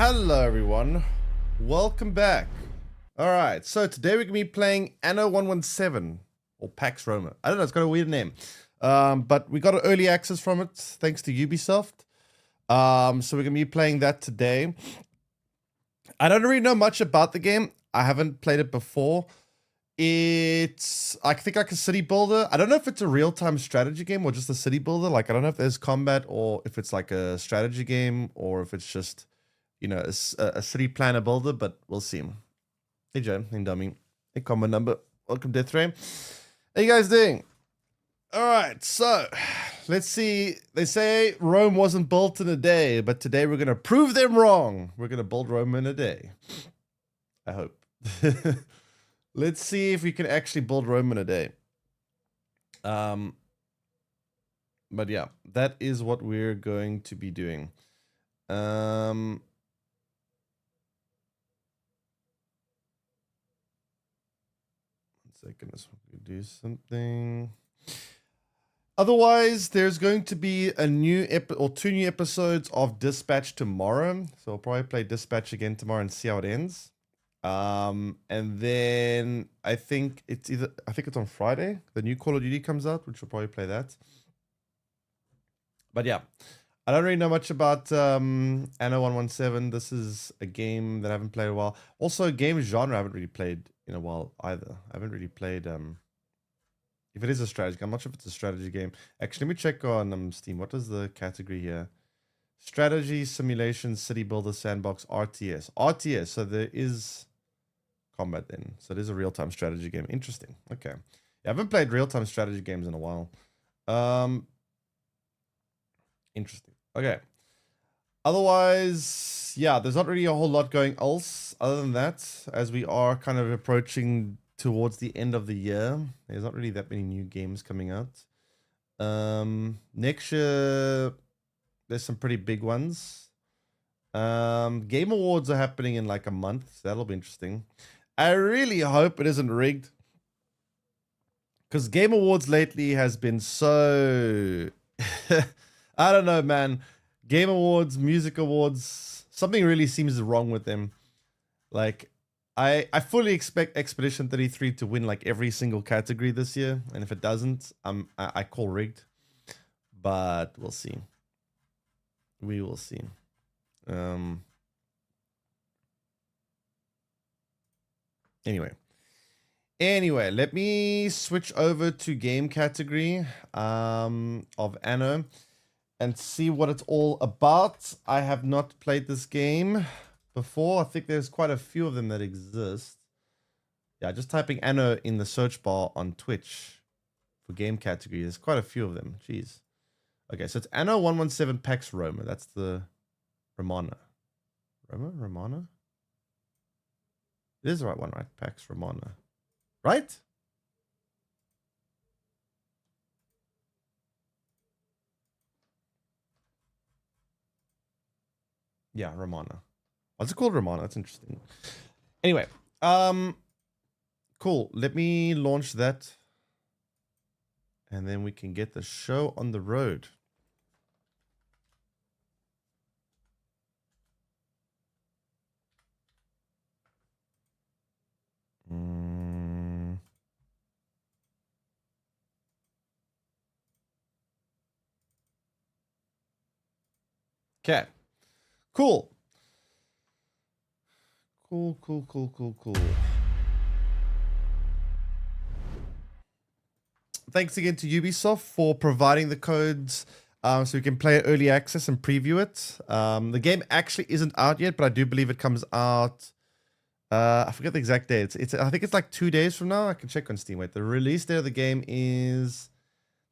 Hello everyone, welcome back. Alright, so today we're going to be playing Anno 117, or Pax Roma. I don't know, it's got a weird name. But we got an early access from it, thanks to Ubisoft. So we're going to be playing that today. I don't really know much about the game. I haven't played it before. It's, I think, like a city builder. I don't know if it's a real-time strategy game or just a city builder. Like, I don't know if there's combat or if it's like a strategy game or if it's just, you know, a city planner builder, but we'll see. Hey Joe, hey Dummy, hey Combo Number, welcome Death Ray. How you guys doing? Alright, so, let's see. They say Rome wasn't built in a day, but today we're going to prove them wrong. We're going to build Rome in a day. I hope. Let's see if we can actually build Rome in a day. But yeah, that is what we're going to be doing. One second, let's do something. Otherwise, there's going to be a new two new episodes of Dispatch tomorrow. So I'll probably play Dispatch again tomorrow and see how it ends. And then I think it's on Friday. The new Call of Duty comes out, which we'll probably play that. But yeah, I don't really know much about Anno 117. This is a game that I haven't played in a while. Also, game genre I haven't really played in a while either. I haven't really played if it is a strategy, I'm not sure if it's a strategy game. Actually, let me check on Steam. What is the category here? Strategy, simulation, city builder, sandbox, RTS. RTS, so there is combat then. So it is a real-time strategy game. Interesting. Okay. Yeah, I haven't played real-time strategy games in a while. Interesting. Okay. Otherwise, yeah, there's not really a whole lot going else other than that, as we are kind of approaching towards the end of the year. There's not really that many new games coming out. Next year, there's some pretty big ones. Game Awards are happening in like a month, so that'll be interesting. I really hope it isn't rigged, because Game Awards lately has been so... I don't know, man. Game Awards, Music Awards, something really seems wrong with them. Like, I fully expect Expedition 33 to win like every single category this year, and if it doesn't, I call rigged. But we'll see. We will see. Anyway, let me switch over to game category of Anno and see what it's all about. I have not played this game before. I think there's quite a few of them that exist. Yeah, just typing Anno in the search bar on Twitch for game category. There's quite a few of them. Jeez. Okay, so it's Anno 117 Pax Roma. That's the Romana. Romana? It is the right one, right? Pax Romana. Right? Yeah, Romana. What's it called, Romana? That's interesting. Anyway, cool. Let me launch that, and then we can get the show on the road. Okay. Cool. Cool. Thanks again to Ubisoft for providing the codes so we can play early access and preview it. The game actually isn't out yet, but I do believe it comes out. I forget the exact date. I think it's like 2 days from now. I can check on Steam. Wait, the release date of the game is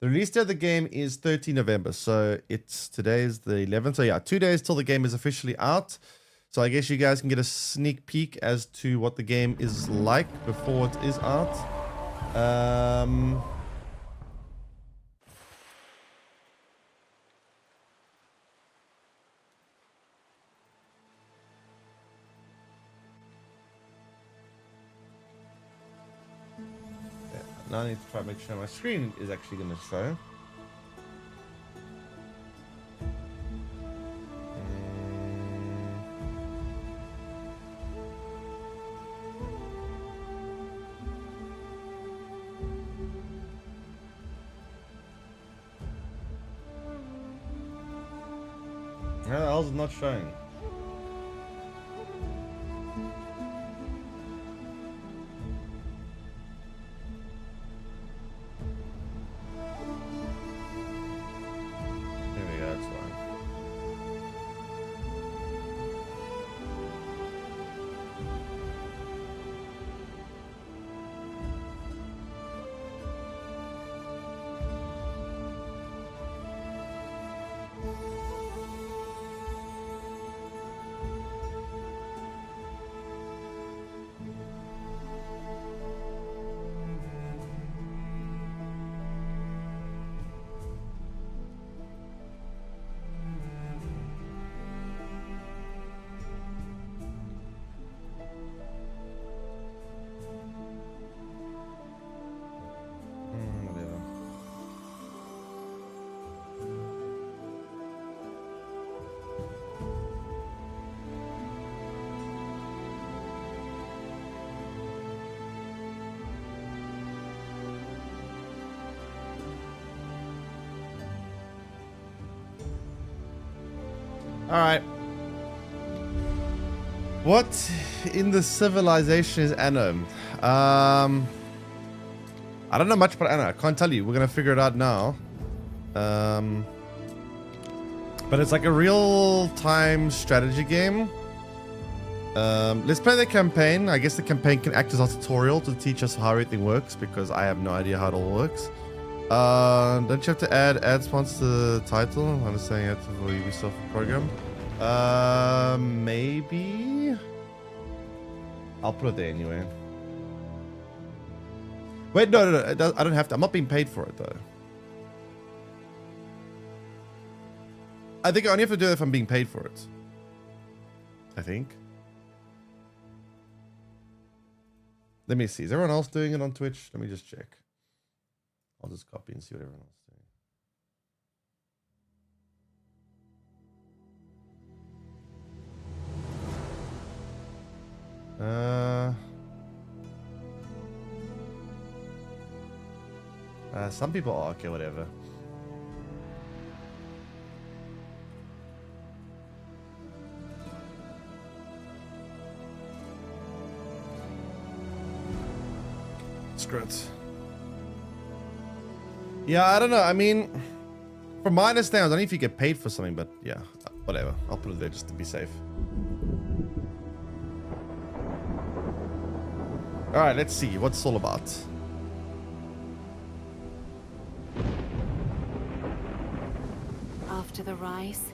13 November. So today's the 11th. So yeah, 2 days till the game is officially out. So I guess you guys can get a sneak peek as to what the game is like before it is out. Now I need to try to make sure my screen is actually going to show. No, the hell's not showing. Alright. What in the civilization is Anno? I don't know much about Anno. I can't tell you. We're going to figure it out now. But it's like a real-time strategy game. Let's play the campaign. I guess the campaign can act as a tutorial to teach us how everything works, because I have no idea how it all works. Don't you have to add sponsors to the title? I'm understanding it for Ubisoft program. Maybe. I'll put it there anyway. Wait, no. I don't have to. I'm not being paid for it though. I think I only have to do it if I'm being paid for it. I think. Let me see. Is everyone else doing it on Twitch? Let me just check. I'll just copy and see what everyone else is doing. Some people are okay, whatever. Screw it. Yeah, I don't know. I mean, from my understanding, I don't know if you get paid for something, but yeah, whatever. I'll put it there just to be safe. All right, let's see what's it's all about. After the rise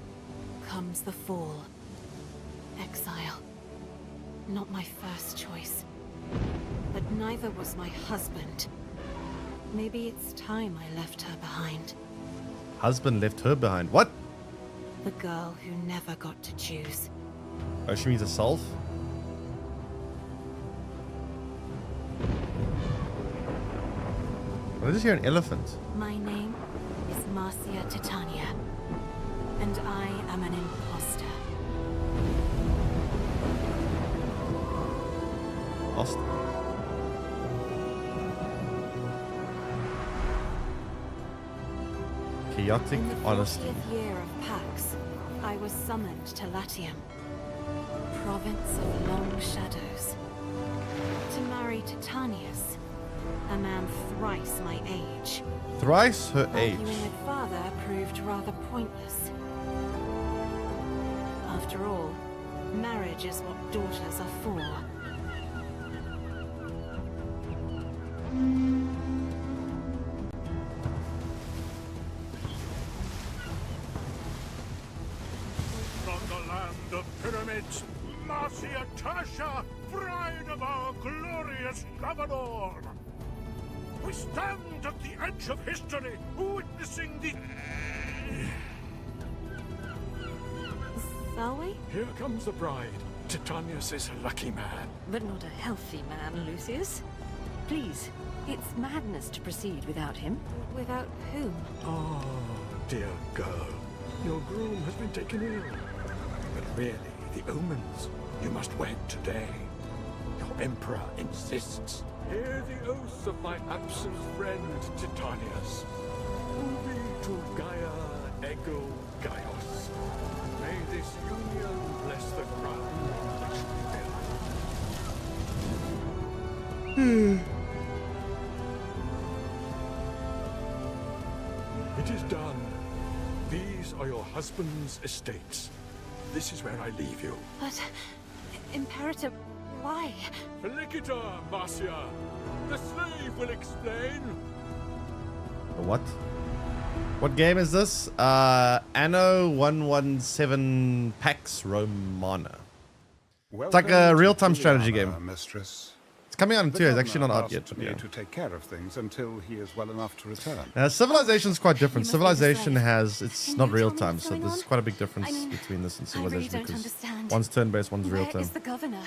comes the fall. Exile. Not my first choice. But neither was my husband. Maybe it's time I left her behind. Husband left her behind. What? The girl who never got to choose. Oh, she means herself? I just hear an elephant. My name is Marcia Titania. And I am an imposter. Lost. Chaotic In the honesty. 40th year of Pax, I was summoned to Latium, province of long shadows, to marry Titanius, a man thrice my age. Thrice her age. Arguing with father proved rather pointless. After all, marriage is what daughters are for. From the land of pyramids, Marcia Tasha, bride of our glorious governor. We stand at the edge of history, witnessing the... Shall we? Here comes the bride. Titanius is a lucky man. But not a healthy man, Lucius. Please, it's madness to proceed without him. Without whom? Oh, dear girl. Your groom has been taken ill. But really, the omens. You must wed today. Your emperor insists. Hear the oath of my absent friend, Titanius. Ubi tu Gaia ego Gaios. May this union bless the crown that should be built. It is done. These are your husband's estates. This is where I leave you. But... Imperator, why? Felicita, Marcia. The slave will explain. What? What game is this? Anno 117 Pax Romana. It's like a real-time strategy game. Mistress. It's coming out in 2 years. Actually not out asked yet. But me yeah. to take care of things until he is well enough to return. Civilization's quite different. You must be the Civilization slave. it's Can not you tell me real-time, what's so going there's on? quite a big difference I mean, between this and I really Civilization don't because understand. one's turn-based, one's Where real-time. is the governor?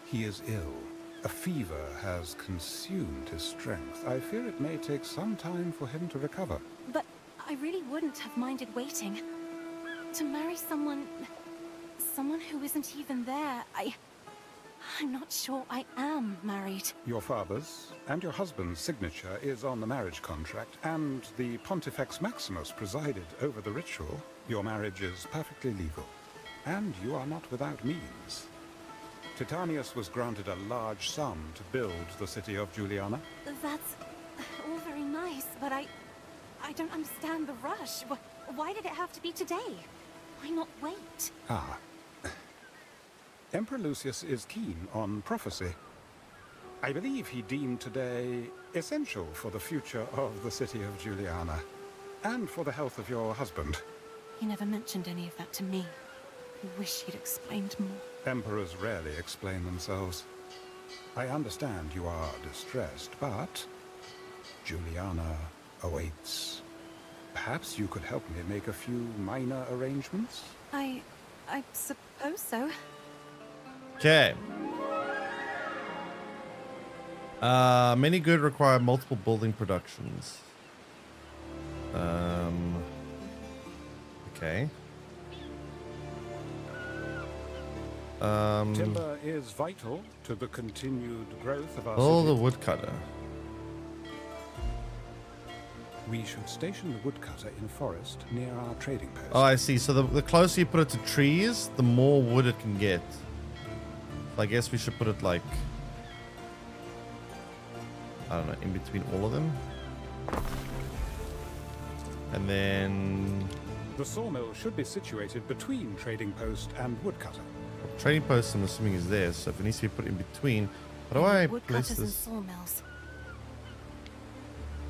He is ill. A fever has consumed his strength. I fear it may take some time for him to recover. But I really wouldn't have minded waiting. To marry someone who isn't even there, I'm not sure I am married. Your father's and your husband's signature is on the marriage contract, and the Pontifex Maximus presided over the ritual. Your marriage is perfectly legal, and you are not without means. Titanius was granted a large sum to build the city of Juliana. That's all very nice, but I don't understand the rush. Why did it have to be today? Why not wait? Ah. Emperor Lucius is keen on prophecy. I believe he deemed today essential for the future of the city of Juliana, and for the health of your husband. He never mentioned any of that to me. I wish he'd explained more. Emperors rarely explain themselves. I understand you are distressed, but Juliana awaits. Perhaps you could help me make a few minor arrangements? I suppose so. Okay. Many good require multiple building productions. Okay. Timber is vital to the continued growth of our Build a city. woodcutter. We should station the woodcutter in forest near our trading post. Oh, I see. So the closer you put it to trees, the more wood it can get. So I guess we should put it like, I don't know, in between all of them. And then The sawmill should be situated between trading post and woodcutter. trading post, I'm assuming, is there. So if it needs to be put in between, how do I place Woodcutters and this? sawmills.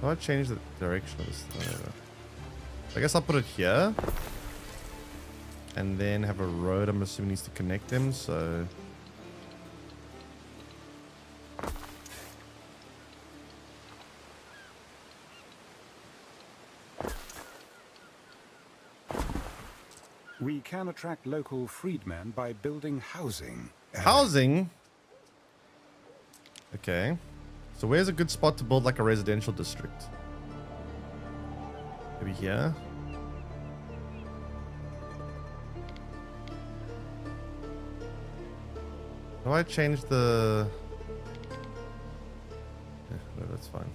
How do I change the direction of this? Whatever. I guess I'll put it here. And then have a road, I'm assuming, needs to connect them. So We can attract local freedmen by building housing. housing. Okay. So where's a good spot to build like a residential district? Maybe here. Do I change the... Yeah, no, that's fine.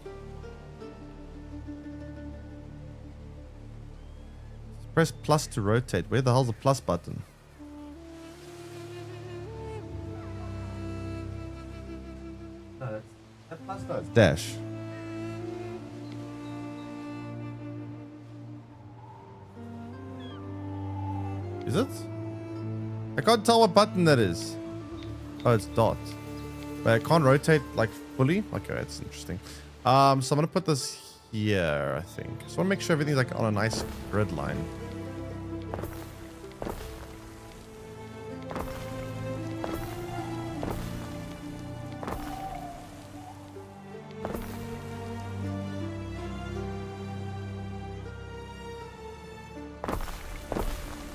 Let's Press plus to rotate. Where the hell's the plus button? No, that plus button. Dash. Is it? I can't tell what button that is. Oh, it's dot. But I can't rotate like fully. Okay, that's interesting. So I'm gonna put this here, I think. Just want to make sure everything's like on a nice grid line.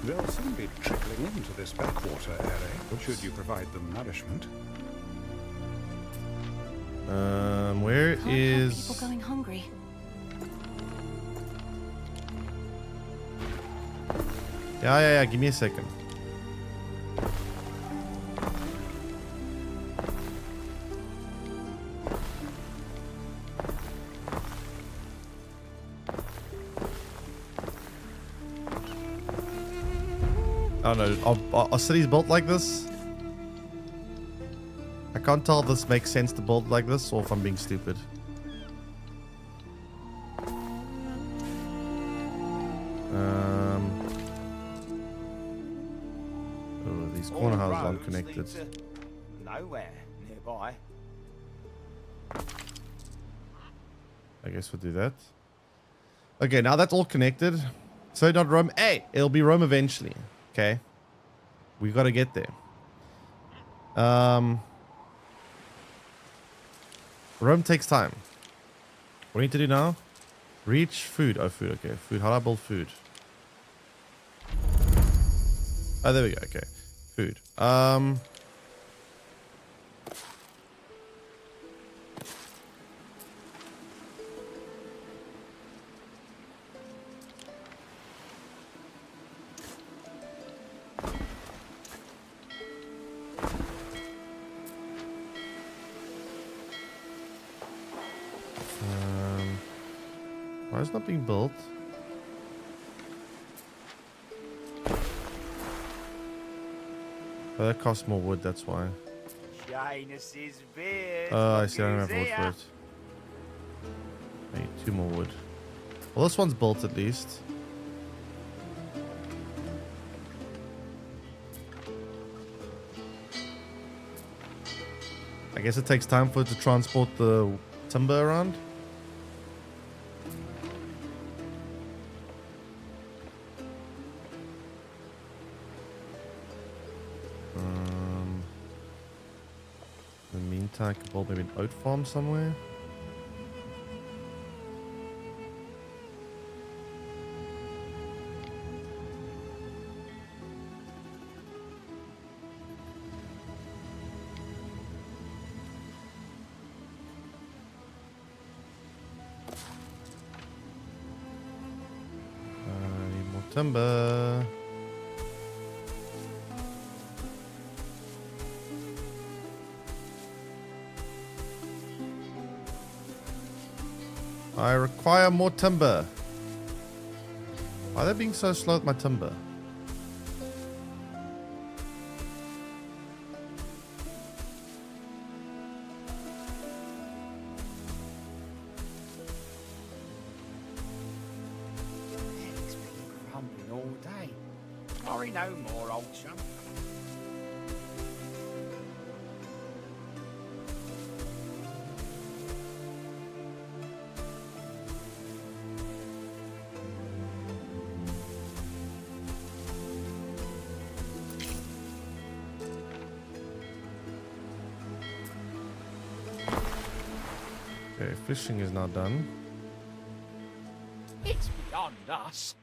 They'll soon be trickling into this backwater area, should you provide them nourishment. Where Can't have is... people going hungry. Yeah. Give me a second. I don't know. Are cities built like this? I can't tell if this makes sense to build like this or if I'm being stupid. Oh, these corner houses aren't connected. Nowhere nearby. I guess we'll do that. Okay, now that's all connected. So not Rome. Hey, it'll be Rome eventually. Okay. We gotta get there. Rome takes time. What do we need to do now? Reach food. Oh, food. Okay, food. How do I build food? Oh, there we go. Okay, food. Why is it not being built? Oh, that costs more wood, that's why. Janus's beard. I see, I don't have wood for it. I need 2 more wood. Well, this one's built at least. I guess it takes time for it to transport the timber around. In the meantime, I could build maybe an oat farm somewhere. Need more timber. I require more timber. Why are they being so slow with my timber? It's been crumbling all day. Worry no more, old chum. Okay, fishing is now done. It's beyond us.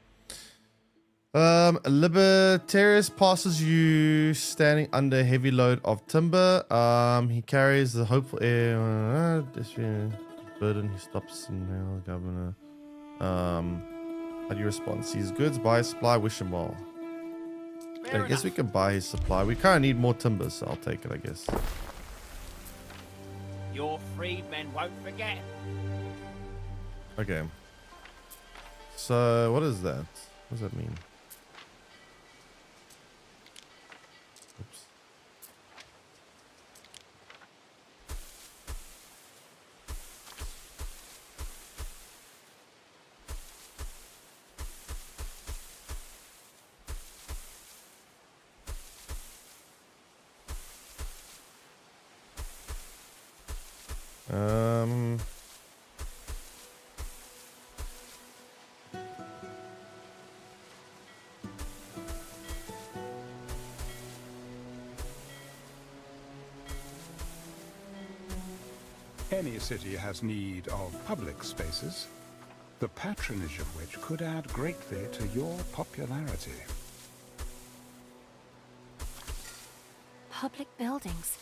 Libertarius passes you standing under a heavy load of timber. He carries the hopeful air. Burden. He stops in now, governor. How do you respond? Sees goods, buy supply, wish him well. I guess we can buy his supply. We kind of need more timber, so I'll take it, I guess. Your freedmen won't forget. Okay. So, what is that? What does that mean? Any city has need of public spaces, the patronage of which could add greatly to your popularity. Public buildings.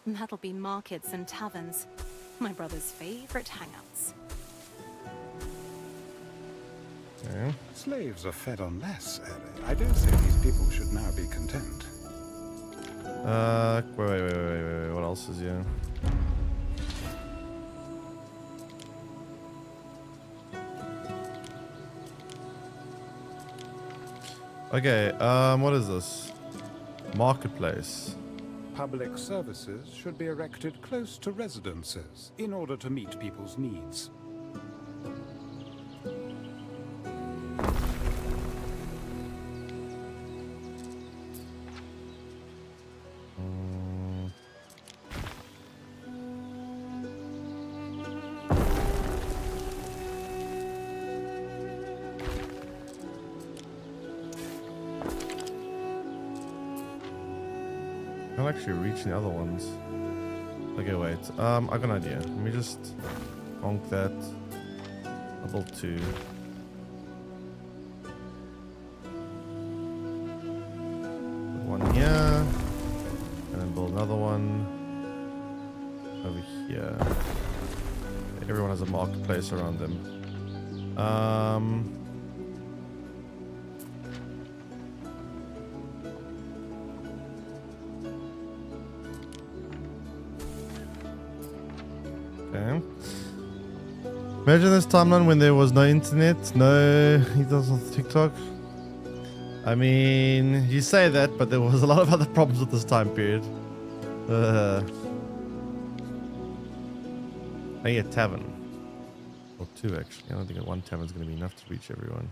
That'll be markets and taverns. My brother's favorite hangouts. Okay. Slaves are fed on less, Ellie. I dare say these people should now be content. Wait. What else is here? Okay, what is this? Marketplace. Public services should be erected close to residences in order to meet people's needs. I'm actually reaching the other ones. Okay, wait. I got an idea. Let me just bonk that. Level 2. Put one here. And then build another one over here. Everyone has a marketplace around them. Okay. Imagine this timeline when there was no internet, no he does on TikTok. I mean, you say that, but there was a lot of other problems with this time period. I need a tavern. Or 2 actually. I don't think one tavern is going to be enough to reach everyone.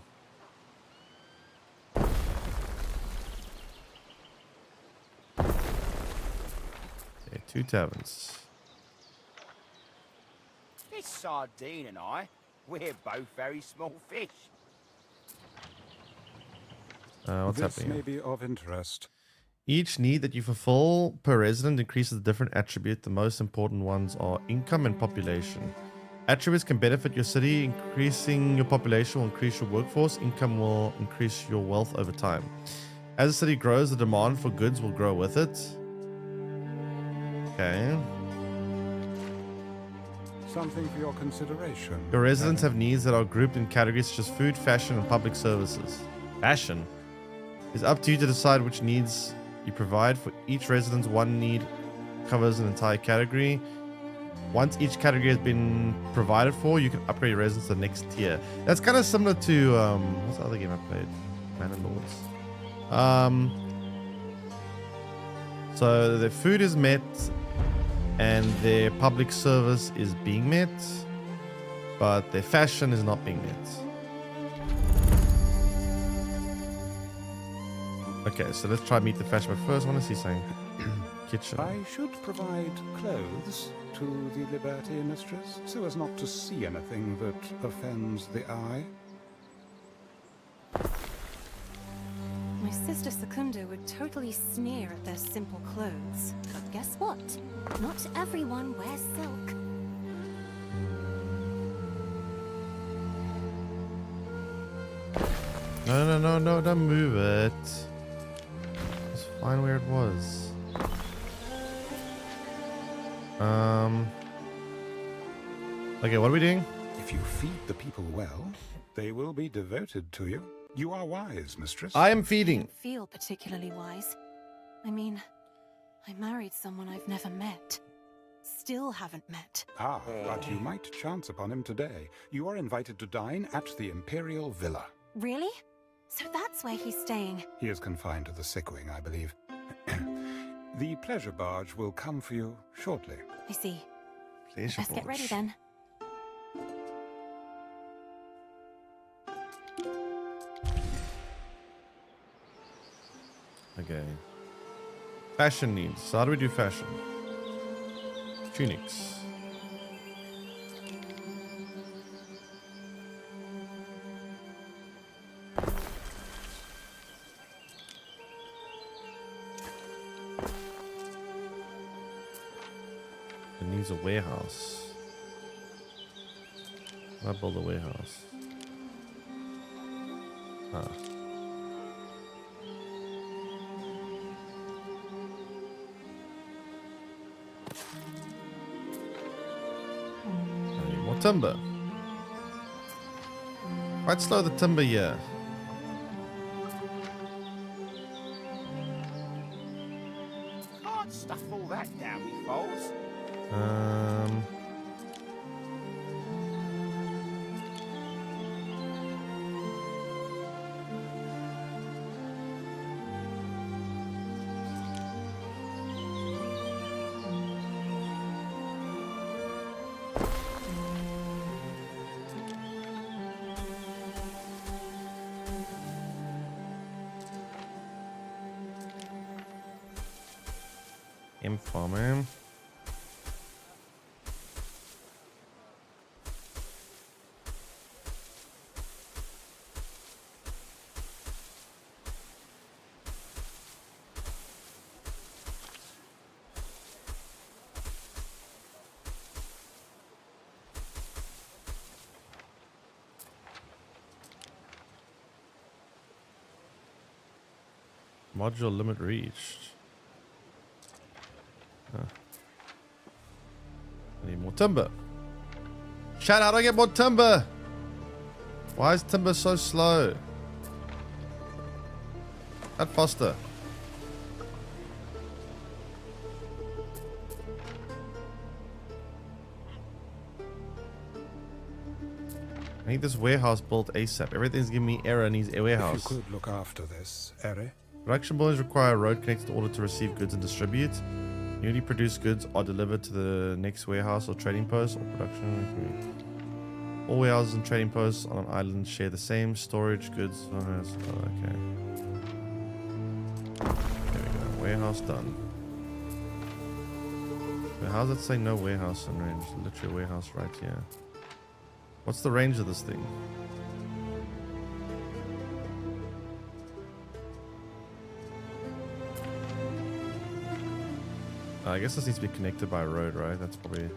Okay, 2 taverns. This sardine and I, we're both very small fish. What's This happening may here? be of interest. Each need that you fulfill per resident increases a different attribute. The most important ones are income and population. Attributes can benefit your city. Increasing your population will increase your workforce. Income will increase your wealth over time. As the city grows, the demand for goods will grow with it. Okay. Something for your consideration. Your residents have needs that are grouped in categories such as food, fashion, and public services. Fashion? It's up to you to decide which needs you provide. For each resident, one need covers an entire category. Once each category has been provided for, you can upgrade your residents to the next tier. That's kind of similar to what's the other game I played? Man and Lords. So the food is met and their public service is being met, but their fashion is not being met. Okay, so let's try meet the fashion, but first I want to see something. Kitchen. I should provide clothes to the Liberty Mistress, so as not to see anything that offends the eye. My sister Secunda would totally sneer at their simple clothes. But guess what? Not everyone wears silk. No, don't move it. It's fine where it was. Okay, what are we doing? If you feed the people well, they will be devoted to you. You are wise, mistress. I am I feeding. don't feel particularly wise. I mean, I married someone I've never met. Still haven't met. Ah, but you might chance upon him today. You are invited to dine at the Imperial Villa. Really? So that's where he's staying. He is confined to the sick wing, I believe. The pleasure barge will come for you shortly. I see. Pleasure Let's get ready barge. then. Okay. Fashion needs. So how do we do fashion? Tunics. It needs a warehouse. I build a warehouse. Ah. I need more timber. Quite slow the timber here. Can't stuff all that down me foals. Farmer. Module limit reached. I need more timber. Shout out, I get more timber. Why is timber so slow? Add faster. I need this warehouse built ASAP. Everything's giving me error needs a warehouse. If you could look after this, Eri. Production buildings require a road connected order to receive goods and distribute. Newly produced goods are delivered to the next warehouse or trading post or production. All warehouses and trading posts on an island share the same storage goods. Oh, okay. There we go. Warehouse done. Wait, how does it say no warehouse in range? Literally a warehouse right here. What's the range of this thing? I guess this needs to be connected by a road, right? That's probably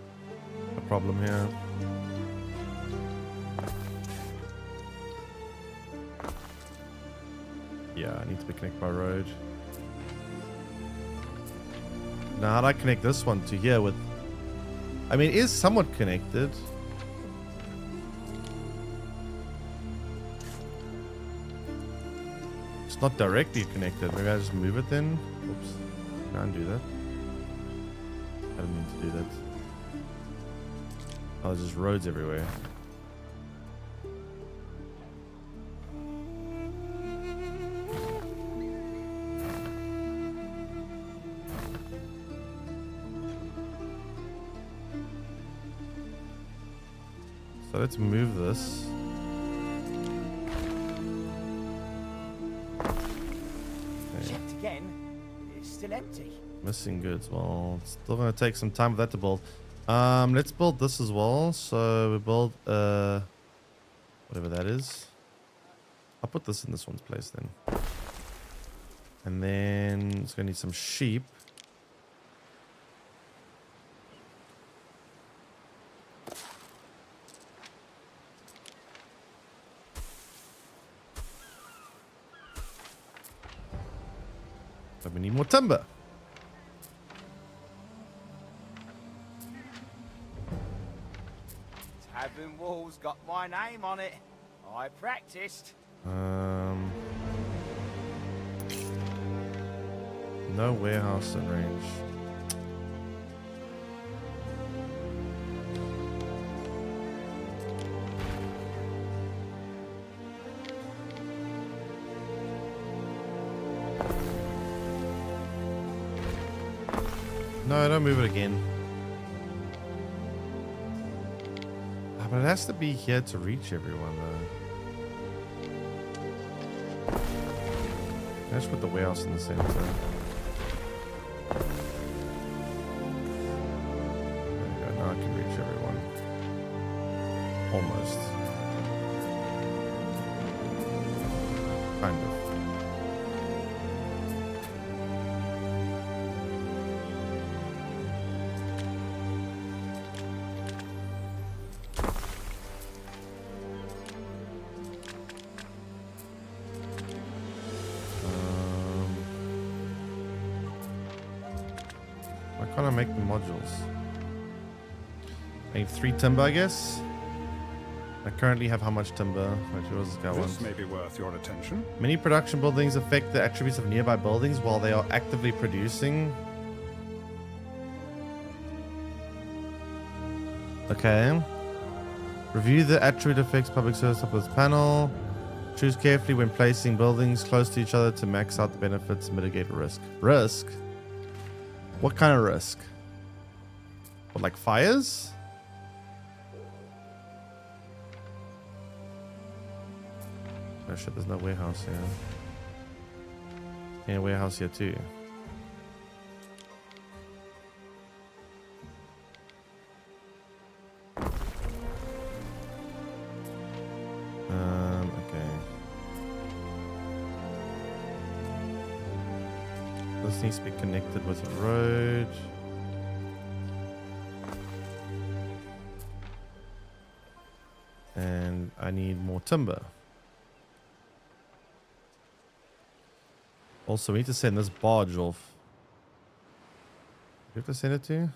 a problem here. Yeah, I need to be connected by a road. Now, how do I connect this one to here with... I mean, it is somewhat connected. It's not directly connected. Maybe I just move it then? Oops. Can't do that. I didn't mean to do that. Oh, there's just roads everywhere. So let's move this. Okay. Checked again. It's still empty. Missing goods. Well, it's still gonna take some time for that to build. Let's build this as well. So we build whatever that is. I'll put this in this one's place then. And then it's gonna need some sheep. But we need more timber. Tavern walls got my name on it. I practiced. No warehouse in range. No, don't move it again. Ah, but it has to be here to reach everyone, though. Let's put the warehouse in the center. There we go. Now I can reach everyone. Almost. Kind of. can't I make the modules? I need 3 timber, I guess. I currently have how much timber? Wait, what does this guy want? This may be worth your attention. Many production buildings affect the attributes of nearby buildings while they are actively producing. Okay. Review the attribute effects public service up this panel. Choose carefully when placing buildings close to each other to max out the benefits and mitigate risk. Risk? What kind of risk? What, like fires? Oh shit, there's no warehouse here. Yeah, warehouse here too. Okay. This needs to be connected with a road. And I need more timber. Also, we need to send this barge off. Do you have to send it to?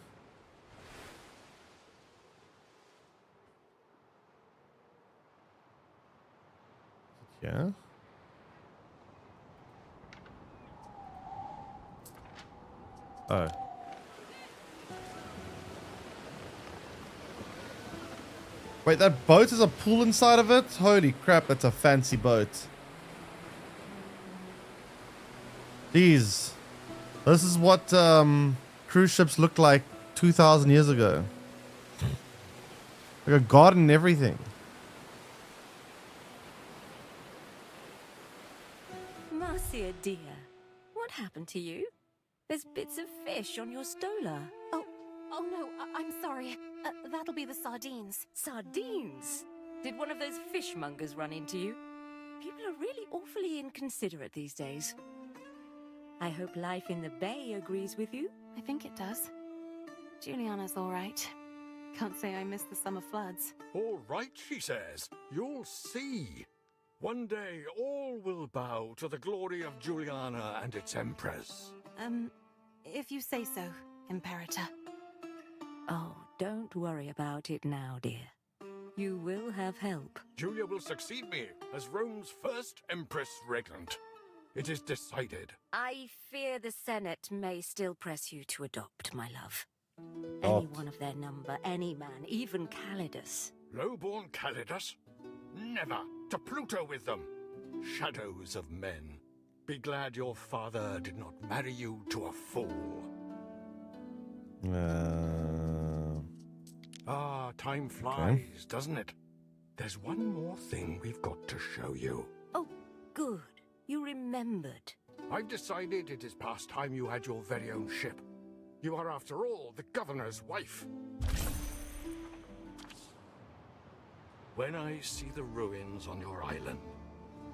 Yeah. Oh. Wait, that boat has a pool inside of it? Holy crap, that's a fancy boat. Jeez. This is what cruise ships looked like 2,000 years ago. Like a garden and everything. Marcia, dear, what happened to you? There's bits of fish on your stola. Oh no, I'm sorry. That'll be the sardines. Sardines? Did one of those fishmongers run into you? People are really awfully inconsiderate these days. I hope life in the bay agrees with you. I think it does. Juliana's all right. Can't say I missed the summer floods. All right, she says. You'll see. One day all will bow to the glory of Juliana and its empress. If you say so, Imperator. Oh, don't worry about it now, dear. You will have help. Julia will succeed me as Rome's first empress regnant. It is decided. I fear the Senate may still press you to adopt, my love. Adopt. Any one of their number, any man, even Calidus. Lowborn Calidus? Never! To Pluto with them! Shadows of men. Be glad your father did not marry you to a fool. Time flies, doesn't it? There's one more thing we've got to show you. Oh, good. You remembered. I've decided it is past time you had your very own ship. You are, after all, the governor's wife. When I see the ruins on your island,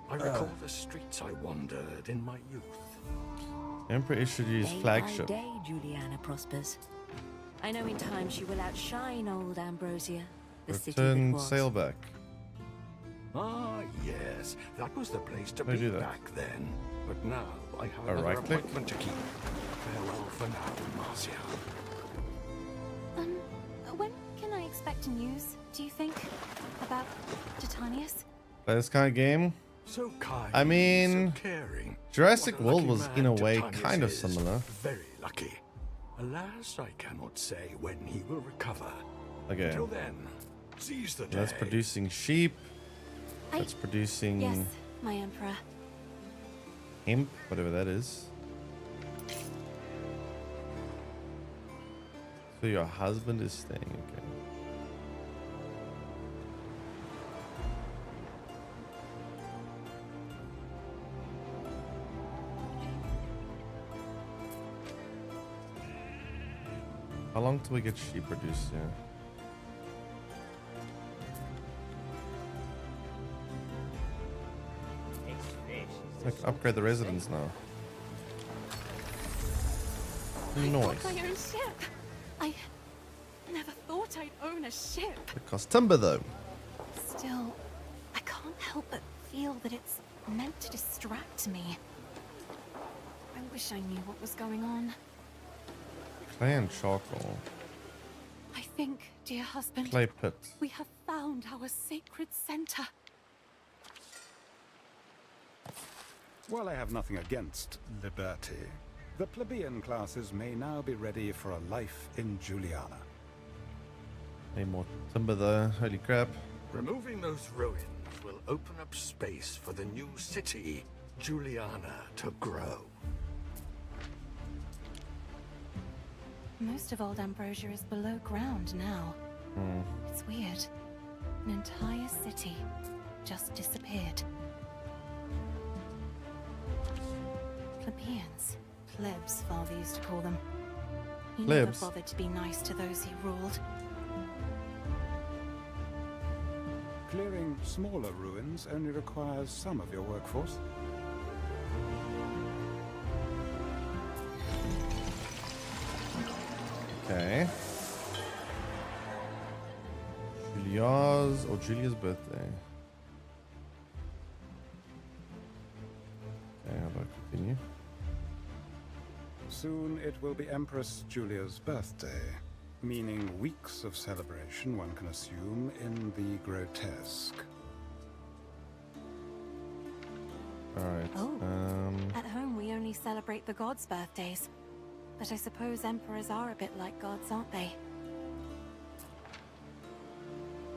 I recall the streets I wandered in my youth. Emperor issued his Day flagship. by day, Juliana prospers. I know in time she will outshine old Ambrosia, the city that Return was. sailback. Ah, yes, that was the place to How do be you do that? back then. But now I have A another right click? appointment to keep. Farewell for now, Marcia. When can I expect news, do you think? About Titanius? Play this kind of game. So kind. I mean, so caring. Jurassic What a World lucky was man in a way Titanius kind of is. similar. Very lucky. Alas, I cannot say when he will recover. Okay. Until then, seize the day. That's producing sheep. That's producing Yes, my Emperor. hemp, whatever that is. So your husband is staying, okay. How long till we get sheep produced here? I can upgrade the residence now. Nice. My own ship. I never thought I'd own a ship. It costs timber though. Still, I can't help but feel that it's meant to distract me. I wish I knew what was going on. Clay and charcoal. I think, dear husband, Clay pit. we have found our sacred center. While I have nothing against liberty, the plebeian classes may now be ready for a life in Juliana. Need more timber though. Holy crap. Removing those ruins will open up space for the new city, Juliana, to grow. Most of old Ambrosia is below ground now. It's weird. An entire city just disappeared. Plebeians. Plebs, Father used to call them. He never Plebs? bothered to be nice to those he ruled. Clearing smaller ruins only requires some of your workforce. Okay. Julia's birthday. Okay, how do I continue? Soon it will be Empress Julia's birthday, meaning weeks of celebration, one can assume, in the grotesque. Alright. Oh. At home we only celebrate the gods' birthdays. But I suppose emperors are a bit like gods, aren't they?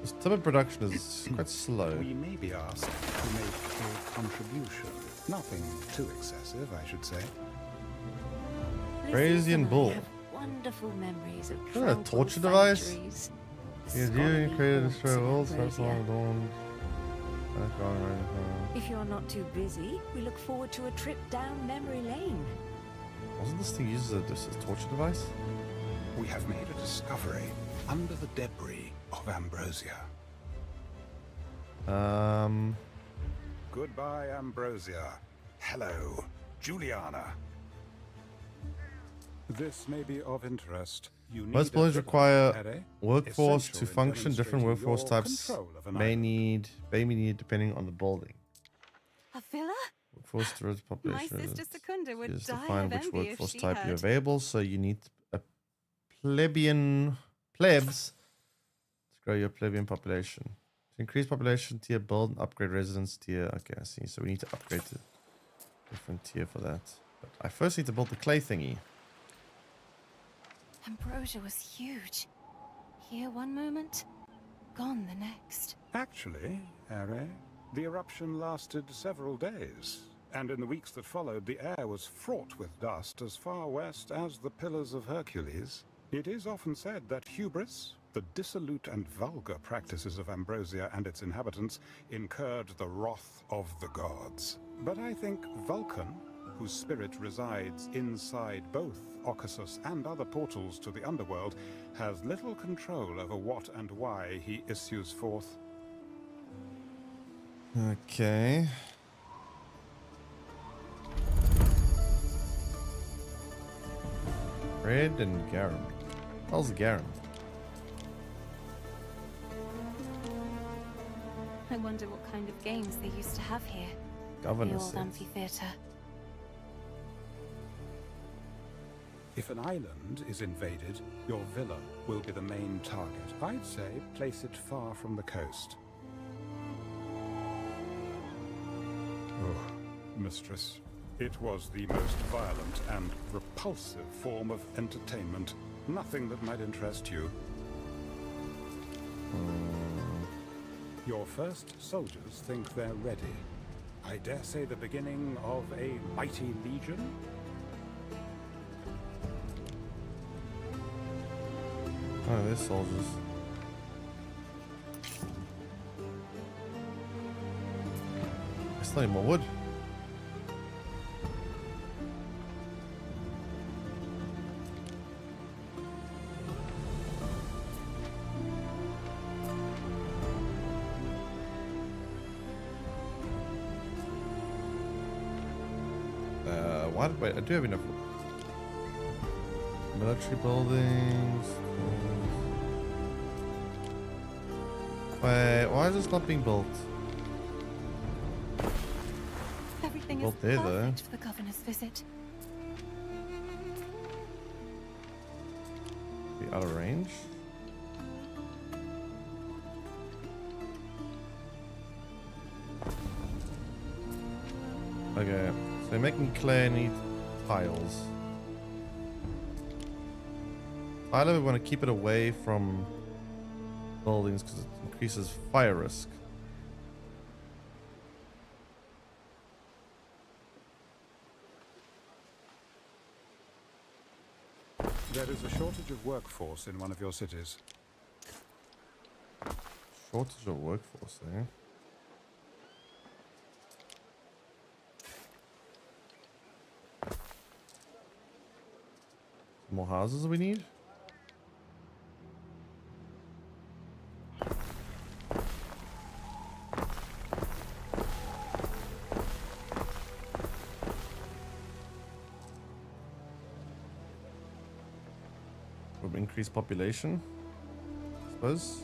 This timber production is quite slow. We may be asked to make a contribution. Nothing too excessive, I should say. Crazy and bull. I have wonderful memories of Isn't that a tranquil torture device? factories, Yeah, scholarly you created haunts destroy in worlds, that's Ambrosia. all dawn. That's gone right. If you're not too busy, we look forward to a trip down memory lane. Wasn't this thing used as a torture device? We have made a discovery under the debris of Ambrosia. Goodbye, Ambrosia. Hello, Juliana. This may be of interest. You need Most a buildings villa, require Harry. workforce Essential to in function. Different demonstrating workforce your types control of an may island. need depending on the building. A villa? Workforce to raise My population. sister Secunda would Is to die find of which envy if workforce she type you're heard. available. So you need a plebs to grow your plebeian population. To increase population tier, build and upgrade residence tier. Okay, I see. So we need to upgrade to different tier for that. But I first need to build the clay thingy. Ambrosia was huge. Here one moment, gone the next. Actually, Harry, the eruption lasted several days, and in the weeks that followed, the air was fraught with dust as far west as the Pillars of Hercules. It is often said that hubris, the dissolute and vulgar practices of Ambrosia and its inhabitants, incurred the wrath of the gods. But I think Vulcan, whose spirit resides inside both Occasus and other portals to the underworld, has little control over what and why he issues forth. Okay. Red and Garum. How's Garum? I wonder what kind of games they used to have here. The Governor old says. amphitheater. If an island is invaded, your villa will be the main target. I'd say place it far from the coast. Oh, mistress, it was the most violent and repulsive form of entertainment. Nothing that might interest you. Your first soldiers think they're ready. I dare say the beginning of a mighty legion? Oh, they're soldiers. I still need more wood. Wait, I do have enough wood. Military buildings. Wait, why is this not being built? Everything Well, is there, though. perfect for the governor's visit. Out of range? Okay, so they're making clay need tiles. Tyler, we want to keep it away from buildings because it increases fire risk. There is a shortage of workforce in one of your cities. Shortage of workforce, eh? More houses we need? With increased population, I suppose.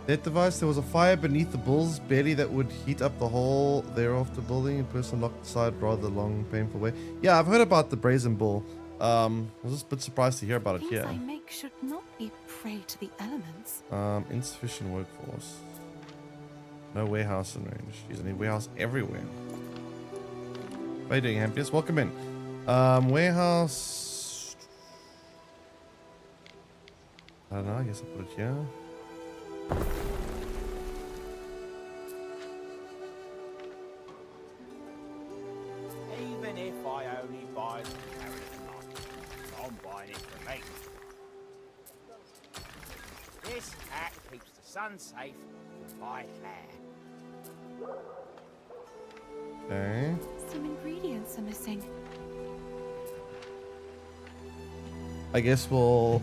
That device, there was a fire beneath the bull's belly that would heat up the whole thereafter building. A person locked aside rather long, painful way. Yeah, I've heard about the brazen bull. I was just a bit surprised to hear about it Things here. I make should not be prey to the elements. Insufficient workforce. No warehouse in range. There's any warehouse everywhere. How you doing, Hampius? Welcome in. Warehouse. I don't know. I guess I'll put it here. Even if I only buy the carrot, I'm buying it for me. This hat keeps the sun safe with my care. Okay. Some ingredients are missing. I guess we'll.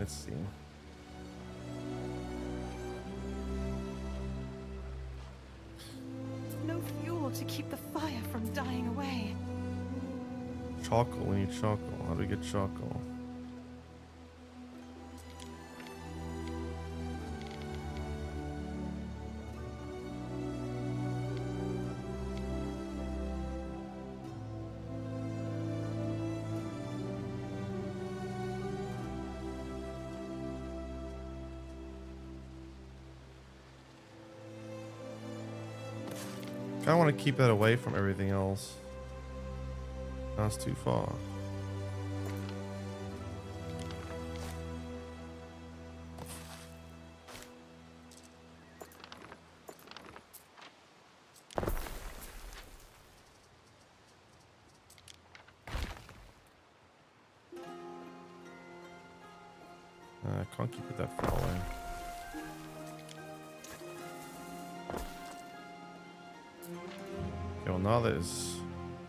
Let's see. No fuel to keep the fire from dying away. Charcoal. We need charcoal. How do we get charcoal? I want to keep that away from everything else. That's too far. I can't keep it that far away. Okay, well now there's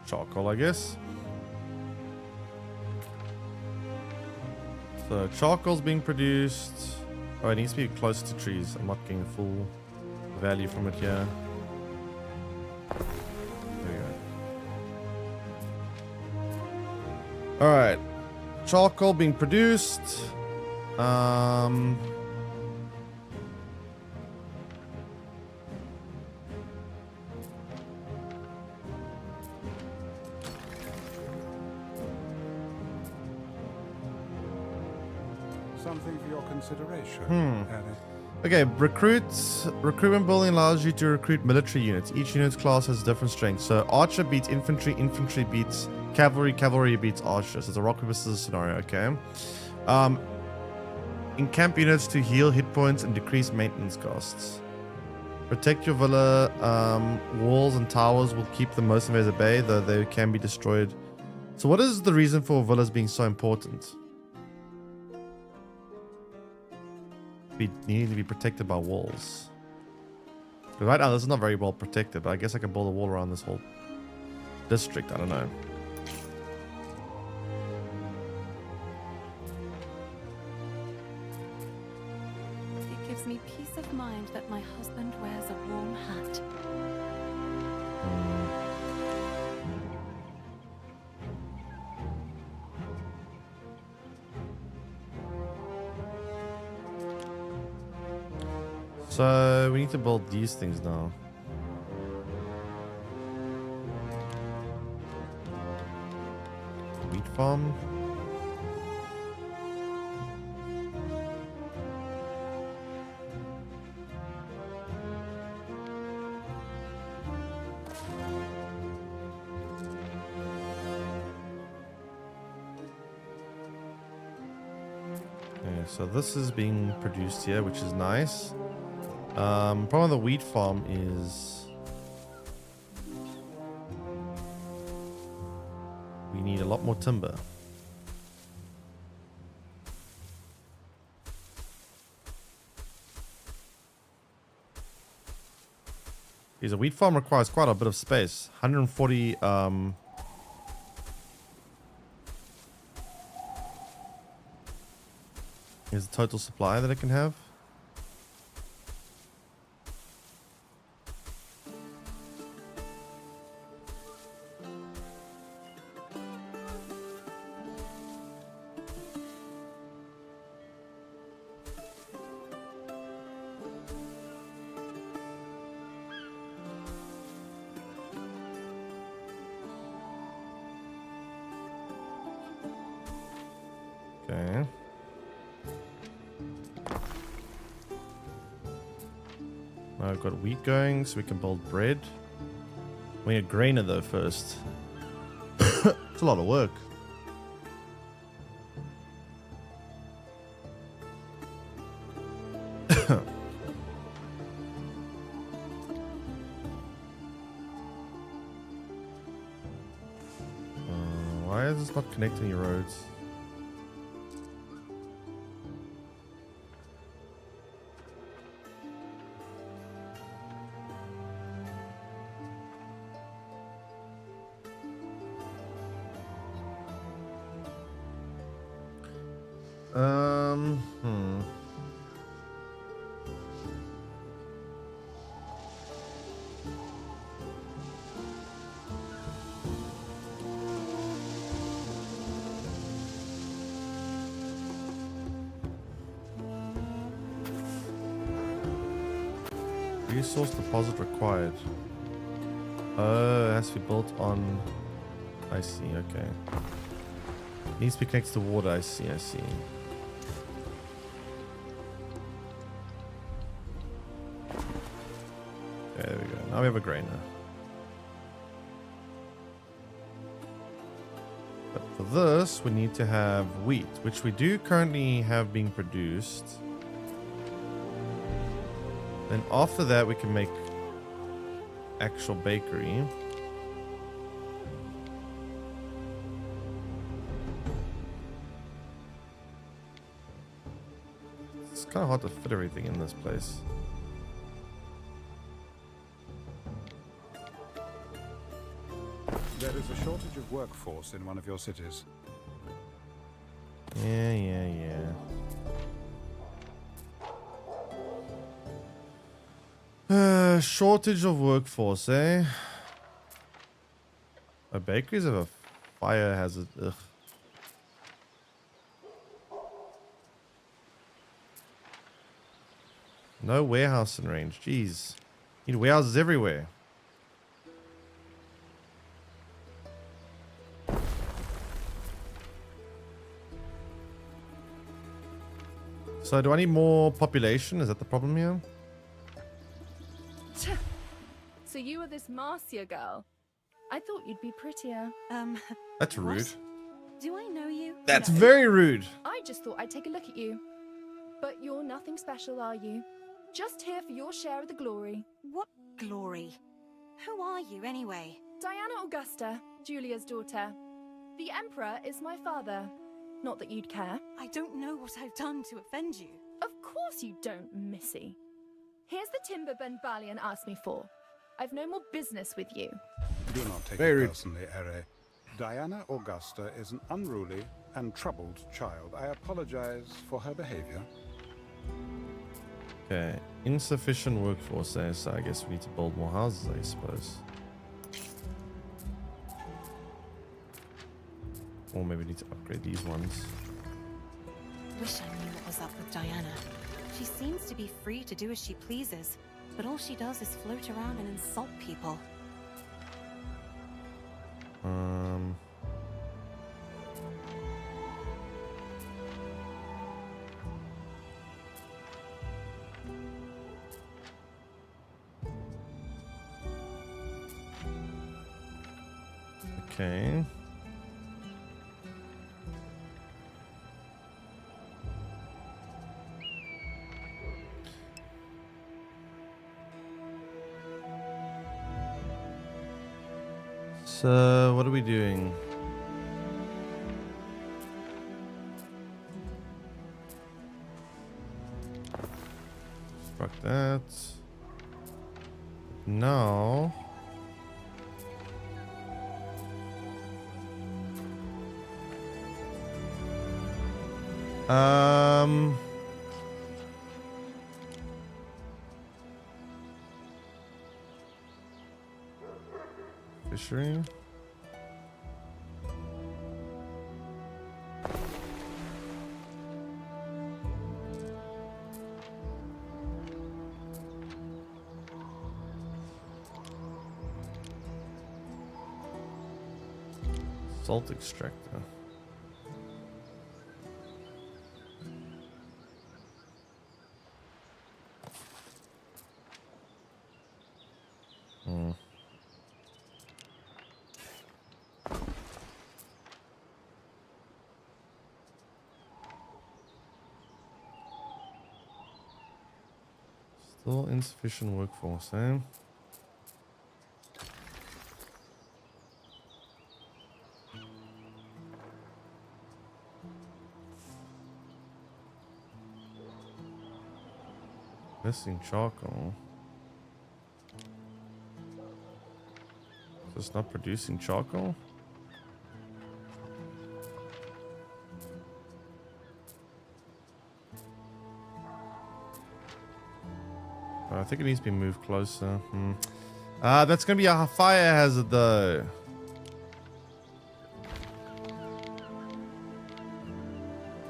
charcoal, I guess. So charcoal's being produced. Oh, it needs to be close to trees. I'm not getting full value from it here. There we go. All right, charcoal being produced. Something for your consideration, Harry. Okay, recruitment building allows you to recruit military units. Each unit's class has different strengths. So archer beats infantry, infantry beats cavalry, cavalry beats archer. So it's a rock paper scissors scenario, okay? Encamp units to heal hit points and decrease maintenance costs. Protect your villa. Walls and towers will keep the most invaders at bay, though they can be destroyed. So what is the reason for villas being so important? Needing to be protected by walls. Because right now this is not very well protected, but I guess I can build a wall around this whole district. I don't know. It gives me peace of mind that my husband wears a warm hat. So we need to build these things now. Wheat farm. so this is being produced here, which is nice. Problem with the wheat farm is we need a lot more timber. Because a wheat farm requires quite a bit of space. 140 is the total supply that it can have. Okay. Now I've got wheat going, so we can build bread. We need a grainer though first. It's a lot of work. Why is this not connecting your roads? Hmm. Resource deposit required. Oh, it has to be built on. I see, okay. Needs to be connected to water, I see, I see. Okay, there we go. Now we have a grainer. But for this, we need to have wheat, which we do currently have being produced. Then after that, we can make actual bakery. It's kind of hard to fit everything in this place. There is a shortage of workforce in one of your cities. Yeah. Shortage of workforce, eh? A bakeries have a fire hazard. Ugh. No warehouse in range. Jeez. Need warehouses everywhere. So do I need more population? Is that the problem here? So you are this Marcia girl? I thought you'd be prettier. That's rude. What? Do I know you? That's No. very rude. I just thought I'd take a look at you. But you're nothing special, are you? Just here for your share of the glory. What glory? Who are you, anyway? Diana Augusta, Julia's daughter. The Emperor is my father. Not that you'd care. I don't know what I've done to offend you. Of course you don't, Missy. Here's the timber Ben Balian asked me for. I've no more business with you. Do not take Very it rude. personally, Ere. Diana Augusta is an unruly and troubled child. I apologize for her behavior. Okay. Insufficient workforce there, so I guess we need to build more houses, I suppose. Or maybe we need to upgrade these ones. Wish I knew what was up with Diana. She seems to be free to do as she pleases, but all she does is float around and insult people. Okay. So, what are we doing? Struck that. Now. Fishery. Salt extractor. Still insufficient workforce, eh? Missing charcoal. Just not producing charcoal? I think it needs to be moved closer. That's gonna be a fire hazard though.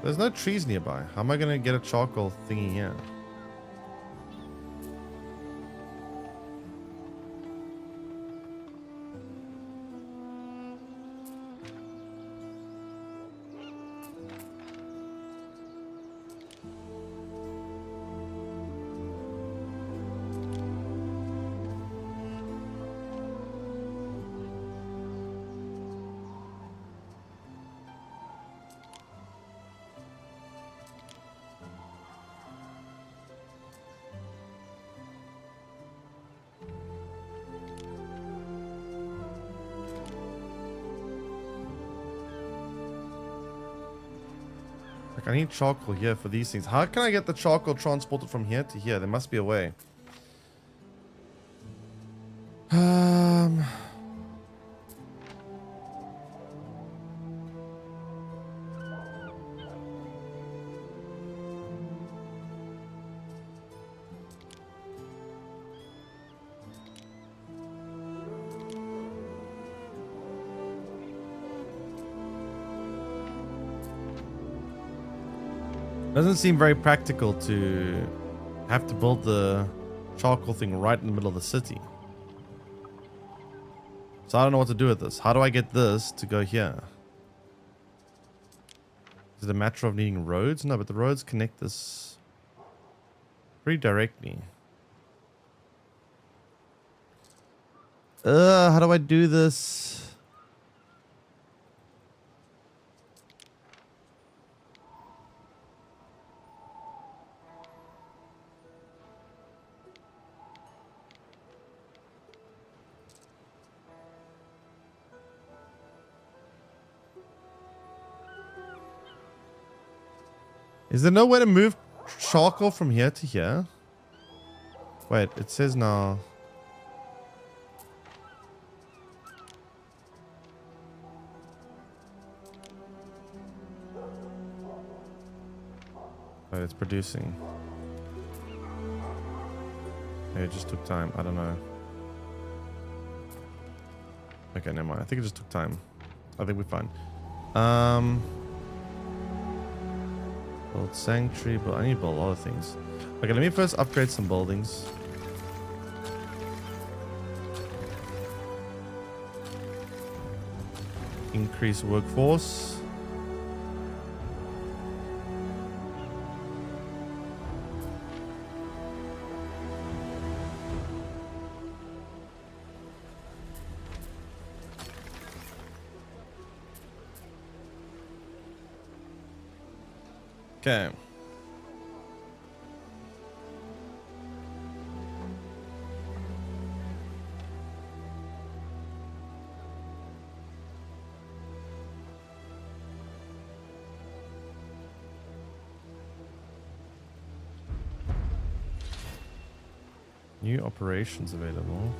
There's no trees nearby. How am I gonna get a charcoal thingy here? Like, I need charcoal here for these things. How can I get the charcoal transported from here to here? There must be a way. Doesn't seem very practical to have to build the charcoal thing right in the middle of the city. So I don't know what to do with this. How do I get this to go here? Is it a matter of needing roads? No, but the roads connect this pretty directly. How do I do this? Is there no way to move charcoal from here to here? Wait, it says now. Wait, it's producing. Hey, it just took time. I don't know. Okay, never mind. I think it just took time. I think we're fine. Build sanctuary, but I need to build a lot of things. Okay, let me first upgrade some buildings. Increase workforce. Okay. New operations available.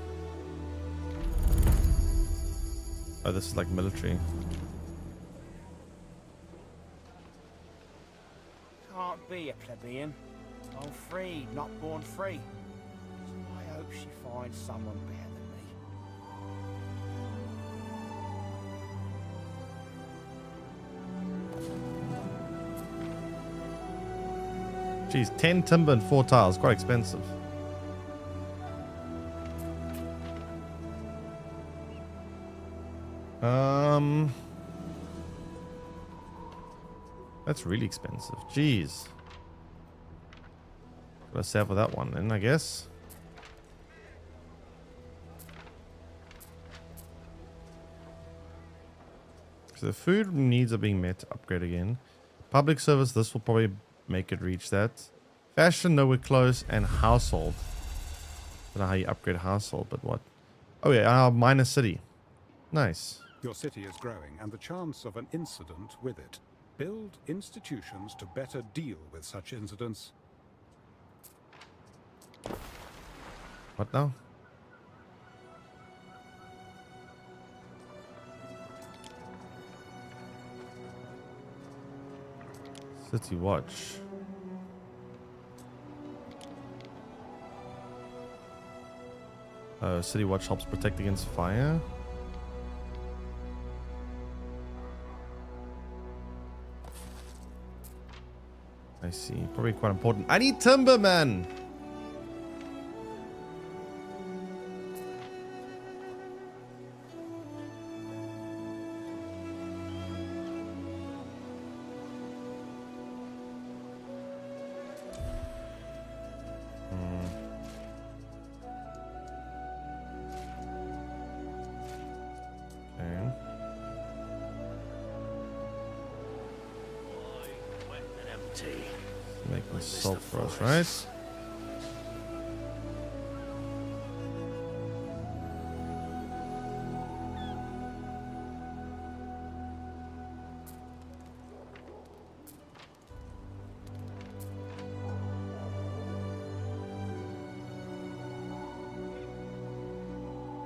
Oh, this is like military. Can't be a plebeian. I'm free, not born free. I hope she finds someone better than me. Geez, 10 timber and 4 tiles. Quite expensive. That's really expensive. Jeez. Gotta save for that one then, I guess. So the food needs are being met. Upgrade again. Public service, this will probably make it reach that. Fashion, nowhere close. And household. I don't know how you upgrade household, but what? Oh yeah, our minor city. Nice. Your city is growing, and the chance of an incident with it. Build institutions to better deal with such incidents. What now? City watch. City watch helps protect against fire. I see. Probably quite important. I need timber, man. Making salt for us, right?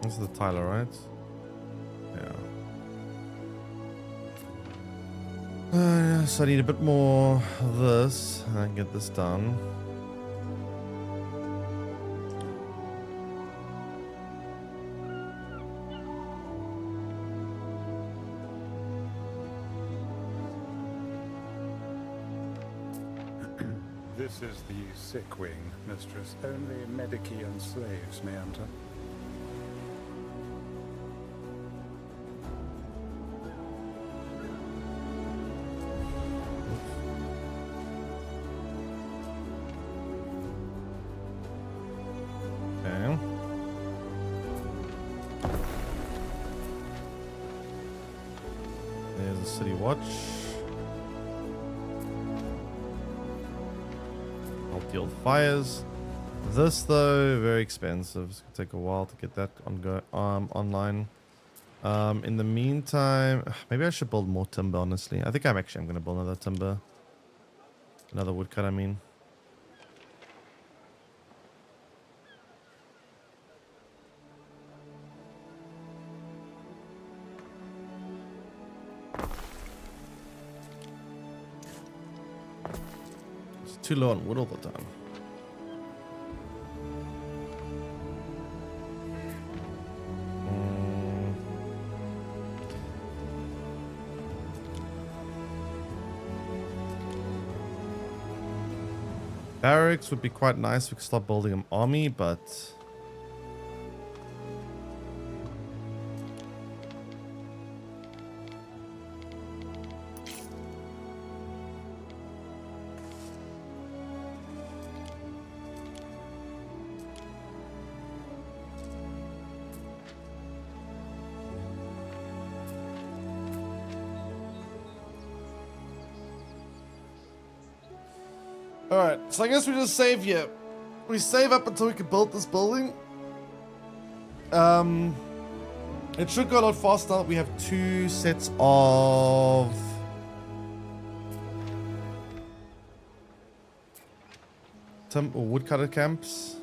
This is the Tyler, right? Yeah. So I need a bit more of this, and I can get this done. This is the sick wing, mistress. Only Medici and slaves may enter. Okay. There's the city watch. I'll deal with fires. This though, very expensive. It's gonna take a while to get that online. In the meantime, maybe I should build more timber, honestly. I think I'm gonna build another timber. Another woodcut, I mean. It's too low on wood all the time. Barracks would be quite nice. We could start building an army, but alright, so I guess we just save here. We save up until we can build this building. It should go a lot faster. We have 2 sets of woodcutter camps.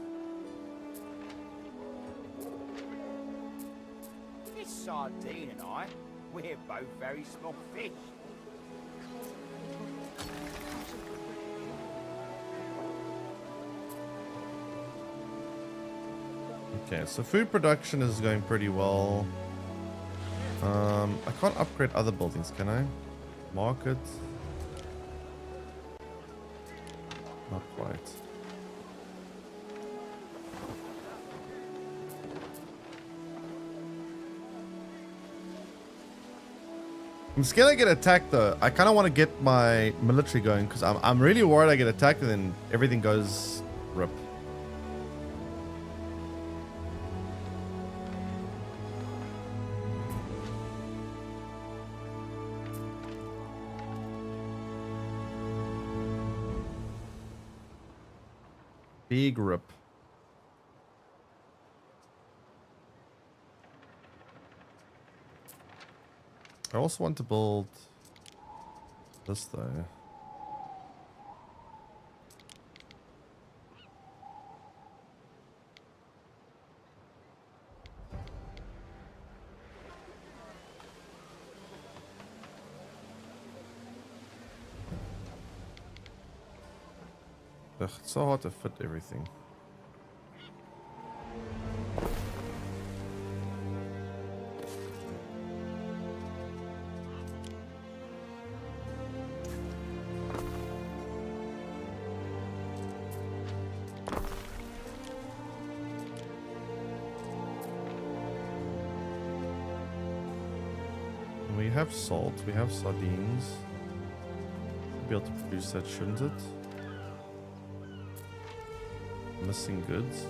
Dean and I, we're both very small fish. Okay, so food production is going pretty well. I can't upgrade other buildings, can I? Market. Not quite. I'm scared I get attacked though. I kind of want to get my military going because I'm really worried I get attacked and then everything goes rip. Big rip. I also want to build this though. Ugh, it's so hard to fit everything. We have salt, we have sardines. Should be able to produce that, shouldn't it? Missing goods.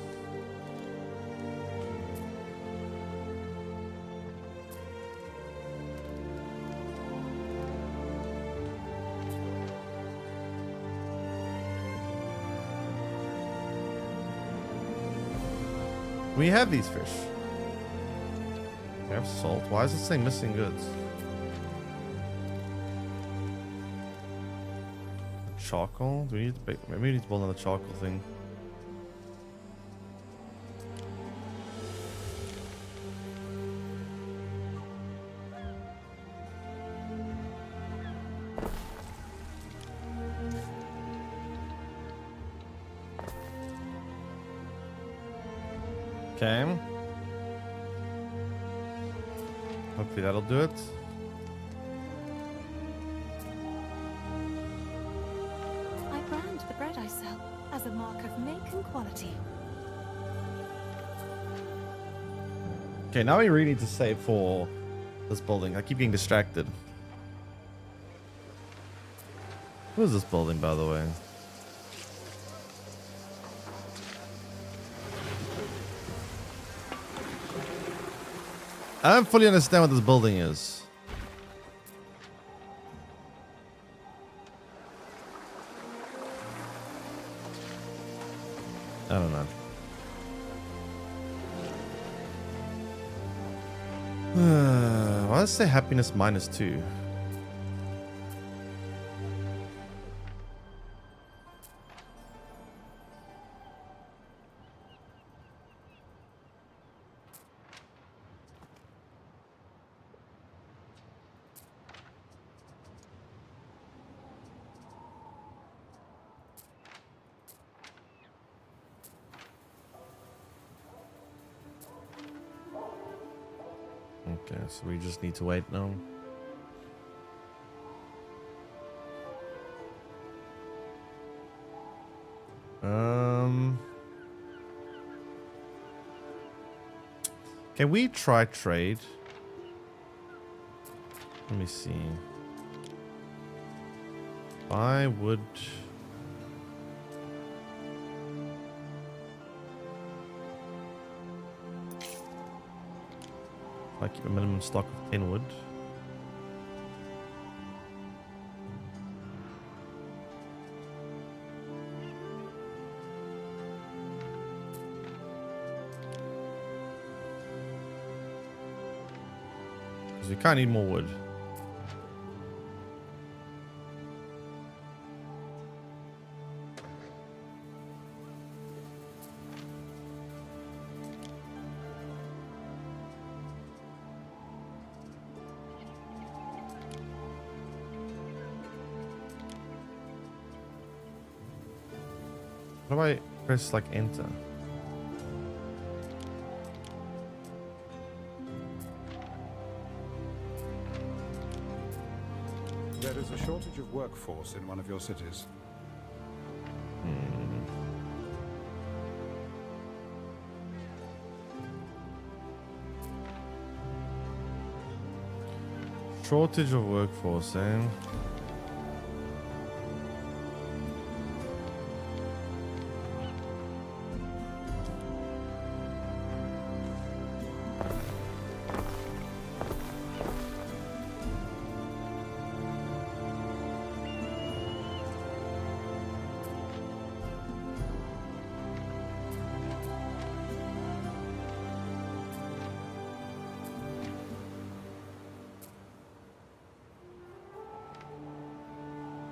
We have these fish. We have salt. Why is it saying missing goods? Charcoal? Do we need to bake? Maybe we need to build another charcoal thing. Okay. Hopefully that'll do it. I brand the bread I sell as a mark of make and quality. Okay, now we really need to save for this building. I keep getting distracted. Who is this building, by the way? I don't fully understand what this building is. I don't know. Why does it say happiness -2? Okay, so we just need to wait now. Can we try trade? Let me see. Buy wood. I keep a minimum stock of 10 wood. Because we can't need more wood. How do I press like enter? There is a shortage of workforce in one of your cities. Shortage of workforce, eh?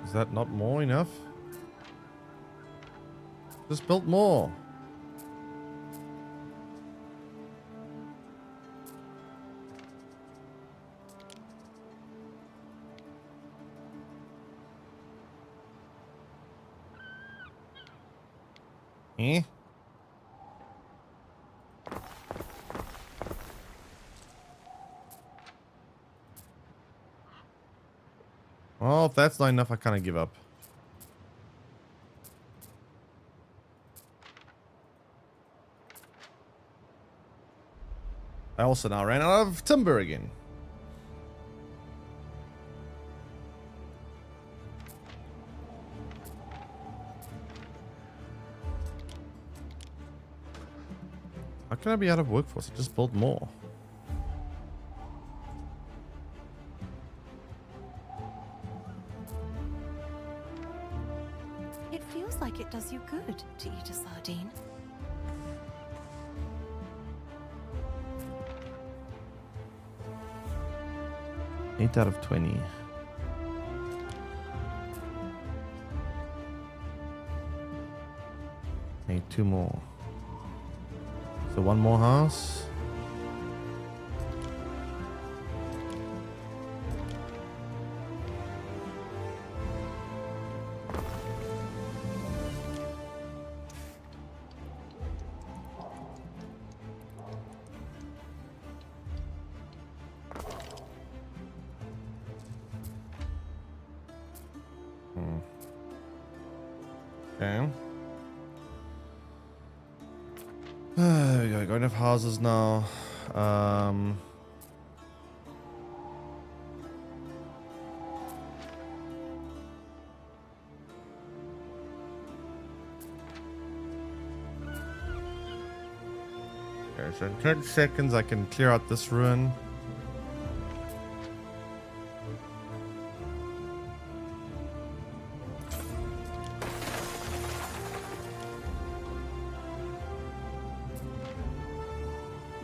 Is that not more enough? Just built more. Eh? Well, if that's not enough, I kind of give up. I also now ran out of timber again. How can I be out of workforce? I just built more. It feels like it does you good to eat a sardine. Eight out of 20. Need 2 more. So 1 more house. Okay. There we go. Got enough houses now. Okay, so in 30 seconds I can clear out this ruin.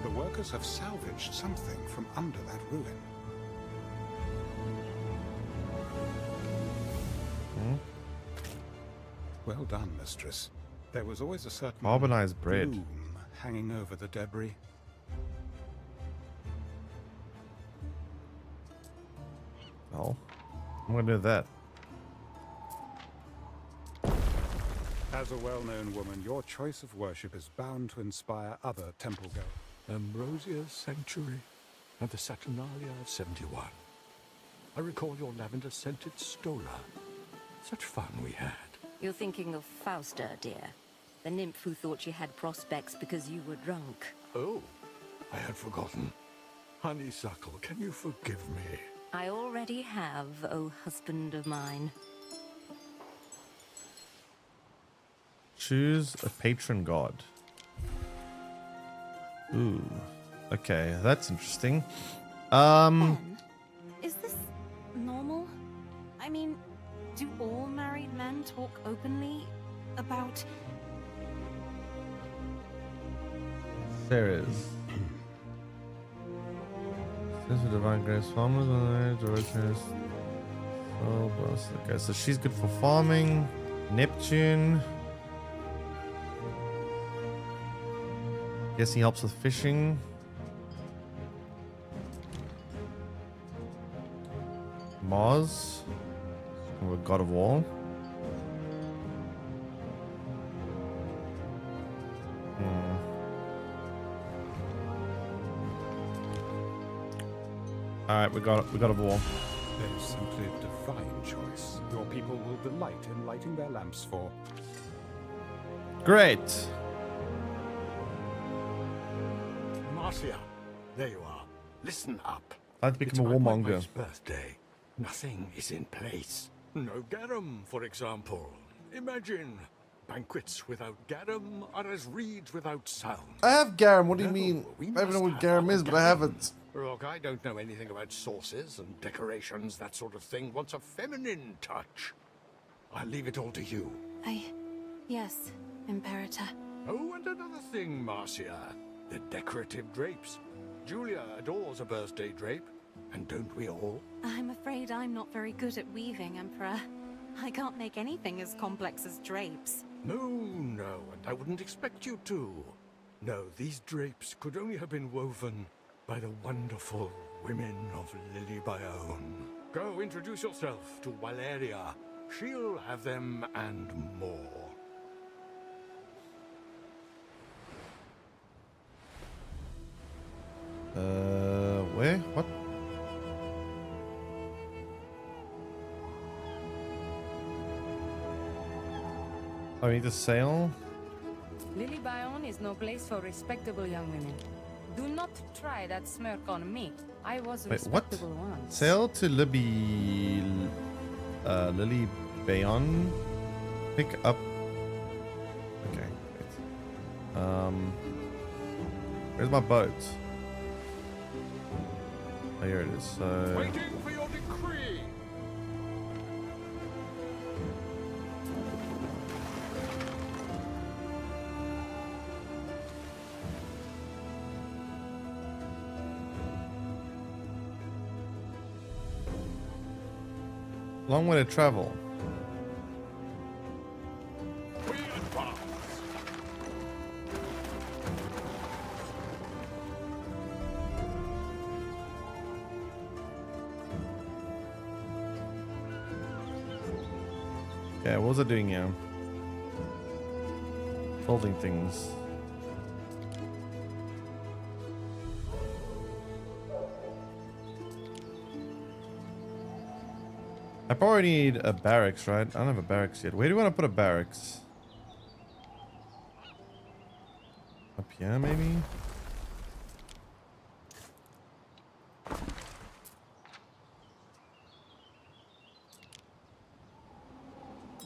The workers have salvaged something from under that ruin. Well done, mistress. There was always a certain Carbonized bread. gloom hanging over the debris. Oh, I'm gonna do that. As a well-known woman, your choice of worship is bound to inspire other temple-goers. Ambrosia's Sanctuary and the Saturnalia of 71. I recall your lavender-scented stola. Such fun we had. You're thinking of Fausta, dear. The nymph who thought she had prospects because you were drunk. Oh, I had forgotten. Honeysuckle, can you forgive me? I already have, oh husband of mine. Choose a patron god. Ooh. Okay, that's interesting. Ben, is this normal? I mean, do all married men talk openly about... There is. Since the divine grace farmers on the directions. Okay, so she's good for farming. Neptune. Guess he helps with fishing. Mars. We're God of War. All right, we got a wall. It is simply a divine choice. Your people will delight in lighting their lamps for. Great. Marcia, there you are. Listen up. I'd become a It's my warmonger. wife's birthday. Nothing is in place. No garum, for example. Imagine. Banquets without garum are as reeds without sound. I have garum. What do you No, mean? we I don't know must what have garum our is, but I haven't. Look, I don't know anything about sauces and decorations, that sort of thing. Wants a feminine touch. I'll leave it all to you. Yes, Imperator. Oh, and another thing, Marcia. The decorative drapes. Julia adores a birthday drape. And don't we all? I'm afraid I'm not very good at weaving, Emperor. I can't make anything as complex as drapes. No, no, and I wouldn't expect you to. No, these drapes could only have been woven by the wonderful women of Lily Bayonne. Go introduce yourself to Valeria. She'll have them and more. Where? What? Oh, we need to sail? Lily Bayonne is no place for respectable young women. Do not try that smirk on me. I was Wait, what? respectable once. Sail to Lily Bayonne. Pick up. Okay. Wait. Where's my boat? Oh, here it is. So. Waiting for your decree. Long way to travel. We advance. Yeah, what was I doing here? Building things. I probably need a barracks, right? I don't have a barracks yet. Where do you want to put a barracks? Up here, maybe?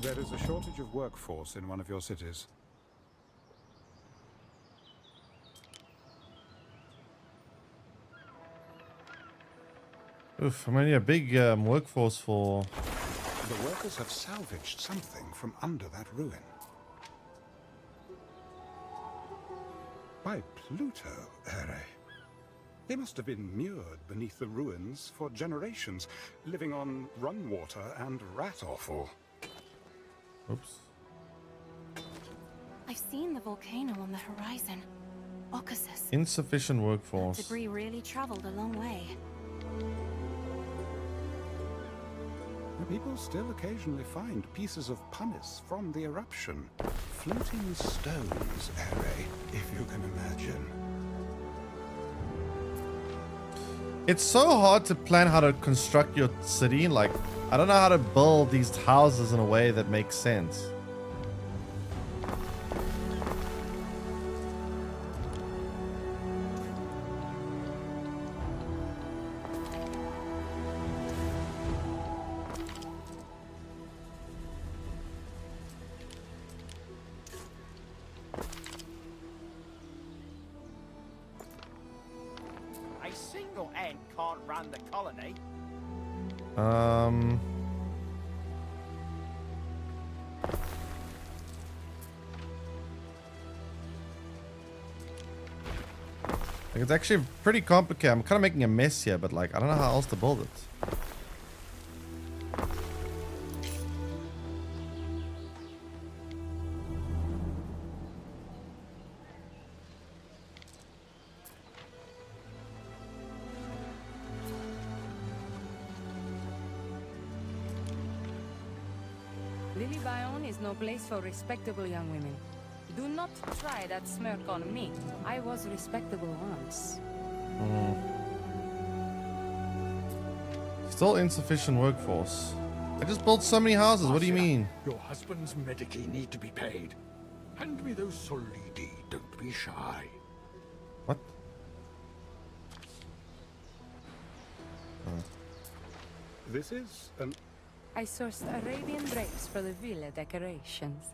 There is a shortage of workforce in one of your cities. Oof, I'm gonna need a big workforce for... The workers have salvaged something from under that ruin. By Pluto, Ere. They must have been mured beneath the ruins for generations, living on run water and rat offal. Oops. I've seen the volcano on the horizon. Occasus. Insufficient workforce. Debris really traveled a long way. The people still occasionally find pieces of pumice from the eruption. Floating stones, Ere, if you can imagine. It's so hard to plan how to construct your city. Like, I don't know how to build these houses in a way that makes sense. A single ant can't run the colony. Like, it's actually pretty complicated. I'm kind of making a mess here, but like, I don't know how else to build it. Lily Bayonne is no place for respectable young women. Do not try that smirk on me. I was respectable once. Still insufficient workforce. I just built so many houses. What do you mean? Your husband's medici need to be paid. Hand me those solidi. Don't be shy. What? This is an... I sourced Arabian drapes for the villa decorations.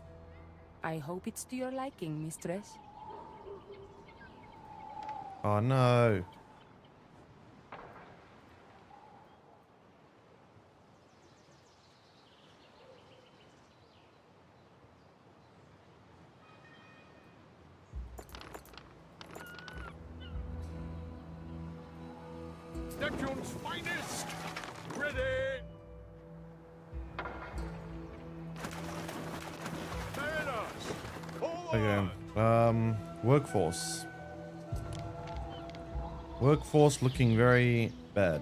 I hope it's to your liking, mistress. Oh no. Neptune's finest! Ready! Mariners! Forward! Okay. Workforce. Workforce looking very bad.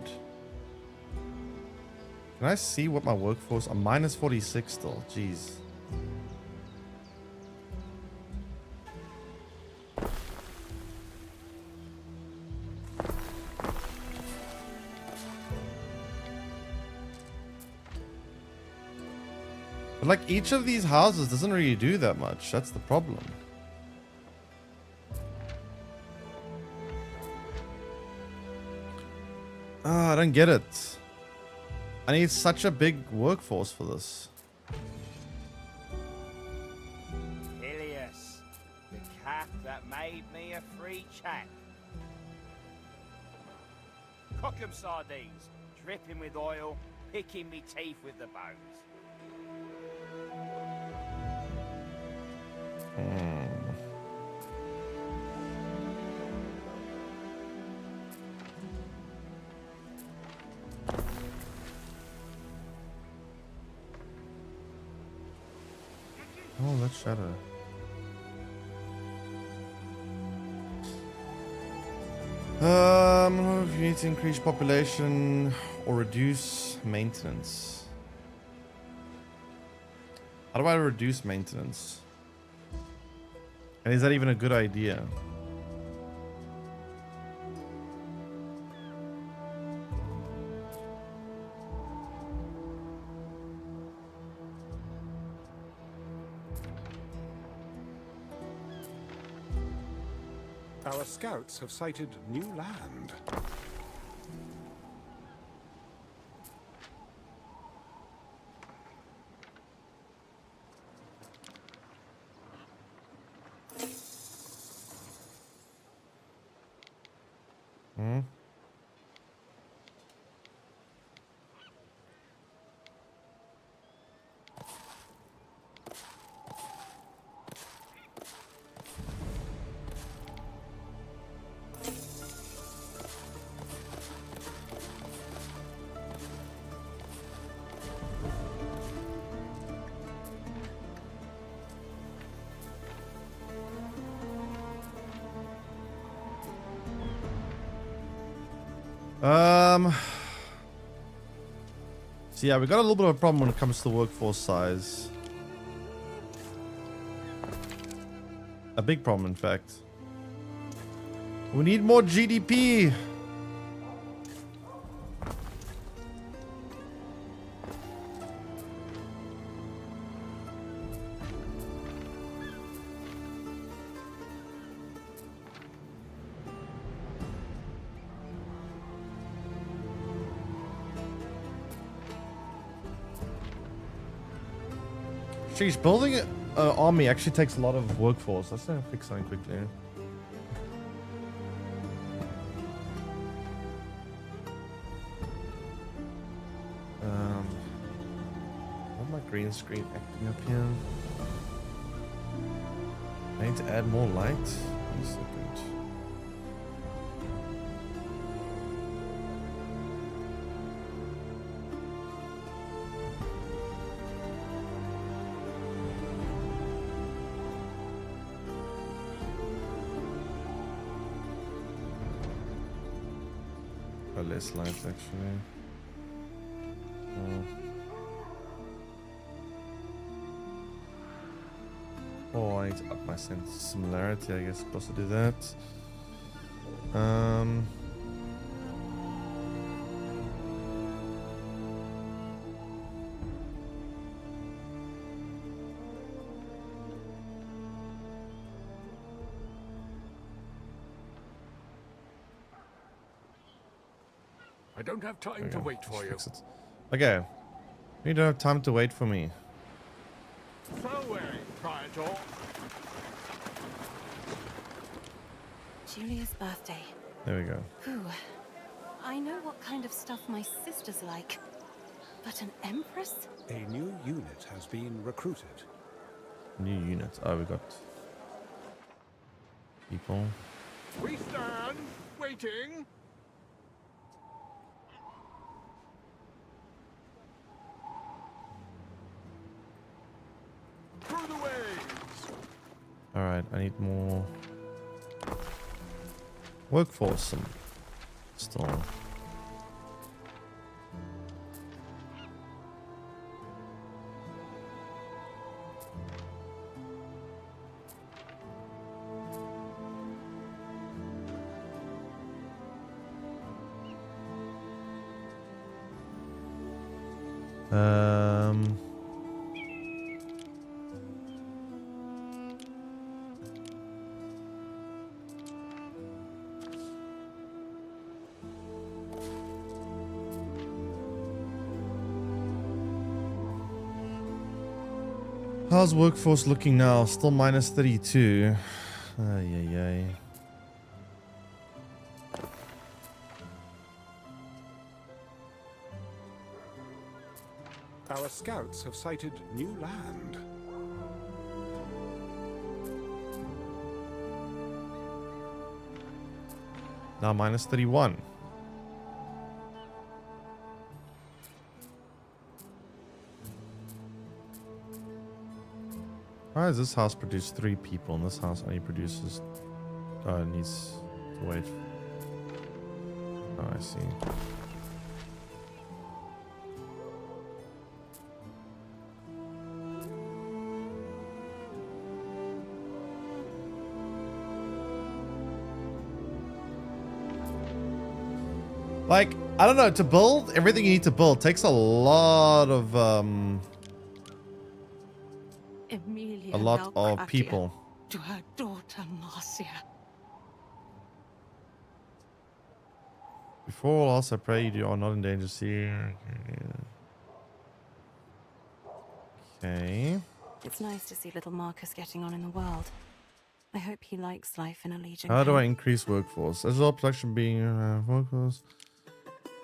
Can I see what my workforce? I'm minus 46 still. Jeez. But like each of these houses doesn't really do that much. That's the problem. Ah, I don't get it. I need such a big workforce for this. Ilias, the cat that made me a free chap. Cook 'em sardines, dripping with oil, picking me teeth with the bones. Oh, that's shadow. If you need to increase population or reduce maintenance. How do I reduce maintenance? And is that even a good idea? Our scouts have sighted new land. So yeah, we got a little bit of a problem when it comes to the workforce size. A big problem, in fact. We need more GDP. Jeez, building an army actually takes a lot of workforce. Let's fix something quickly. Why my green screen acting up here? I need to add more light. Wait a second. Less lights actually. Oh, I need to up my sense of similarity. I guess supposed to do that. I don't have time There to we go. wait for you. Fix it. Okay. You don't have time to wait for me. So away, Praetor. Julia's birthday. There we go. Whew. I know what kind of stuff my sister's like. But an empress? A new unit has been recruited. New unit. Oh, we got people. We stand, waiting. Through the waves. All right, I need more workforce. Still. Um. How's workforce looking now? Still minus 32. Ay, ay, ay. Our scouts have sighted new land. Now minus 31. Why does this house produce 3 people and this house only produces... Oh, it needs to wait. Oh, I see. Like, I don't know, to build everything you need to build takes a lot of Emilia a lot of Valkratia people. to her daughter Marcia. Before all else, I pray you are not in danger. See. Okay. It's nice to see little Marcus getting on in the world. I hope he likes life in a Legion How do I camp. increase workforce? As well, production being workforce.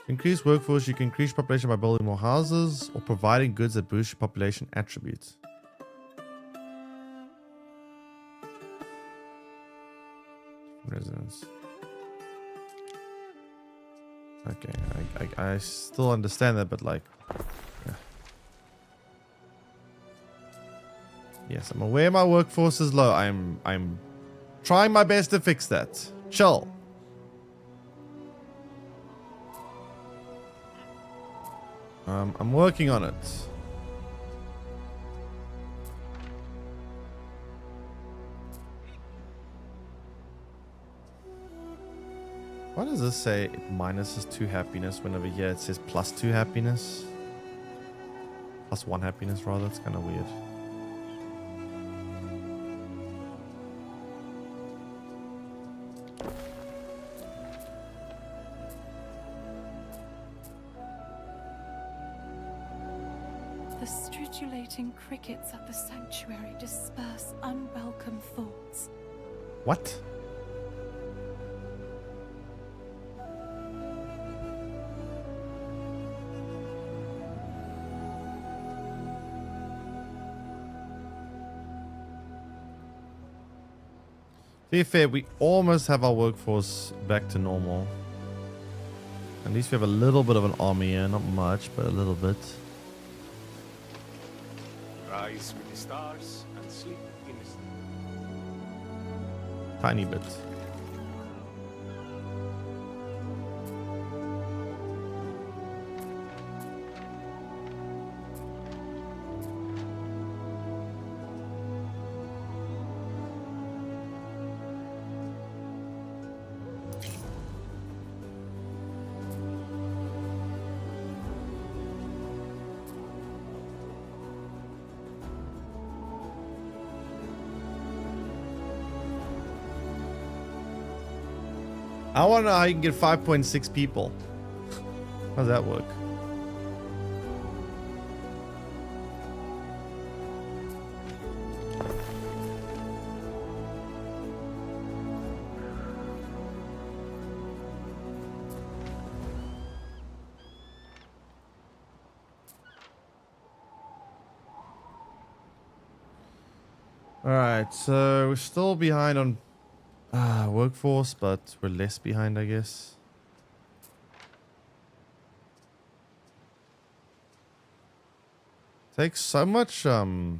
Increase workforce, you can increase population by building more houses or providing goods that boost your population attributes. Residents. Okay, I still understand that, but like, yeah. Yes, I'm aware my workforce is low. I'm trying my best to fix that. Chill. I'm working on it. Why does this say it minuses 2 happiness when over here it says plus 2 happiness? Plus 1 happiness rather, it's kind of weird. The stridulating crickets at the sanctuary disperse unwelcome thoughts. What? To be fair, we almost have our workforce back to normal. At least we have a little bit of an army here. Not much, but a little bit. Rise with the stars and sleep in the sea. Tiny bit. I want to know how you can get 5.6 people. How's that work? Alright, so we're still behind on workforce, but we're less behind, I guess. Takes so much to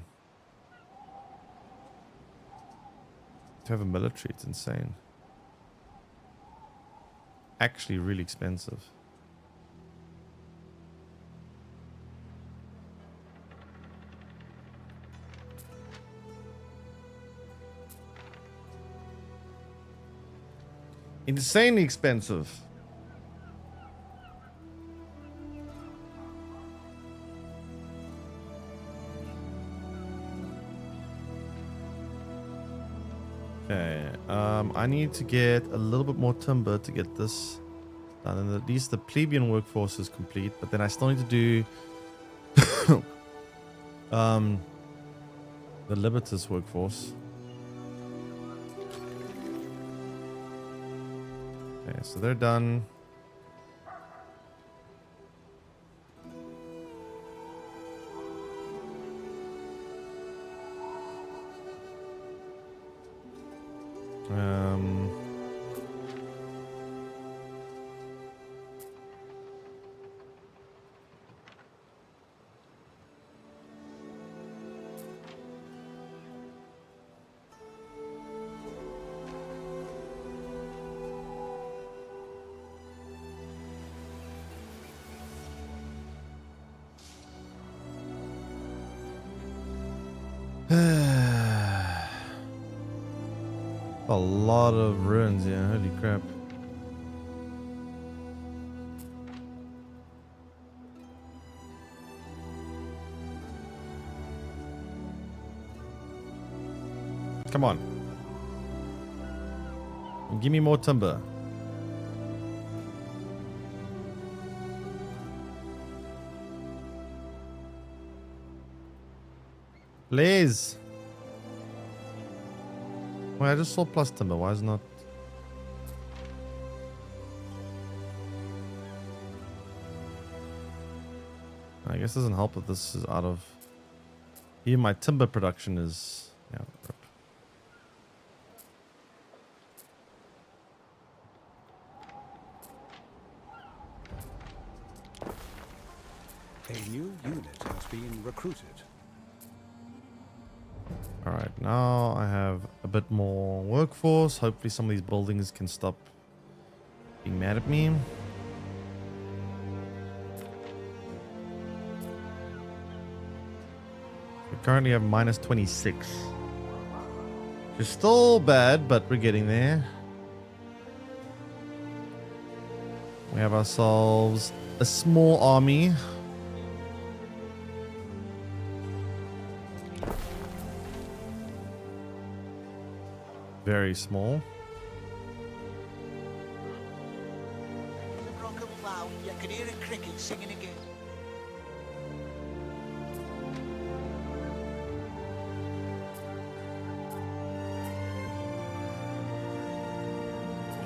have a military, it's insane. Actually really expensive. Insanely expensive. Okay, I need to get a little bit more timber to get this done. And at least the plebeian workforce is complete, but then I still need to do the Libertus workforce. Okay, so they're done. A lot of ruins, yeah, holy crap. Come on. And give me more timber. Please. Wait, I just saw plus timber. Why is it not? I guess it doesn't help that this is out of... Even my timber production is... Yeah, rip. A new unit has been recruited. Alright, now I have a bit more workforce. Hopefully some of these buildings can stop being mad at me. We currently have minus 26. Which is still bad, but we're getting there. We have ourselves a small army. Very small. Rock 'em loud, you can hear a cricket singing again.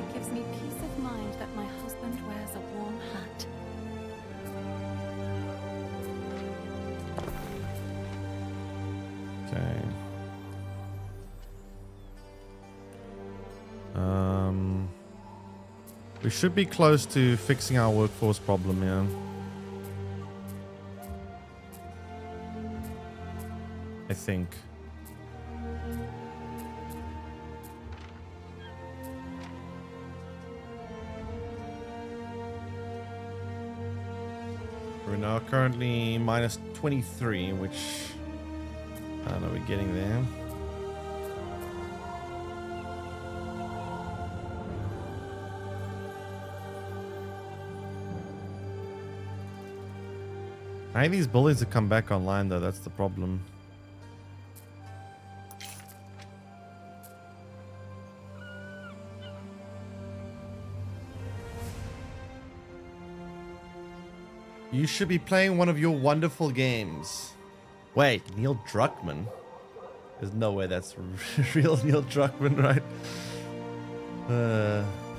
It gives me peace of mind that my husband wears a warm hat. Okay. We should be close to fixing our workforce problem here. I think. We're now currently minus 23, which I don't know, we're getting there. I need these buildings to come back online though, that's the problem. You should be playing one of your wonderful games. Wait, Neil Druckmann? There's no way that's real Neil Druckmann, right?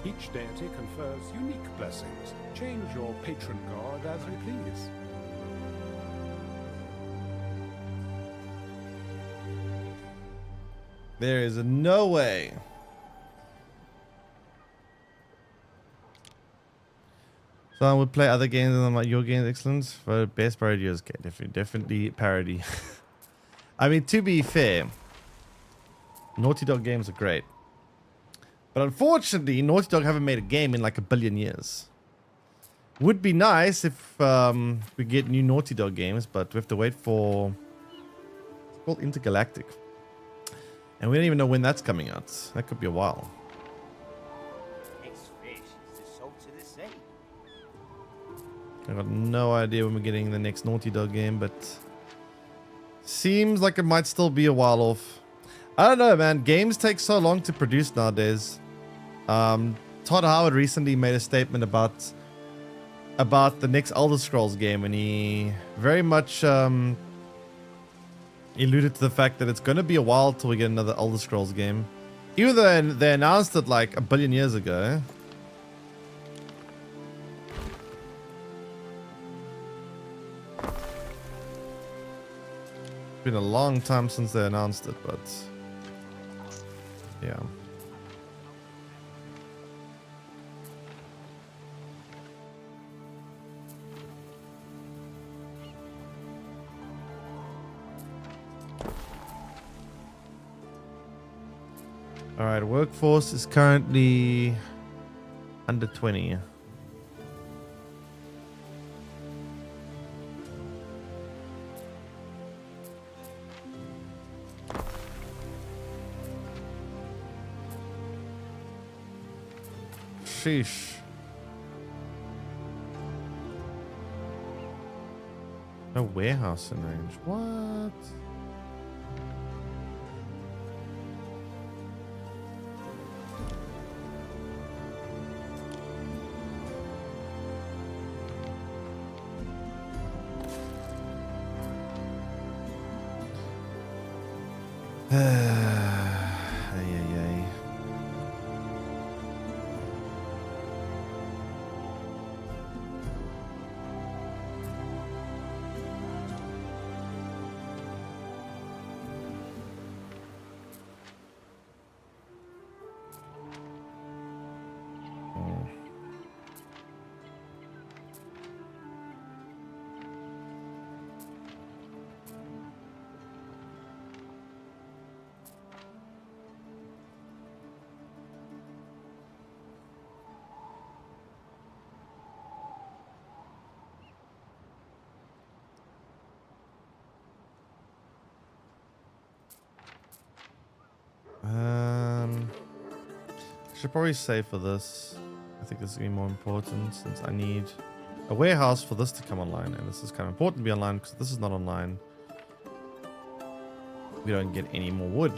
Each deity confers unique blessings. Change your patron god as you please. There is no way. So I would play other games and I'm like, your game's excellent. For best parody is okay, definitely parody. I mean, to be fair, Naughty Dog games are great. But unfortunately, Naughty Dog haven't made a game in like 1 billion years. Would be nice if we get new Naughty Dog games, but we have to wait for... It's called Intergalactic. And we don't even know when that's coming out. That could be a while. It's fish. It's the salt of the sea. I got no idea when we're getting the next Naughty Dog game, but seems like it might still be a while off. I don't know, man. Games take so long to produce nowadays. Todd Howard recently made a statement about the next Elder Scrolls game, and he very much alluded to the fact that it's going to be a while till we get another Elder Scrolls game. Even though they announced it like 1 billion years ago. Been a long time since they announced it, but yeah. All right, workforce is currently under 20. Sheesh. No warehouse in range. What? Should probably save for this. I think this is gonna be more important since I need a warehouse for this to come online, and this is kind of important to be online because this is not online. We don't get any more wood.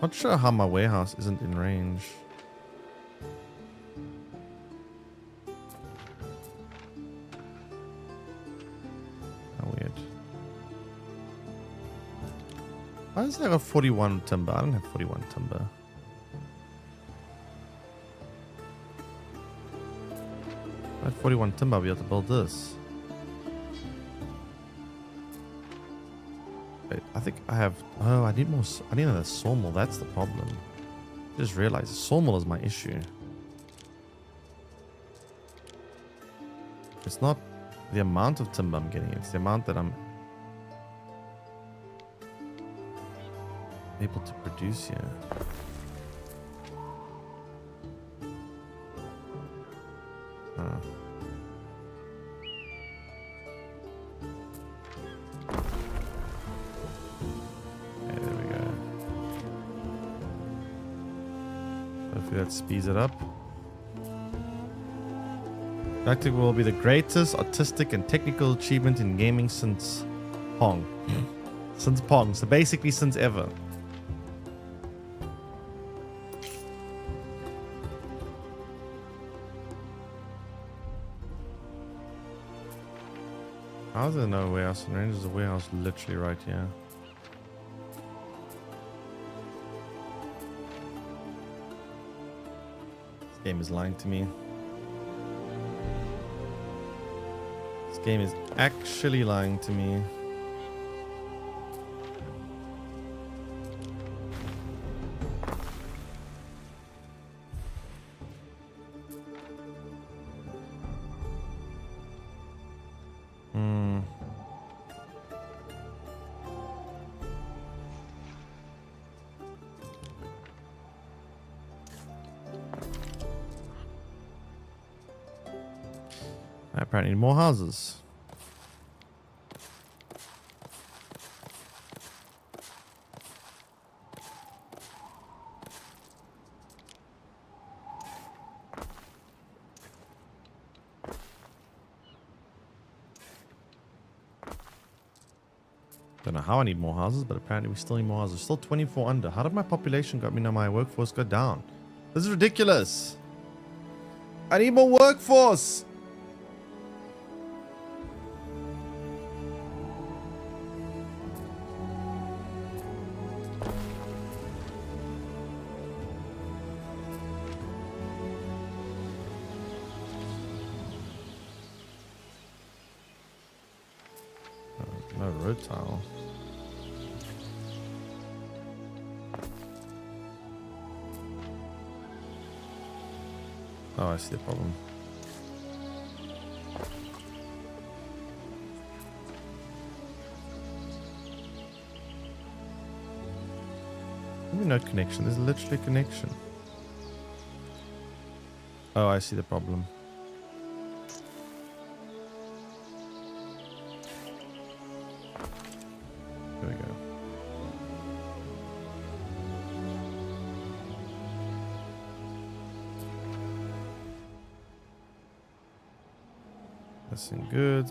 Not sure how my warehouse isn't in range. Why does it have 41 timber? I don't have 41 timber. I have 41 timber, I'll be able to build this. Wait, I think I have... Oh, I need more... I need another sawmill. That's the problem. I just realized sawmill is my issue. It's not the amount of timber I'm getting. It's the amount that I'm able to produce here. Okay, there we go. Hopefully that speeds it up. Galactic will be the greatest artistic and technical achievement in gaming since Pong. Since Pong, so basically since ever. How is there no warehouse in range? There's a warehouse literally right here. This game is lying to me. This game is actually lying to me. I apparently need more houses. Don't know how I need more houses, but apparently we still need more houses. Still 24 under. How did my population my workforce go down? This is ridiculous. I need more workforce. No road tile. Oh, I see the problem. Maybe no connection. There's literally a connection. Oh, I see the problem. There we go.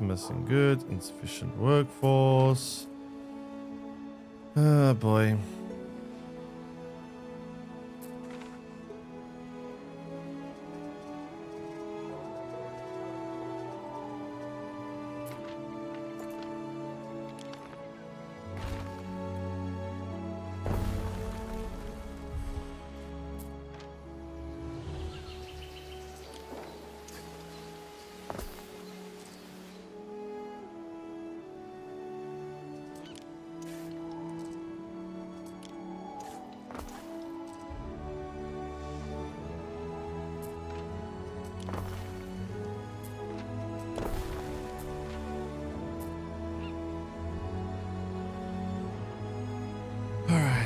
Missing goods, insufficient workforce. Oh boy.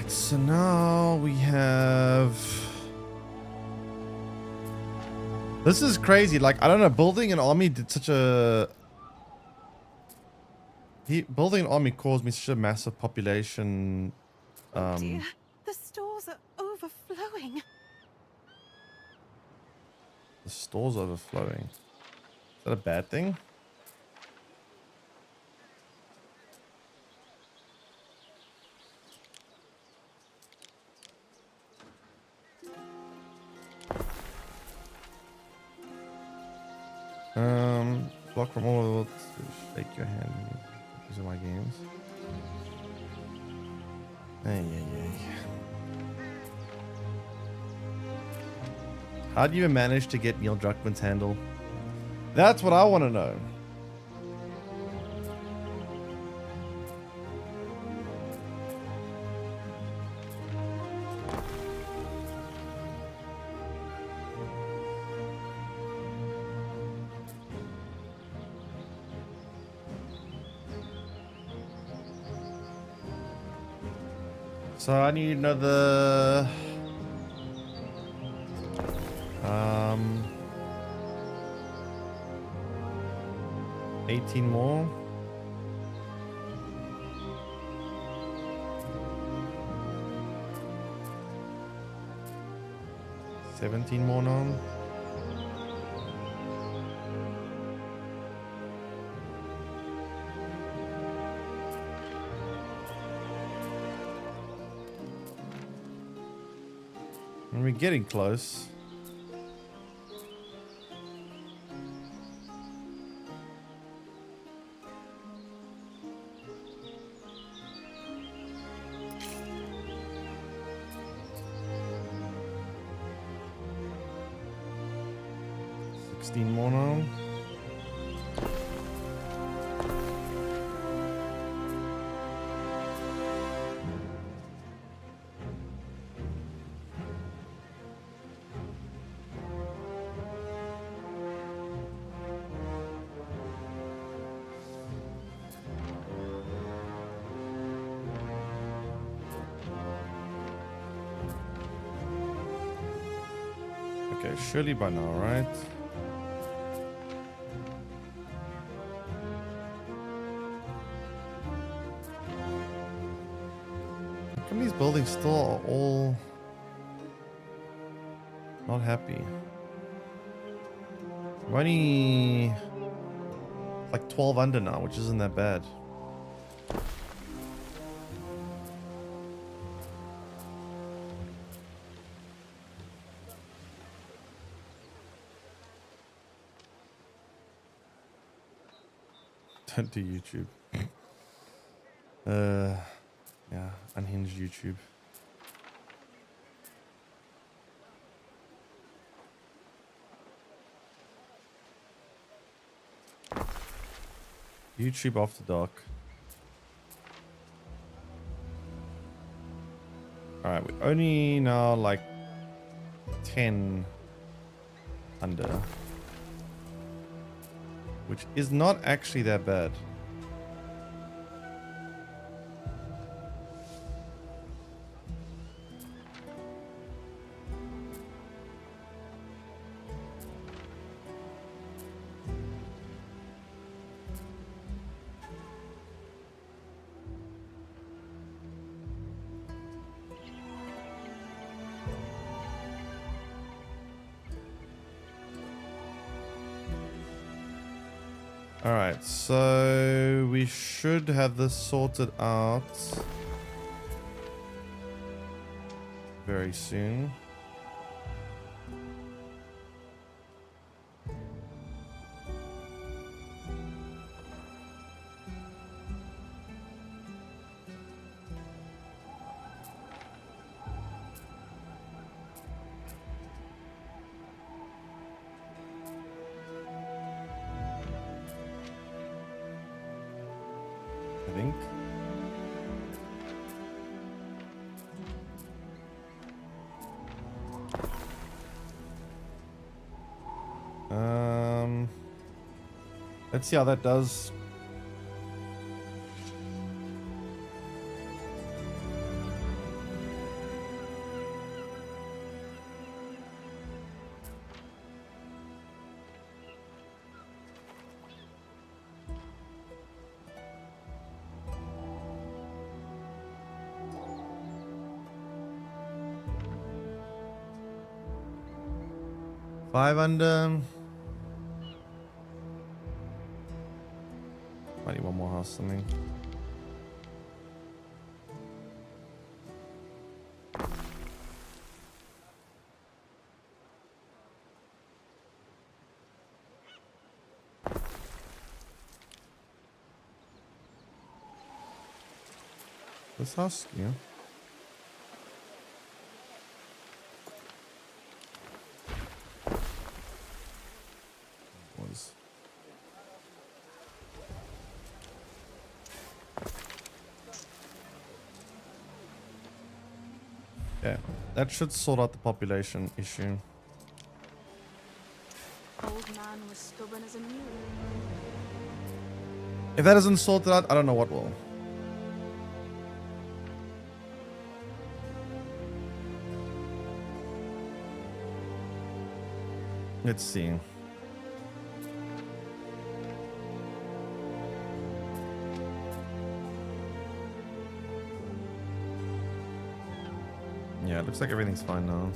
So now we have... This is crazy. Like, I don't know, building an army did such a... Building an army caused me such a massive population. Oh dear, the stores are overflowing. The stores overflowing. Is that a bad thing? Block from all of the world to shake your hand. These are my games. Hey. How do you manage to get Neil Druckmann's handle? That's what I want to know. So I need another 18 more. $17 more now. And we're getting close. 16 more now. Okay, surely by now, right? How come these buildings still are all not happy? I'm only like 12 under now, which isn't that bad. Don't do YouTube. Yeah, unhinged YouTube. YouTube after dark. Alright, we're only now like 10 under. Which is not actually that bad. Alright, so we should have this sorted out very soon. I think. Let's see how that does. Five under. Might need one more house, something. This house, yeah. Yeah, that should sort out the population issue. Old man was stubborn as a mule. If that isn't sorted out, I don't know what will. Let's see. Yeah, it looks like everything's fine now.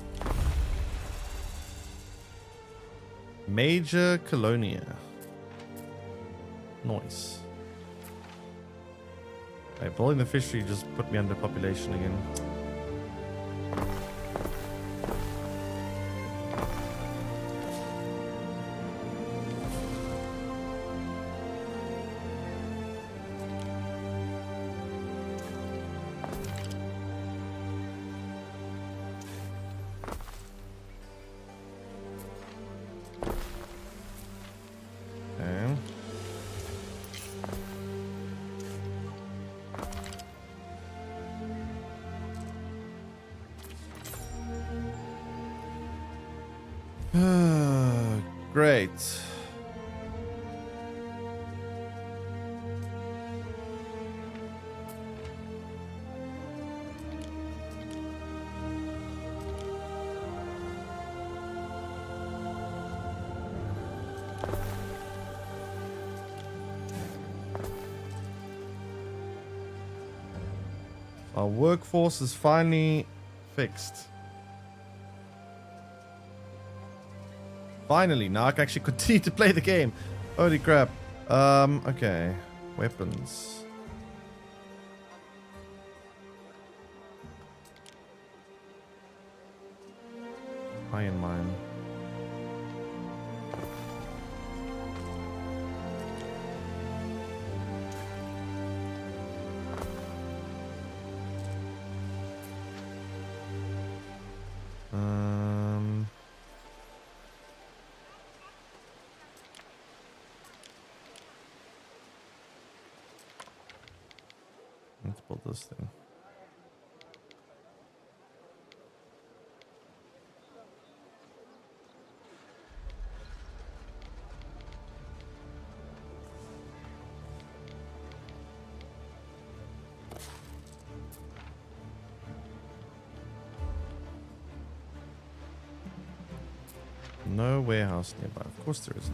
Major Colonia. Nice. Hey, building the fishery just put me under population again. Great. Our workforce is finally fixed. Finally, now I can actually continue to play the game. Holy crap. Okay. Weapons. Iron mine. Let's build this thing. No warehouse nearby. Of course there isn't.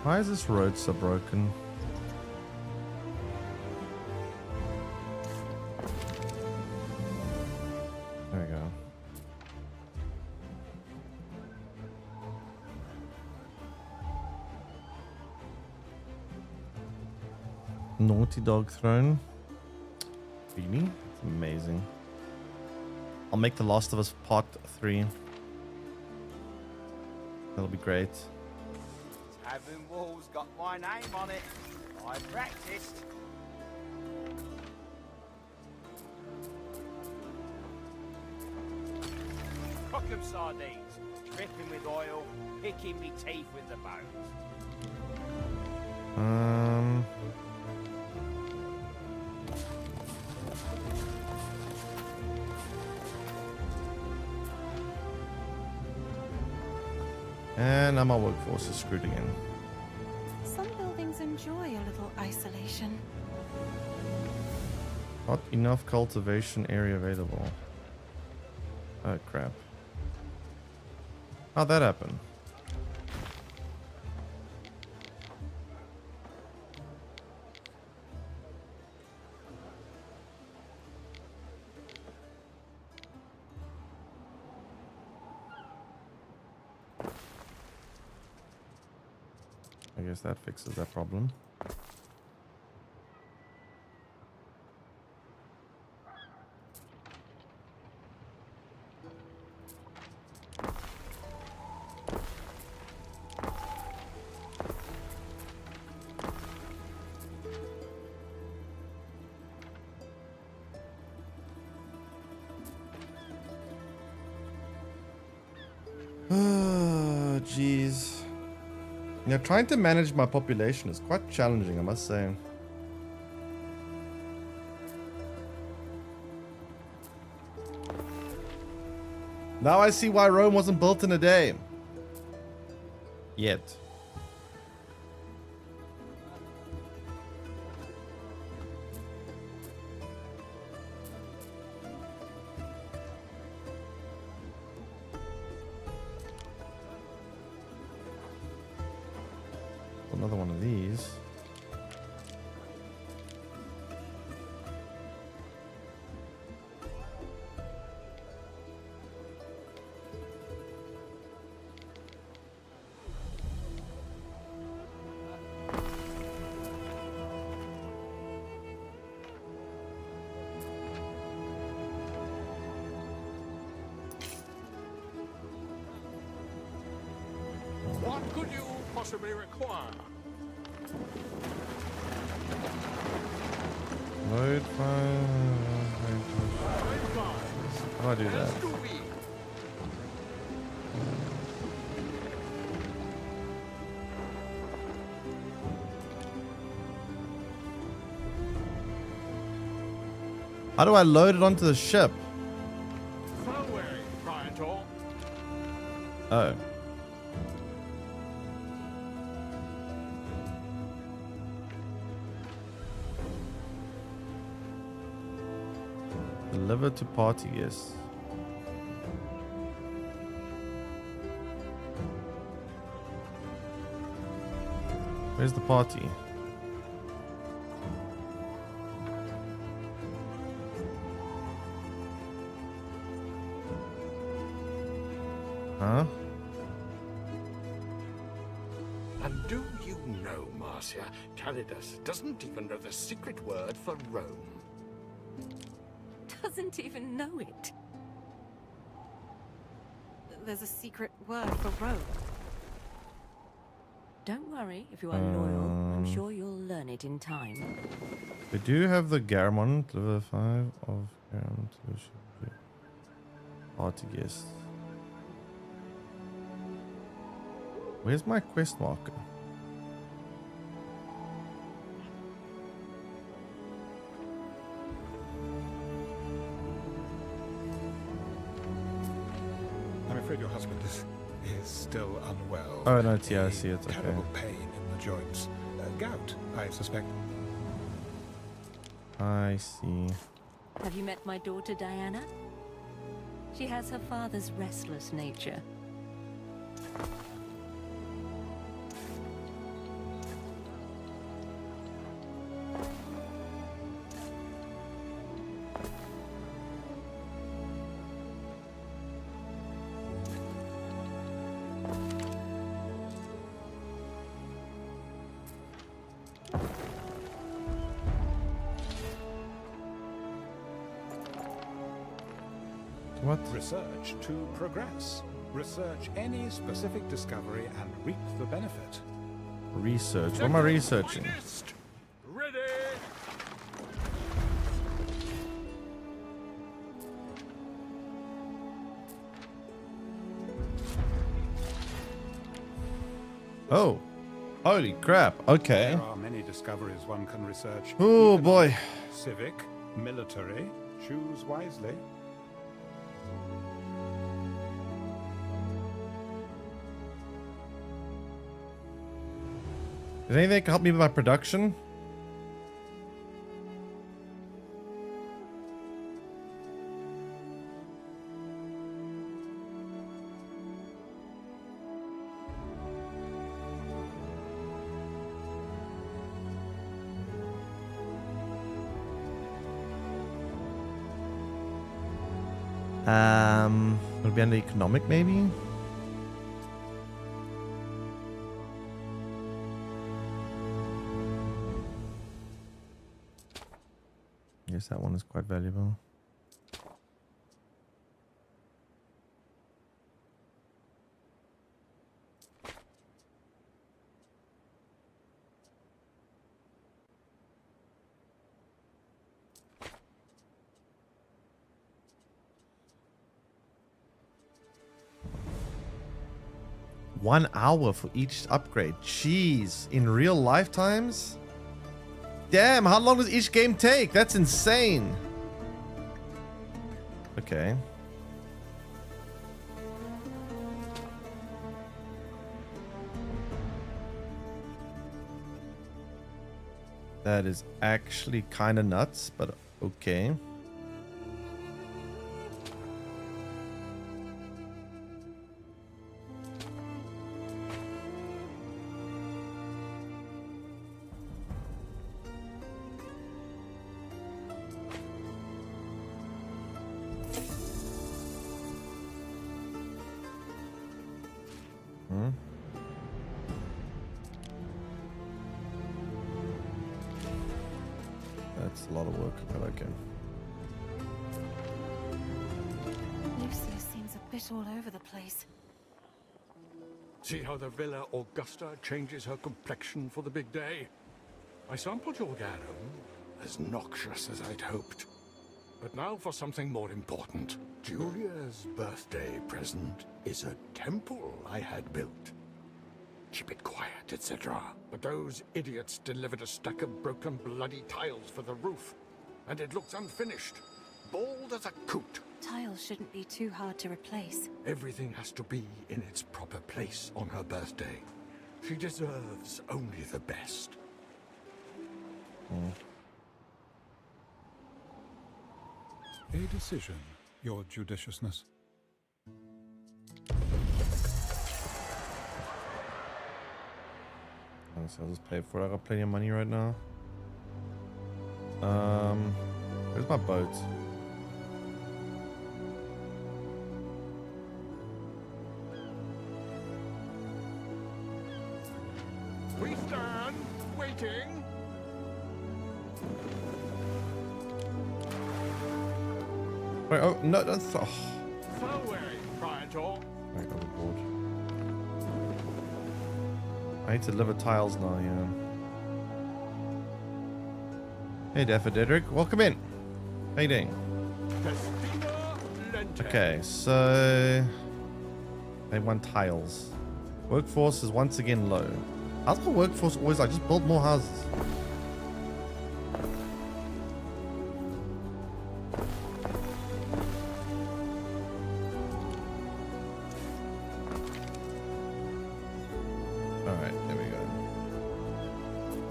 Why is this road so broken? There we go. Naughty Dog Throne. Really? It's amazing. I'll make The Last of Us Part 3. That'll be great. Tavern wall's got my name on it. I practiced. Cook 'em sardines, dripping with oil, picking me teeth with the bones. And now my workforce is screwed again. Some buildings enjoy a little isolation. Not enough cultivation area available. Oh crap. How'd that happen? I guess that fixes that problem. Oh, jeez. Yeah, trying to manage my population is quite challenging, I must say. Now I see why Rome wasn't built in a day. Yet. Another one of these. could you possibly require? Load file. How do I do that? As do we. How do I load it onto the ship? Farewell, Priator. Oh. Deliver to party, yes. Where's the party? Huh? And do you know, Marcia, Calidus doesn't even know the secret word for Rome. Doesn't even know it. There's a secret word for Rome. Don't worry, if you are loyal, I'm sure you'll learn it in time. We do have the Garamond, level 5 of Garamond solution. Party guest. Where's my quest marker? I'm afraid your husband is still unwell. Oh, no, it's, yeah, I see it, okay. Terrible pain in the joints. Gout, I suspect. I see. Have you met my daughter, Diana? She has her father's restless nature. What? Research to progress. Research any specific discovery and reap the benefit. Research. What am I researching? Ready? Oh. Holy crap. Okay. There are many discoveries one can research. Oh boy. Civic, military. Choose wisely. Is anything that can help me with my production? It'll be under economic maybe? Yes, that one is quite valuable. One hour for each upgrade. Jeez, in real lifetimes? Damn, how long does each game take? That's insane. Okay. That is actually kind of nuts, but okay. That's a lot of work, but okay. Lucius seems a bit all over the place. See how the Villa Augusta changes her complexion for the big day? I sampled your garum, as noxious as I'd hoped. But now for something more important. Julia's birthday present is a temple I had built. Keep it quiet, etc. But those idiots delivered a stack of broken bloody tiles for the roof, and it looks unfinished. Bald as a coot. Tiles shouldn't be too hard to replace. Everything has to be in its proper place on her birthday. She deserves only the best. A decision, your judiciousness. Honestly, I'll just pay for it. I got plenty of money right now. Where's my boat? We stand, waiting. Wait, oh, no, that's... Oh. Fareway, Praetor. Right, overboard. I need to deliver tiles now, yeah. Hey, Daffodedric, welcome in. How you doing? Festina Lente. Okay, so... They want tiles. Workforce is once again low. How's my workforce always like? Just build more houses. Alright, there we go.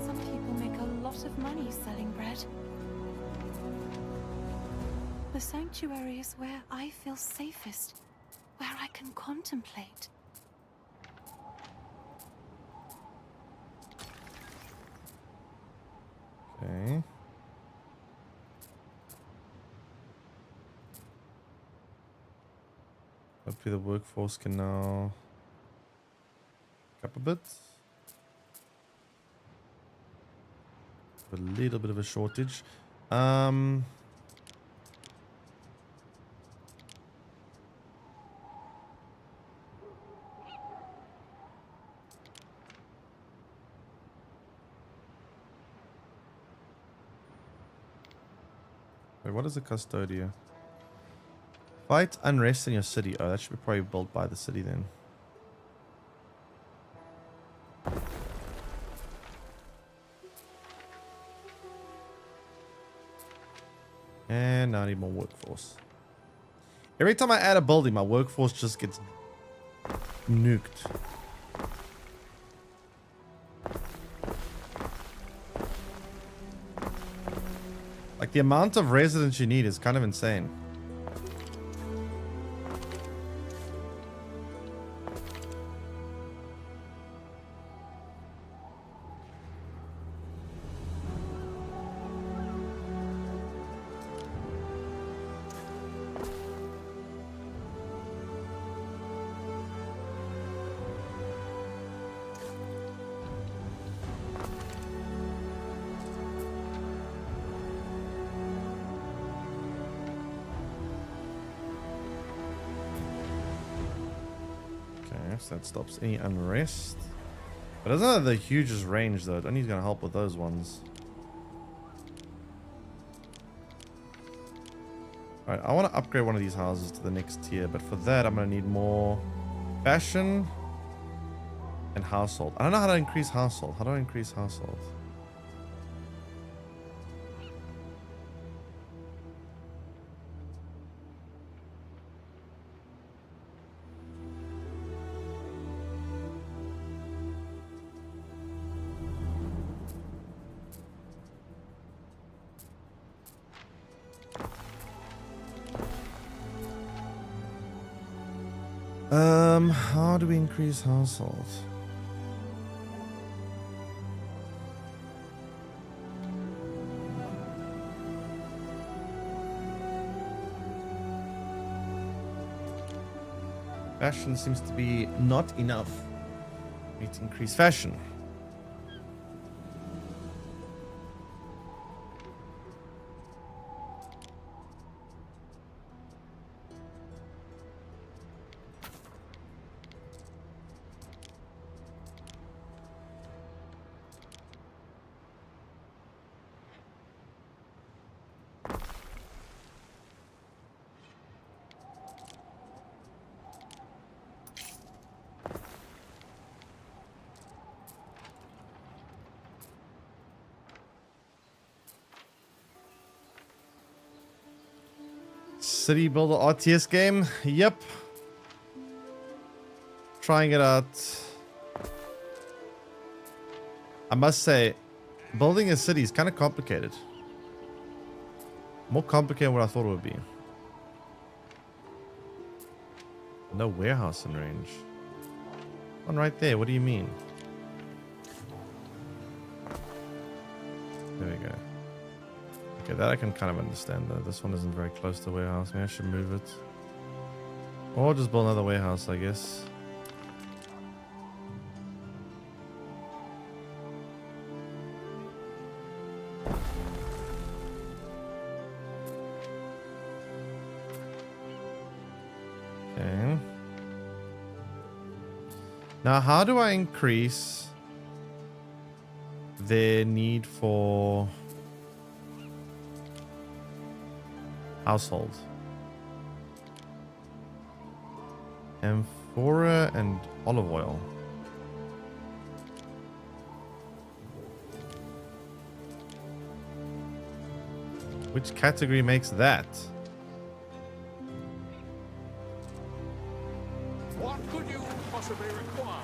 Some people make a lot of money selling bread. The sanctuary is where I feel safest, where I can contemplate. Okay. Hopefully the workforce can now pick up a bit. A little bit of a shortage. Wait, what is a custodia? Fight unrest in your city. Oh, that should be probably built by the city then. And now I need more workforce. Every time I add a building, my workforce just gets nuked. Like, the amount of residents you need is kind of insane. So that stops any unrest. But it doesn't have the hugest range though. I don't think he's gonna help with those ones. Alright, I want to upgrade one of these houses to the next tier, but for that I'm gonna need more fashion and household. I don't know how to increase household. How do I increase household? How do we increase household? Fashion seems to be not enough. We need to increase fashion. City Builder RTS game. Yep. Trying it out. I must say, building a city is kind of complicated. More complicated than what I thought it would be. No warehouse in range. One right there. What do you mean? There we go. Okay, that I can kind of understand though. This one isn't very close to the warehouse. Maybe I should move it. Or just build another warehouse, I guess. Okay. Now, how do I increase their need for household? Amphora and olive oil. Which category makes that? What could you possibly require?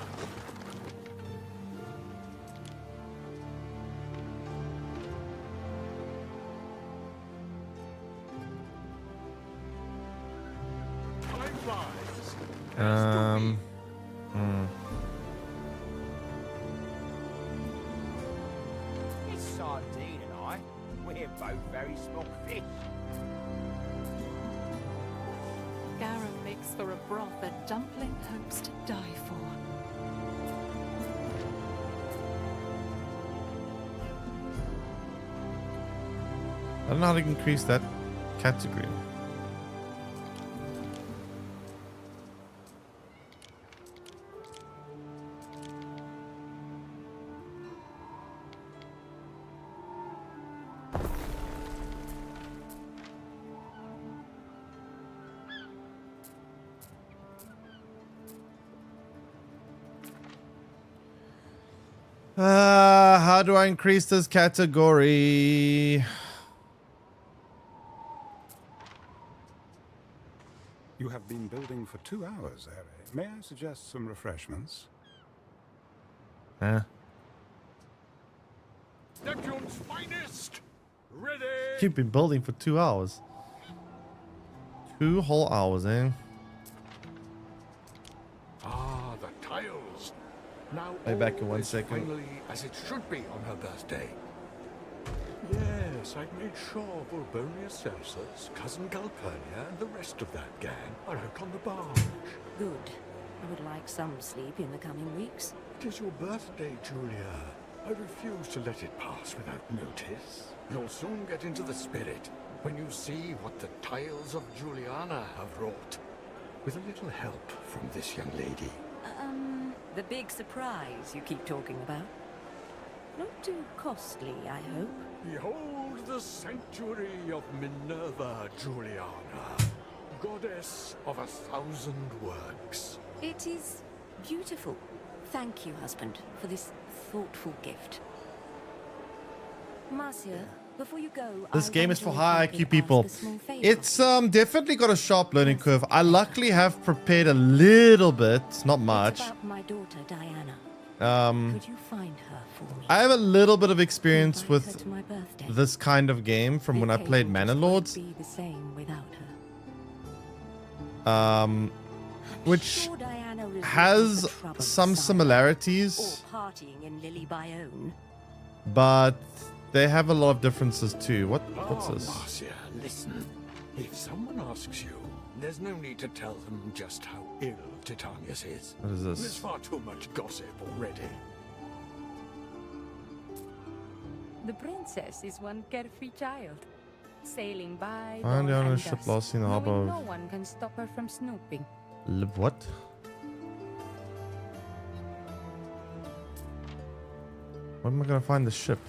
Time flies. It's Sardine and I. We're both very small fish. Gara makes for a broth that Dumpling hopes to die for. I don't know how to increase that category. How do I increase this category? You have been building for 2 hours, Harry. May I suggest some refreshments? Huh? Neptune's finest. Ready. You've been building for 2 hours. 2 whole hours, eh? Ah, the tiles. Now I'll be back in all 1 is second. finally as it should be on her birthday. Yes, I've made sure Bulbonia Celsus, cousin Calpurnia, and the rest of that gang are out on the barge. Good. I would like some sleep in the coming weeks. It is your birthday, Julia. I refuse to let it pass without notice. You'll soon get into the spirit when you see what the tiles of Juliana have wrought. With a little help from this young lady. The big surprise you keep talking about. Not too costly, I hope. Behold the sanctuary of Minerva Juliana, goddess of 1,000 works. It is beautiful. Thank you, husband, for this thoughtful gift. Marcia, before you go, This I game is for wonder if high I could IQ people. ask a small favor. It's definitely got a sharp learning curve. I luckily have prepared a little bit, not much. It's about my daughter, Diana. Could you find her for me? I have a little bit of experience Invite her with to my birthday. this kind of game from when I The played table Manor just won't Lords, be the same without her. which Sure Diana is has looking for trouble some somewhere. similarities, Or partying in Lily Bayonne. but they have a lot of differences too. What's this? Marcia, listen. If someone asks you, there's no need to tell them just how ill Titanius is. What is There's this? far too much gossip already. The princess is one carefree child, sailing by Find dawn down a and ship dusk, lost in the harbor knowing of- no one can stop her from snooping. What? Where am I gonna find the ship?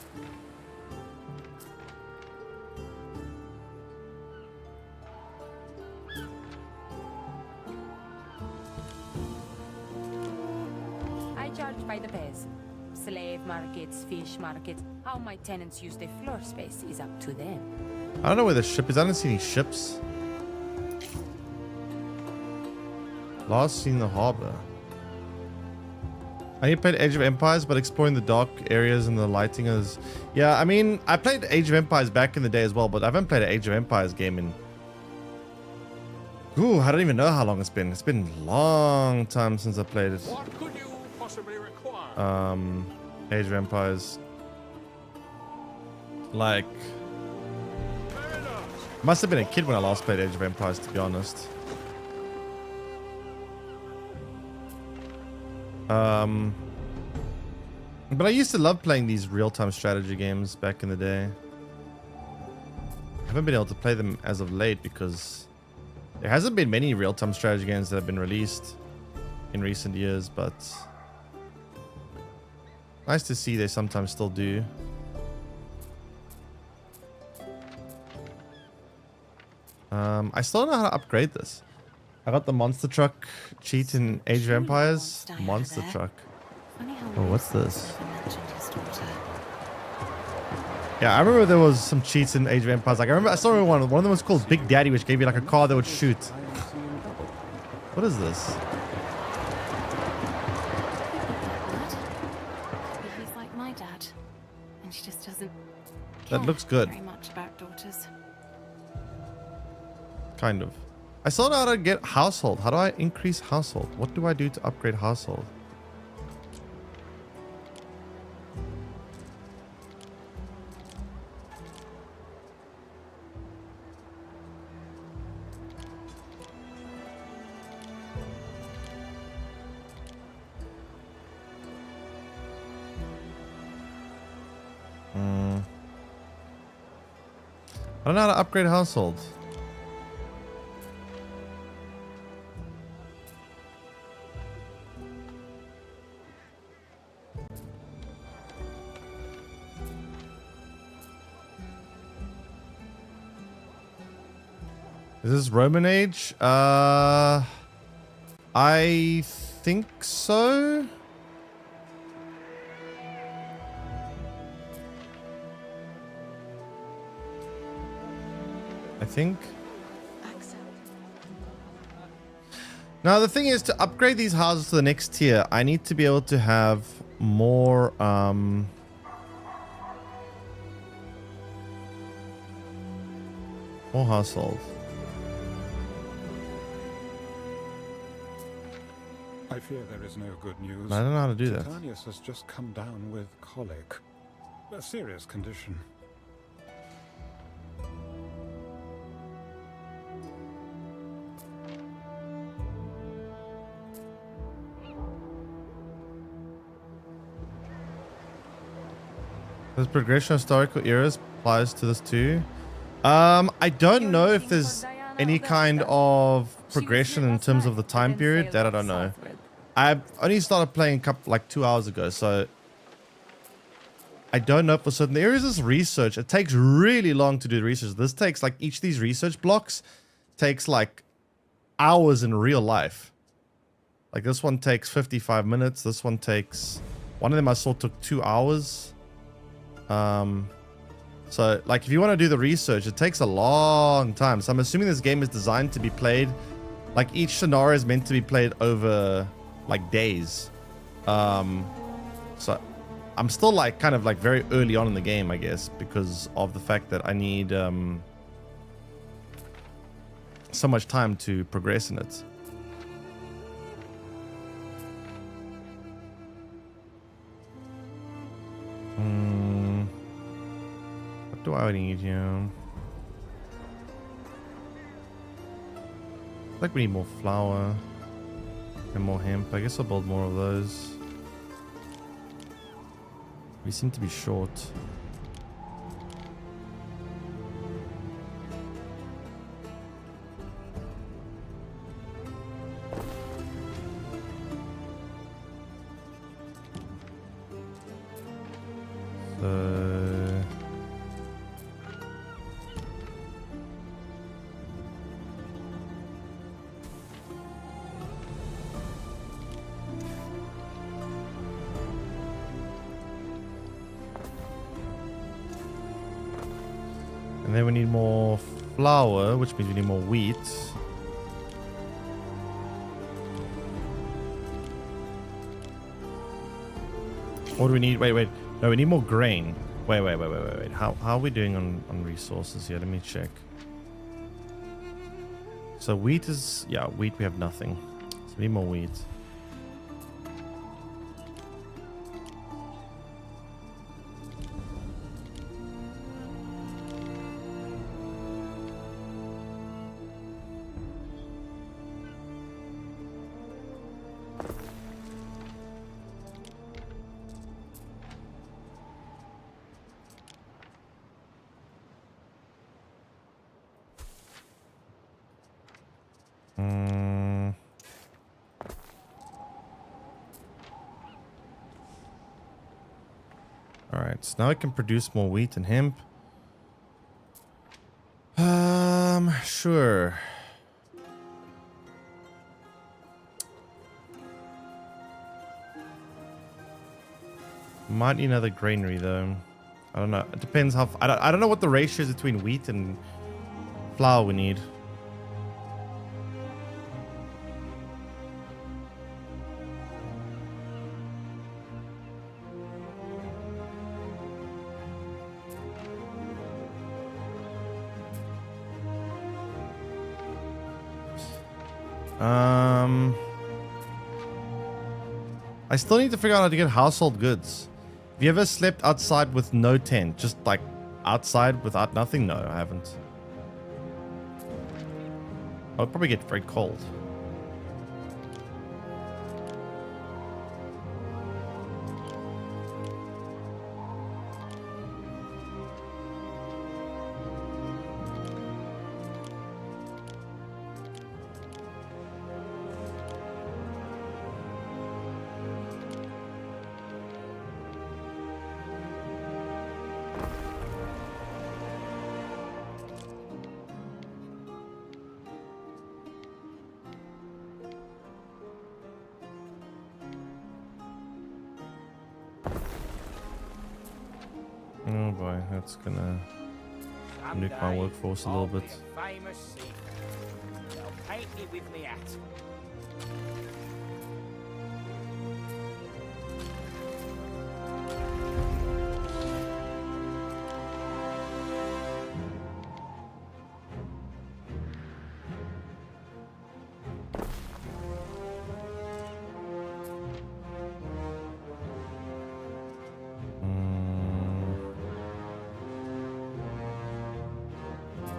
I charge by the pairs. Slave markets, fish markets. How my tenants use their floor space is up to them. I don't know where the ship is. I don't see any ships. Last seen the harbor. I need to play Age of Empires, but exploring the dark areas and the lighting is... Yeah, I mean, I played Age of Empires back in the day as well, but I haven't played an Age of Empires game in... Ooh, I don't even know how long it's been. It's been a long time since I played it. What could you possibly require? Age of Empires. Like... Must have been a kid when I last played Age of Empires, to be honest. But I used to love playing these real-time strategy games back in the day. I haven't been able to play them as of late because there hasn't been many real-time strategy games that have been released in recent years, but nice to see they sometimes still do. I still don't know how to upgrade this. I got the monster truck cheat in Age of Empires. Monster truck. Oh, what's this? Yeah, I remember there was some cheats in Age of Empires. Like I saw one. One of them was called Big Daddy, which gave you like a car that would shoot. What is this? He's like my dad, and she just doesn't. That looks good. Very much about daughters. Kind of. I still don't know how to get household. How do I increase household? What do I do to upgrade household? I don't know how to upgrade household. Is this Roman age? I think so. I think. Now the thing is, to upgrade these houses to the next tier, I need to be able to have more more household. I fear there is no good news. I don't know how to do that. Titanius has just come down with colic. A serious condition. Does progression of historical eras applies to this too? I don't know if there's any kind of progression in terms of the time period. That I don't know. I only started playing like 2 hours ago, so I don't know for certain. There is this research. It takes really long to do the research. This takes like each of these research blocks takes like hours in real life. Like this one takes 55 minutes. This one takes, one of them I saw took 2 hours. So like if you want to do the research, it takes a long time. So I'm assuming this game is designed to be played, like each scenario is meant to be played over like days. So I'm still like kind of like very early on in the game, I guess, because of the fact that I need so much time to progress in it. What do I need here? Like we need more flour and more hemp. I guess I'll build more of those. We seem to be short. And then we need more flour, which means we need more wheat. What do we need? Wait. No, we need more grain. Wait. How are we doing on resources here? Let me check. So wheat is... Yeah, wheat we have nothing. So we need more wheat. Alright, so now I can produce more wheat and hemp. Sure. Might need another granary though. I don't know. It depends how... I don't know what the ratio is between wheat and flour we need. I still need to figure out how to get household goods. Have you ever slept outside with no tent? Just like outside without nothing? No, I haven't. I'll probably get very cold. Oh boy, that's gonna nuke my workforce a little bit. Famous seafarer. They'll paint me with me hat.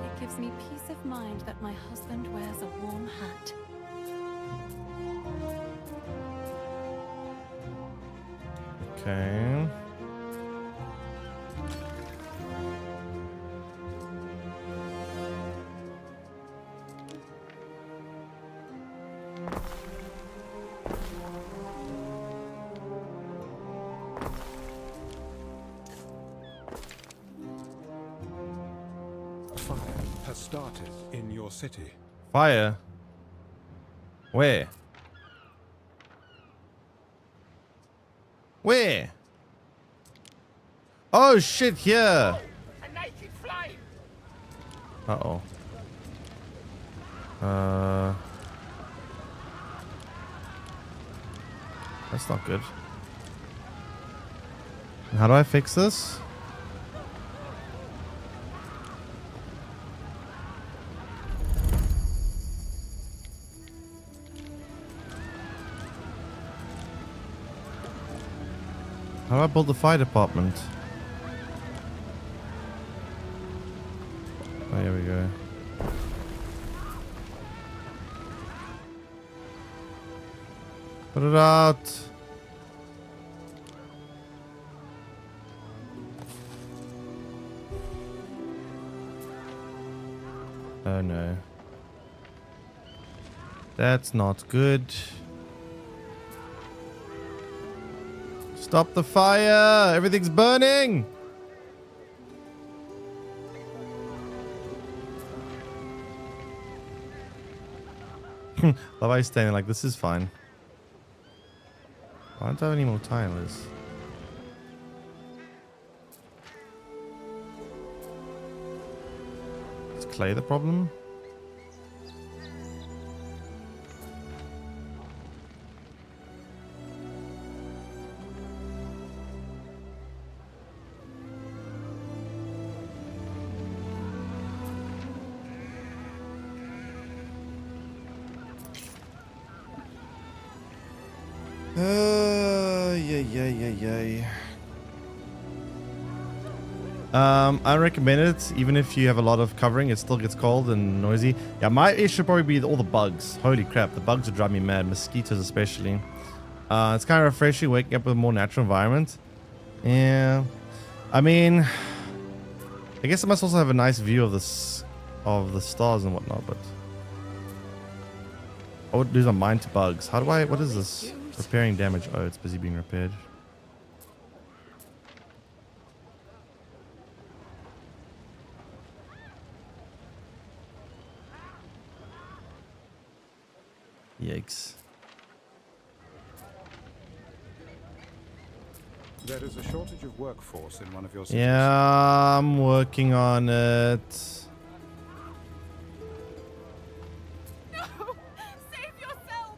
It gives me peace of mind that my husband wears a warm hat. Okay. Fire has started in your city. Fire? Where? Where? Oh shit, here. A naked flame! Uh-oh. That's not good. How do I fix this? How do I build the fire department? Oh, here we go. Put it out. Oh no. That's not good. Stop the fire! Everything's burning! Love how he's standing like, this is fine. Why don't I have any more tilers? Is clay the problem? Yeah. I recommend it, even if you have a lot of covering, it still gets cold and noisy. Yeah, my issue should probably be all the bugs. Holy crap, the bugs would drive me mad, mosquitoes especially. It's kind of refreshing waking up with a more natural environment. Yeah, I mean, I guess I must also have a nice view of this, of the stars and whatnot, but I would lose my mind to bugs. How do I, what is this? Repairing damage. Oh, it's busy being repaired. Yikes. There is a shortage of workforce in one of your cities. Yeah, I'm working on it. Save yourself!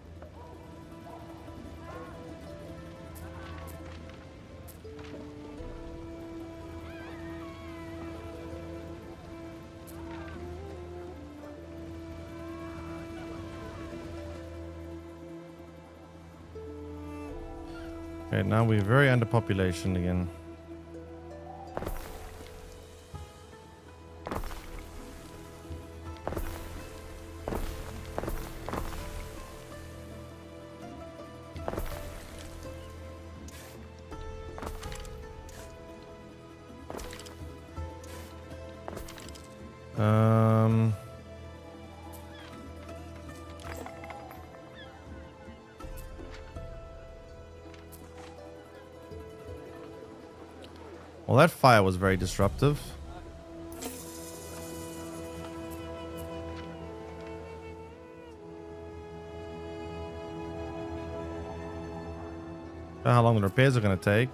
Okay, now we're very underpopulation again. Well, that fire was very disruptive. Don't know how long the repairs are going to take.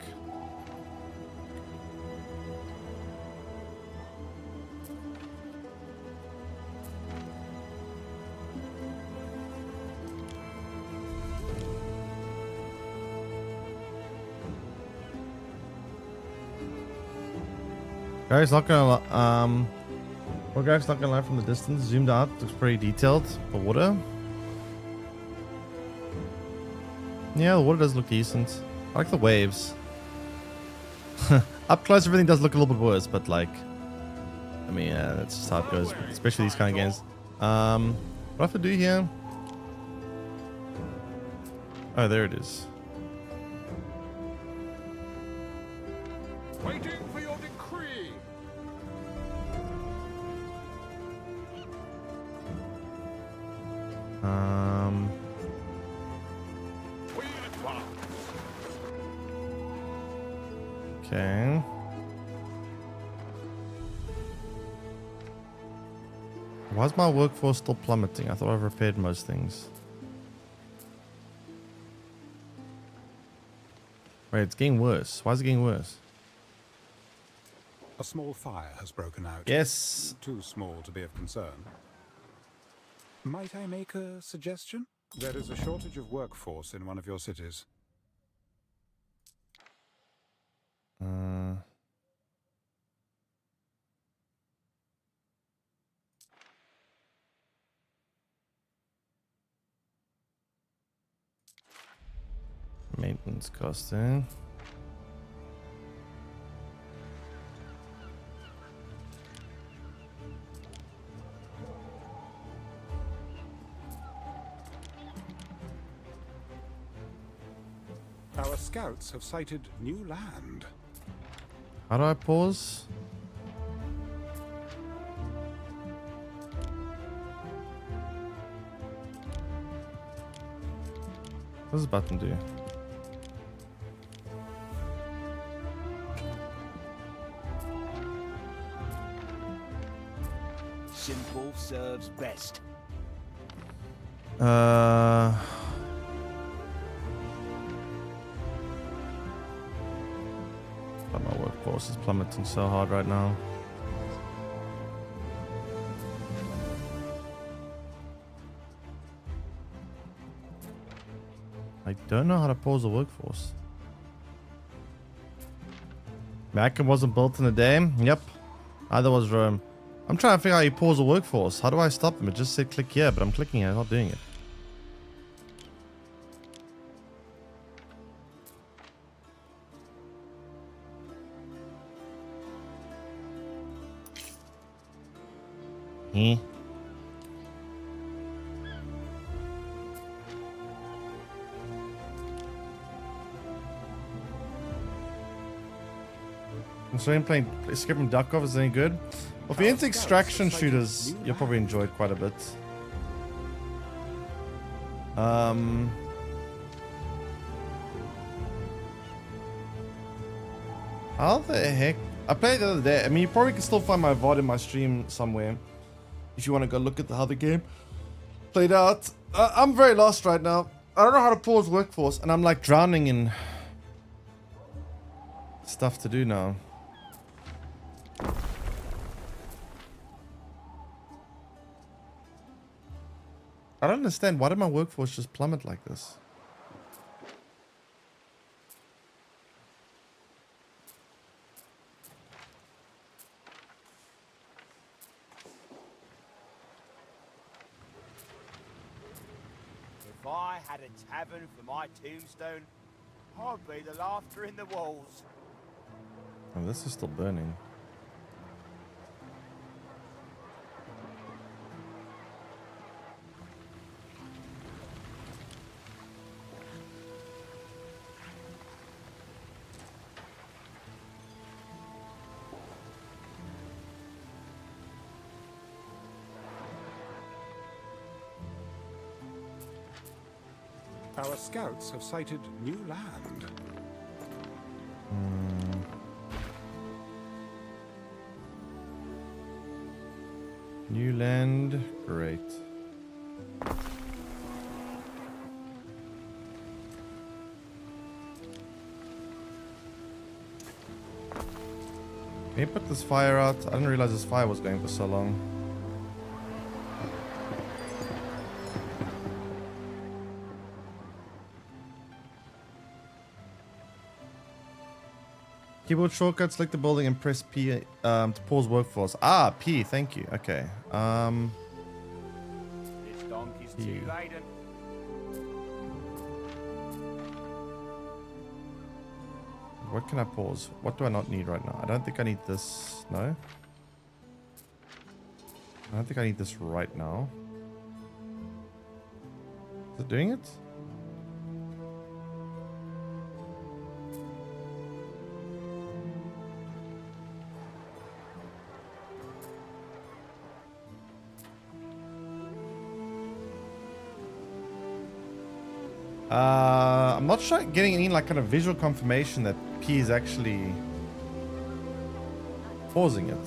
Guys, not gonna well, guys, not gonna lie, from the distance, zoomed out, looks pretty detailed. The water, yeah, the water does look decent. I like the waves. Up close, everything does look a little bit worse, but like, I mean, that's just how it goes, especially these kind of games. What do I have to do here? Oh, there it is. Waiting for your decree. We advance. Okay. Why is my workforce still plummeting? I thought I've repaired most things. Wait, it's getting worse. Why is it getting worse? A small fire has broken out. Yes. Too small to be of concern. Might I make a suggestion? There is a shortage of workforce in one of your cities. Maintenance costing. Our scouts have sighted new land. How do I pause? What does this button do? Simple serves best. But my workforce is plummeting so hard right now. I don't know how to pause the workforce. Macam wasn't built in a day. Yep. Either was Rome. I'm trying to figure out how you pause the workforce. How do I stop them? It just said click here, but I'm clicking it, I'm not doing it. Eh. Considering playing Escape from Duckov is any good? Well, if you're into extraction shooters, you'll probably enjoy it quite a bit. How the heck? I played the other day. I mean, you probably can still find my VOD in my stream somewhere. If you want to go look at how the game played out. I'm very lost right now. I don't know how to pause Workforce, and I'm like drowning in stuff to do now. I don't understand. Why did my Workforce just plummet like this? If I had a tavern for my tombstone, I'd be the laughter in the walls. Oh, this is still burning. Our scouts have sighted new land. New land, great. Can you put this fire out? I didn't realize this fire was going for so long. Keyboard shortcut, select the building and press P to pause Workforce. Ah, P, thank you. Okay. This donkey's P. too laden. What can I pause? What do I not need right now? I don't think I need this. No? I don't think I need this right now. Is it doing it? I'm not sure getting any like kind of visual confirmation that P is actually pausing it.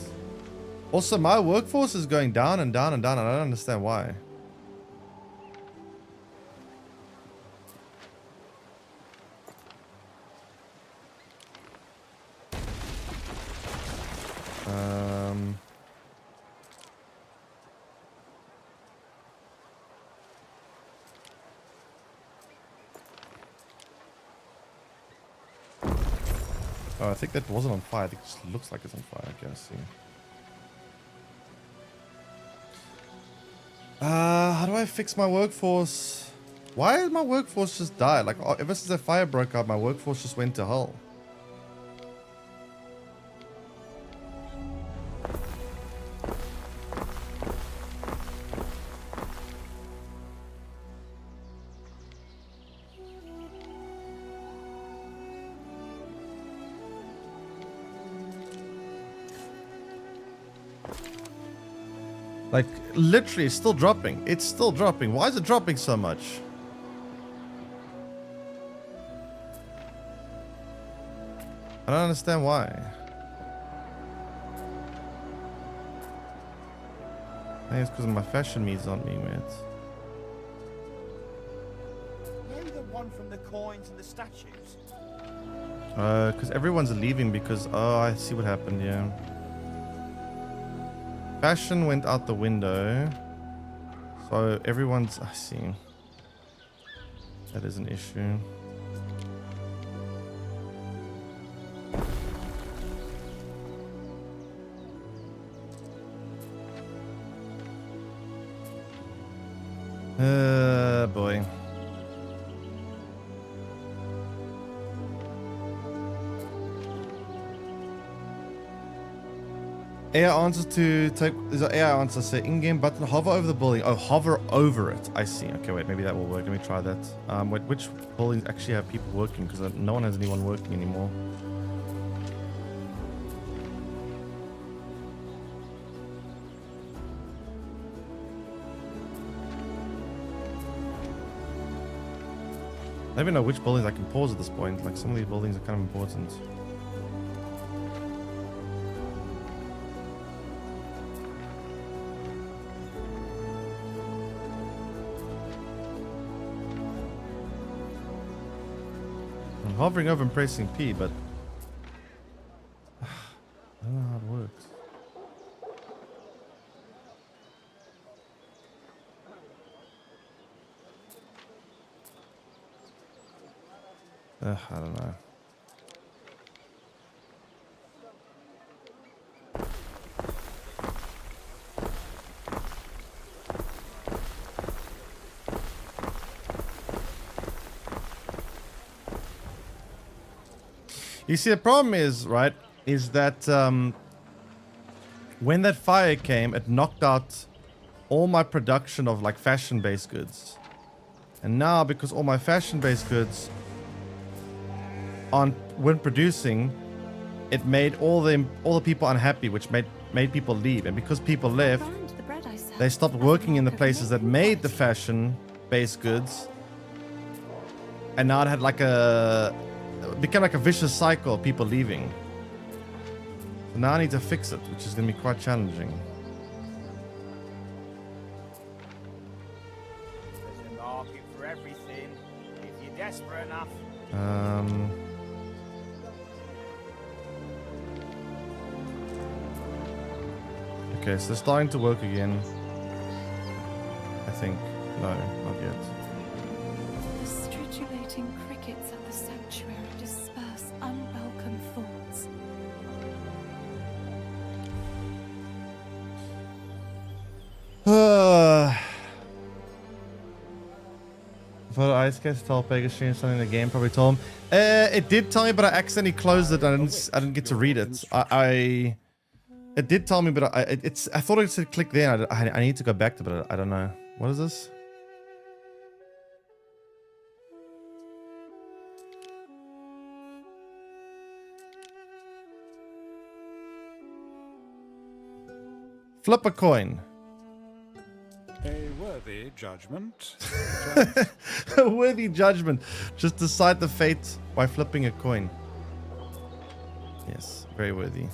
Also, my Workforce is going down and down and down, and I don't understand why. Oh, I think that wasn't on fire. I think it just looks like it's on fire. Okay, I see. How do I fix my Workforce? Why did my Workforce just die? Like, ever since the fire broke out, my Workforce just went to hell. Like, literally, it's still dropping. It's still dropping. Why is it dropping so much? I don't understand why. I think it's because my fashion meats aren't being met. Maybe the one from the coins and the statues. Because everyone's leaving because... Oh, I see what happened, yeah. Fashion went out the window. So everyone's... I see. That is an issue. Boy. AI answers to take. There's an AI answer. Say in-game button. Hover over the building. Oh, hover over it. I see. Okay, wait. Maybe that will work. Let me try that. Wait. Which buildings actually have people working? Because no one has anyone working anymore. I don't even know which buildings I can pause at this point. Like, some of these buildings are kind of important. I'm hovering over and pressing P, but I don't know how it works. I don't know. You see, the problem is, right, is that when that fire came, it knocked out all my production of like fashion-based goods. And now, because all my fashion-based goods weren't producing, it made all the people unhappy, which made people leave. And because people left, they stopped working in the places that made the fashion-based goods. And now it had like it became like a vicious cycle of people leaving. So now I need to fix it, which is going to be quite challenging. There's a market for everything, if you're desperate enough. Okay, so they're starting to work again. I think. No, not yet. The stridulating crickets at the sanctuary disperse unwelcome thoughts. For Ice Case tell Pegasus stream something in the game, probably told him. It did tell me, but I accidentally closed it. I didn't get to read it. It did tell me, but I thought it said click there. I need to go back to it, but I don't know. What is this? Flip a coin. A worthy judgment. A worthy judgment. Just decide the fate by flipping a coin. Yes, very worthy.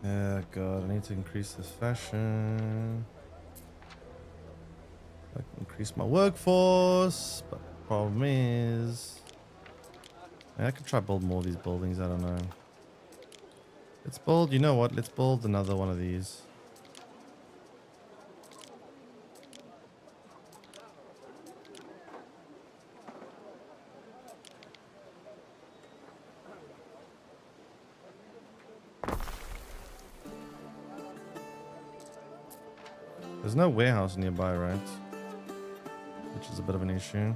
Oh god, I need to increase this fashion. I can increase my workforce, but the problem is... I could try build more of these buildings, I don't know. Let's build, you know what, let's build another one of these. There's no warehouse nearby, right? Which is a bit of an issue.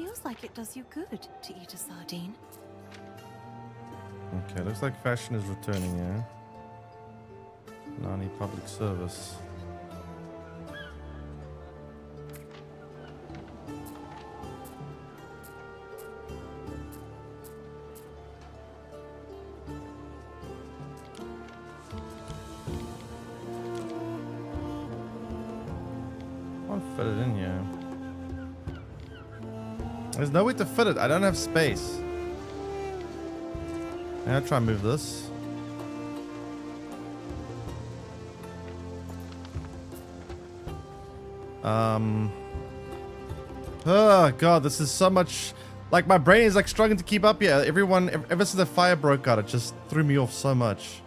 feels like it does you good to eat a sardine. Okay, looks like fashion is returning, yeah. Now I need public service. Can't fit it in here. There's no way to fit it. I don't have space. I'll try and move this. Oh god, this is so much. Like, my brain is like struggling to keep up here. Everyone, ever since the fire broke out, it just threw me off so much.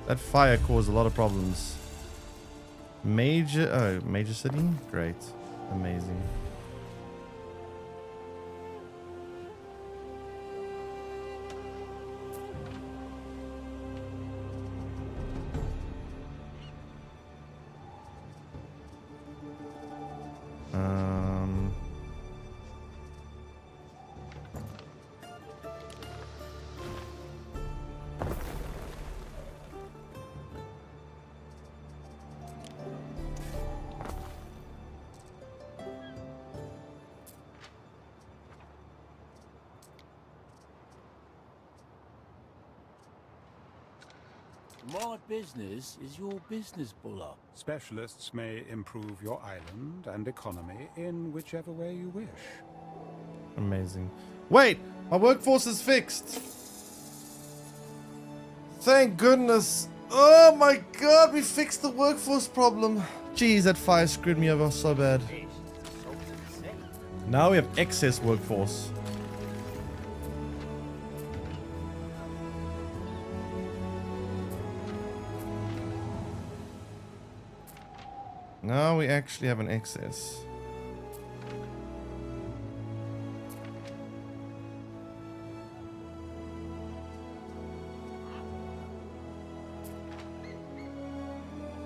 That fire caused a lot of problems. Major city? Great. Amazing. My business is your business, Buller. Specialists may improve your island and economy in whichever way you wish. Amazing. Wait, my workforce is fixed. Thank goodness. Oh my god, we fixed the workforce problem. Jeez, that fire screwed me over so bad. Now we have excess workforce. Now we actually have an excess.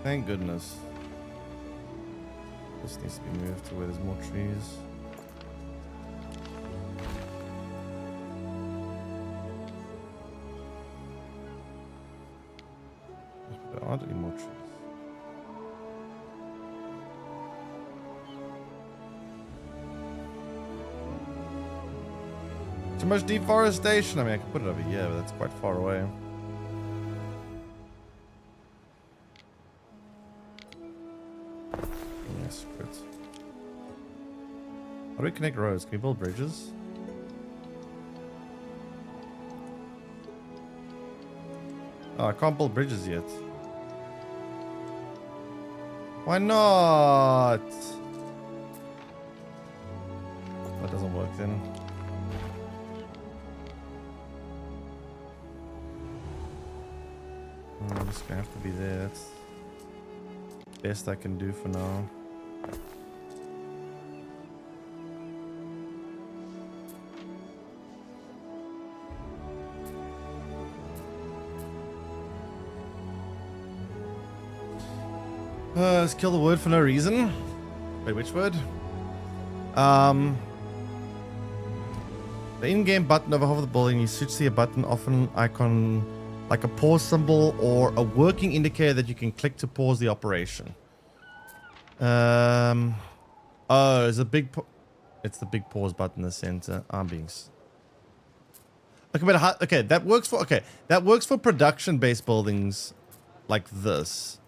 Thank goodness. This needs to be moved to where there's more trees. There aren't any more trees. Too much deforestation. I mean, I can put it over here, but that's quite far away. Yes, good. How do we connect roads? Can we build bridges? Oh, I can't build bridges yet. Why not? That doesn't work then. I'm just gonna have to be there. That's the best I can do for now. Let's kill the word for no reason. Wait, which word? The in-game button over half of the building. You should see a button, often icon like a pause symbol or a working indicator that you can click to pause the operation. Oh, there's a big. It's the big pause button in the center. I'm being. Okay, but how, okay, that works for that works for production-based buildings like this.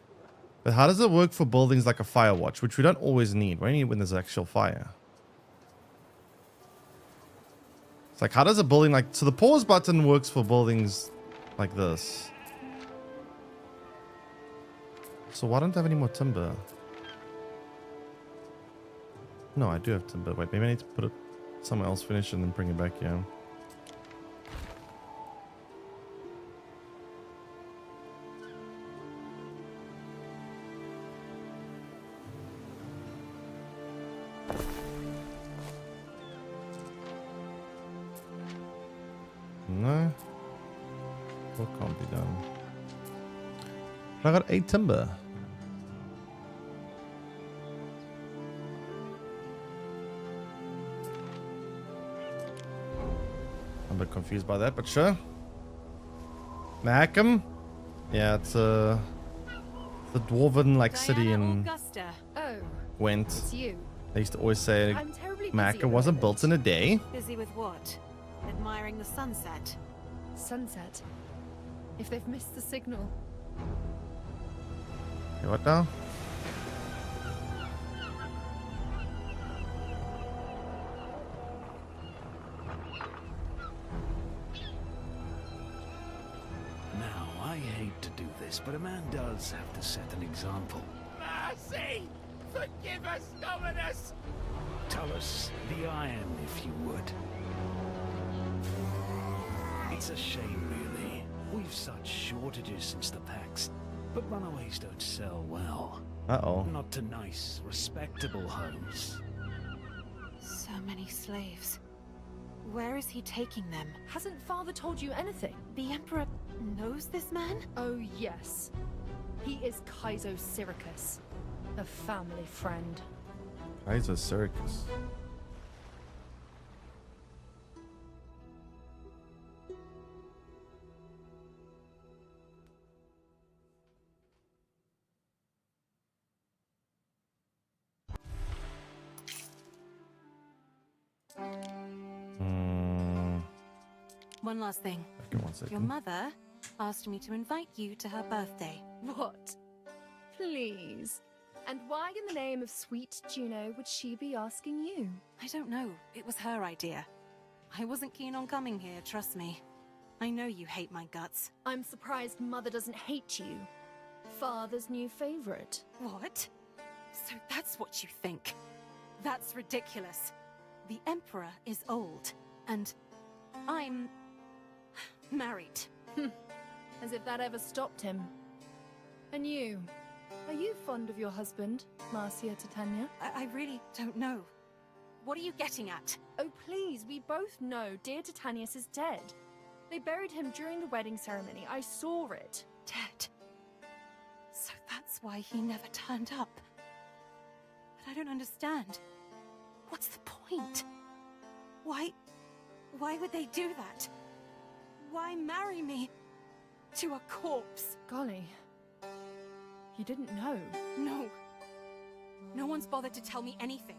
But how does it work for buildings like a fire watch, which we don't always need? We only need when there's actual fire. It's like, how does a building like... So the pause button works for buildings like this. So why don't I have any more timber? No, I do have timber. Wait, maybe I need to put it somewhere else, finish, and then bring it back here. No. What can't be done? I got 8 timber. I'm a bit confused by that, but sure. Macam? Yeah, it's the dwarven like city in Augusta. Oh, Gwent. it's you. They used to always say I'm terribly busy Macca at the wasn't moment. built in a day. Busy with what? Admiring the sunset. Sunset. If they've missed the signal. Okay, what now? Now, I hate to do this, but a man does have to set an example. Mercy! Forgive us, Dominus! Tell us the iron, if you would. It's a shame, really. We've such shortages since the Pax, but runaways don't sell well. Uh-oh. Not to nice, respectable homes. So many slaves. Where is he taking them? Hasn't father told you anything? The Emperor knows this man? Oh, yes. He is Kaizo Syricus, a family friend. Kaiser Circus. One last thing. Okay, one Your second. mother asked me to invite you to her birthday. What? Please. And why in the name of sweet Juno would she be asking you? I don't know. It was her idea. I wasn't keen on coming here, trust me. I know you hate my guts. I'm surprised mother doesn't hate you. Father's new favorite. What? So that's what you think? That's ridiculous. The Emperor is old, and I'm married. As if that ever stopped him. And you? Are you fond of your husband, Marcia Titania? I really don't know. What are you getting at? Oh, please, we both know dear Titanius is dead. They buried him during the wedding ceremony. I saw it. Dead. So that's why he never turned up. But I don't understand. What's the point? Why would they do that? Why marry me to a corpse? Golly. You didn't know? No. No one's bothered to tell me anything.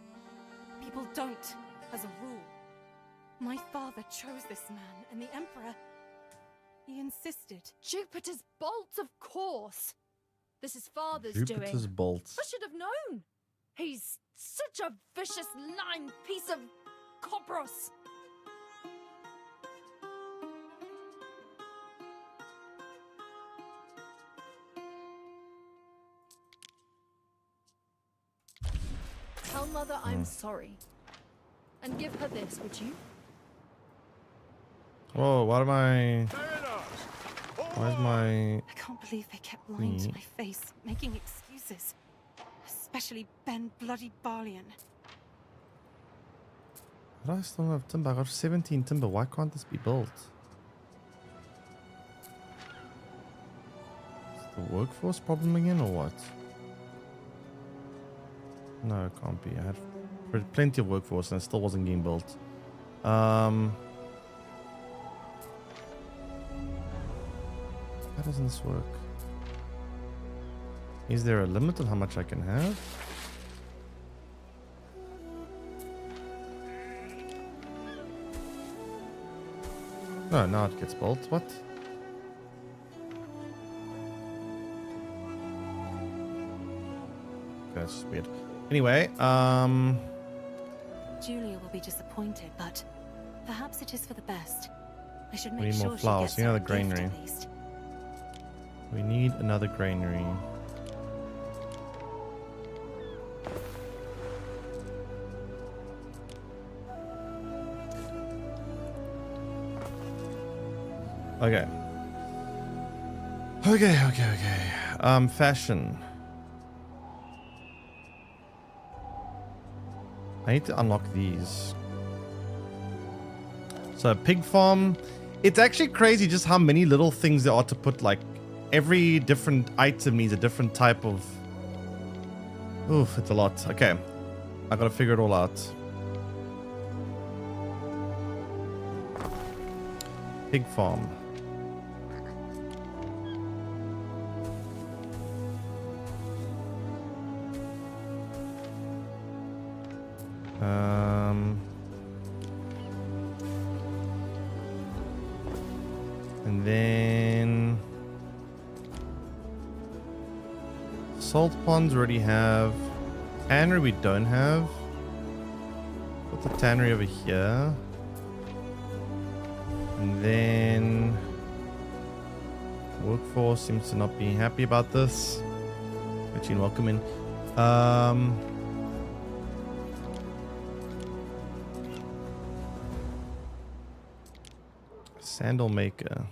People don't, as a rule. My father chose this man, and the Emperor, he insisted. Jupiter's bolts, of course. This is father's Jupiter's doing. bolts. I should have known. He's such a vicious, lying piece of cobros. Tell mother I'm sorry. And give her this, would you? Whoa, what am I... Where's my... I can't believe they kept lying to my face, making excuses. Especially Ben Bloody Barlian. How do I still have timber? I got 17 timber. Why can't this be built? Is the workforce problem again or what? No, it can't be. I had plenty of workforce and it still wasn't getting built. How doesn't this work? Is there a limit on how much I can have? No, now it gets built. What? Okay, that's just weird. Anyway, Julia will be disappointed, but perhaps it is for the best. I should We make need more sure flowers. she We gets need her another a gift granary. at least. we need another granary. Okay. Okay. Fashion. I need to unlock these. So, pig farm. It's actually crazy just how many little things there are to put. Like, every different item needs a different type of... Oof, it's a lot. Okay. I gotta figure it all out. Pig farm. And then salt ponds already have. Tannery we don't have. Put the tannery over here. And then workforce seems to not be happy about this. Richie, welcome in. Sandal maker.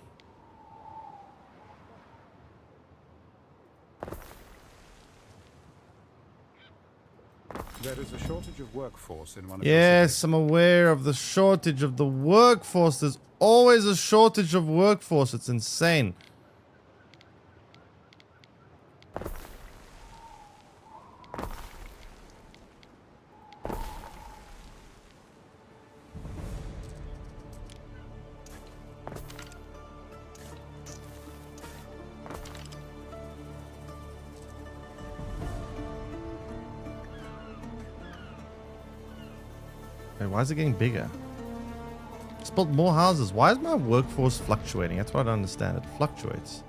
There is a shortage of workforce in one of Yes, I'm aware of the shortage of the workforce. There's always a shortage of workforce. It's insane. Wait, why is it getting bigger? It's built more houses. Why is my workforce fluctuating? That's what I don't understand. It fluctuates.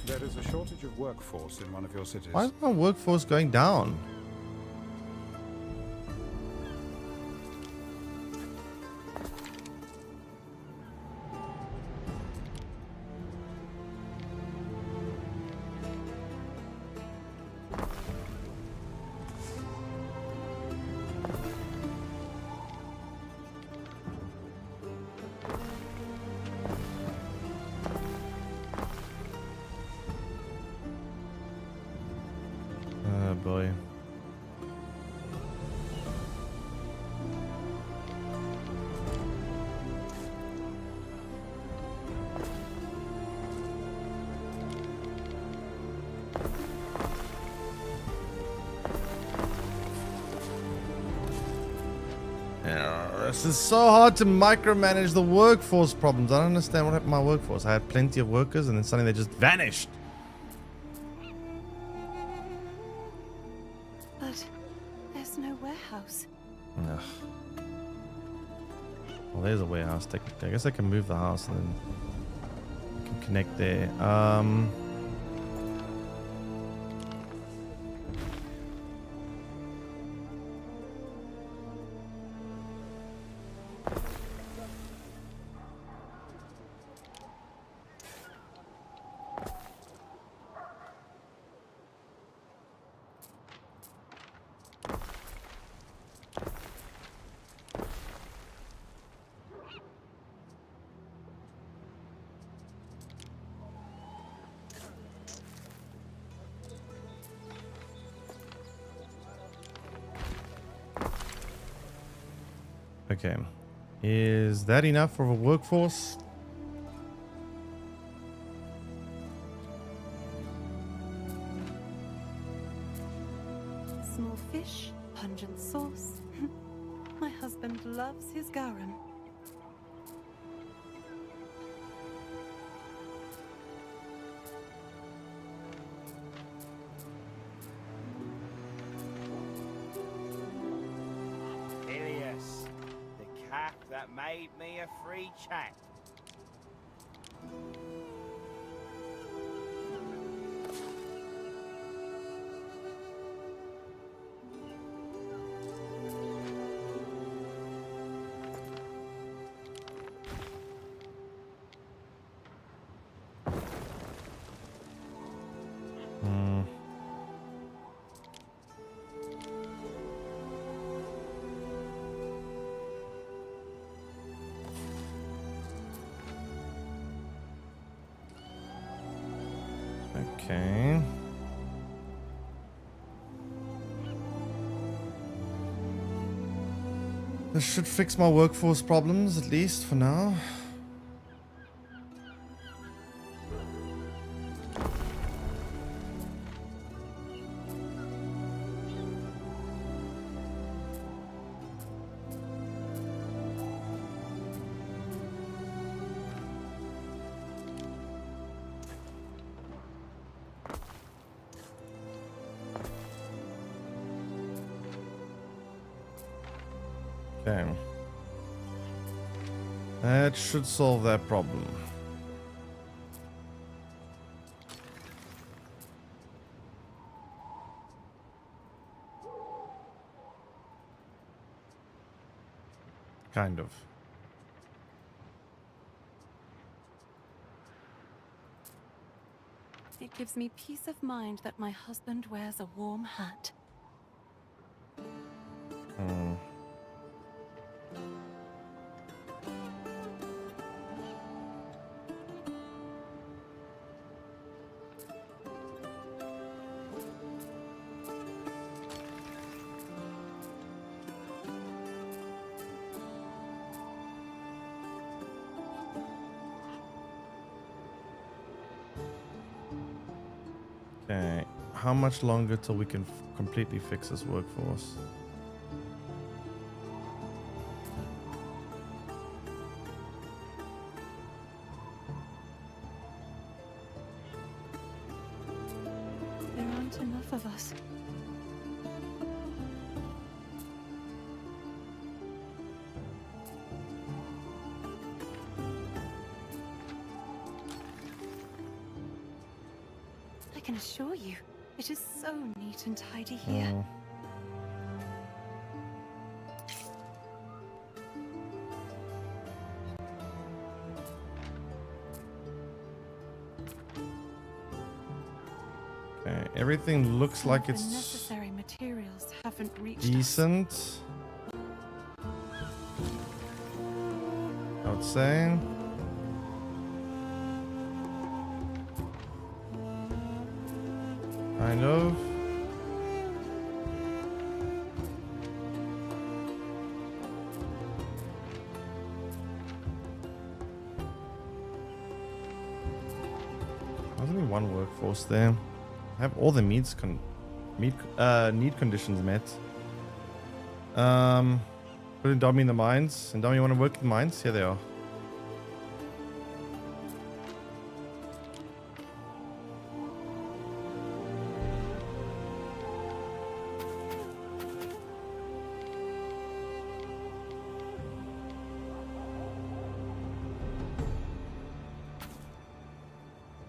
There is a shortage of workforce in one of your cities. Why is my workforce going down? Oh boy. This is so hard to micromanage the workforce problems. I don't understand what happened to my workforce. I had plenty of workers and then suddenly they just vanished. But there's no warehouse. Ugh. Well, there's a warehouse technically. I guess I can move the house and then I can connect there. Okay. Is that enough for a workforce? Small fish, pungent sauce. My husband loves his garum. Ilias, the cat that made me a free chat. Okay. This should fix my workforce problems, at least for now. Okay. That should solve that problem. Kind of. It gives me peace of mind that my husband wears a warm hat. Hmm. Okay, how much longer till we can completely fix this workforce? There aren't enough of us. I can assure you, it is so neat and tidy here. Hmm. Okay, everything looks Some like of the it's necessary materials haven't reached us. decent. I would say. Kind of. There's only one workforce there. I have all the need conditions met. Put in Dummy in the mines. And Dummy, you want to work in the mines? Here they are.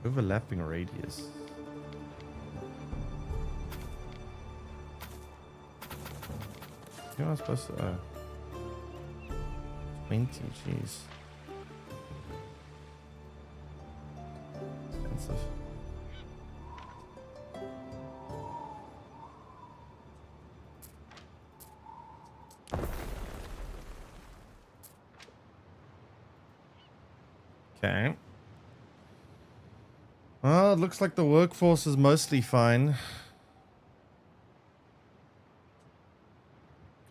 Overlapping radius. You're not supposed to. 20, jeez. Expensive. Okay. Well, it looks like the workforce is mostly fine.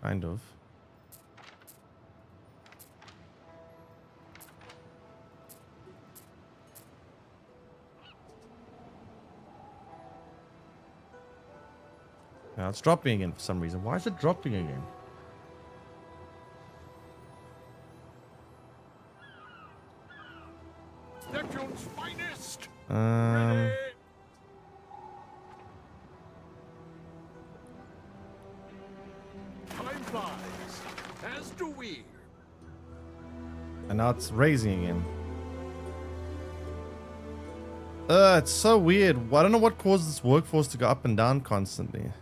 Kind of. Now it's dropping again for some reason. Why is it dropping again? Neptune's finest. Time flies, as do we. And now it's raising again. It's so weird. I don't know what causes this workforce to go up and down constantly.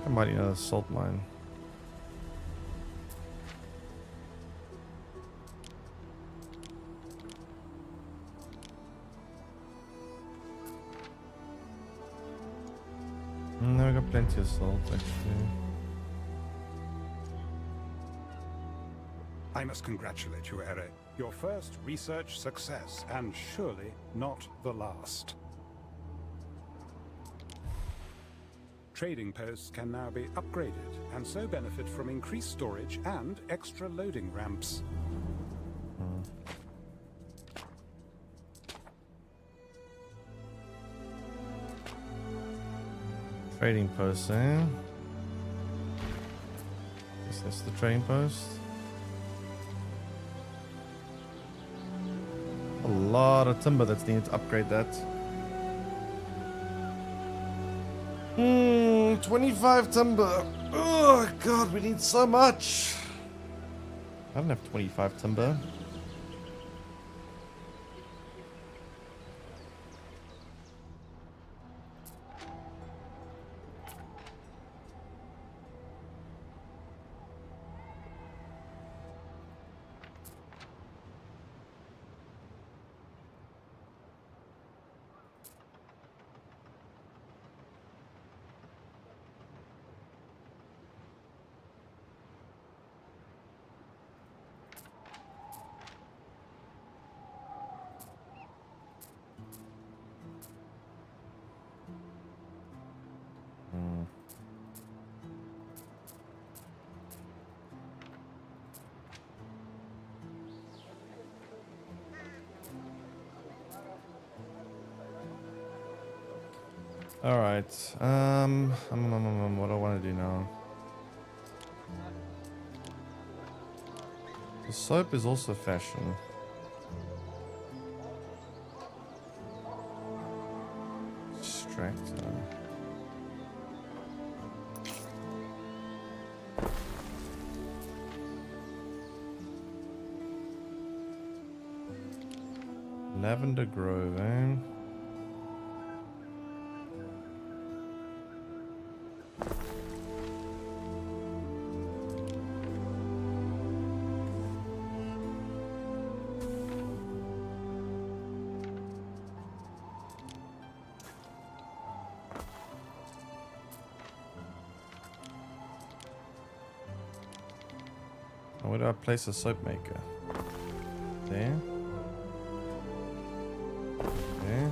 Might need another salt mine. No, we got plenty of salt actually. I must congratulate you, Ere. Your first research success, and surely not the last. Trading posts can now be upgraded, and so benefit from increased storage and extra loading ramps. Trading post, eh? Is this the trading post? A lot of timber that's needed to upgrade that. 25 timber. Oh god, we need so much. I don't have 25 timber. All right. What do I want to do now? The soap is also fashion. Extractor. Lavender Grove, eh? Where do I place a soap maker? There. There.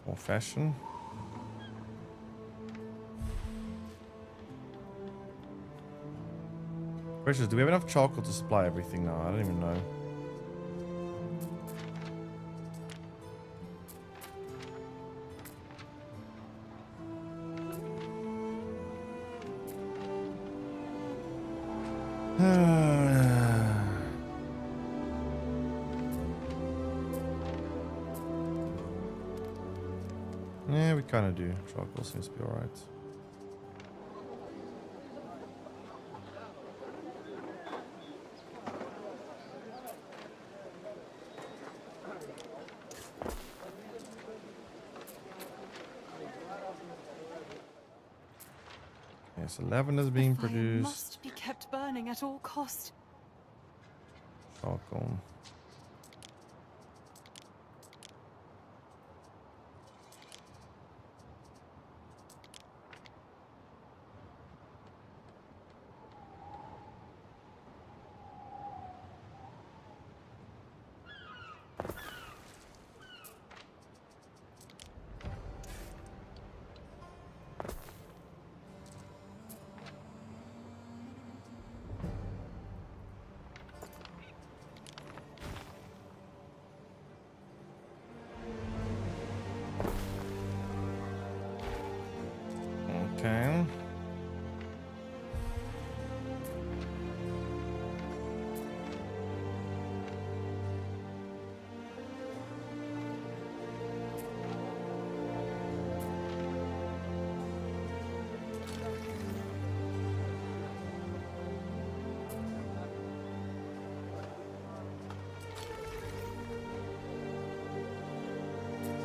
More fashion. Question is, do we have enough charcoal to supply everything now? I don't even know. Yeah, we kind of do. Charcoal seems to be alright. Okay, so lavender is being The fire produced. must be kept burning at all cost. Charcoal. Okay.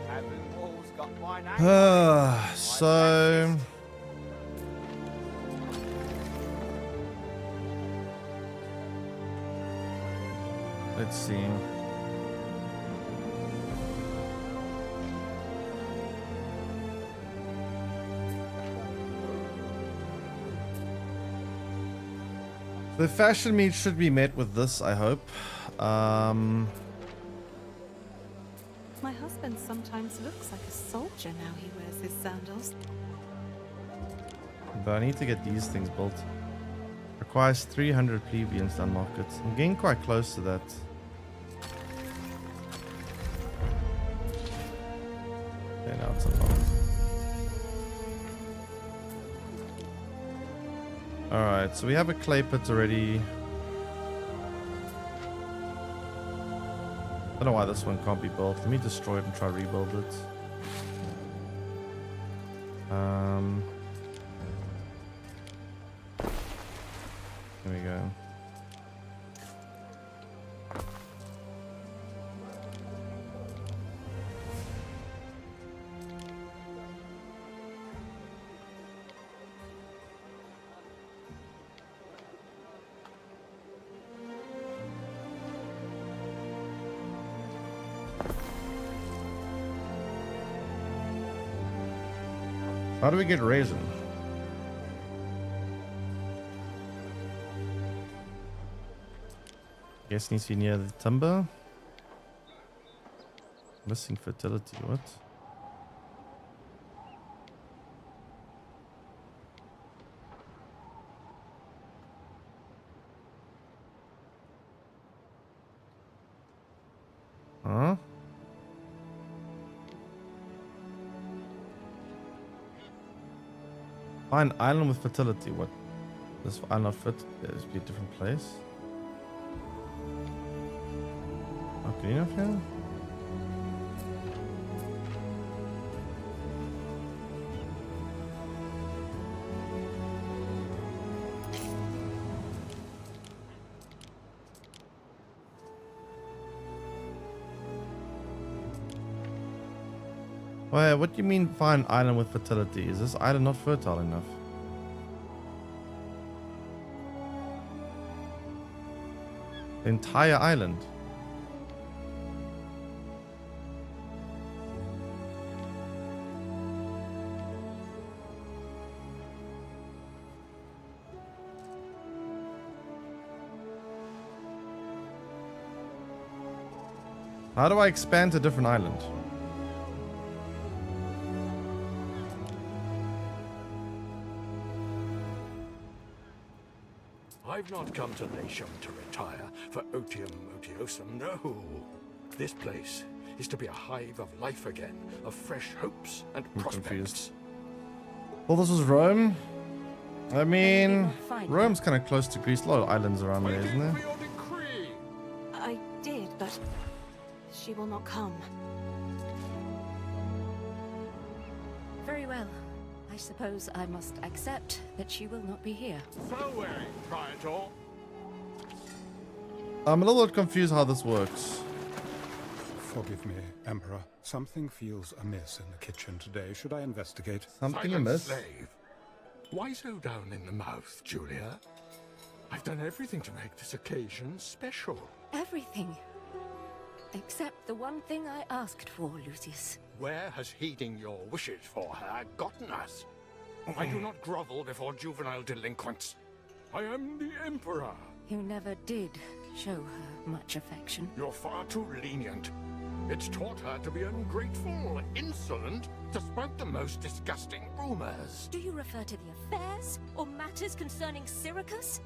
Cabin walls got my name. So let's see. The fashion meet should be met with this, I hope. My husband sometimes looks like a soldier now he wears his sandals. But I need to get these things built. Requires 300 plebeians to unlock it. I'm getting quite close to that. it's a lot. Alright, so we have a clay pit already. I don't know why this one can't be built. Let me destroy it and try to rebuild it. There we go. How do we get resin? Guess needs to be near the timber. Missing fertility, what? Huh? Find island with fertility. What? This island not fit? There's be a different place. Not good enough here. Wait, what do you mean find island with fertility? Is this island not fertile enough? The entire island. How do I expand to a different island? I've not come to Latium to retire for otium otiosum, no. This place is to be a hive of life again, of fresh hopes and prospects. Confused. Well, this was Rome. I mean, Rome's kind of close to Greece. A lot of islands around there, isn't there? I did, but she will not come. Very well. I suppose I must accept that she will not be here. So wearing, Praetor. I'm a little bit confused how this works. Forgive me, Emperor. Something feels amiss in the kitchen today. Should I investigate? Something Silent amiss? slave. Why so down in the mouth, Julia? I've done everything to make this occasion special. Everything. Except the one thing I asked for, Lucius. Where has heeding your wishes for her gotten us? I do not grovel before juvenile delinquents. I am the Emperor. You never did show her much affection. You're far too lenient. It's taught her to be ungrateful, insolent, to spout the most disgusting rumors. Do you refer to the affairs or matters concerning Syracuse?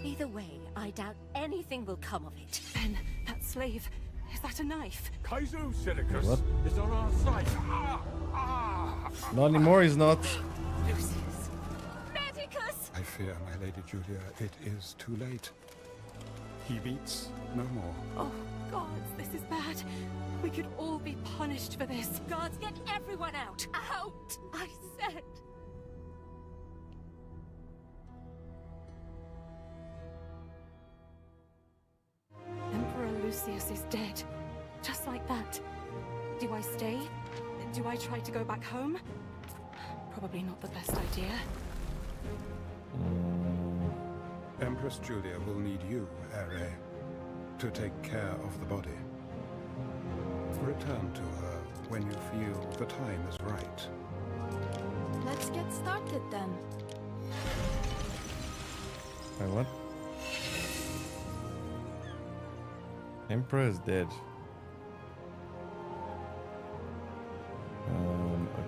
Either way, I doubt anything will come of it. Ben, that slave, is that a knife? Kaiser Syracuse What? is on our side. Not anymore, he's not. Lucius! Medicus! I fear, my Lady Julia, it is too late. He beats no more. Oh, gods, this is bad. We could all be punished for this. Guards, get everyone out! Out! I said! Emperor Lucius is dead. Just like that. Do I stay? Do I try to go back home? Probably not the best idea. Empress Julia will need you, Ere, to take care of the body. Return to her when you feel the time is right. Let's get started then. Wait, what? Emperor is dead.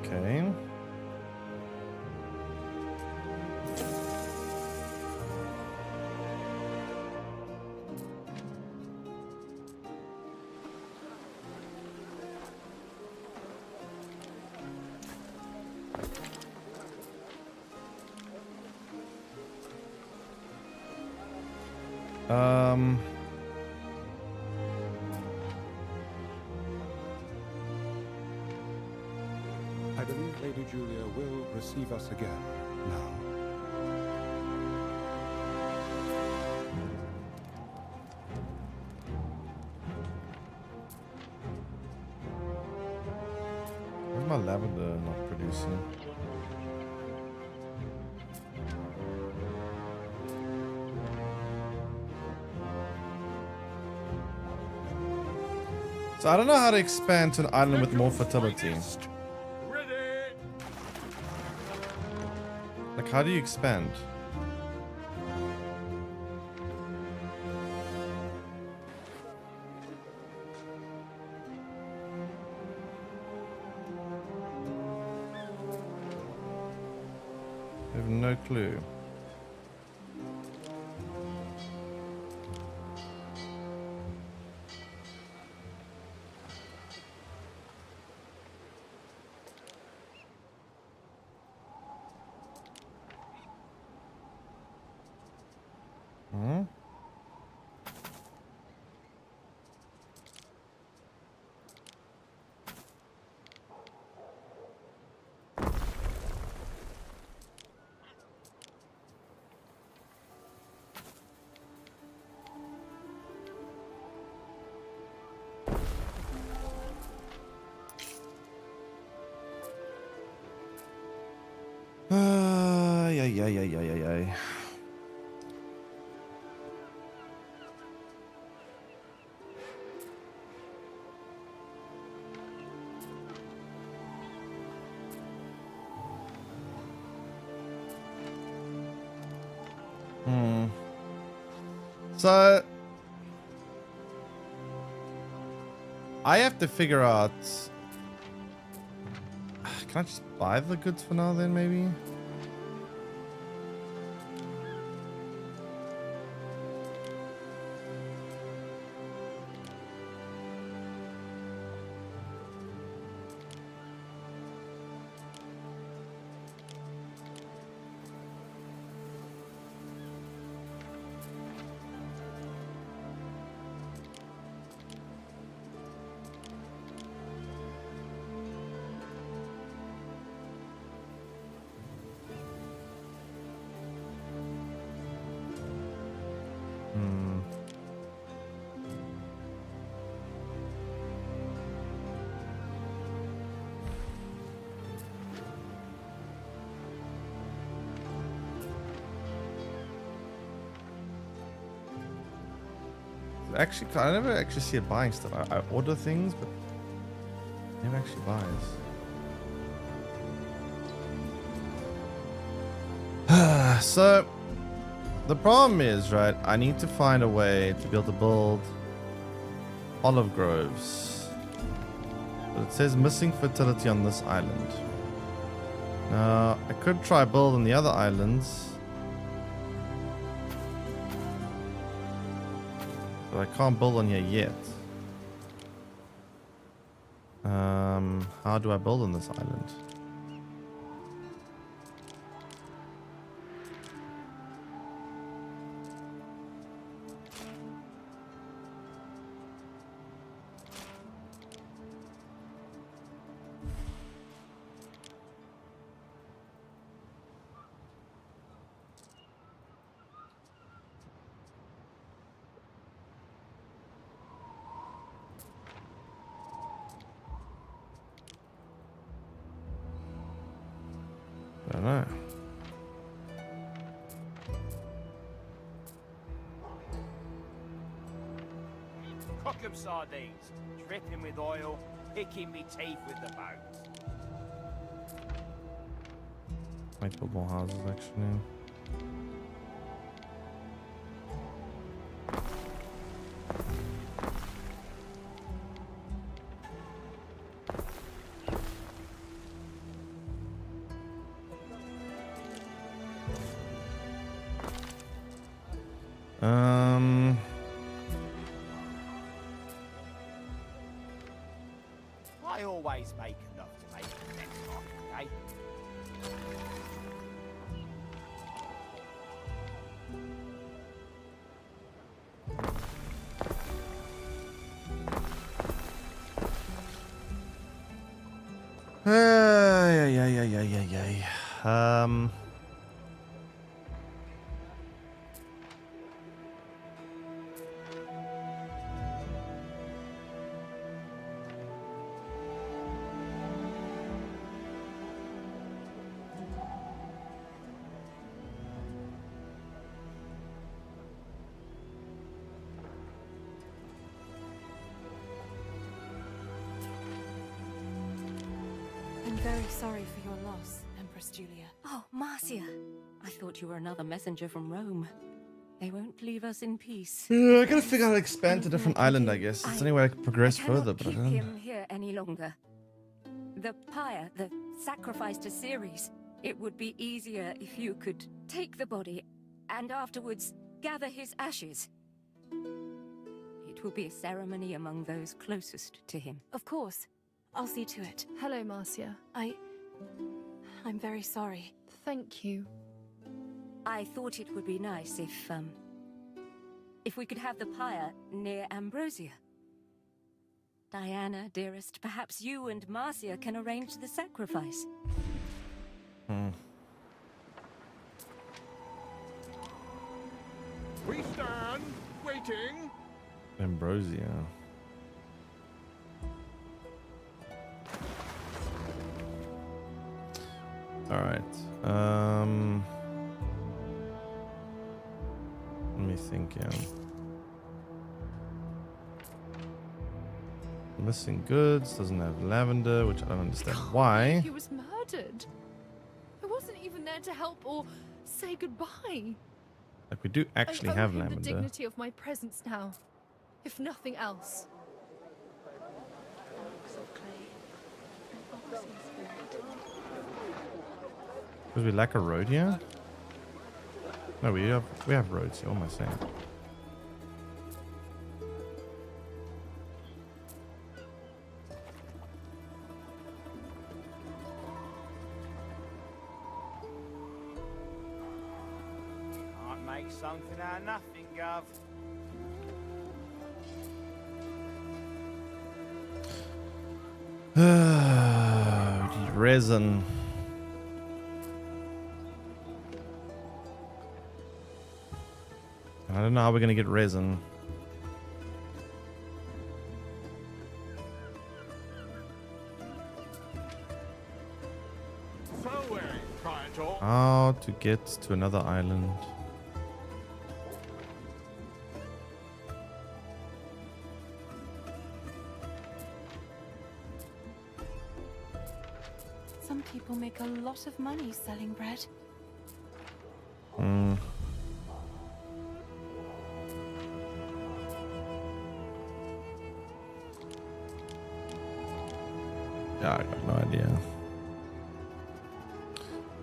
Okay. Um. I believe Lady Julia will receive us again now. Where's my lavender not producing? So I don't know how to expand to an island with more fertility. Like, how do you expand? I have no clue. Hmm? Yeah. So I have to figure out. Can I just buy the goods for now then maybe? Actually, I never actually see it buying stuff. I order things, but it never actually buys. So the problem is, right, I need to find a way to be able to build olive groves. But it says missing fertility on this island. Now, I could try building the other islands. But I can't build on here yet. How do I build on this island? I don't know. Cook 'em sardines, dripping with oil, picking me teeth with the bones. Might build more houses actually. I always make enough to make it next time, eh? ay, ay. I'm very sorry for your loss, Empress Julia. Oh, Marcia. I thought you were another messenger from Rome. They won't leave us in peace. Yeah, I gotta figure out how to expand to a different island, I guess. It's the only way I can progress I cannot further, but I keep don't. him here any longer. The pyre, the sacrifice to Ceres. It would be easier if you could take the body and afterwards gather his ashes. It will be a ceremony among those closest to him. Of course. I'll see to it. Hello, Marcia. I'm very sorry. Thank you. I thought it would be nice if we could have the pyre near Ambrosia. Diana, dearest, perhaps you and Marcia can arrange the sacrifice. We stand, waiting. Ambrosia. All right. Let me think. Yeah. Missing goods. Doesn't have lavender, which I don't understand why. He was murdered. I wasn't even there to help or say goodbye. Like we do actually I owe have him lavender. the dignity of my presence now, if nothing else. Because we lack a road here? No, we have roads here. What am I saying? Can't make something out of nothing, Gov. We need resin. I don't know how we're gonna get resin. So we're Praetor. How to get to another island? Some people make a lot of money selling bread. Yeah, I got no idea.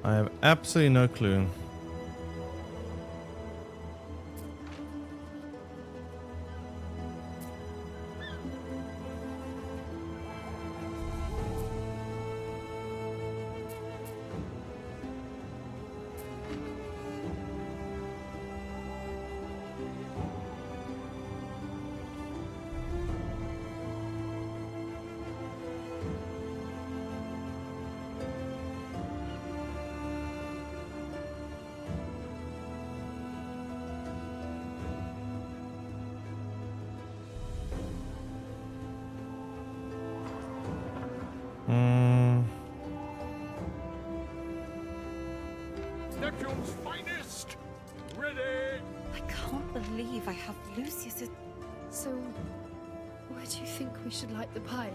I have absolutely no clue. Neptune's finest. Ready. I can't believe I have Lucius. So, where do you think we should light the pyre?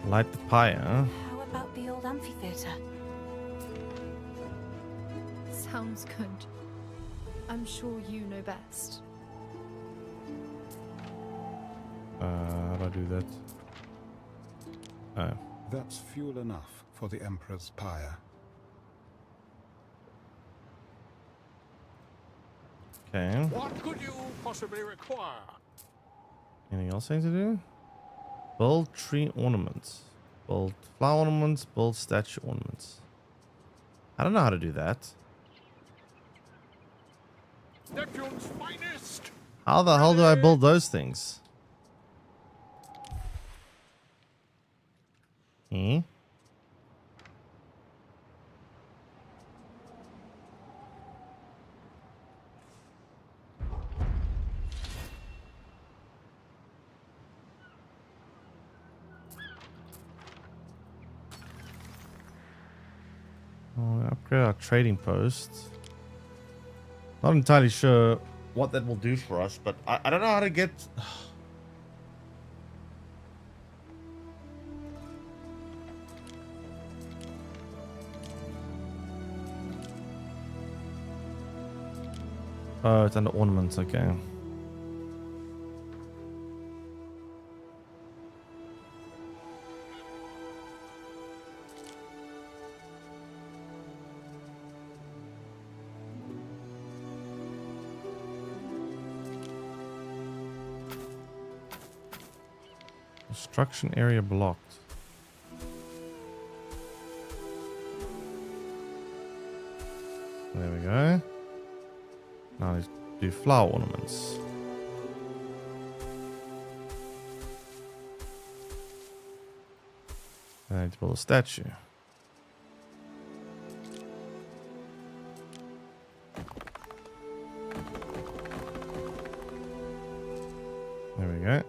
Light the pyre. How about the old amphitheater? Sounds good. I'm sure you know best. How do I do that? Oh. That's fuel enough for the Emperor's pyre. Okay. What could you possibly require? Anything else I need to do? Build tree ornaments. Build flower ornaments. Build statue ornaments. I don't know how to do that. Neptune's finest. How the hell do I build those things? Hmm? Create our trading post. Not entirely sure what that will do for us, but I don't know how to get... Oh, it's under ornaments, okay. Construction area blocked. There we go. Now let's do flower ornaments. I need to build a statue. There we go.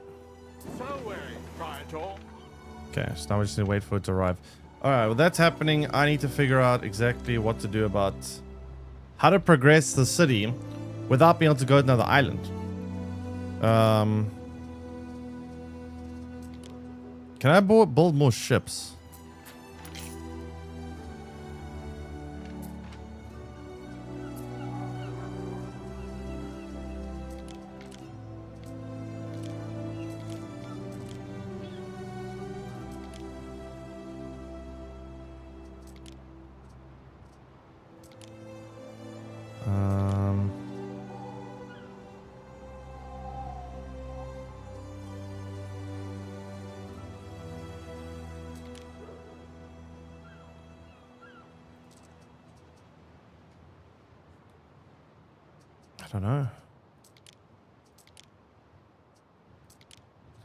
Okay, so now we just need to wait for it to arrive. Alright, well that's happening. I need to figure out exactly what to do about how to progress the city without being able to go to another island. Can I build more ships? I don't know.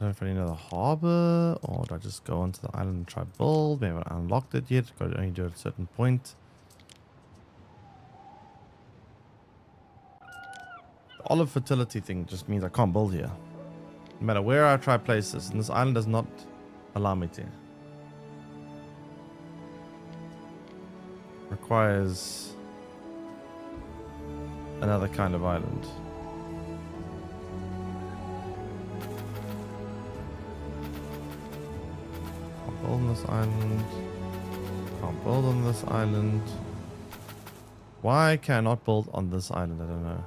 I don't know if I need another harbor, or do I just go onto the island and try build? Maybe I haven't unlocked it yet. Got to only do it at a certain point. The olive fertility thing just means I can't build here. No matter where I try places, and this island does not allow me to. Requires another kind of island. Can't build on this island. Can't build on this island. Why can I not build on this island? I don't know.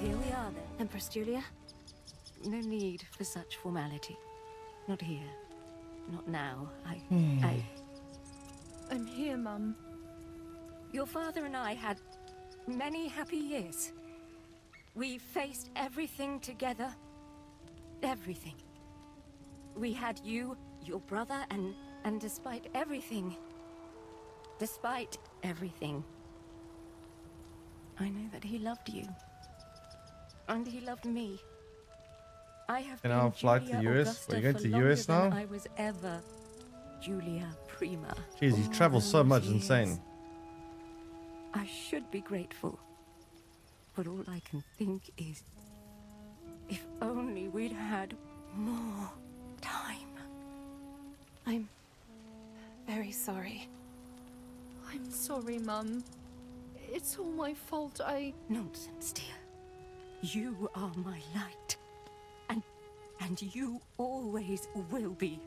Here we are then. Empress Julia? No need for such formality. Not here. Not now. I'm here, Mum. Your father and I had many happy years. We faced everything together. Everything. We had you, your brother, and despite everything, I know that he loved you. And he loved me. I have And I'll been fly to Julia the US. Augusta Are you going for to the longer US than now? I was ever Julia Prima. Jeez, you All travel so much, those insane. years. I should be grateful. But all I can think is, if only we'd had more time. I'm very sorry. I'm sorry, Mum. It's all my fault. Nonsense, dear. You are my light. And you always will be.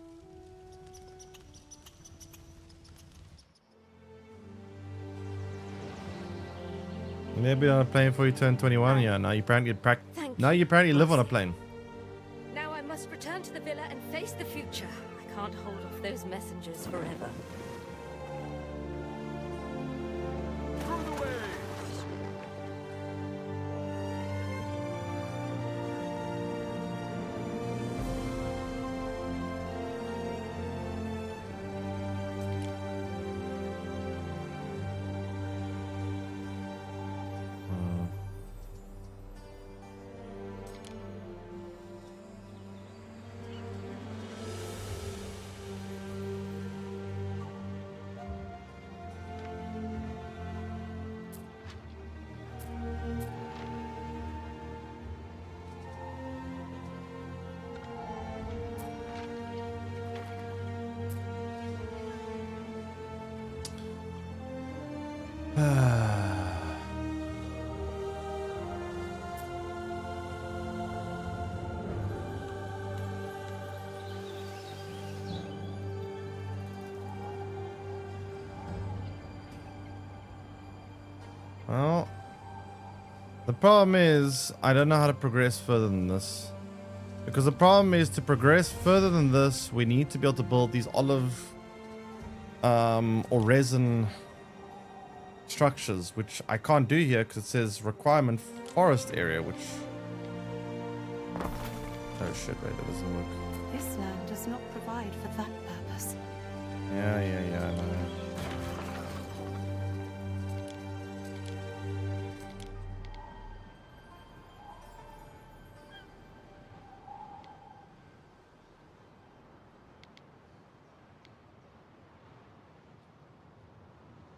Maybe on a plane before you turn 21. Yeah, now you apparently live on a plane. Now I must return to the villa and face the future. I can't hold off those messengers forever. Well, the problem is I don't know how to progress further than this. Because the problem is to progress further than this, we need to be able to build these olive or resin structures, which I can't do here because it says requirement forest area, which... Oh shit, wait, that doesn't work. This land does not provide for that purpose. Yeah, I know.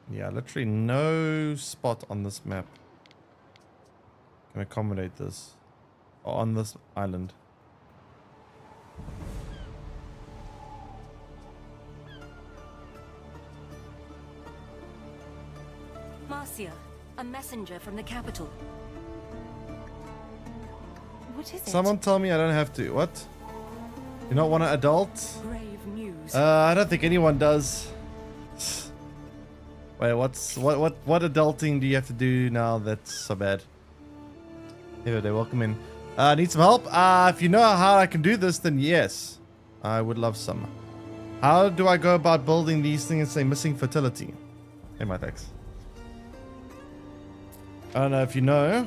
Yeah, literally no spot on this map can accommodate this. Or on this island. Marcia, a messenger from the capital. What is it? Someone tell me I don't have to. What? You not want an adult? Grave news. I don't think anyone does. Wait, what adulting do you have to do now that's so bad? Here they welcome in. Need some help? If you know how I can do this, then yes. I would love some. How do I go about building these things? Say missing fertility. Hey, my thanks. I don't know if you know.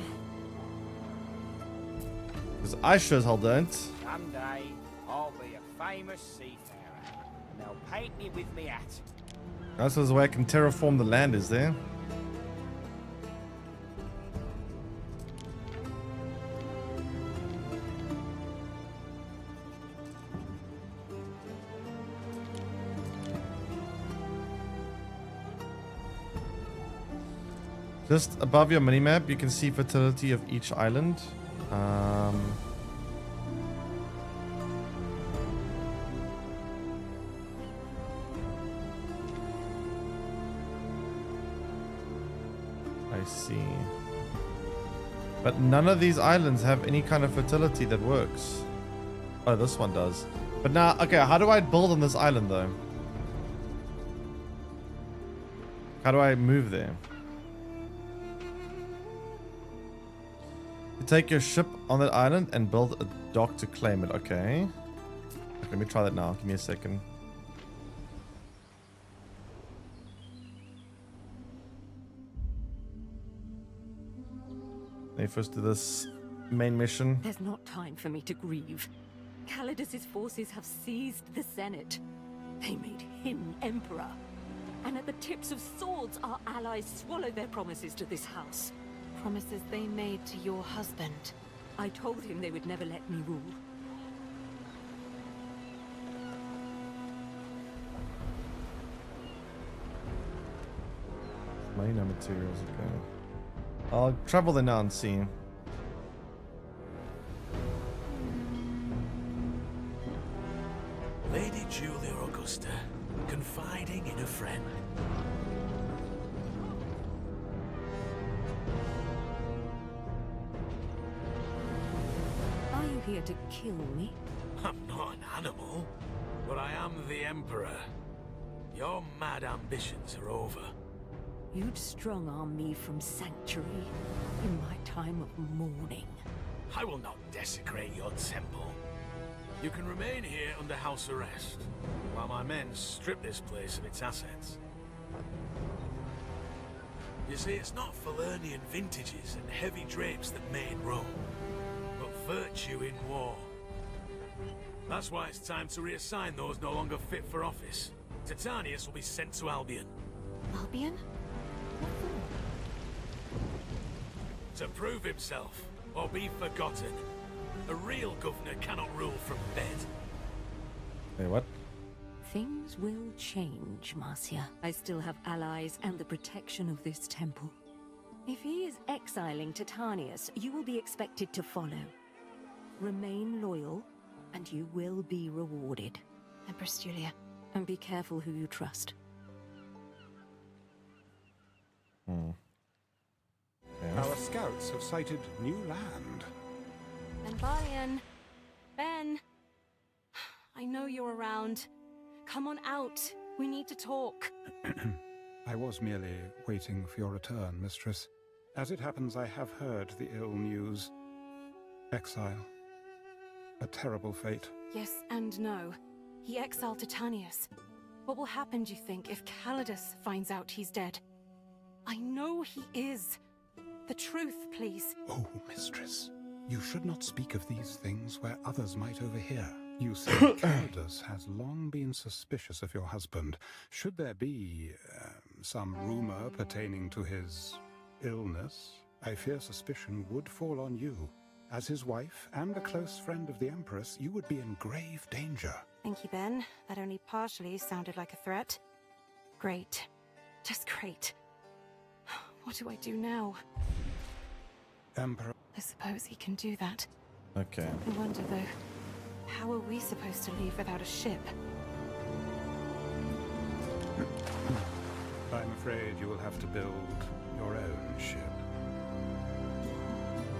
Because I sure as hell don't. Someday, I'll be a famous seafarer, and they'll paint me with me hat. That's the way I can terraform the land, is there? Just above your minimap, you can see fertility of each island. I see. But none of these islands have any kind of fertility that works. Oh, this one does. But now, okay, how do I build on this island though? How do I move there? You take your ship on that island and build a dock to claim it. Okay. Let me try that now. Give me a second. Let me first do this main mission. There's not time for me to grieve. Calidus's forces have seized the Senate. They made him emperor. And at the tips of swords, our allies swallow their promises to this house. Promises they made to your husband. I told him they would never let me rule. Minor materials, okay. I'll travel there now and see. Lady Julia Augusta, confiding in a friend. Are you here to kill me? I'm not an animal, but I am the Emperor. Your mad ambitions are over. You'd strong-arm me from Sanctuary in my time of mourning. I will not desecrate your temple. You can remain here under house arrest, while my men strip this place of its assets. You see, it's not Falernian vintages and heavy drapes that made Rome, but virtue in war. That's why it's time to reassign those no longer fit for office. Titanius will be sent to Albion. Albion? To prove himself, or be forgotten. A real governor cannot rule from bed. Hey, what? Things will change, Marcia. I still have allies and the protection of this temple. If he is exiling Titanius, you will be expected to follow. Remain loyal, and you will be rewarded. Empress Julia. And be careful who you trust. Our scouts have sighted new land. Ben. Ben! I know you're around. Come on out. We need to talk. I was merely waiting for your return, mistress. As it happens, I have heard the ill news. Exile. A terrible fate. Yes and no. He exiled Titanius. What will happen, do you think, if Calidus finds out he's dead? I know he is. The truth, please. Oh, mistress. You should not speak of these things where others might overhear. You see, Calidus has long been suspicious of your husband. Should there be some rumor pertaining to his illness, I fear suspicion would fall on you. As his wife and a close friend of the Empress, you would be in grave danger. Thank you, Ben. That only partially sounded like a threat. Great. Just great. What do I do now? Emperor. I suppose he can do that. Okay. I wonder, though, how are we supposed to leave without a ship? I'm afraid you will have to build your own ship.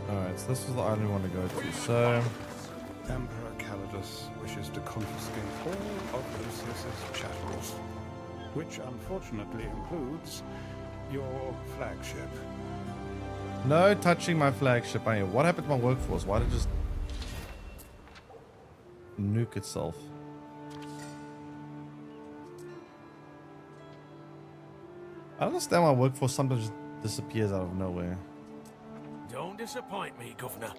Alright, so this is the island we want to go to. So, Emperor Calidus wishes to confiscate all of Lucius's chattels, which unfortunately includes your flagship. no touching my flagship. I mean, what happened to my workforce? Why did it just nuke itself? I don't understand why workforce sometimes just disappears out of nowhere. Don't disappoint me, Governor.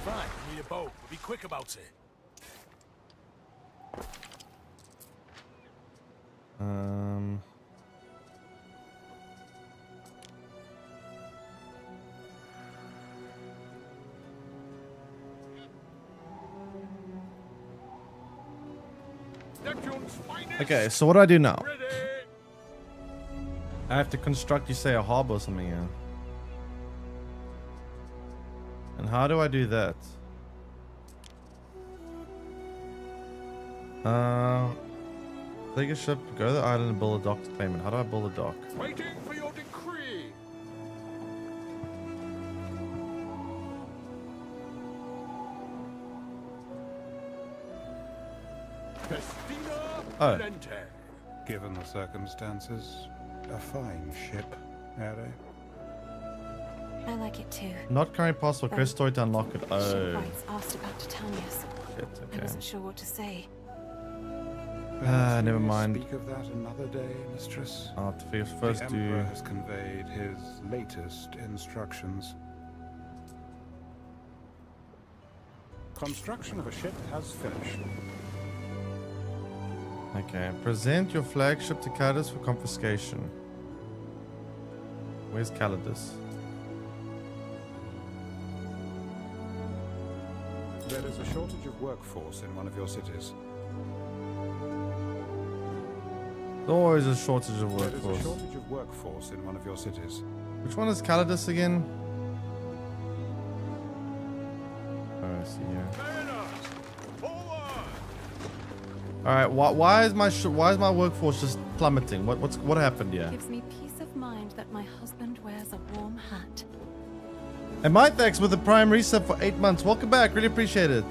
Fine, we need a boat. We'll be quick about it. Okay, so what do I do now? I have to construct, you say, a harbor or something here. And how do I do that? Take a ship, go to the island and build a dock to claim it. How do I build a dock? Waiting for your decree. Festina Oh. Lente. Given the circumstances, a fine ship, Ere. I like it too. Not currently possible. Quest story to unlock it. Oh, Shipwrights asked about Titanius. shit. I Okay. wasn't sure what to say. Perhaps Never we may mind. Speak of that another day, mistress. I'll have to The first Emperor do. has conveyed his latest instructions. Construction of a ship has finished. Okay, present your flagship to Calidus for confiscation. Where's Calidus? There is a shortage of workforce in one of your cities. There's always a shortage of There is a workforce. shortage of workforce in one of your cities. Which one is Calidus again? Oh, I see here. All right, why is my workforce just plummeting? What happened here? Gives me peace of mind that my husband wears a warm hat. And my thanks with the prime reset for 8 months. Welcome back, really appreciate it.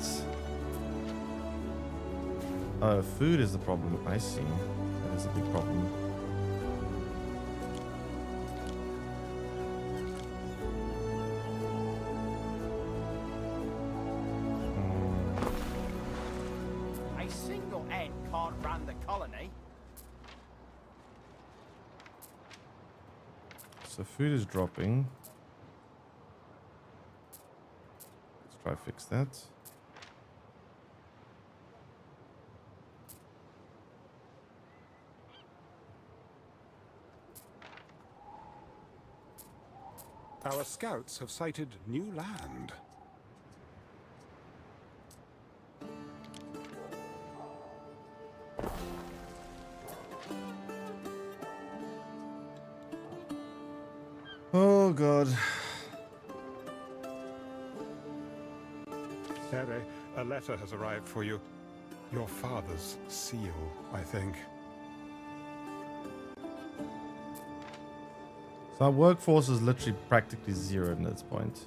Oh, food is the problem. I see. That is a big problem. A single ant can't run the colony. So food is dropping. Let's try to fix that. Our scouts have sighted new land. Oh god. Ere, a letter has arrived for you. Your father's seal, I think. So our workforce is literally practically zero at this point.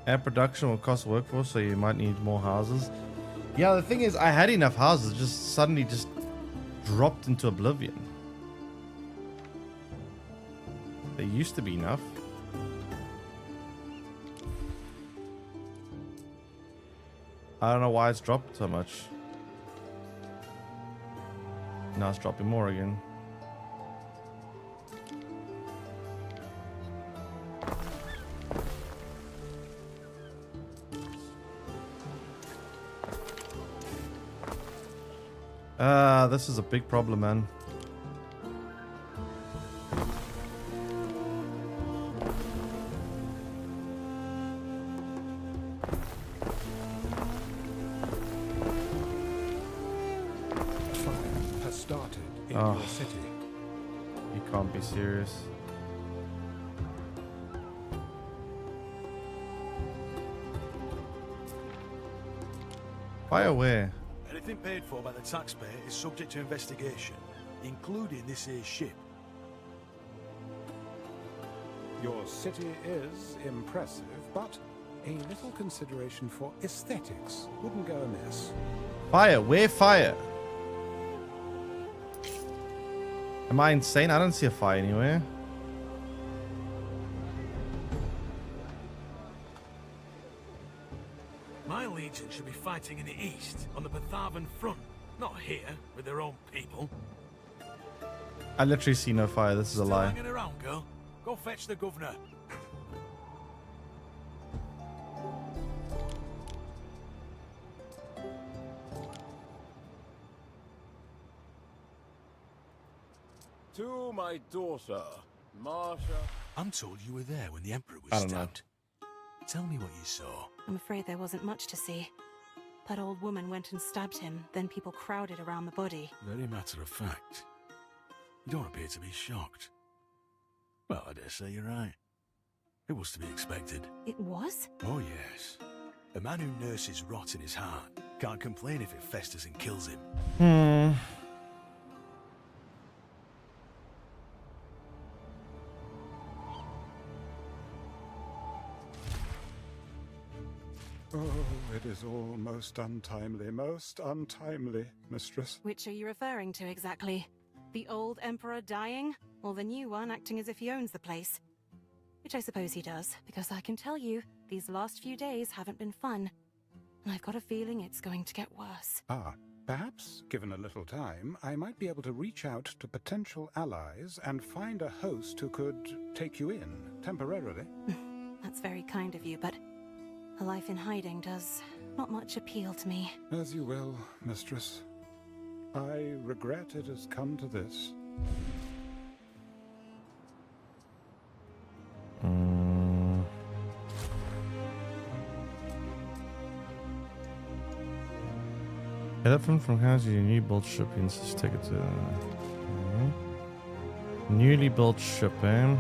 Air production will cost workforce, so you might need more houses. Yeah, the thing is, I had enough houses, just suddenly just dropped into oblivion. There used to be enough. I don't know why it's dropped so much. Now it's dropping more again. This is a big problem, man. Fire has started in your city. You can't be serious. Fire where? Anything paid for by the taxpayer is subject to investigation, including this here ship. Your city is impressive, but a little consideration for aesthetics wouldn't go amiss. Fire, where fire? Am I insane? I don't see a fire anywhere. My legion should be fighting in the east, on the Bathavan front, not here, with their own people. I literally see no fire. This is a Still lie. hanging around, girl? Go fetch the governor. To my daughter, Marsha. I'm told you were there when the Emperor I was don't know. stabbed. Tell me what you saw. I'm afraid there wasn't much to see. That old woman went and stabbed him, then people crowded around the body. Very matter of fact. You don't appear to be shocked. Well, I dare say you're right. It was to be expected. It was? Oh, yes. A man who nurses rot in his heart can't complain if it festers and kills him. Oh, it is all most untimely, mistress. Which are you referring to exactly? The old Emperor dying? Or the new one acting as if he owns the place? Which I suppose he does, because I can tell you, these last few days haven't been fun. And I've got a feeling it's going to get worse. Ah, perhaps, given a little time, I might be able to reach out to potential allies and find a host who could take you in, temporarily. That's very kind of you, but a life in hiding does not much appeal to me. As you will, mistress. I regret it has come to this. Elephant from house, your new built ship. Just take it to newly built ship, eh?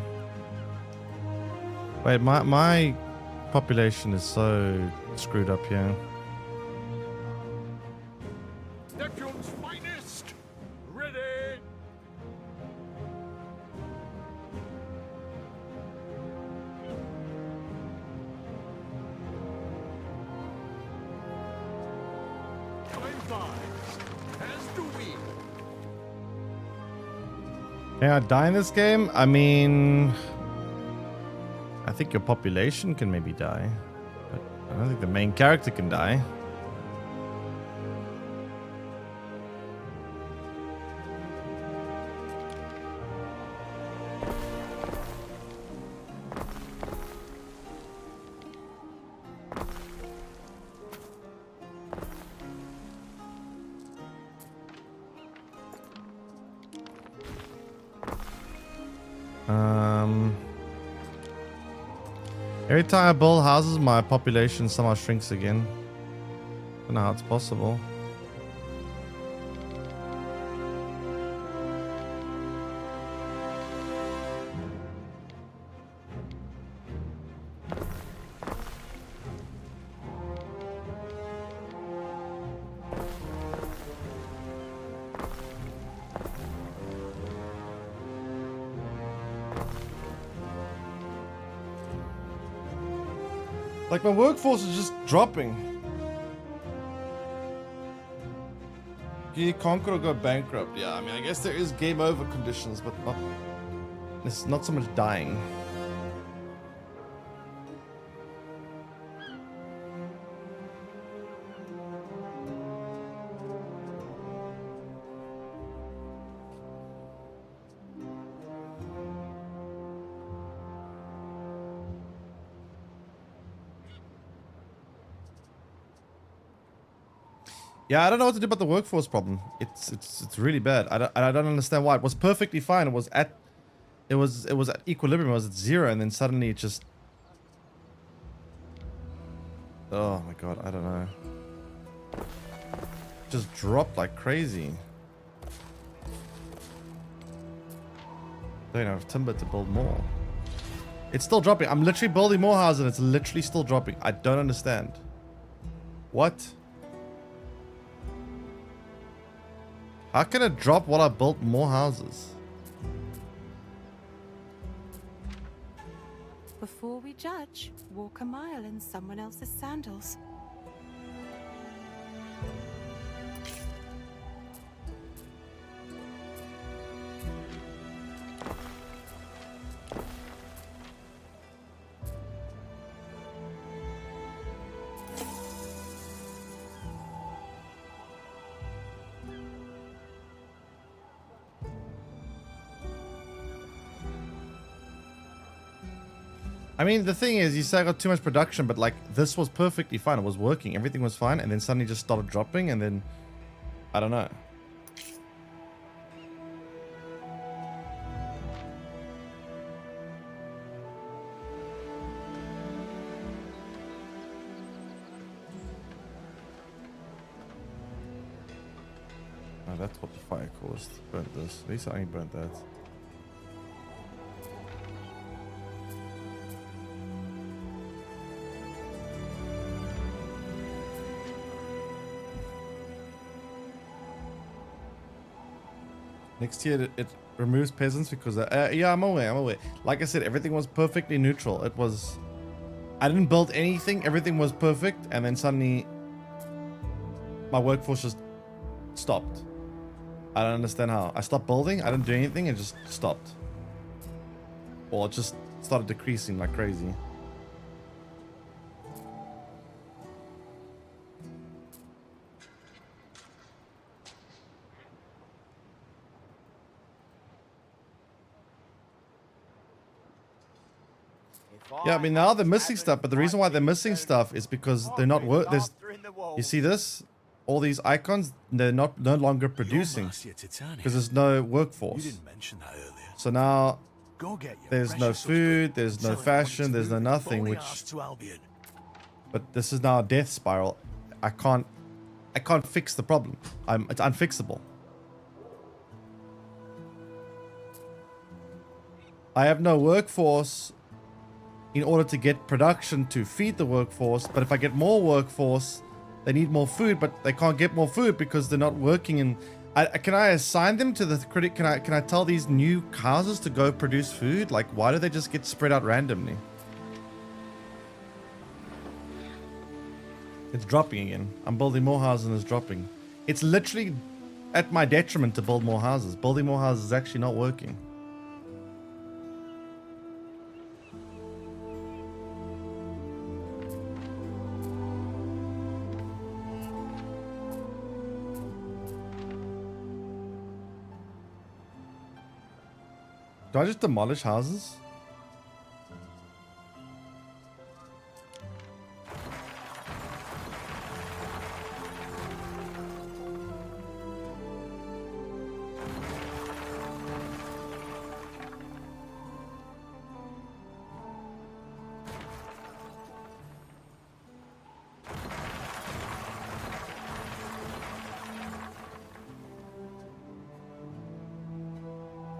Wait, my population is so screwed up here. Neptune's finest! Ready! Time flies, as do we. Can I die in this game? I mean, I think your population can maybe die, but I don't think the main character can die. Every time I build houses, my population somehow shrinks again. I don't know how it's possible. Like, my workforce is just dropping. You conquer or go bankrupt. Yeah, I mean, I guess there is game over conditions, but not... It's not so much dying. Yeah, I don't know what to do about the workforce problem. It's really bad. I don't understand why. It was perfectly fine. It was at equilibrium. It was at 0, and then suddenly it just... Oh my god, I don't know. Just dropped like crazy. Don't have timber to build more. It's still dropping. I'm literally building more houses and it's literally still dropping. I don't understand. What? How can it drop while I built more houses? Before we judge, walk a mile in someone else's sandals. I mean, the thing is, you say I got too much production, but like, this was perfectly fine. It was working. Everything was fine. And then suddenly just started dropping. And then, I don't know. Oh, that's what the fire caused. Burnt this. At least I only burnt that. Next year it removes peasants because yeah, I'm aware. Like I said, everything was perfectly neutral. It was, I didn't build anything. Everything was perfect, and then suddenly my workforce just stopped. I don't understand how. I stopped building. I didn't do anything. It just stopped. Or it just started decreasing like crazy. Yeah, I mean, now they're missing stuff, but the reason why they're missing stuff is because they're not there's, you see this? All these icons, they're no longer producing because there's no workforce. You didn't mention that earlier. So now Go get your there's no precious food, husband, there's no sell it fashion, there's no to nothing, Foley which... House to Albion. But this is now a death spiral. I can't fix the problem. It's unfixable. I have no workforce in order to get production to feed the workforce, but if I get more workforce, they need more food, but they can't get more food because they're not working. And can I assign them to the critic? Can I tell these new houses to go produce food? Like, why do they just get spread out randomly? It's dropping again. I'm building more houses and it's dropping. It's literally at my detriment to build more houses. Building more houses is actually not working. Do I just demolish houses?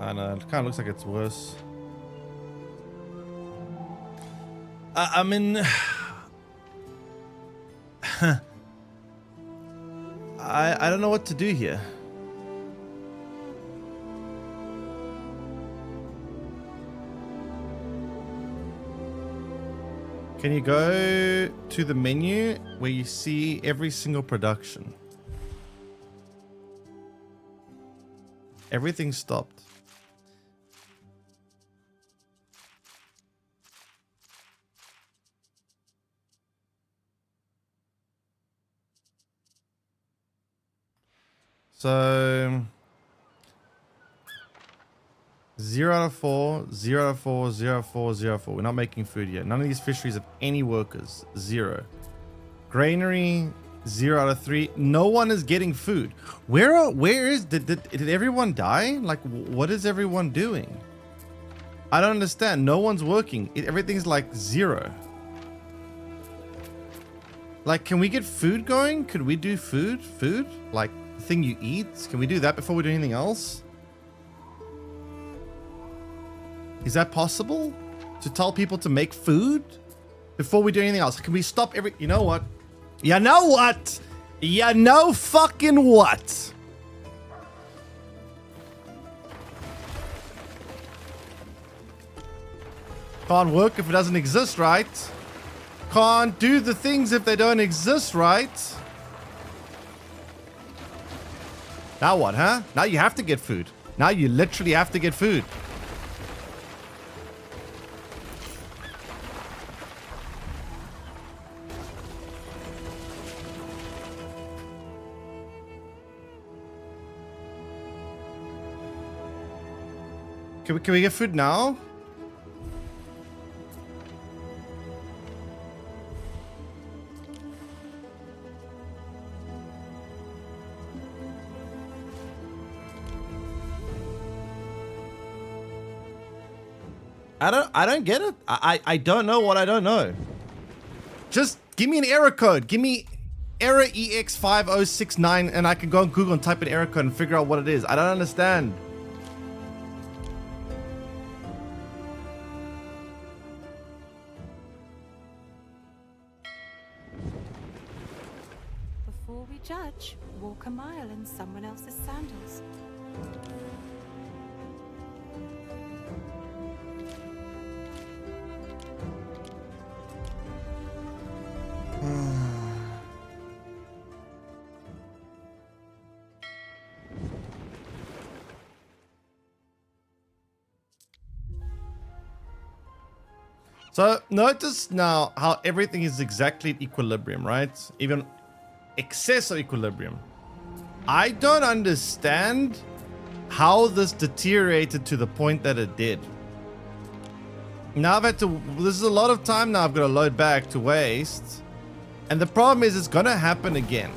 I know, it kind of looks like it's worse. I mean... I don't know what to do here. Can you go to the menu where you see every single production? Everything stopped. So 0 out of 4, 0 out of 4, 0 out of 4, 0 out of 4. We're not making food yet. None of these fisheries have any workers. 0. Granary, 0 out of 3. No one is getting food. Did everyone die? Like, what is everyone doing? I don't understand. No one's working. Everything's like 0. Like, can we get food going? Could we do food? Food? Like, the thing you eat? Can we do that before we do anything else? Is that possible? To tell people to make food before we do anything else? Can we stop every... You know what? You know what? You know fucking what? Can't work if it doesn't exist, right? Can't do the things if they don't exist, right? Now what, huh? Now you have to get food. Now you literally have to get food. Can we get food now? I don't get it. I don't know what I don't know. Just give me an error code. Give me error EX5069 and I can go on Google and type in error code and figure out what it is. I don't understand. Before we judge, walk a mile in someone else's sandals. So notice now how everything is exactly at equilibrium, right? Even excess of equilibrium. I don't understand how this deteriorated to the point that it did. Now I've had to, this is a lot of time now I've got to load back to waste. And the problem is it's going to happen again.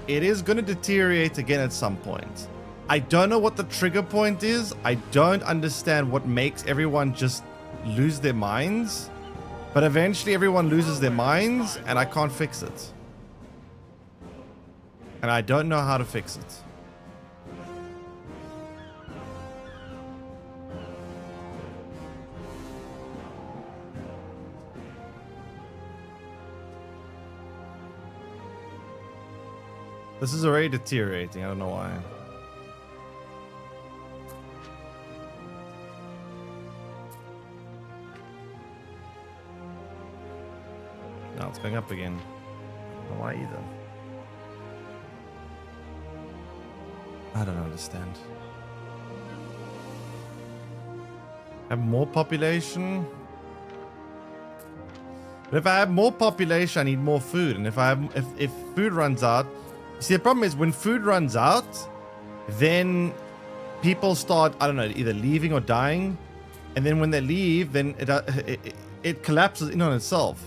It is going to deteriorate again at some point. I don't know what the trigger point is. I don't understand what makes everyone just lose their minds. But eventually everyone loses their minds and I can't fix it. And I don't know how to fix it. This is already deteriorating. I don't know why. Now it's going up again. I don't know why either. I don't understand. Have more population. But if I have more population, I need more food. And if food runs out, you see the problem is when food runs out, then people start, I don't know, either leaving or dying. And then when they leave, then it collapses in on itself.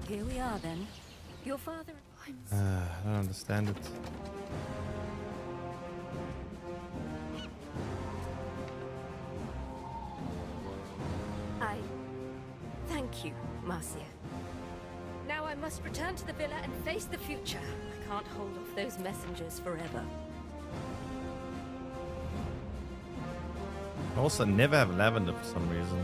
Here we are then. Your father... I don't understand it. Thank you, Marcia. Now I must return to the villa and face the future. I can't hold off those messengers forever. I also never have lavender for some reason.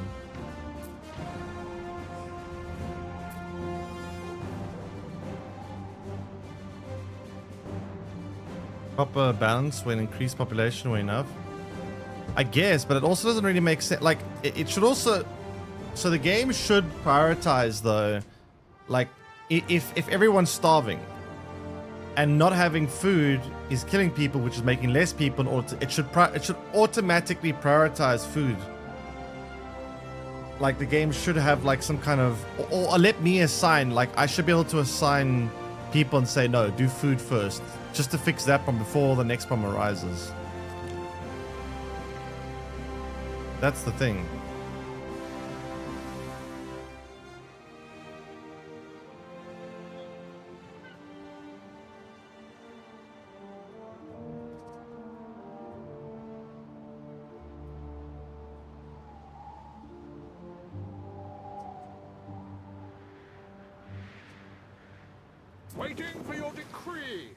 Proper balance when increased population or enough. I guess, but it also doesn't really make sense. Like, it should also... So the game should prioritize, though, like, if everyone's starving and not having food is killing people, which is making less people in order to, it should automatically prioritize food. Like, the game should have, like, some kind of... Or let me assign, like, I should be able to assign people and say, no, do food first. Just to fix that problem before the next problem arises. That's the thing. Waiting for your decree.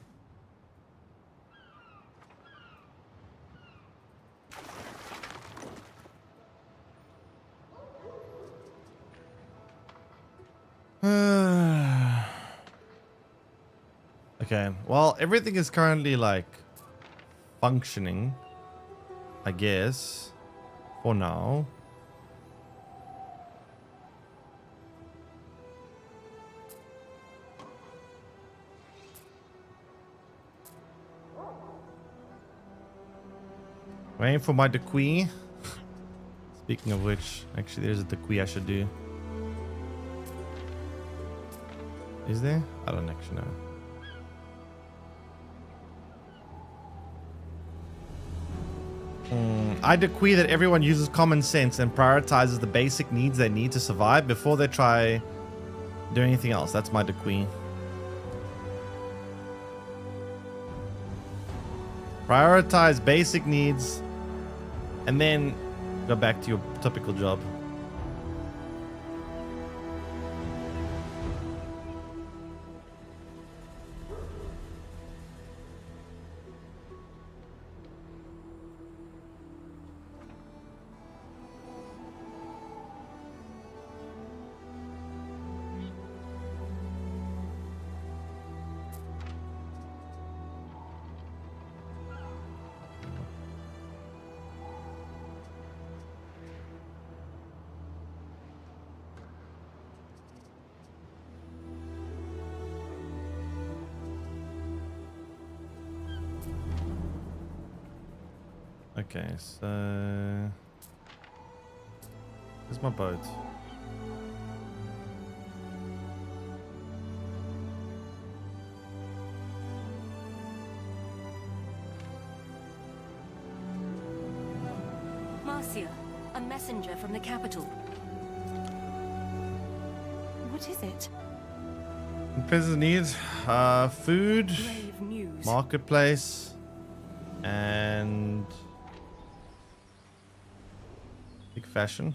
Okay, well, everything is currently, like, functioning, I guess, for now. Waiting for my decree. Speaking of which, actually, there's a decree I should do. Is there? I don't actually know. I decree that everyone uses common sense and prioritizes the basic needs they need to survive before they try doing anything else. That's my decree. Prioritize basic needs and then go back to your typical job. Okay, so where's my boat? Marcia, a messenger from the capital. What is it? Peasants need food, Grave news. marketplace, and big fashion.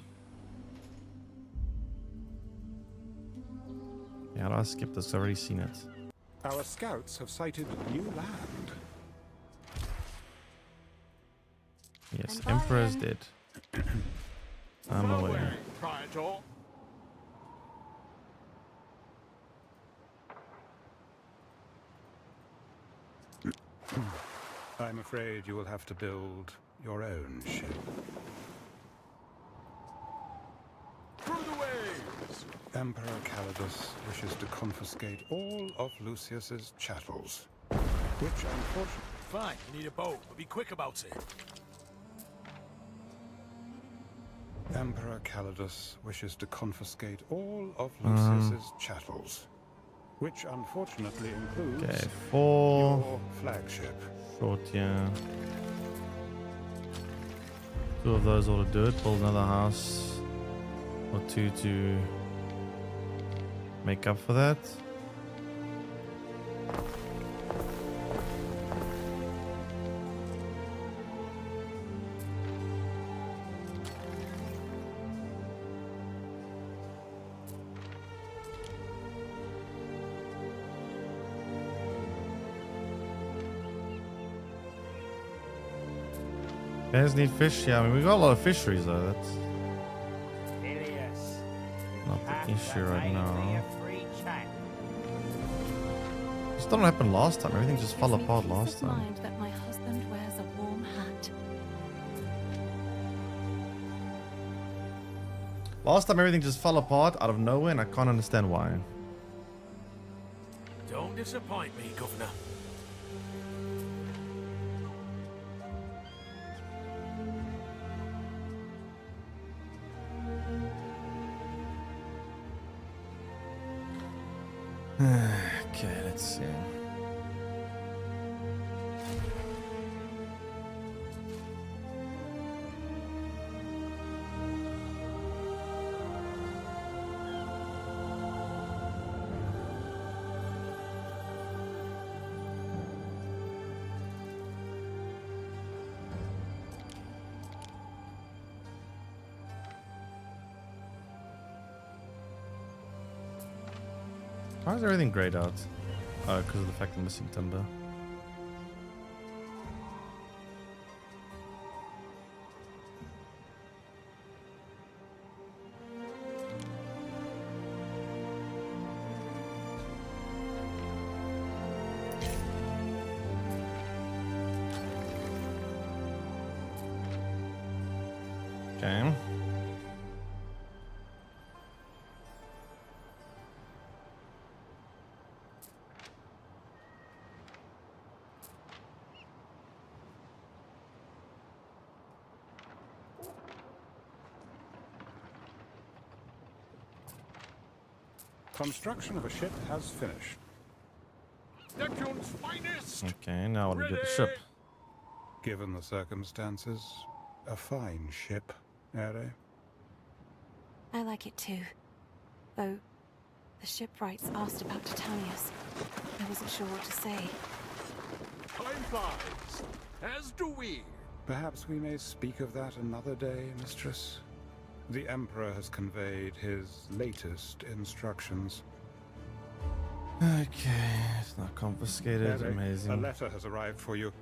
Yeah, how do I skip this? I've already seen it. Our scouts have sighted new land. Yes, Emperor is dead. I'm away. Praetor. I'm afraid you will have to build your own ship. Through the waves. Emperor Calidus wishes to confiscate all of Lucius's chattels, which unfortunately... Fine, you need a boat, but be quick about it. Emperor Calidus wishes to confiscate all of Lucius's chattels, which unfortunately includes Okay, 4 your flagship. short, yeah. 2 of those ought to do it. Build another house or 2 to make up for that. Bears need fish? Yeah, I mean, we got a lot of fisheries though. That's not the issue right now. Still not happened last time. Everything just fell Gives me apart peace last of time. mind that my husband wears a warm hat. Last time everything just fell apart out of nowhere, and I can't understand why. Don't disappoint me, Governor. Okay, let's see. Why is everything grayed out? Oh, because of the fact I'm missing timber. Okay. Construction of a ship has finished. Neptune's finest! Okay, now I want to do the ship. Given the circumstances, a fine ship, Ere. I like it too. Though, the shipwrights asked about Titanius. I wasn't sure what to say. Time flies, as do we. Perhaps we may speak of that another day, mistress. The Emperor has conveyed his latest instructions. Okay, it's not confiscated. Ere, Amazing. a letter has arrived for you.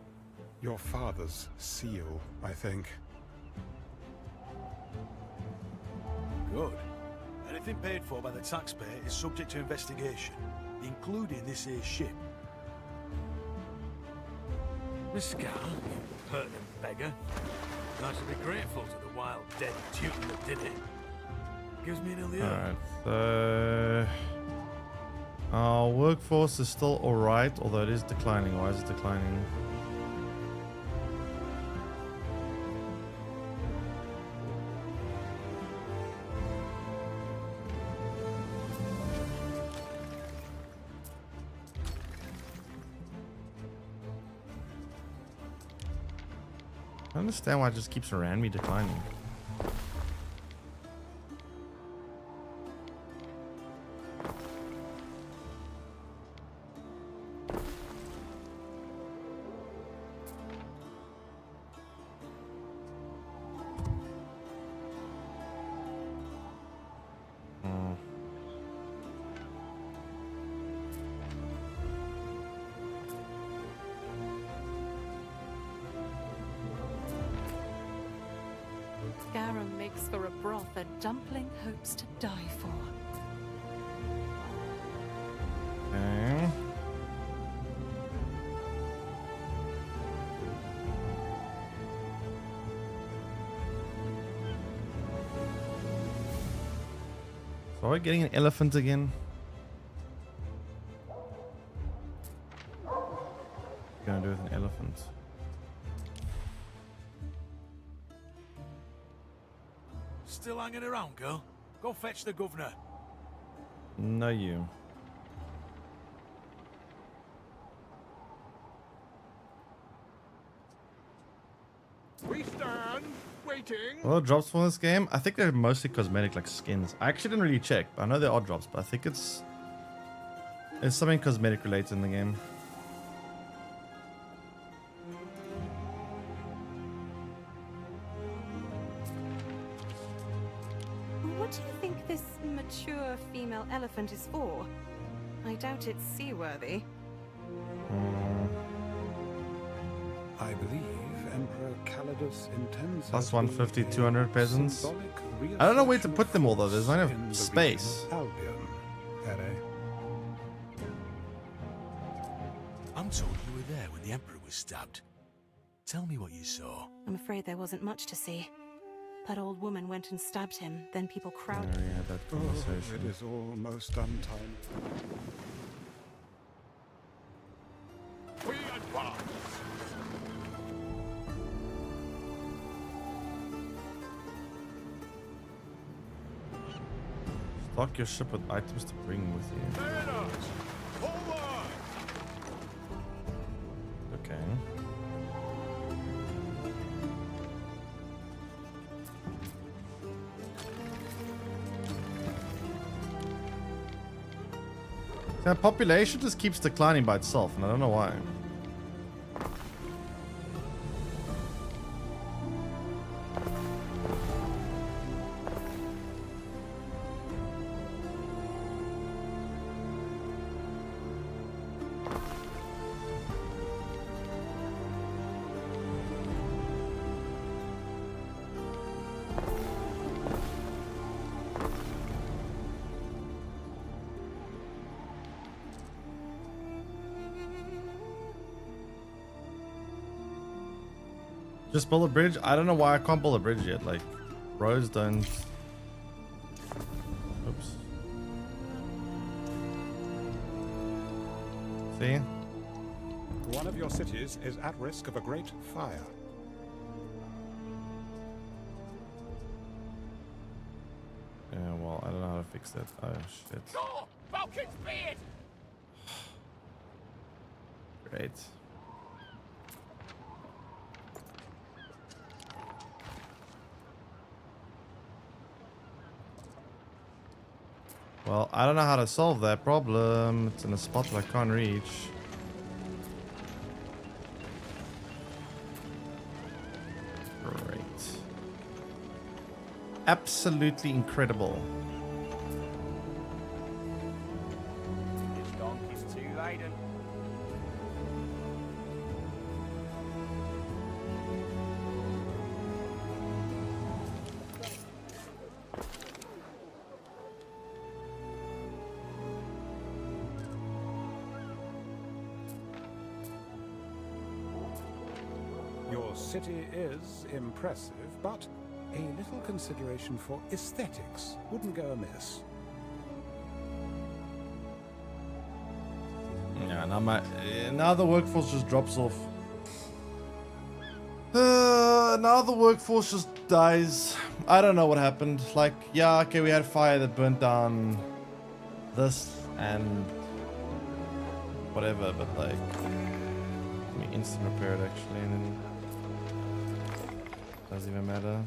Your father's seal, I think. Good. Anything paid for by the taxpayer is subject to investigation, including this here ship. Miss Scar, you pertinent beggar. I should be grateful to the wild dead Teuton that did it. Gives me an allure. Alright, so our workforce is still alright, although it is declining. Why is it declining? I don't understand why it just keeps around me declining. Garum makes for a broth a dumpling hopes to die for. Okay. So are we getting an elephant again? What are you gonna do with an elephant? Still hanging around, girl? Go fetch the governor. No, you. We stand, waiting. A lot of drops for this game. I think they're mostly cosmetic, like skins. I actually didn't really check. I know there are drops, but I think it's something cosmetic related in the game. What do you think this mature female elephant is for? I doubt it's seaworthy. I believe Emperor Calidus intends Plus her to 150, be a 200 peasants. symbolic I don't know where to reassertion put them all though. There's not in enough the space. region of Albion, Ere. told you were there when the Emperor was stabbed. Tell me what you saw. I'm afraid there wasn't much to see. That old woman went and stabbed him, then people crowded. We had that Oh, conversation. it is almost untimely. We advance! Stock your ship with items to bring with you. Mariners! Forward! Okay. The population just keeps declining by itself, and I don't know why. Just build a bridge? I don't know why I can't build a bridge yet. Like, roads don't... Oops. See? One of your cities is at risk of a great fire. Yeah, well, I don't know how to fix that. Oh, shit. No! Falcon's beard! Great. Well, I don't know how to solve that problem. It's in a spot that I can't reach. Great. Absolutely incredible. This donkey's too laden. Your city is impressive, but a little consideration for aesthetics wouldn't go amiss. Yeah, now the workforce just drops off. Now the workforce just dies. I don't know what happened. Like, yeah, okay, we had fire that burnt down this and whatever, but like, let me instant repair it actually, and then doesn't even matter.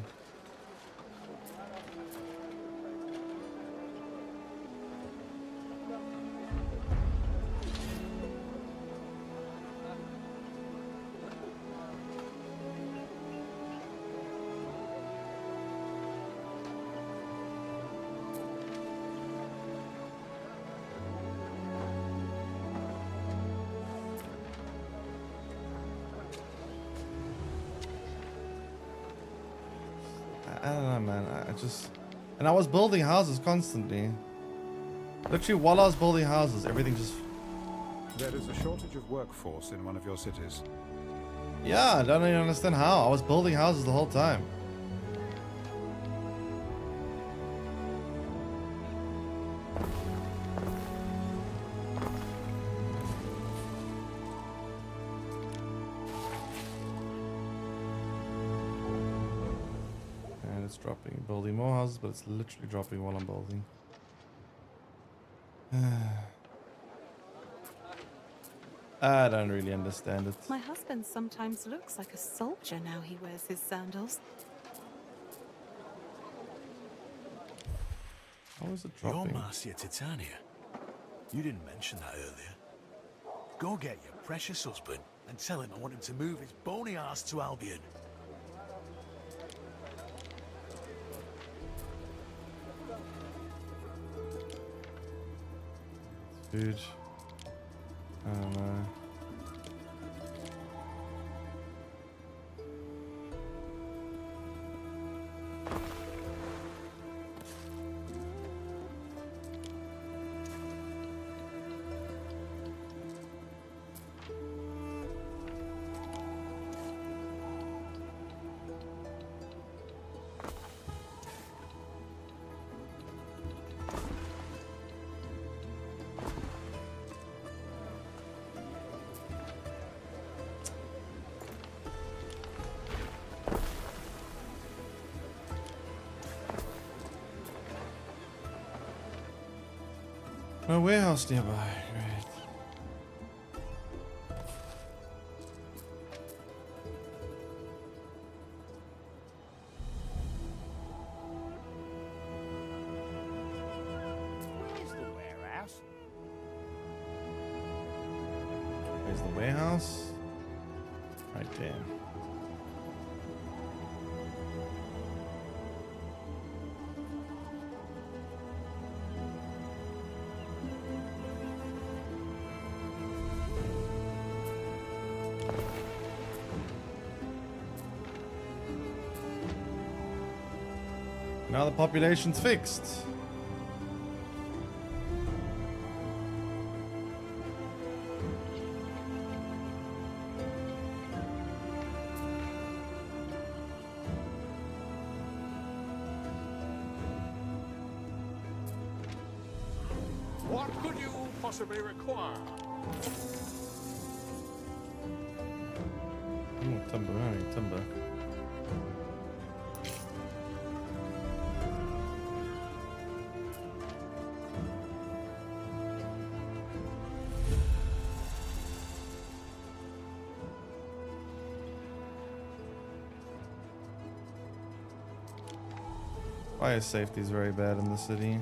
I don't know, man. And I was building houses constantly. Literally, while I was building houses, everything just... There is a shortage of workforce in one of your cities. Yeah, I don't even understand how. I was building houses the whole time. And it's dropping. Building more houses, but it's literally dropping while I'm building. I don't really understand it. My husband sometimes looks like a soldier now he wears his sandals. How is it You're dropping? Marcia Titania. You didn't mention that earlier. Go get your precious husband and tell him I want him to move his bony ass to Albion. Dude. I don't know. No warehouse nearby. Great. Where's the warehouse? Where's the warehouse? Right there. Now the population's fixed. What could you possibly require? Timber, alright, timber. Fire safety is very bad in the city.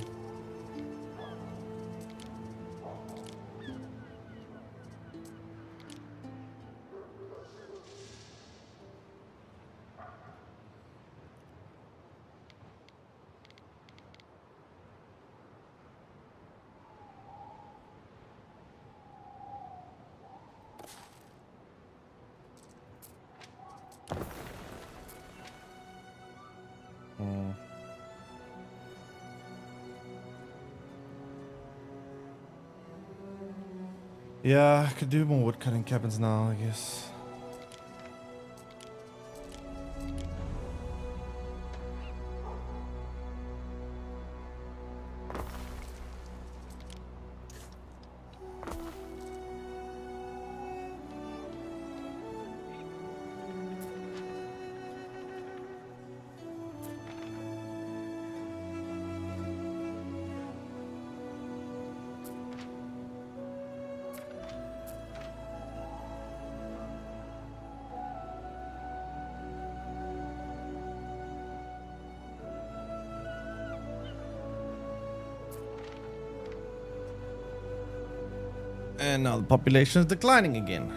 Yeah, I could do more woodcutting cabins now, I guess. And now the population is declining again.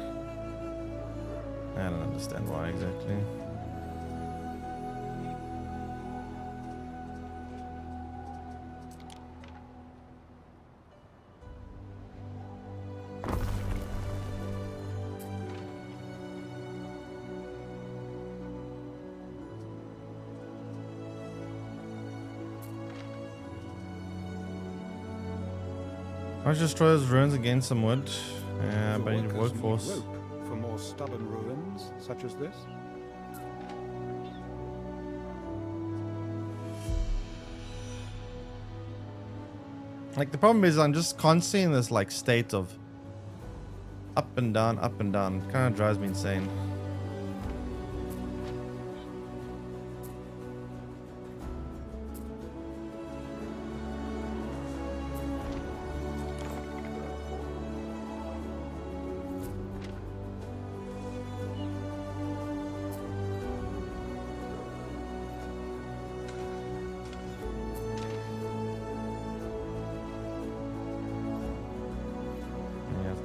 I don't understand why exactly. I just destroy those ruins again some wood. Yeah, but I need a Workers workforce. rope for more stubborn ruins such as this. Like the problem is I'm just constantly in this like state of up and down, up and down. Kind of drives me insane.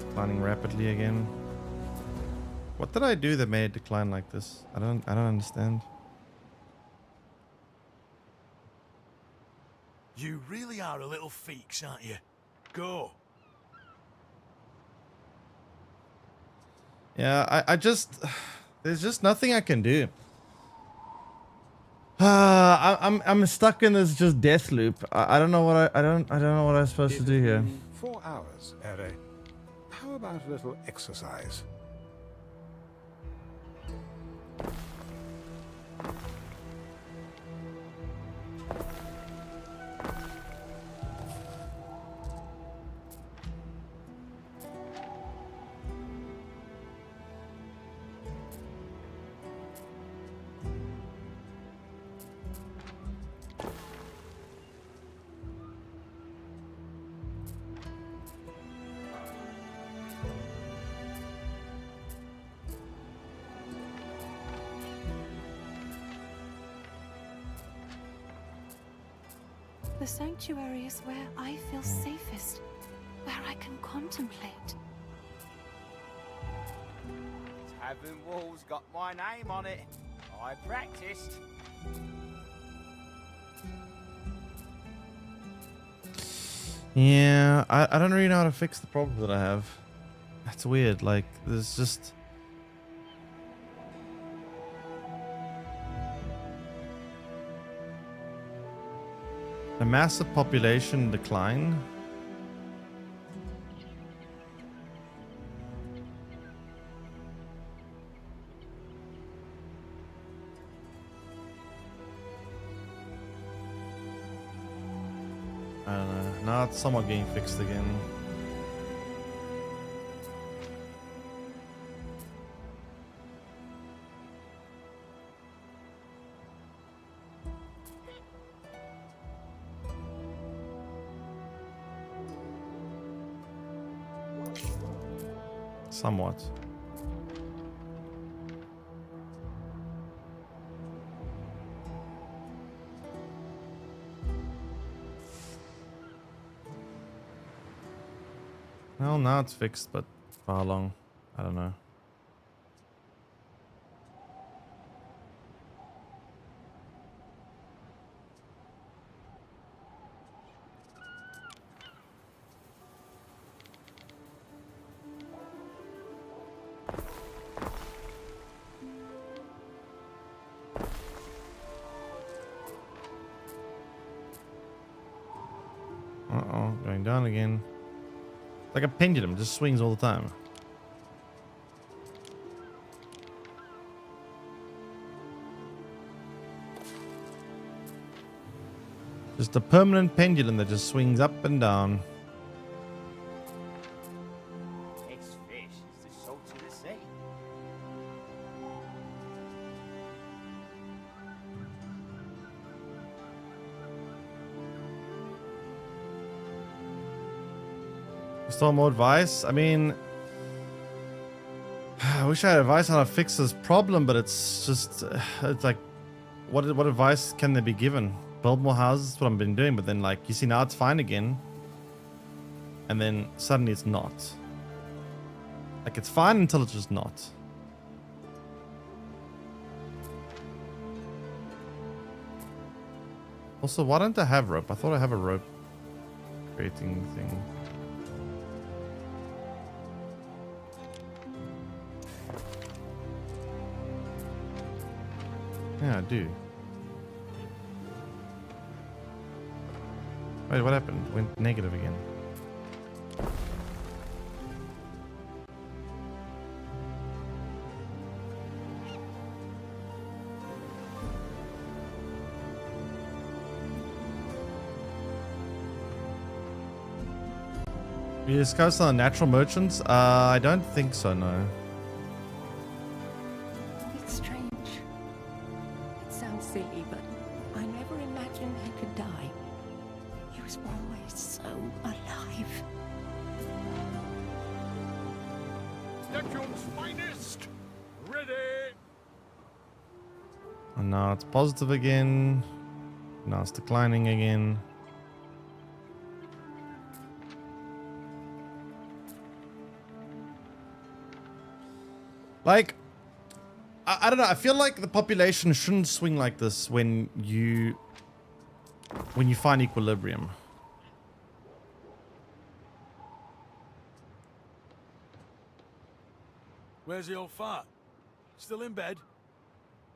Declining rapidly again. What did I do that made it decline like this? I don't understand. You really are a little feeks, aren't you? Go. Yeah, I just there's just nothing I can do. I'm stuck in this just death loop. I don't know what I don't know what I'm supposed to do here. 4 hours, Ere. How about a little exercise? The sanctuary is where I feel safest, where I can contemplate. Tavern wall's got my name on it. I practiced. Yeah, I don't really know how to fix the problem that I have. That's weird. Like, there's just... a massive population decline. I don't know. Now it's somewhat getting fixed again. Somewhat. Well, now it's fixed, but for how long? I don't know. Uh-oh, going down again. Like a pendulum, just swings all the time. Just a permanent pendulum that just swings up and down. This fish is the salt of the sea. Still more advice? I mean, I wish I had advice on how to fix this problem, but it's just, it's like, what advice can there be given? Build more houses, what I've been doing, but then like, you see now it's fine again. And then suddenly it's not. Like it's fine until it's just not. Also, why don't I have rope? I thought I have a rope creating thing. Yeah, I do. Wait, what happened? Went negative again. You discussed on natural merchants? I don't think so, no. It's strange. It sounds silly, but I never imagined he could die. He was always so alive. Neptune's finest! Ready! And now it's positive again. Now it's declining again. Like, I don't know. I feel like the population shouldn't swing like this when you find equilibrium. Where's the old fart? Still in bed?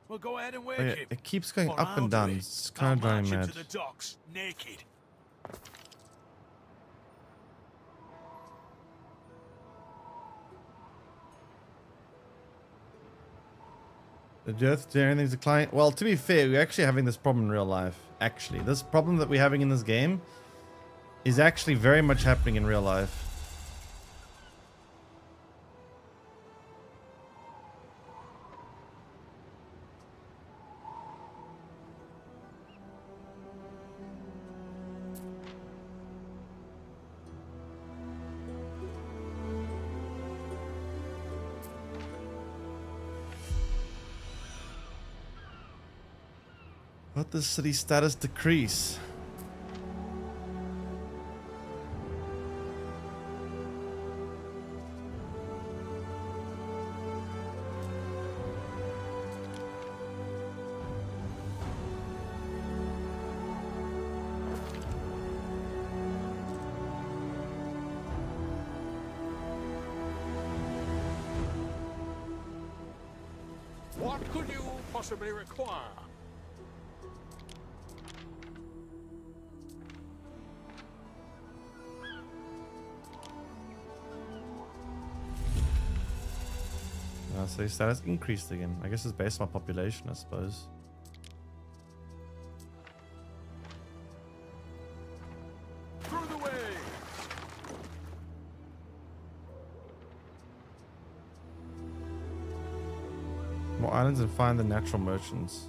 Well, go ahead and wake Oh, yeah, him. it keeps going Or up I'll and do down. it. It's kind of I'll driving march me him mad. to the docks, naked. The Earth, everything's declining. Well, to be fair, we're actually having this problem in real life. Actually, this problem that we're having in this game is actually very much happening in real life. Let the city status decrease. possibly require? So his status increased again. I guess it's based on population, I suppose. Through the way! More islands and find the natural merchants.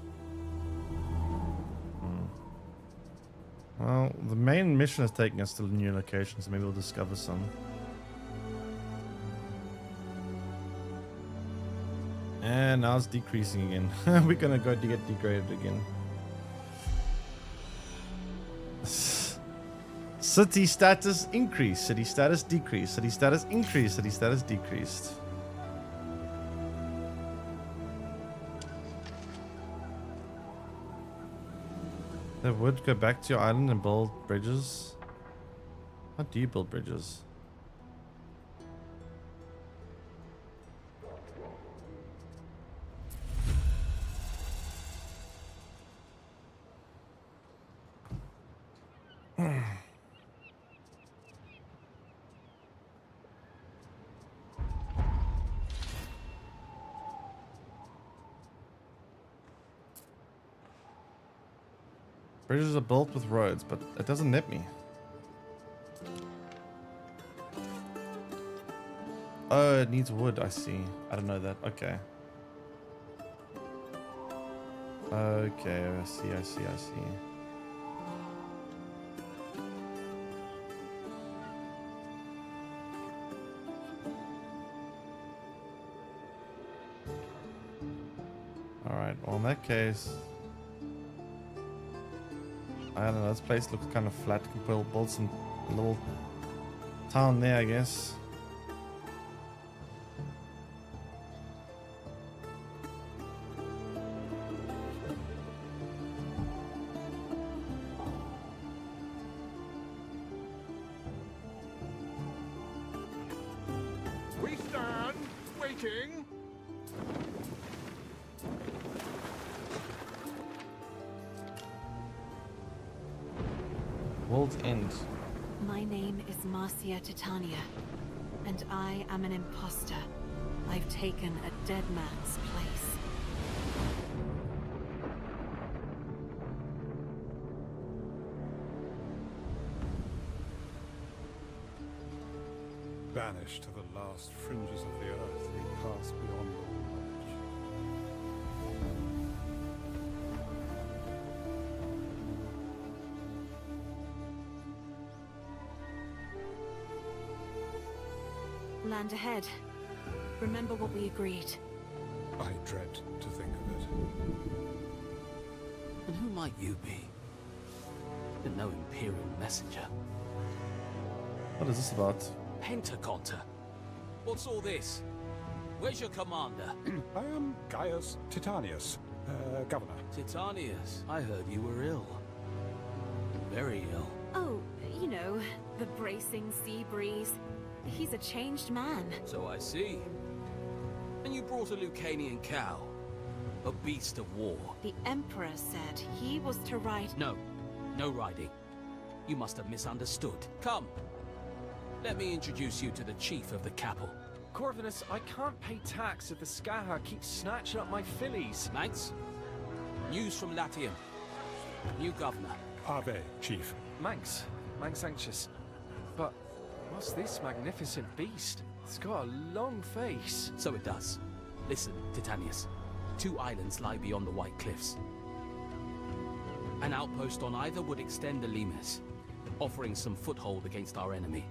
Well, the main mission is taking us to new locations, so maybe we'll discover some. And now it's decreasing again. We're gonna go to get degraded again. City status increased, city status decreased, city status increased, city status decreased. They would go back to your island and build bridges. How do you build bridges? Bridges are built with roads, but it doesn't net me. Oh, it needs wood, I see. I don't know that. Okay. Okay, I see. Alright, well in that case... I don't know, this place looks kind of flat. Can build some little town there, I guess. We stand, waiting. World's End. My name is Marcia Titania, and I am an imposter. I've taken a dead man's place. Banished to the last fringes of the earth, we pass beyond all knowledge. Land ahead. Remember what we agreed. I dread to think of it. And who might you be? You're no Imperial messenger. What is this about? Pentaconter. What's all this? Where's your commander? I am Gaius Titanius, governor. Titanius, I heard you were ill. Very ill. Oh, you know, the bracing sea breeze. He's a changed man. So I see. And you brought a Lucanian cow. A beast of war. The Emperor said he was to ride... No. No riding. You must have misunderstood. Come. Let me introduce you to the chief of the Capel. Corvinus, I can't pay tax if the Skaha keeps snatching up my fillies. Manx? News from Latium. New governor. Ave, chief. Manx anxious. But what's this magnificent beast? It's got a long face. So it does. Listen, Titanius. 2 islands lie beyond the White Cliffs. An outpost on either would extend the limes, offering some foothold against our enemy,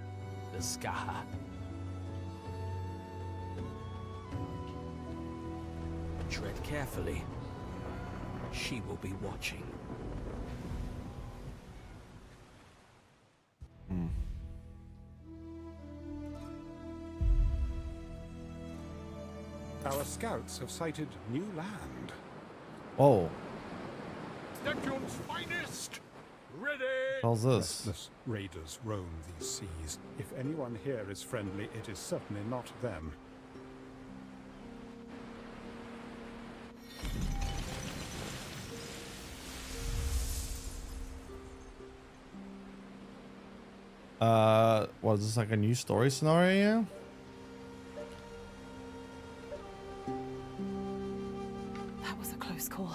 the Skaha. Tread carefully. She will be watching. Our scouts have sighted new land. Oh, Neptune's finest! Ready! how's this? Restless raiders roam these seas. If anyone here is friendly, it is certainly not them. What is this, like a new story scenario? That was a close call.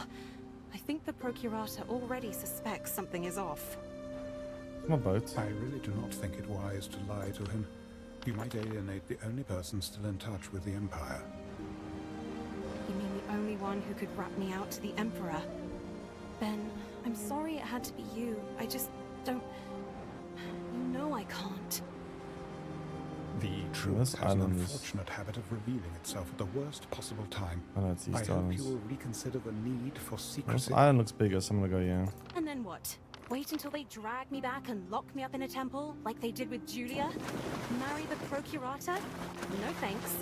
I think the Procurator already suspects something is off. My boat. I really do not think it wise to lie to him. You might alienate the only person still in touch with the Empire. You mean the only one who could rat me out to the Emperor? Ben, I'm sorry it had to be you. I just don't... You know I can't. The This truth has an island is- unfortunate habit of revealing itself at the worst possible time. Oh, no, it's I East hope Islands. you will reconsider the need for This secrecy. island looks bigger, so I'm gonna go, yeah. And then what? Wait until they drag me back and lock me up in a temple, like they did with Julia? Marry the Procurator? No thanks.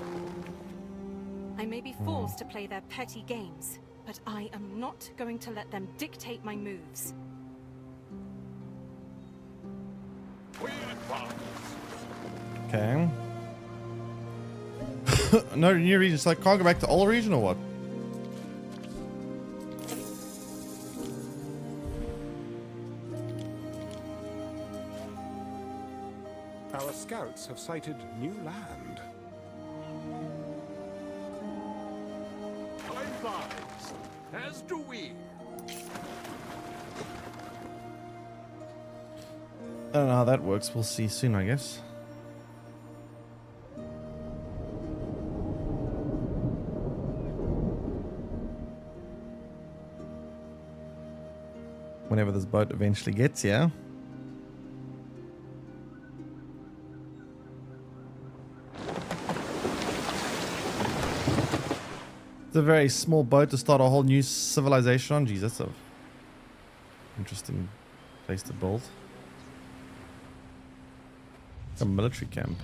I may be forced to play their petty games, but I am not going to let them dictate my moves. Okay. No new region, so I can't go back to old region or what? Our scouts have sighted new land. Time flies, as do we. I don't know how that works. We'll see soon, I guess. Whenever this boat eventually gets here. It's a very small boat to start a whole new civilization on. Jeez, that's a interesting place to build. A military camp.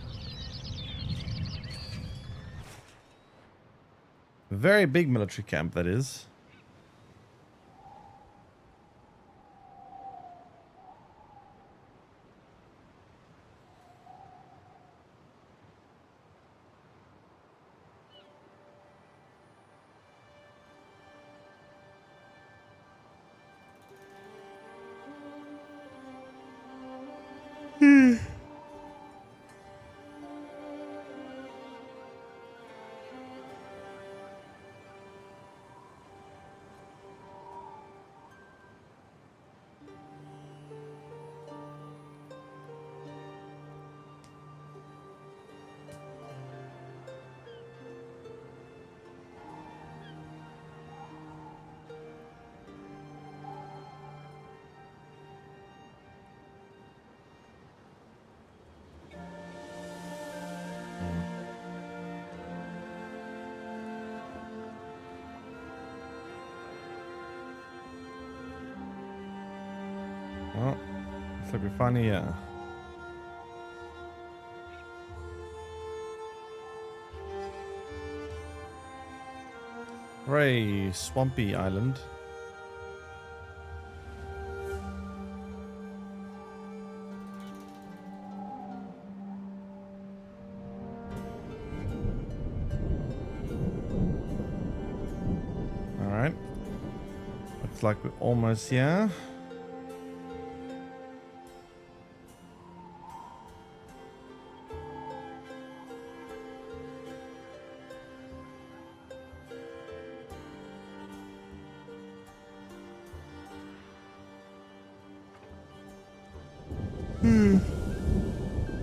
Very big military camp, that is. Oh, looks like we're finally here. Very swampy island. All right. Looks like we're almost here.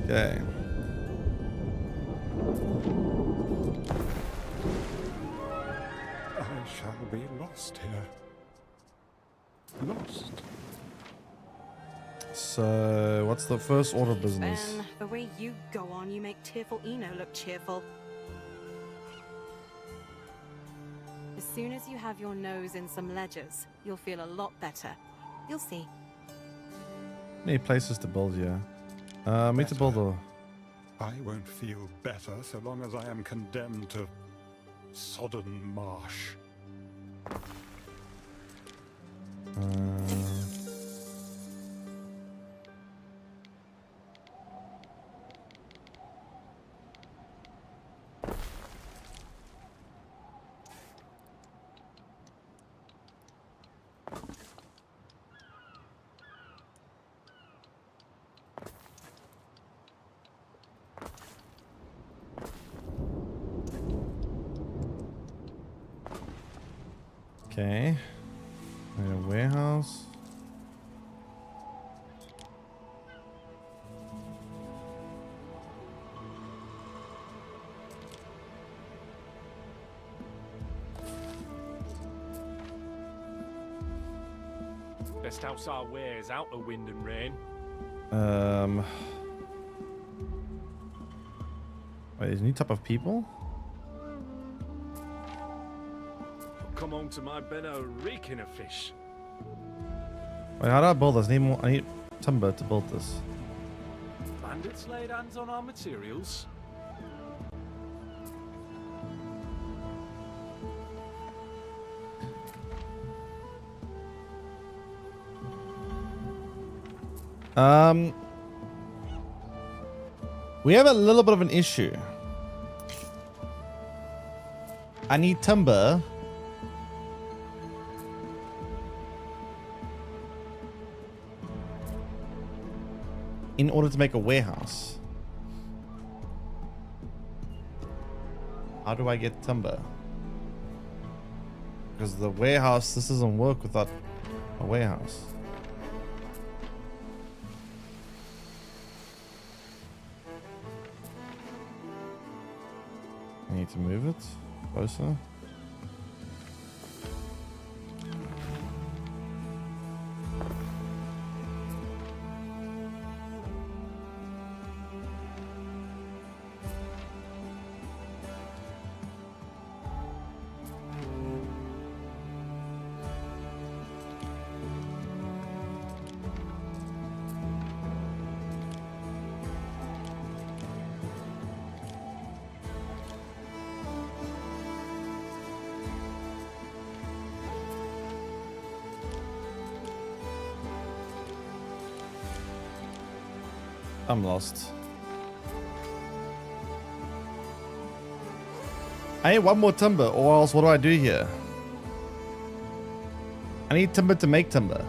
Okay. I shall be lost here. Lost. So, what's the first order of business? Ben, the way you go on, you make tearful Anno look cheerful. As soon as you have your nose in some ledgers, you'll feel a lot better. You'll see. Many places to build here. Me to build a... I won't feel better so long as I am condemned to sodden marsh. Okay. In a warehouse. Best house our wares out of wind and rain. Wait, is new type of people? Come on to my benno reeking of fish. Wait, how do I build this? I need timber to build this. Bandits laid hands on our materials. We have a little bit of an issue. I need timber. In order to make a warehouse. How do I get timber? Because the warehouse, this doesn't work without a warehouse. I need to move it closer. I'm lost. I need one more timber, or else what do I do here? I need timber to make timber.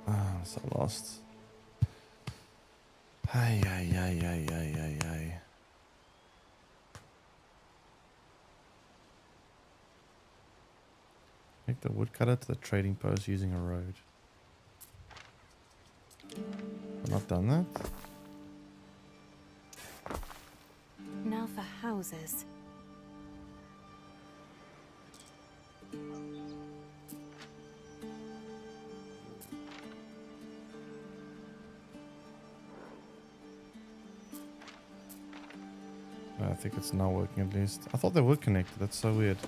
I'm so lost. Ay, ay, ay, ay, ay, ay, ay. Take the woodcutter to the trading post using a road. I've not done that. Now for houses. I think it's not working at least. I thought they were connected. That's so weird.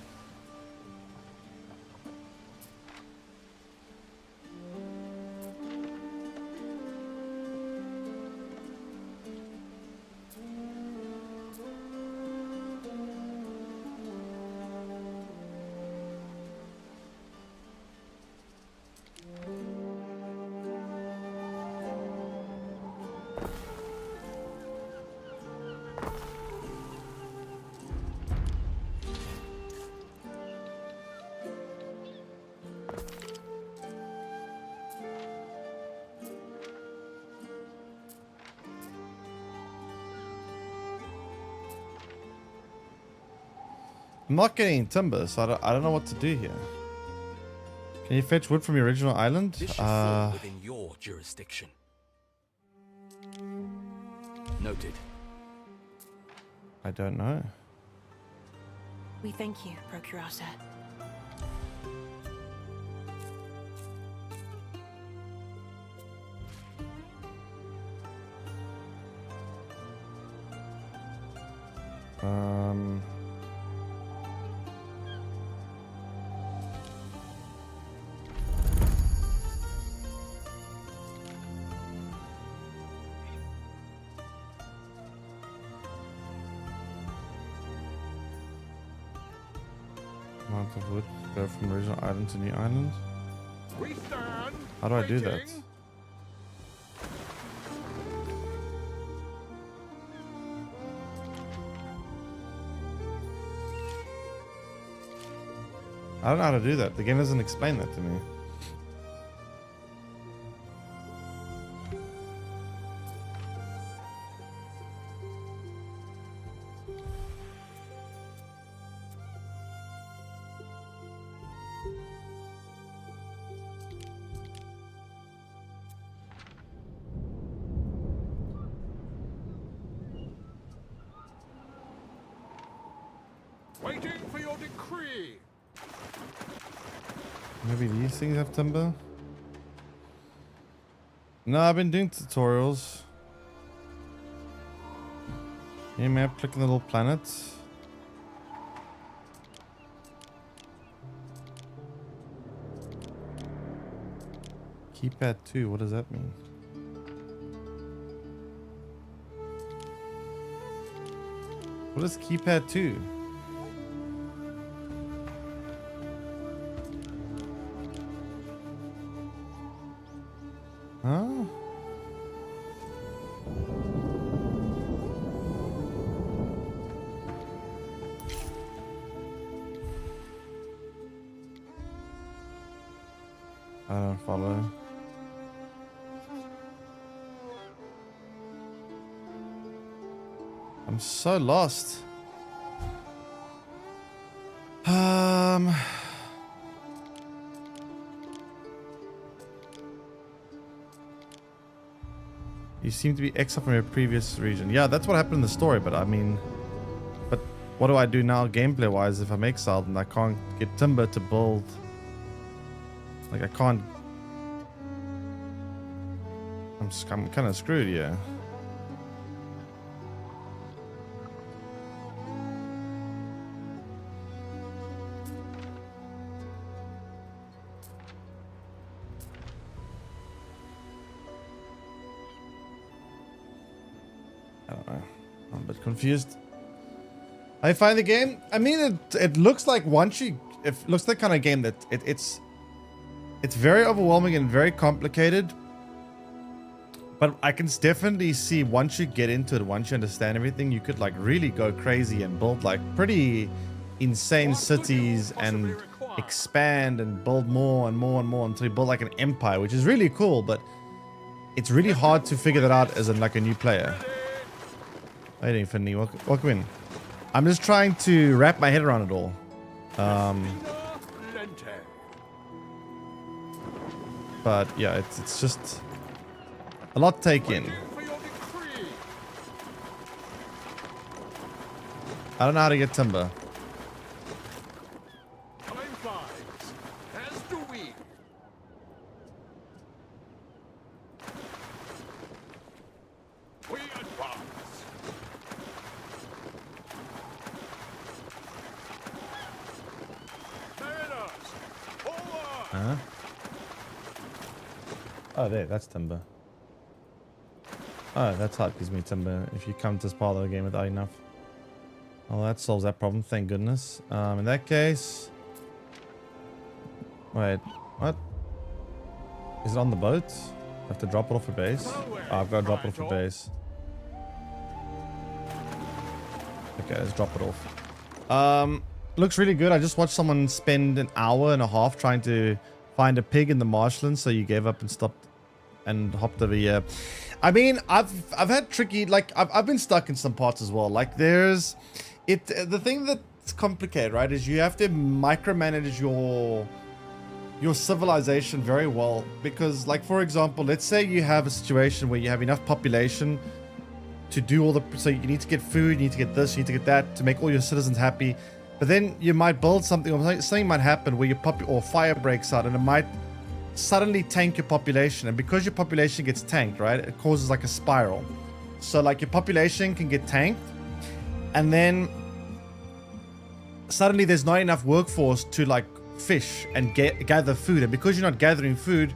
I'm not getting timber, so I don't know what to do here. Can you fetch wood from your original island? This should fall within your jurisdiction. Noted. I don't know. We thank you, Procurator. Amount of wood. Go from original island to new island. We stand. How do I do that? waiting. I don't know how to do that. The game doesn't explain that to me. Waiting for your decree. Maybe these things have timber? No, I've been doing tutorials. New map, click on the little planet. Keypad 2, what does that mean? What is keypad 2? Huh? I don't follow. I'm so lost. You seem to be exiled from your previous region. Yeah, that's what happened in the story, but I mean... But what do I do now gameplay-wise if I'm exiled and I can't get timber to build? Like, I can't... I'm kind of screwed here. I don't know. I'm a bit confused. I find the game. I mean, it looks like once you, it looks like kind of game that it's very overwhelming and very complicated. But I can definitely see once you get into it, once you understand everything, you could like really go crazy and build like pretty insane cities and expand and build more and more and more until you build like an empire, which is really cool. But it's really hard to figure that out as like a new player. Waiting for me. Welcome in. I'm just trying to wrap my head around it all. But yeah, it's just a lot to take in. I don't know how to get timber. Huh? Oh, there, that's timber. Oh, that's how it gives me timber if you come to this part of the game without enough. Well, that solves that problem, thank goodness. In that case... Wait, what? Is it on the boat? I have to drop it off a base? Oh, I've got to drop it off a base. Okay, let's drop it off. Looks really good. I just watched someone spend an hour and a half trying to find a pig in the marshlands, so you gave up and stopped and hopped over here. I mean, I've had tricky, like I've been stuck in some parts as well. Like there's the thing that's complicated, right, is you have to micromanage your civilization very well, because like for example, let's say you have a situation where you have enough population to do all the, so you need to get food, you need to get this, you need to get that to make all your citizens happy. But then you might build something, or something might happen where your or fire breaks out, and it might suddenly tank your population. And because your population gets tanked, right, it causes like a spiral. So like your population can get tanked, and then suddenly there's not enough workforce to like fish and gather food. And because you're not gathering food,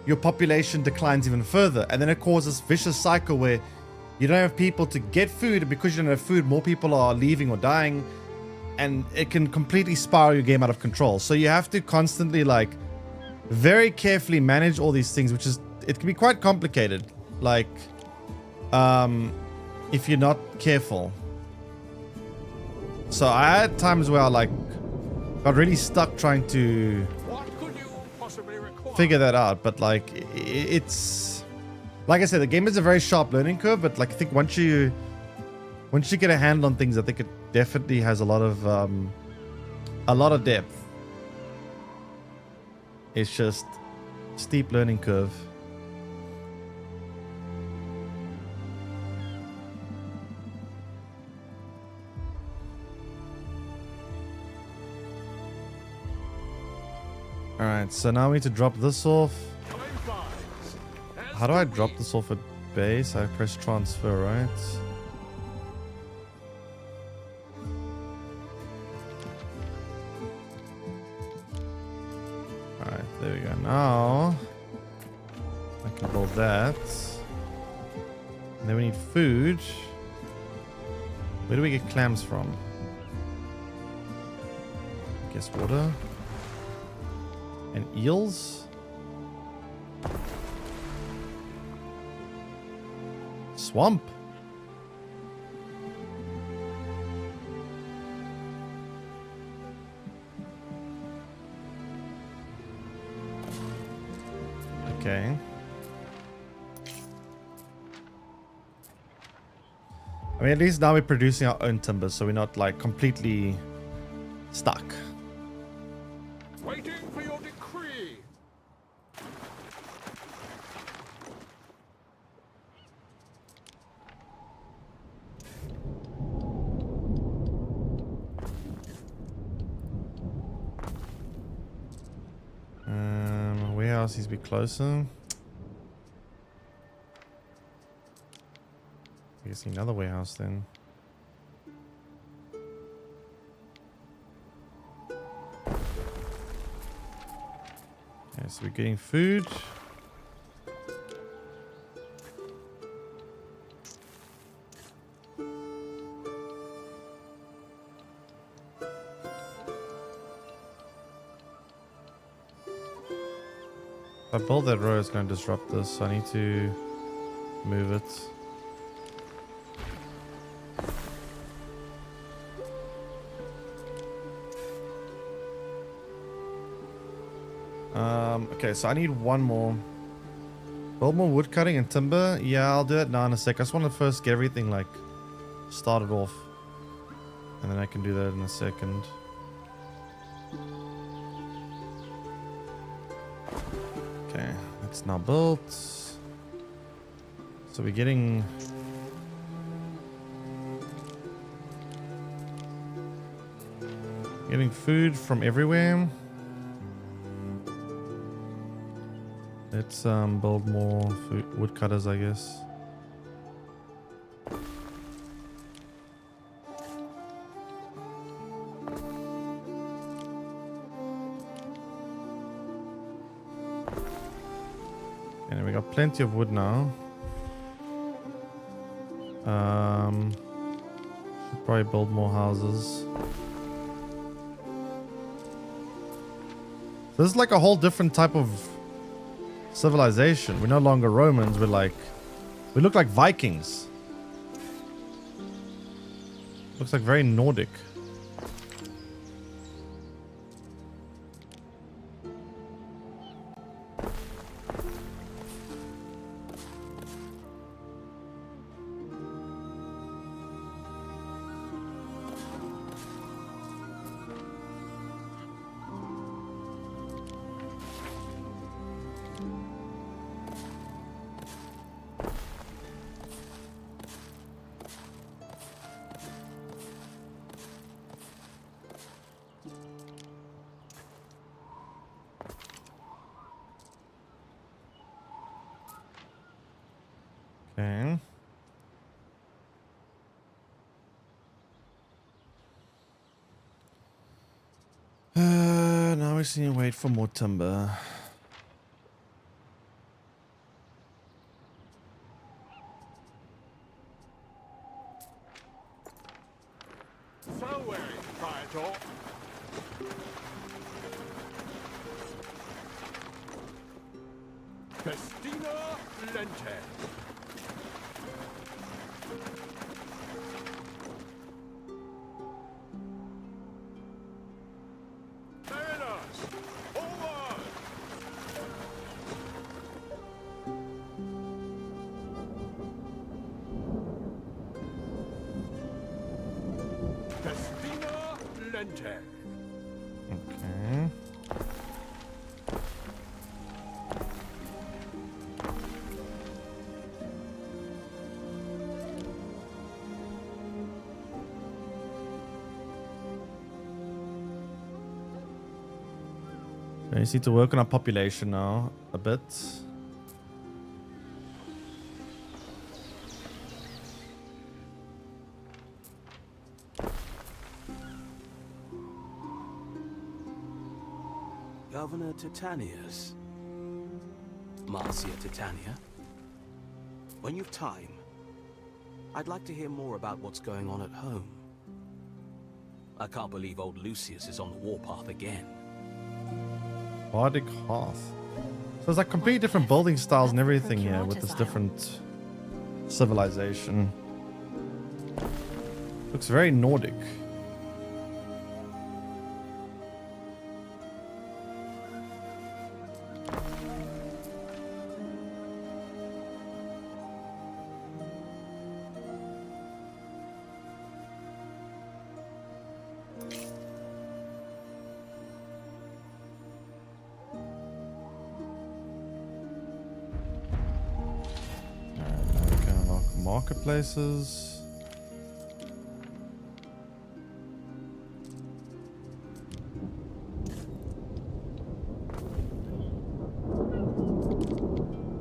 your population declines even further. And then it causes this vicious cycle where you don't have people to get food, and because you don't have food, more people are leaving or dying. And it can completely spiral your game out of control. So you have to constantly like very carefully manage all these things, which is, it can be quite complicated. Like, if you're not careful. So I had times where I like got really stuck trying to figure that out. But like, it's, like I said, the game is a very sharp learning curve. But like, I think once you get a handle on things, I think it definitely has a lot of depth. It's just steep learning curve. Alright, so now we need to drop this off. How do I drop this off at base? I press transfer, right? Alright, there we go. Now I can build that. And then we need food. Where do we get clams from? I guess water. And eels? Swamp. Okay. I mean, at least now we're producing our own timber, so we're not like completely stuck. Waiting for your decree. Warehouse needs to be closer. I guess another warehouse then. Okay, so we're getting food. If I build that road, it's going to disrupt this, so I need to move it. Okay, so I need one more. Build more wood cutting and timber. Yeah, I'll do that now in a sec. I just want to first get everything like started off, and then I can do that in a second. Okay, it's now built. So we're getting food from everywhere. Let's build more woodcutters, I guess. And we got plenty of wood now. Should probably build more houses. This is like a whole different type of civilization. We're no longer Romans. We look like Vikings. Looks like very Nordic. Okay. Now we just need to wait for more timber. So wearing, Praetor. Festina Lente. Mariners, forward! Festina Lente. Okay. I just need to work on our population now a bit. Governor Titanius. Marcia Titania. When you've time, I'd like to hear more about what's going on at home. I can't believe old Lucius is on the warpath again. Bardic Hearth. So there's like completely different building styles and everything here with this different civilization. Looks very Nordic. Marketplaces.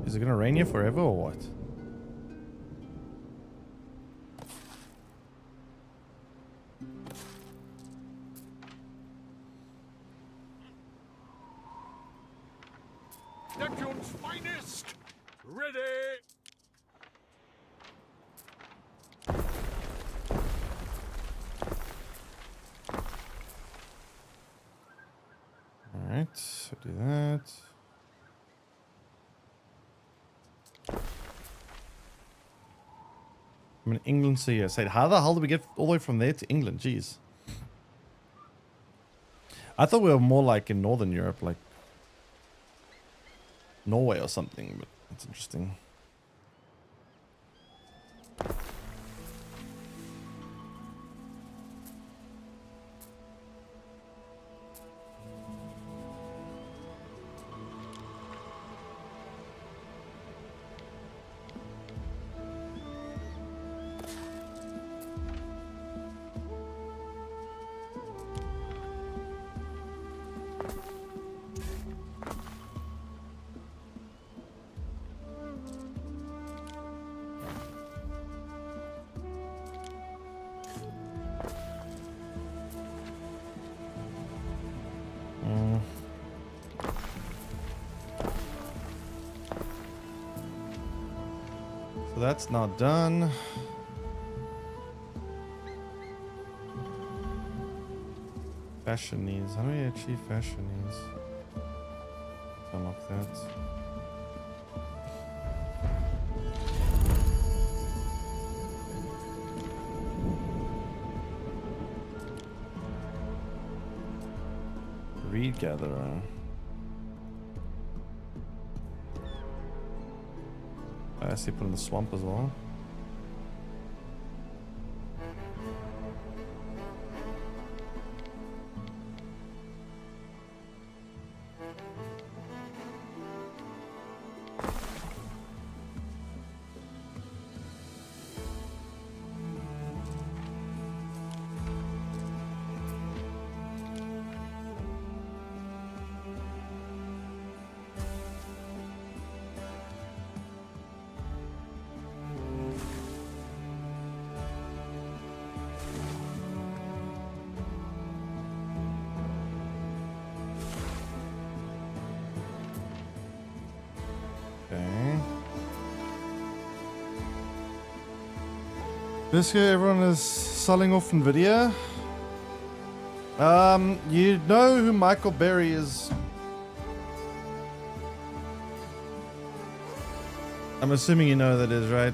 Is it gonna rain here forever or what? Neptune's finest! Ready! Alright, so do that. I'm in England, so yeah. Say, how the hell did we get all the way from there to England? Jeez. I thought we were more like in Northern Europe, like Norway or something, but that's interesting. So that's now done. Fashion needs. How do we achieve fashion needs? Unlock that. Reed gatherer. I see put in the swamp as well. Basically, everyone is selling off Nvidia. You know who Michael Berry is? I'm assuming you know who that is, right?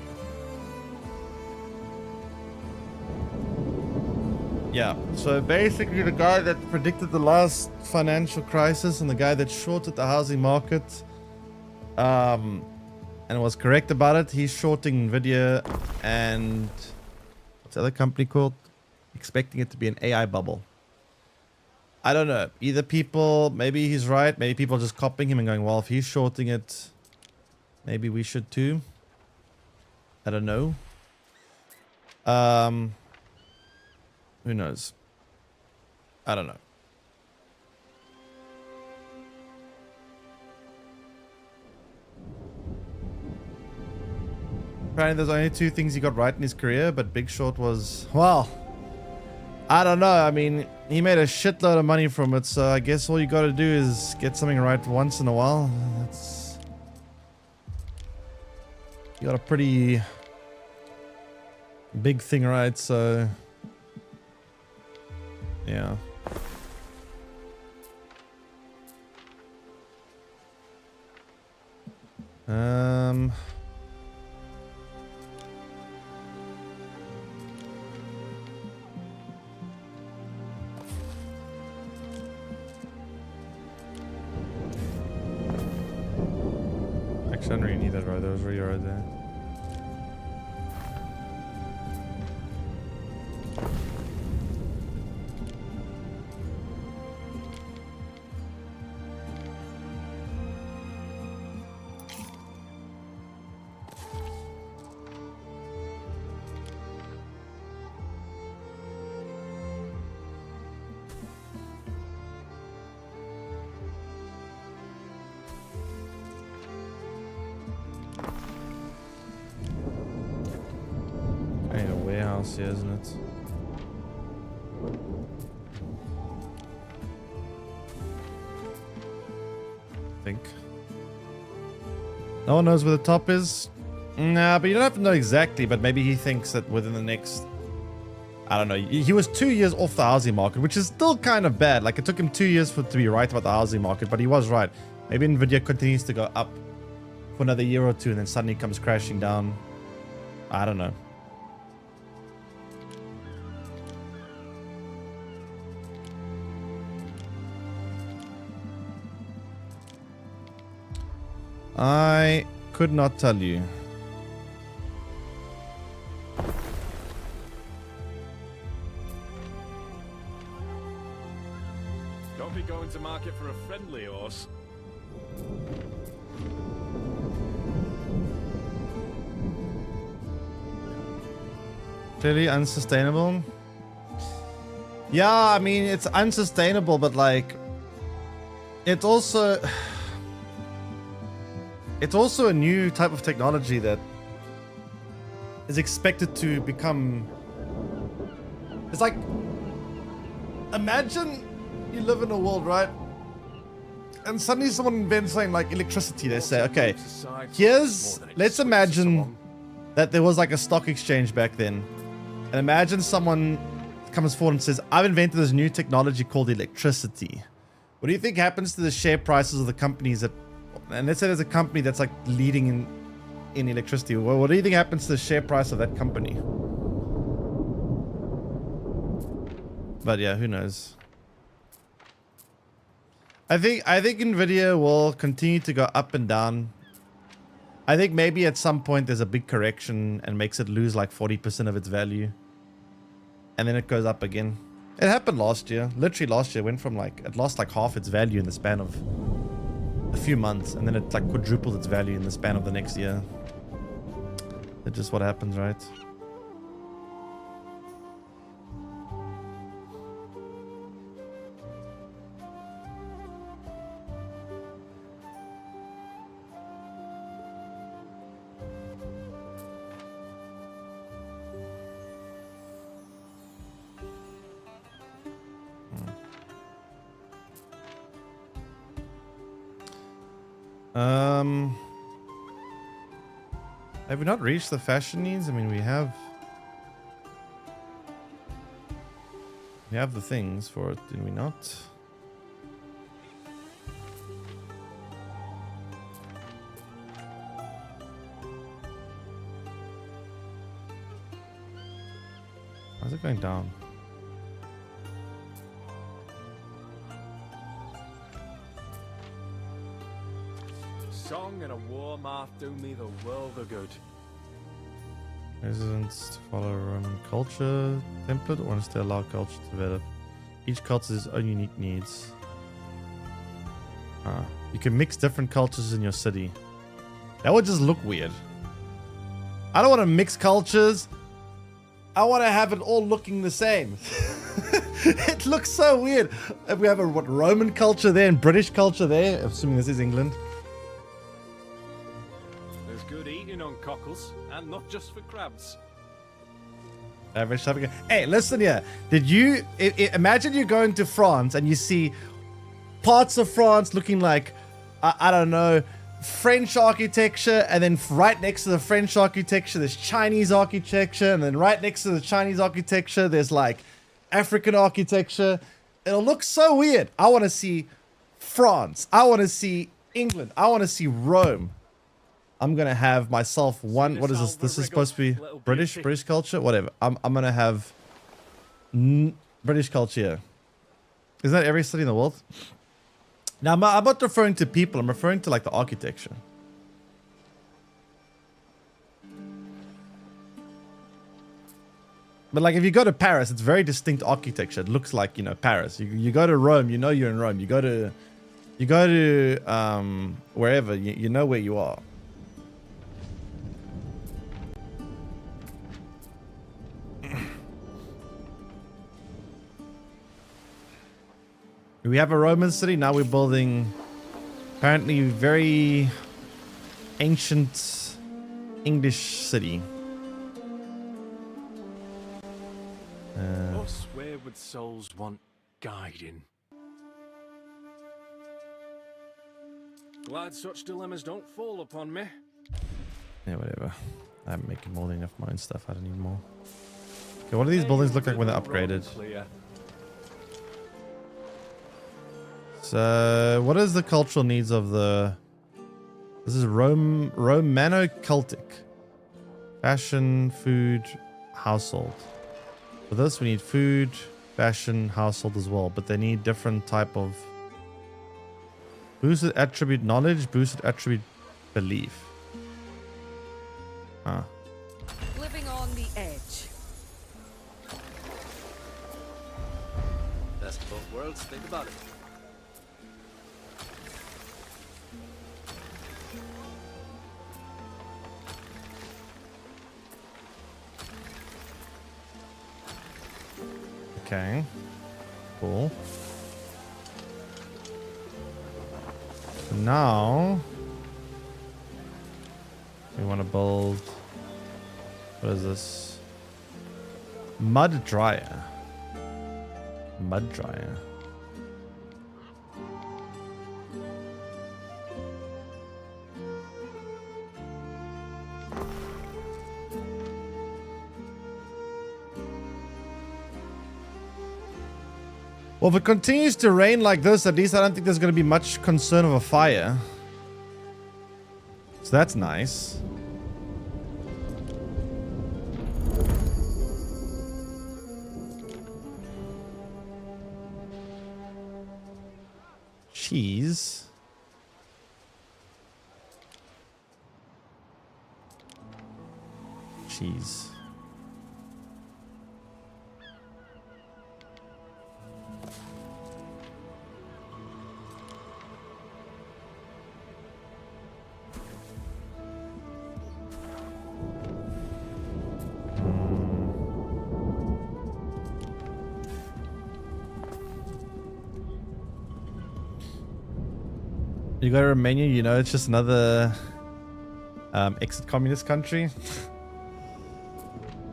Yeah, so basically the guy that predicted the last financial crisis and the guy that shorted the housing market and was correct about it, he's shorting Nvidia and what's the other company called? Expecting it to be an AI bubble. I don't know. Either people, maybe he's right, maybe people are just copying him and going, well, if he's shorting it, maybe we should too. I don't know. Who knows? I don't know. Apparently there's only 2 things he got right in his career, but Big Short was, well, I don't know. I mean, he made a shitload of money from it, so I guess all you gotta do is get something right once in a while. That's... You got a pretty big thing right, so... Yeah. Actually, I don't really need that road. There was really a road there. Kind of a warehouse here, isn't it? I think. No one knows where the top is? Nah, but you don't have to know exactly, but maybe he thinks that within the next... I don't know. He was 2 years off the housing market, which is still kind of bad. Like, it took him 2 years to be right about the housing market, but he was right. Maybe Nvidia continues to go up for another year or two and then suddenly comes crashing down. I don't know. I could not tell you. Don't be going to market for a friendly horse. Clearly unsustainable. Yeah, I mean, it's unsustainable, but like, it's also a new type of technology that is expected to become... It's like, imagine you live in a world, right? And suddenly someone invents something like electricity. They say, okay, let's imagine that there was like a stock exchange back then. And imagine someone comes forward and says, I've invented this new technology called electricity. What do you think happens to the share prices of the companies that... And let's say there's a company that's like leading in electricity. Well, what do you think happens to the share price of that company? But yeah, who knows? I think Nvidia will continue to go up and down. I think maybe at some point there's a big correction and makes it lose like 40% of its value. And then it goes up again. It happened last year. Literally last year, went from like, it lost like half its value in the span of a few months, and then it like quadrupled its value in the span of the next year. That's just what happens, right? Have we not reached the fashion needs? I mean, we have the things for it, did we not? Why is it going down? Song and a war marth do me the world of good. Residents to follow Roman culture template, or wants to allow culture to develop. Each culture has its own unique needs. You can mix different cultures in your city. That would just look weird. I don't want to mix cultures. I want to have it all looking the same. It looks so weird. If we have a Roman culture there and British culture there, assuming this is England. There's good eating on cockles, and not just for crabs. Average shopping. Hey, listen here. Did you imagine you go into France and you see parts of France looking like, I don't know, French architecture, and then right next to the French architecture, there's Chinese architecture, and then right next to the Chinese architecture, there's like African architecture. It'll look so weird. I want to see France. I want to see England. I want to see Rome. I'm gonna have myself one. What is this? This is supposed to be British culture. Whatever. I'm gonna have British culture here. Isn't that every city in the world? Now I'm not referring to people. I'm referring to like the architecture. But like if you go to Paris, it's very distinct architecture. It looks like, you know, Paris. You go to Rome, you know you're in Rome. You go to wherever, you know where you are. We have a Roman city, now we're building apparently very ancient English city. Us wayward souls want guiding. Glad such dilemmas don't fall upon me. Yeah, whatever. I'm making more than enough of my own stuff. I don't need more. Okay, what do these buildings look like when they're upgraded? So, what is the cultural needs of the... This is Romano-Celtic. Fashion, food, household. For this, we need food, fashion, household as well. But they need different type of... Boosted attribute knowledge, boosted attribute belief. Huh. Living on the edge. Best of both worlds, think about it. Okay. Cool. So now we want to build, what is this? Mud dryer. Mud dryer. Well, if it continues to rain like this, at least I don't think there's going to be much concern of a fire. So that's nice. Cheese. Cheese. You go to Romania, you know, it's just another ex-communist country.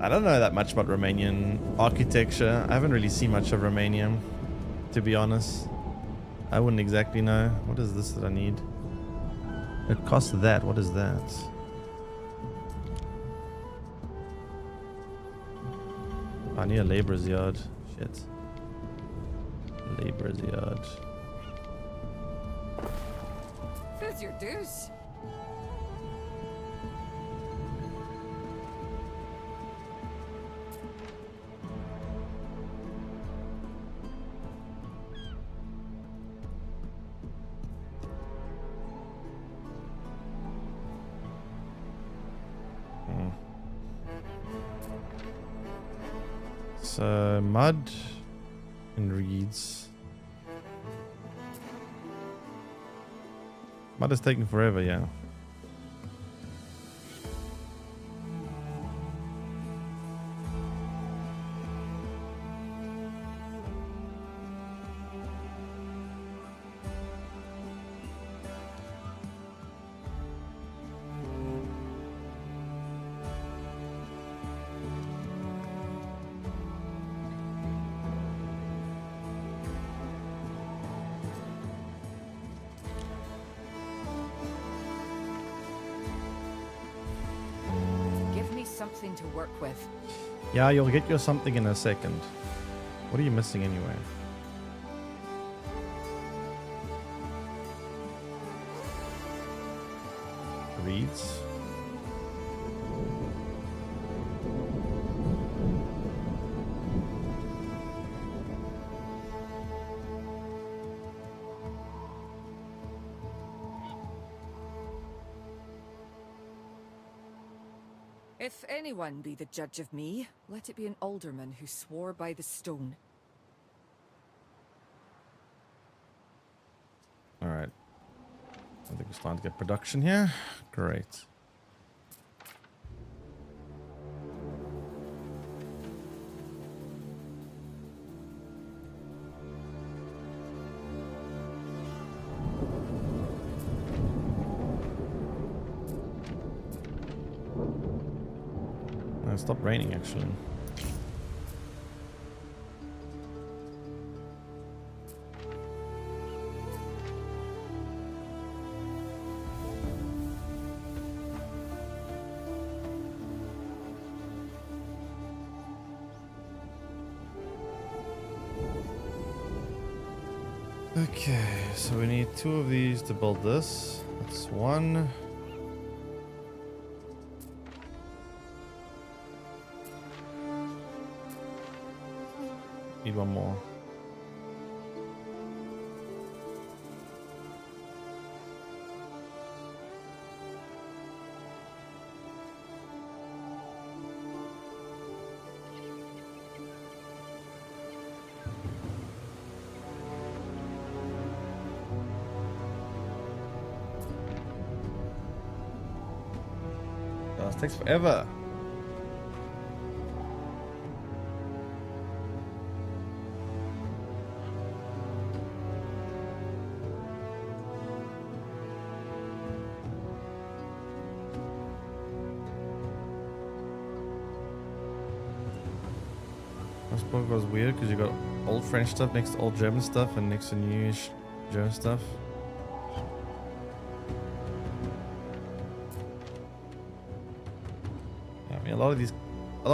I don't know that much about Romanian architecture. I haven't really seen much of Romania, to be honest. I wouldn't exactly know. What is this that I need? It costs that. What is that? I need a laborer's yard. Shit. Laborer's yard. Who's your deuce? So mud and reeds. Mud is taking forever, yeah. something to work with. Yeah, you'll get your something in a second. What are you missing anyway? Reeds. If anyone be the judge of me, let it be an alderman who swore by the stone. All right. I think we're starting to get production here. Great. It stopped raining actually. Okay, so we need 2 of these to build this. That's 1. Need 1 more. This takes forever. This book was weird because you got old French stuff next to old German stuff and next to newish German stuff. I mean, a lot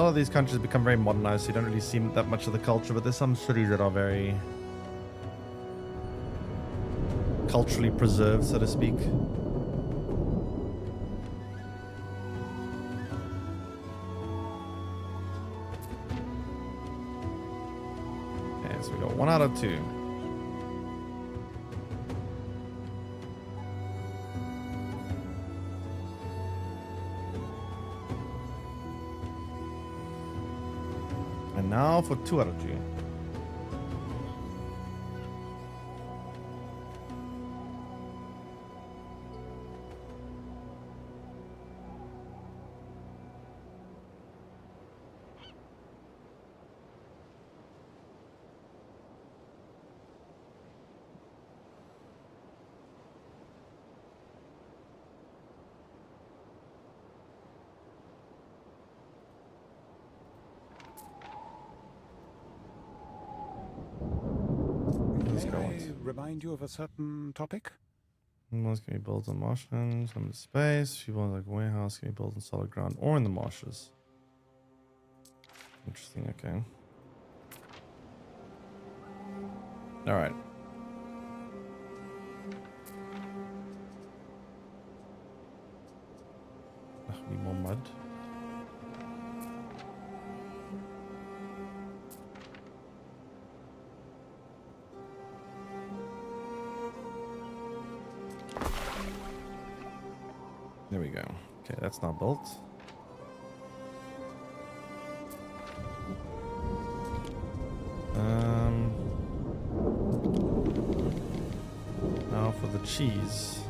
of these countries become very modernized, so you don't really see that much of the culture. But there's some cities that are very culturally preserved, so to speak. Okay, so we got 1 out of 2. And now for 2 out of 2. Remind you of a certain topic? One's can be built on marshlands, limited space. Few ones like warehouse can be built on solid ground or in the marshes. Interesting, okay. Alright. Need more mud. There we go. Okay, that's not built. Now for the cheese.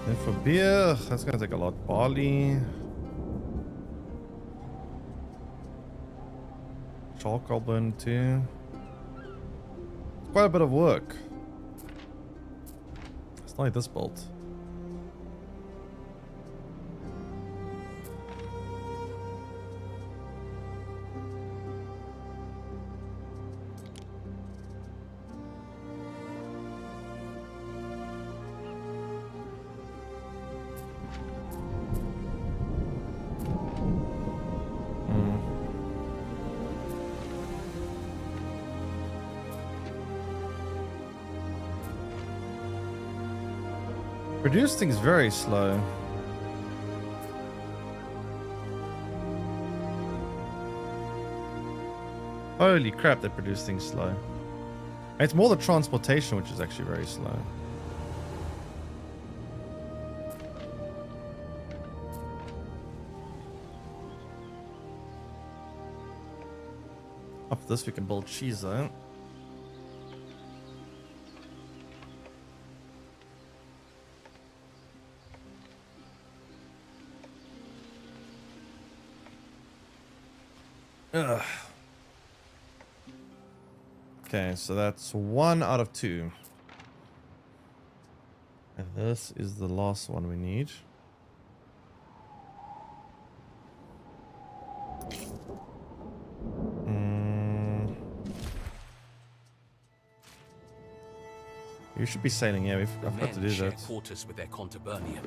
And for beer, that's gonna take a lot. Barley. Charcoal burn too. It's quite a bit of work. It's not like this bolt. Produce things very slow. Holy crap, they produce things slow. It's more the transportation which is actually very slow. After this we can build cheese though. Ugh. Okay, so that's 1 out of 2. And this is the last one we need. You should be sailing, yeah, I've got to do share that. quarters with their contubernium,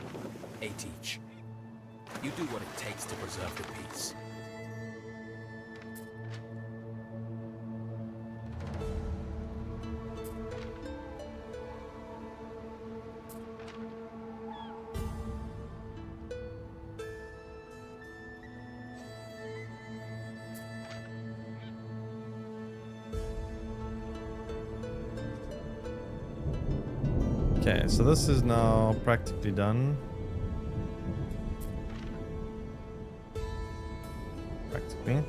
8 each. You do what it takes to preserve the peace. Okay, so this is now practically done. Practically.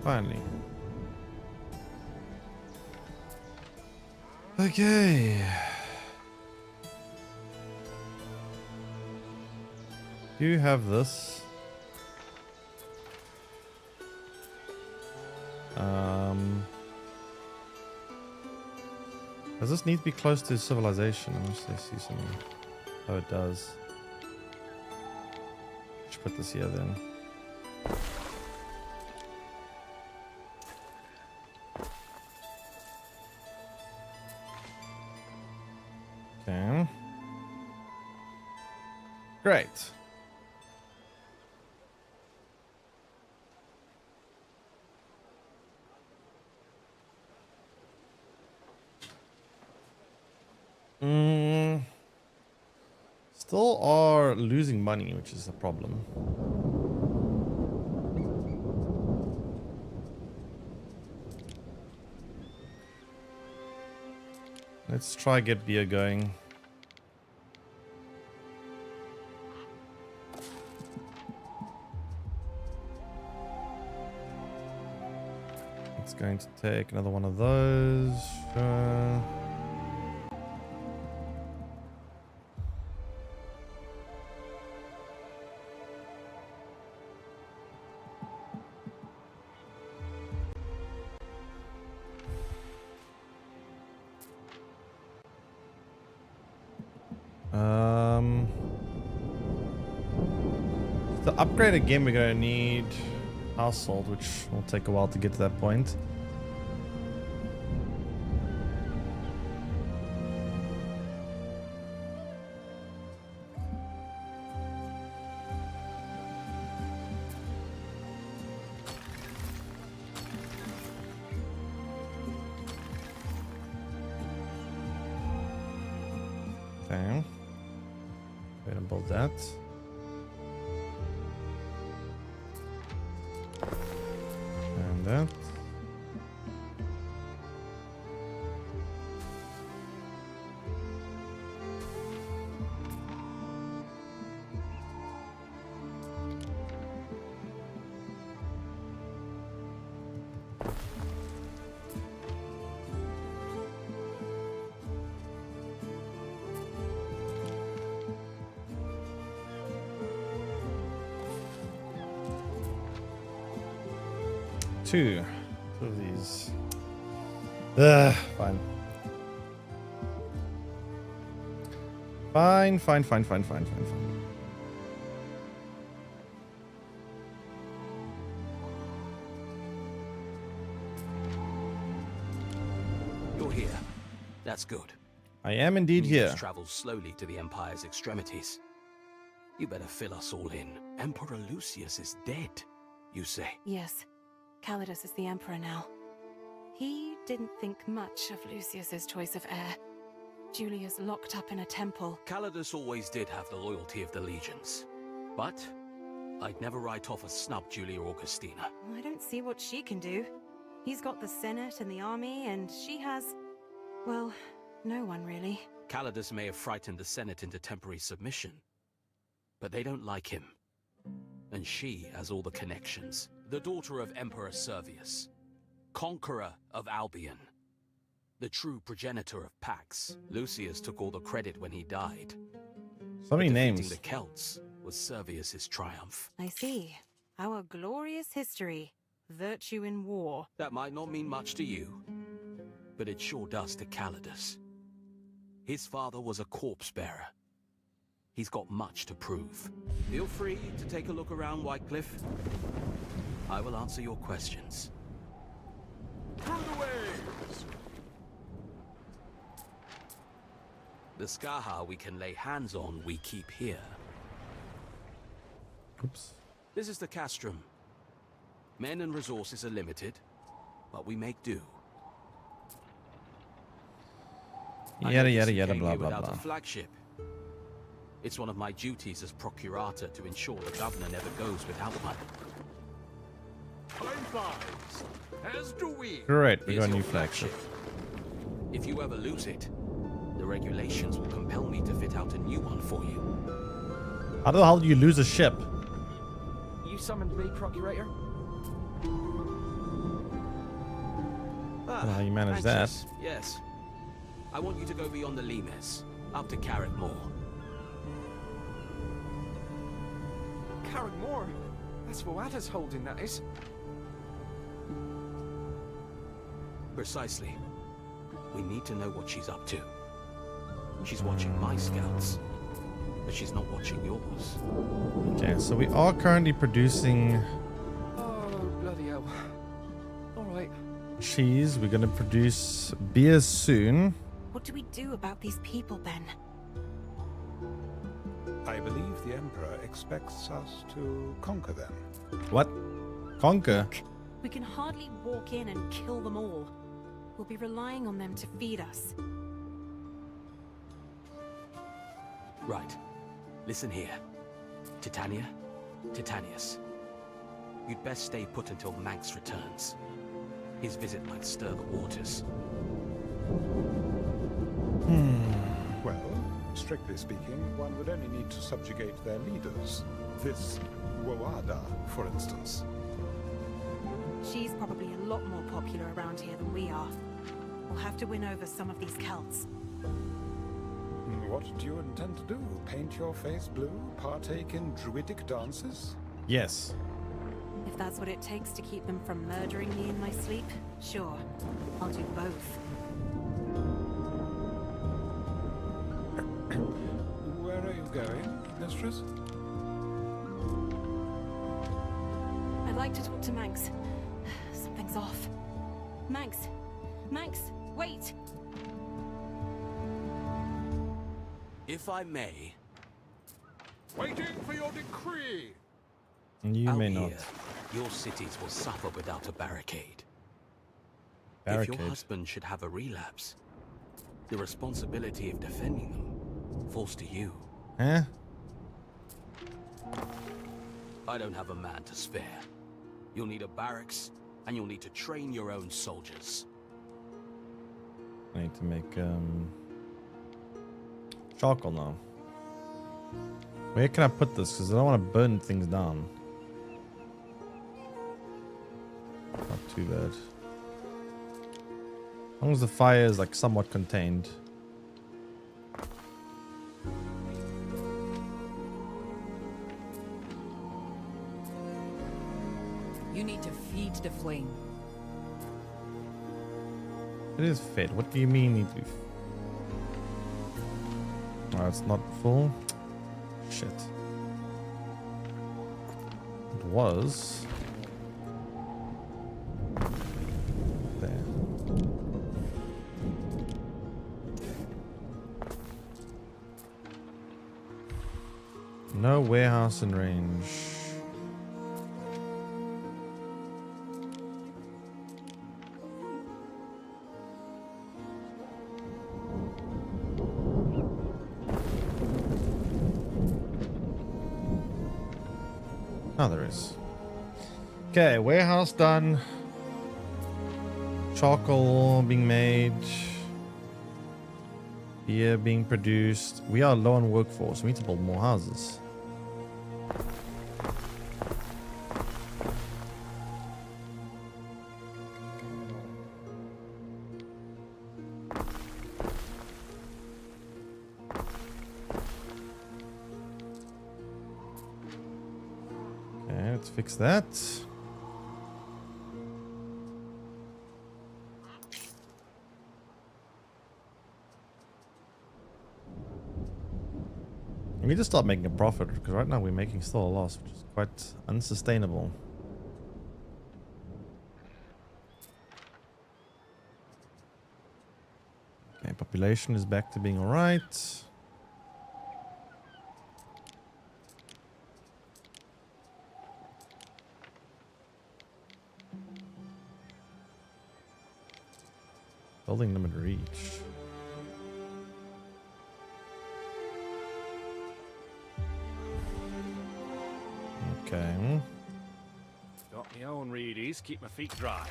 Finally. Okay. You have this. Does this need to be close to civilization? Let me just see something. Oh, it does. Let's put this here then. Okay. Great. Still are losing money, which is a problem. Let's try get beer going. It's going to take another one of those. To upgrade again, we're gonna need household, which will take a while to get to that point. Okay. Go ahead and build that. And that. Two of these. Fine. Fine. You're here. That's good. I am indeed News here. travels slowly to the Empire's extremities. You better fill us all in. Emperor Lucius is dead, you say? Yes, Calidus is the Emperor now. He didn't think much of Lucius's choice of heir. Julia's locked up in a temple. Calidus always did have the loyalty of the legions. But I'd never write off a snubbed Julia Augustina. I don't see what she can do. He's got the Senate and the army, and she has... well, no one really. Calidus may have frightened the Senate into temporary submission, but they don't like him. And she has all the connections. The daughter of Emperor Servius, conqueror of Albion, the true progenitor of Pax. Lucius took all the credit when he died. So many Defeating names. the Celts was Servius's triumph. I see. Our glorious history. Virtue in war. That might not mean much to you, but it sure does to Calidus. His father was a corpse bearer. He's got much to prove. Feel free to take a look around Whitecliff. I will answer your questions. Through the waves! The Skaha we can lay hands on, we keep here. Oops. This is the castrum. Men and resources are limited, but we make do. Yada, I know yada, this yada, came blah, here blah, without blah. a flagship. It's one of my duties as procurator to ensure the governor never goes without one. Time flies, as do we. Great, we Here's got a new your flagship. If you ever lose it, the regulations will compel me to fit out a new one for you. How the hell do you lose a ship? You summoned me, Procurator? Ah, How you manage that? anxious, yes. I want you to go beyond the Limes, up to Carrickmore. Carrickmore? That's Voada's holding, that is. Precisely. We need to know what she's up to. She's watching my scouts, but she's not watching yours. Okay, so we are currently producing Oh, bloody hell. Alright. cheese. We're gonna produce beer soon. What do we do about these people, Ben? I believe the Emperor expects us to conquer them. What? Conquer? We can hardly walk in and kill them all. We'll be relying on them to feed us. Right. Listen here. Titania, Titanius. You'd best stay put until Manx returns. His visit might stir the waters. Well, strictly speaking, one would only need to subjugate their leaders. This Woada, for instance. She's probably a lot more popular around here than we are. We'll have to win over some of these Celts. What do you intend to do? Paint your face blue? Partake in druidic dances? Yes. If that's what it takes to keep them from murdering me in my sleep, sure. I'll do both. Where are you going, mistress? I'd like to talk to Manx. Something's off. Manx! Manx, wait! If I may, Waiting for your decree. You out may not. here, your cities will suffer without a barricade. If Barricade. your husband should have a relapse, the responsibility of defending them falls to you. Eh? I don't have a man to spare. You'll need a barracks, and you'll need to train your own soldiers. I need to make charcoal now. Where can I put this? Because I don't want to burn things down. Not too bad. As long as the fire is like somewhat contained. You need to feed the flame. It is fed. What do you mean need to be Oh, it's not full. Shit. It was. There. No warehouse in range. Oh, there is. Okay, warehouse done. Charcoal being made. Beer being produced. We are low on workforce. We need to build more houses. Okay, let's fix that. We need to start making a profit because right now we're making still a loss, which is quite unsustainable. Okay, population is back to being alright. Building limit reach. Okay. Got my own reedies, keep my feet dry.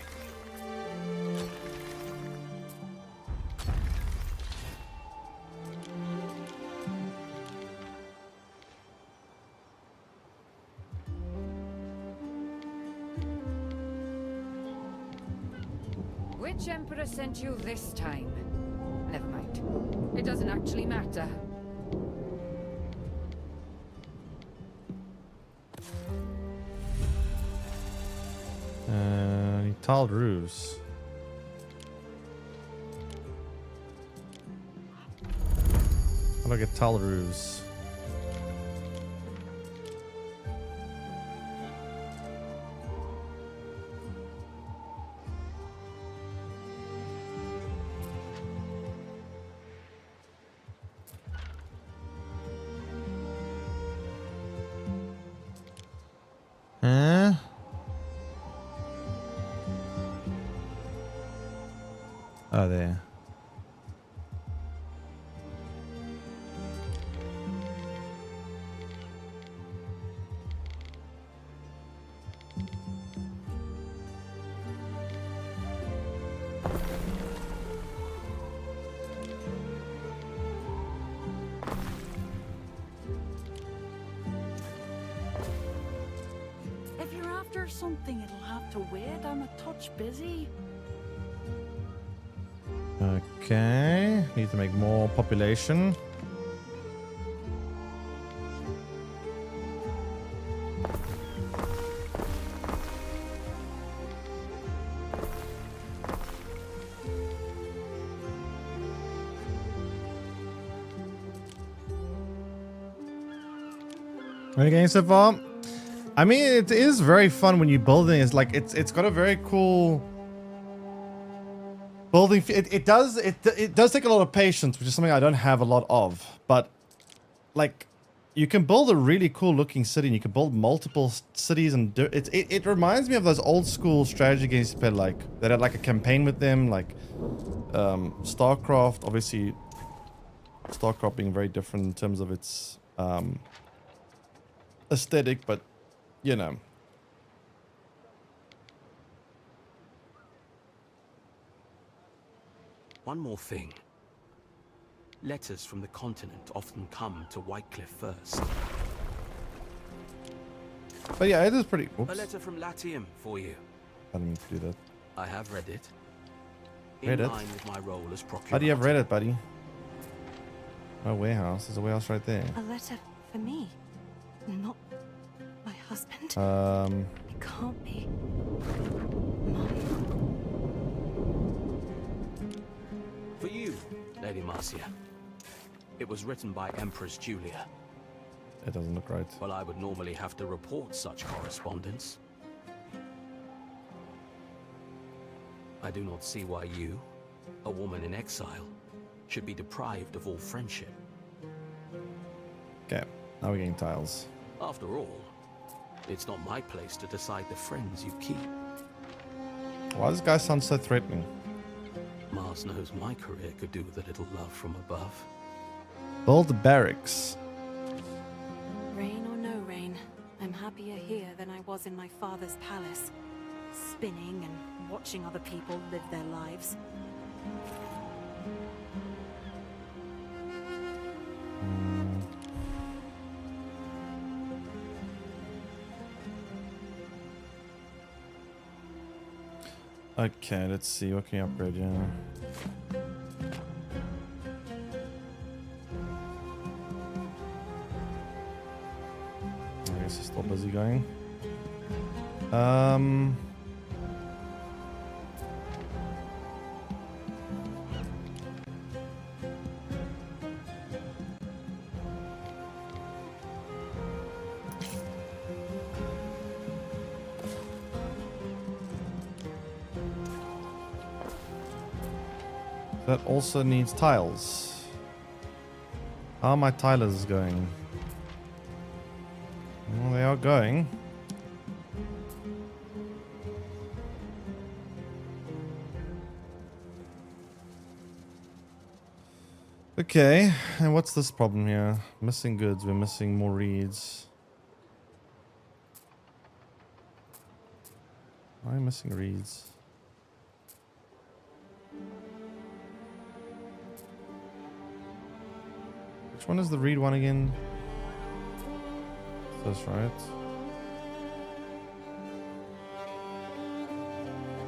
Which Emperor sent you this time? Never mind. It doesn't actually matter. Tiled roofs. How do I get tiled roofs? Huh? Oh, there. If you're after something, it'll have to wait. I'm a touch busy. Okay, need to make more population. What are you getting so far? I mean, it is very fun when you're building. It's like it's got a very cool building. It does take a lot of patience, which is something I don't have a lot of. But like, you can build a really cool looking city, and you can build multiple cities, and it reminds me of those old school strategy games you played, like that had like a campaign with them, like StarCraft. Obviously, StarCraft being very different in terms of its aesthetic, but you know. One more thing. Letters from the continent often come to Whitecliff first. But yeah, it is pretty. Oops. A letter from Latium for you. I didn't mean to do that. I have read it. Read in it? line with my role as procurator. How do you have read it, buddy? No warehouse. There's a warehouse right there. A letter for me, not my husband. It can't be. For you, Lady Marcia. It was written by Empress Julia. It doesn't look right. Well, I would normally have to report such correspondence. I do not see why you, a woman in exile, should be deprived of all friendship. Okay, now we're getting tiles. After all, it's not my place to decide the friends you keep. Why does this guy sound so threatening? Mars knows my career could do with a little love from above. Build the barracks. Rain or no rain, I'm happier here than I was in my father's palace. Spinning and watching other people live their lives. Okay, let's see. What can you upgrade? Yeah. I guess he's still busy going. That also needs tiles. How are my tilers going? Well, they are going. Okay, and what's this problem here? Missing goods, we're missing more reeds. Why am I missing reeds? Which one is the reed one again? That's right.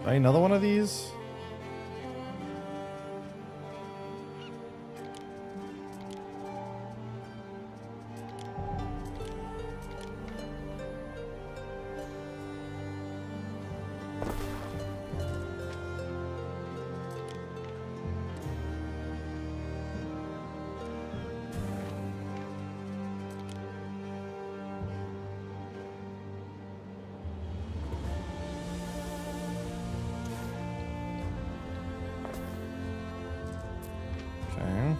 Try another one of these? Okay.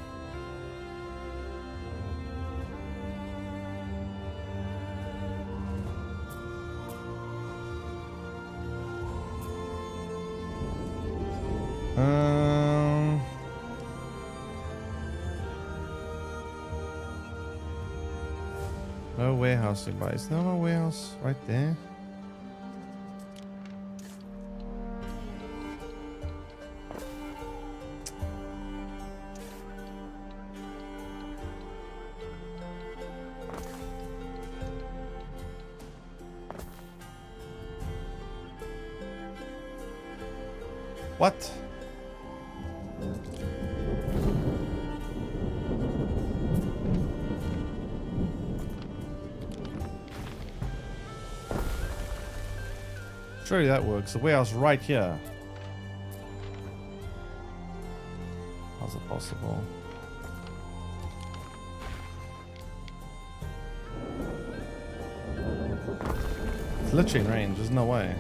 No warehouse nearby. Is there no warehouse right there? What? Surely that works. The warehouse right here. How's it possible? It's literally in range. There's no way.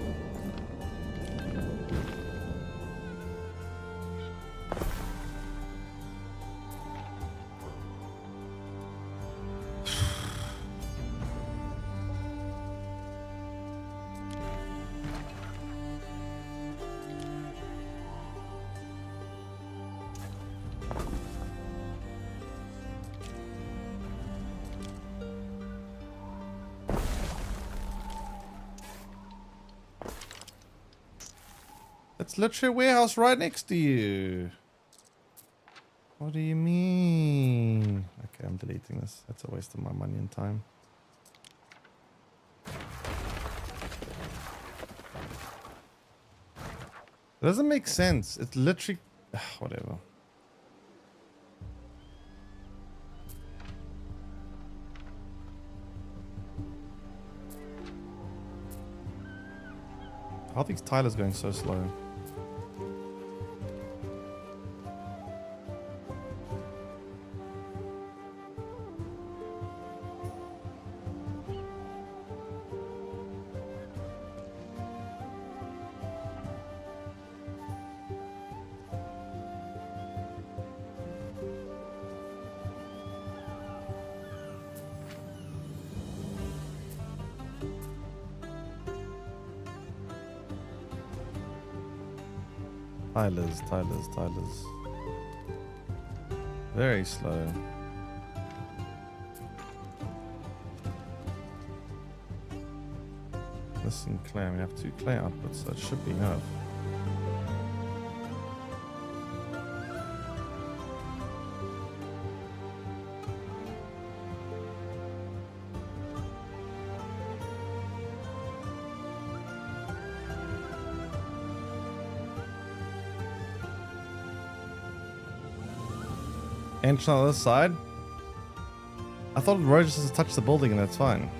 It's literally a warehouse right next to you. What do you mean? Okay, I'm deleting this. That's a waste of my money and time. It doesn't make sense. It's literally... whatever. How are these tilers going so slow? Tilers. Very slow. Listen, clay. We have 2 clay outputs, so it should be enough. Entrance on the other side? I thought the road just has to touch the building and that's fine.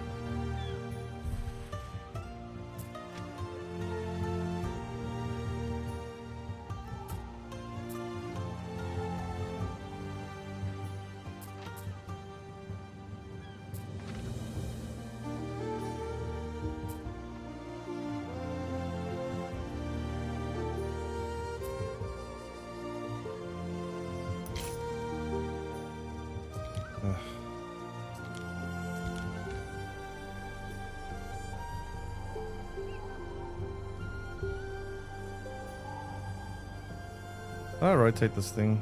I'll rotate this thing.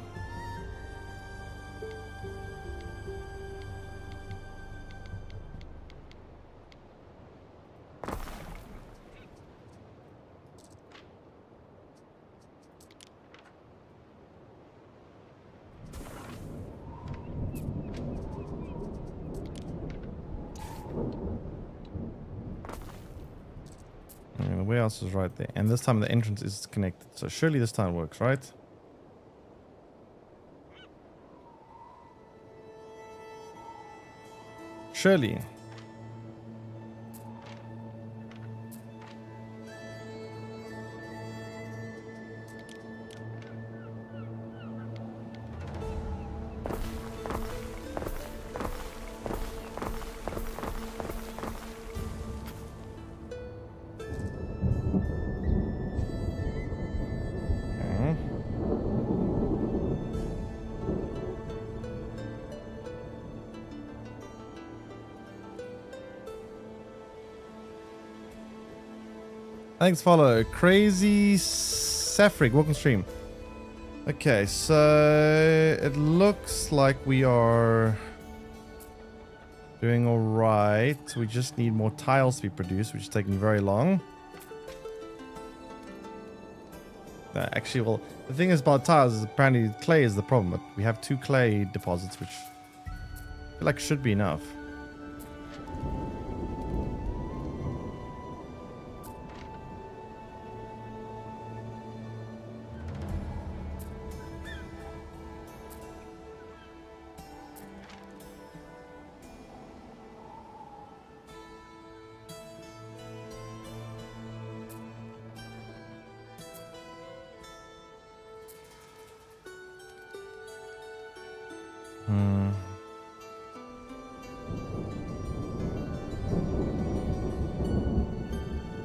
And the warehouse is right there. And this time the entrance is connected. So surely this time works, right? Surely. Thanks, follow. Crazy Safrig, welcome stream. Okay, so it looks like we are doing all right. We just need more tiles to be produced, which is taking very long. Actually, well, the thing is about tiles is apparently clay is the problem, but we have 2 clay deposits, which I feel like should be enough.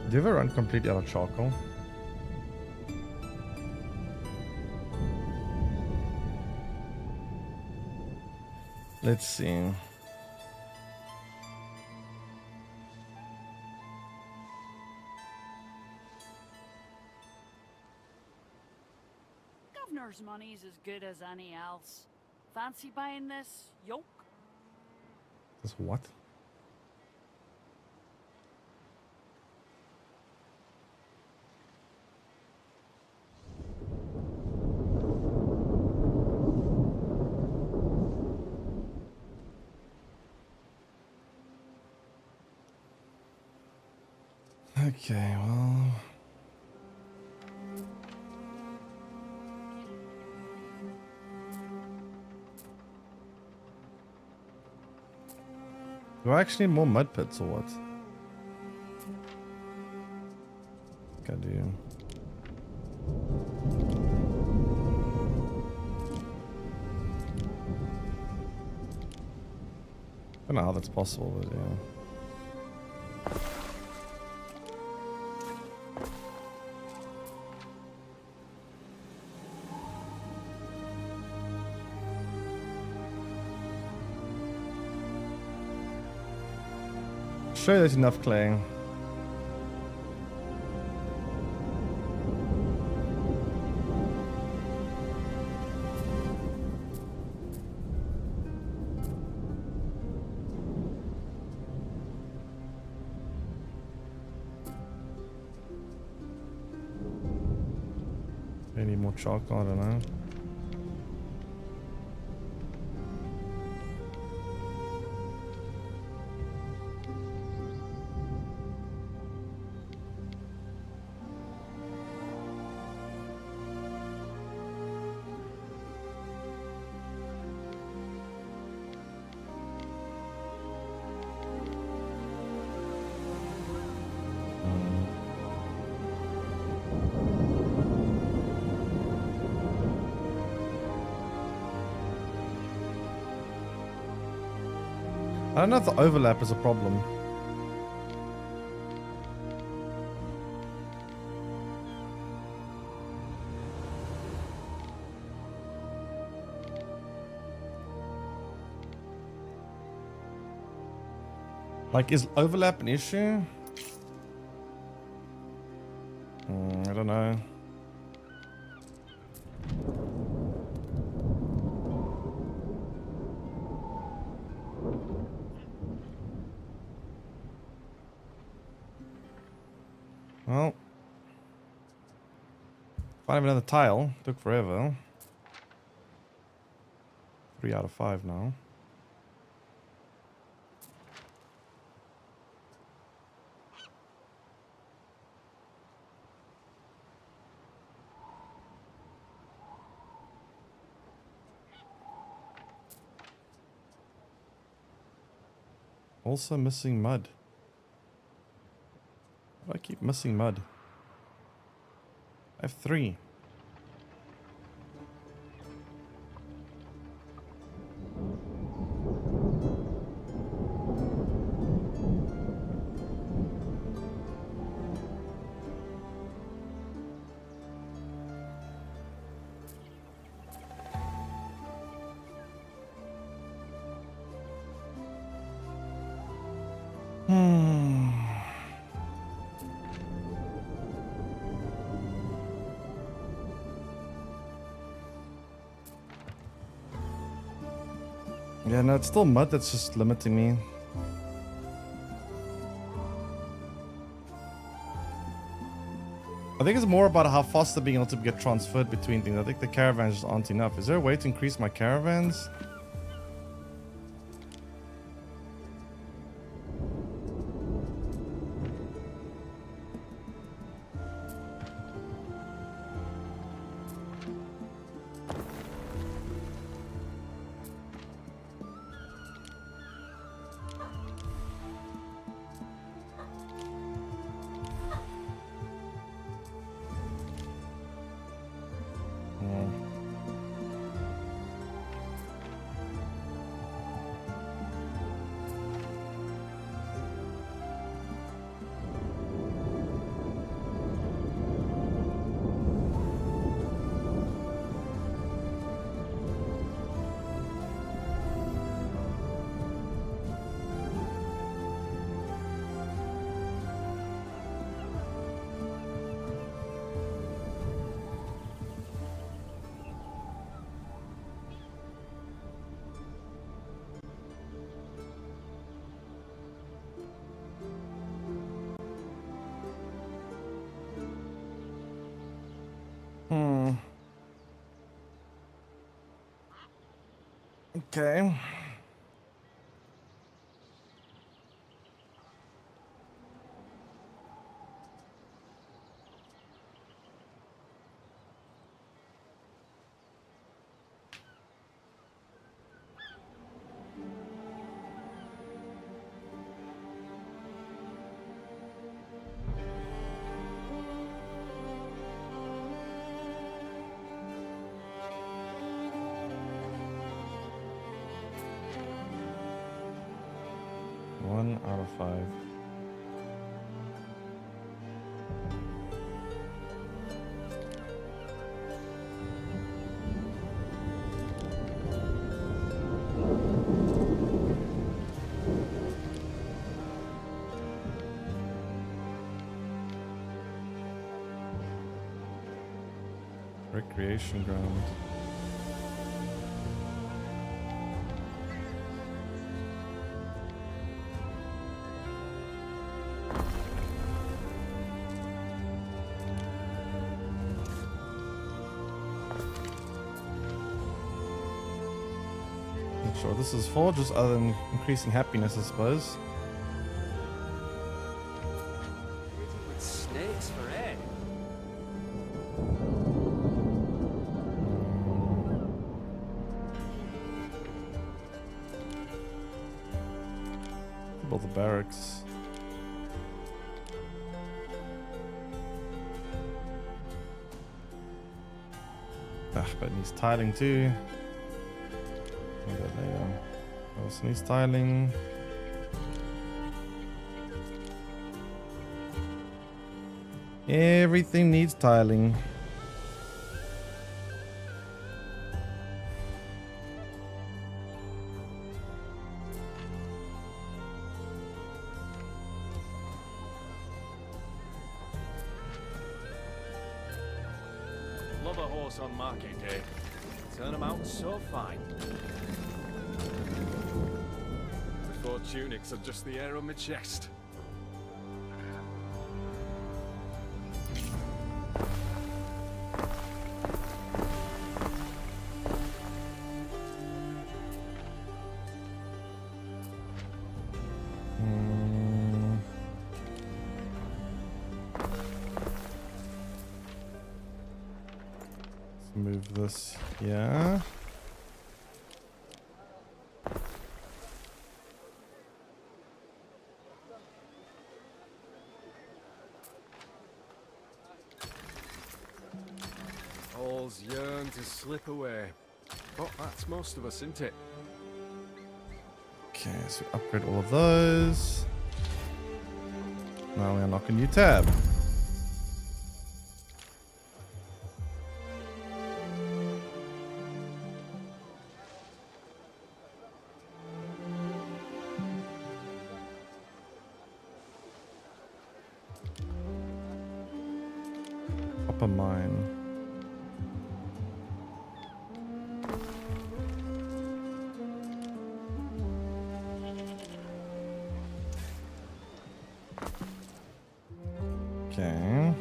Do you ever run completely out of charcoal? Let's see. Governor's money's as good as any else. Fancy buying this yoke? This what? Okay, well... Do I actually need more mud pits or what? I think I do. I don't know how that's possible, but yeah. Sure, there's enough clay. more charcoal, I don't know. I don't know if the overlap is a problem. Like, is overlap an issue? I don't know. Well, find another tile. Took forever. 3 out of 5 now. Also missing mud. Why do I keep missing mud? I have 3. Yeah, no, it's still mud that's just limiting me. I think it's more about how fast they're being able to get transferred between things. I think the caravans just aren't enough. Is there a way to increase my caravans? Okay. One out of 5. Recreation ground. Not sure what this is for, just other than increasing happiness, I suppose. With snakes for air. Build the barracks. Ah, but it needs tiling too. Also needs tiling. Everything needs tiling. Love a horse on market day. Turn them out so fine. The 4 tunics are just the air on my chest. Move this, yeah. All's yearn to slip away. But that's most of us, isn't it? Okay, so upgrade all of those. Now we unlock a new tab. Copper mine. Okay.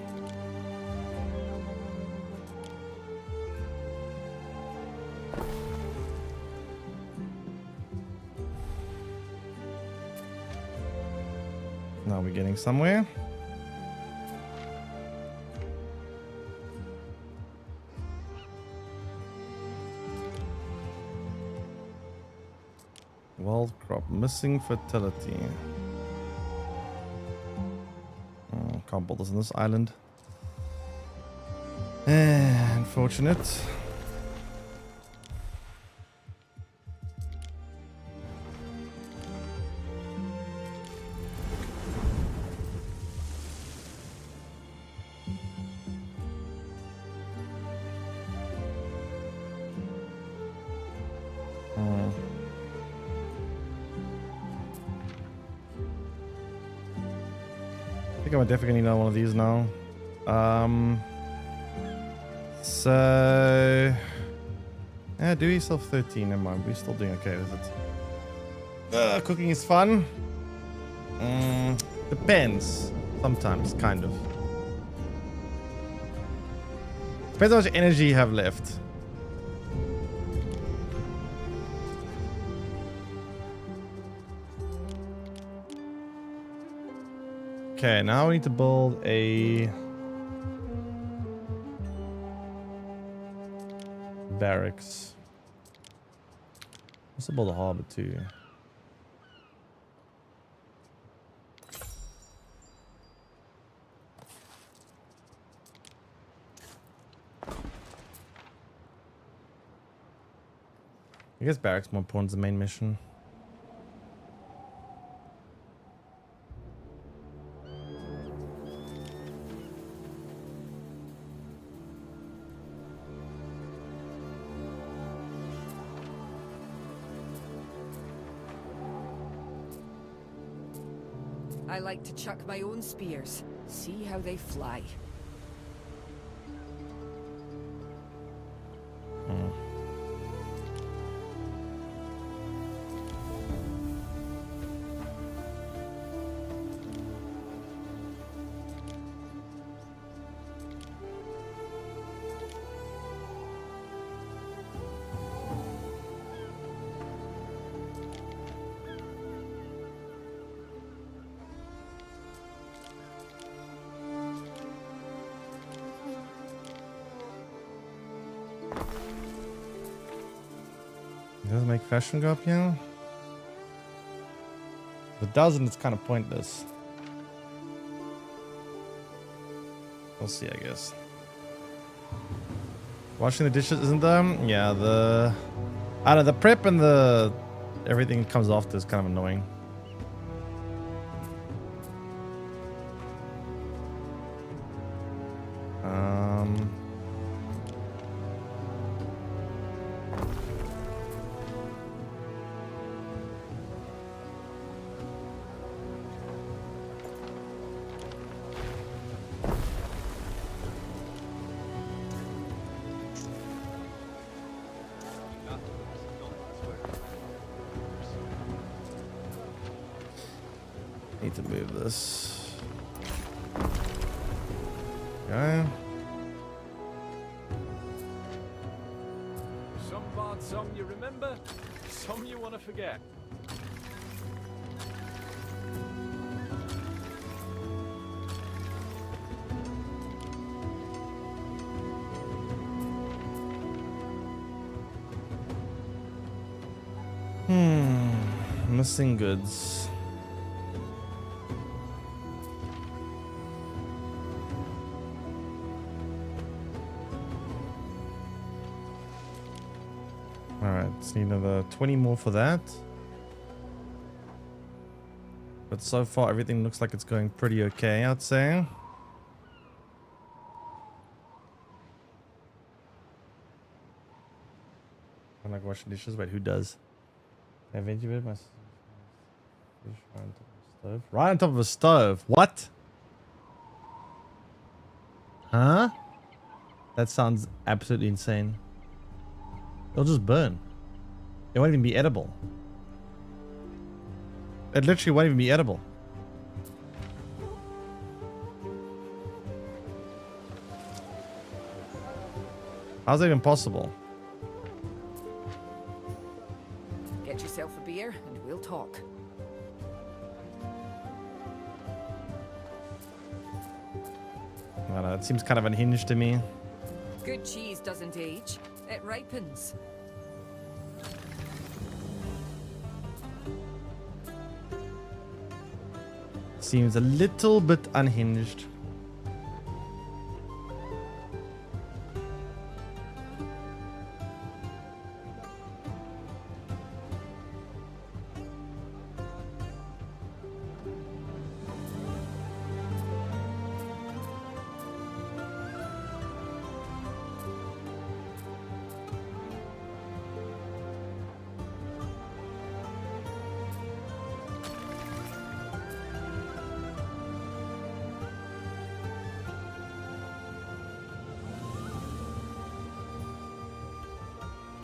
Now we're getting somewhere. Wild crop, missing fertility. Can't build this on this island. Unfortunate. I think I'm definitely gonna need another one of these now. So yeah, do yourself 13. Never mind, we're still doing okay with it. Cooking is fun. Depends. Sometimes, kind of. Depends how much energy you have left. Okay, now we need to build a barracks. Let's build a harbor too. I guess barracks more important than the main mission. I like to chuck my own spears. See how they fly. Does it make fashion go up here? If it doesn't, it's kind of pointless. We'll see, I guess. Washing the dishes isn't them? Yeah, I don't know, the prep and the everything comes after is kind of annoying. Need to move this. Okay. Some bard song you remember, some you want to forget. Missing goods. Alright, let's need another 20 more for that. But so far everything looks like it's going pretty okay, I'd say. I like washing dishes. Wait, who does? I eventually my fish right on top of the stove. Right on top of a stove. What? Huh? That sounds absolutely insane. It'll just burn. It won't even be edible. It literally won't even be edible. How's that even possible? Get yourself a beer and we'll talk. I don't know, it seems kind of unhinged to me. Good cheese doesn't age. It ripens. Seems a little bit unhinged.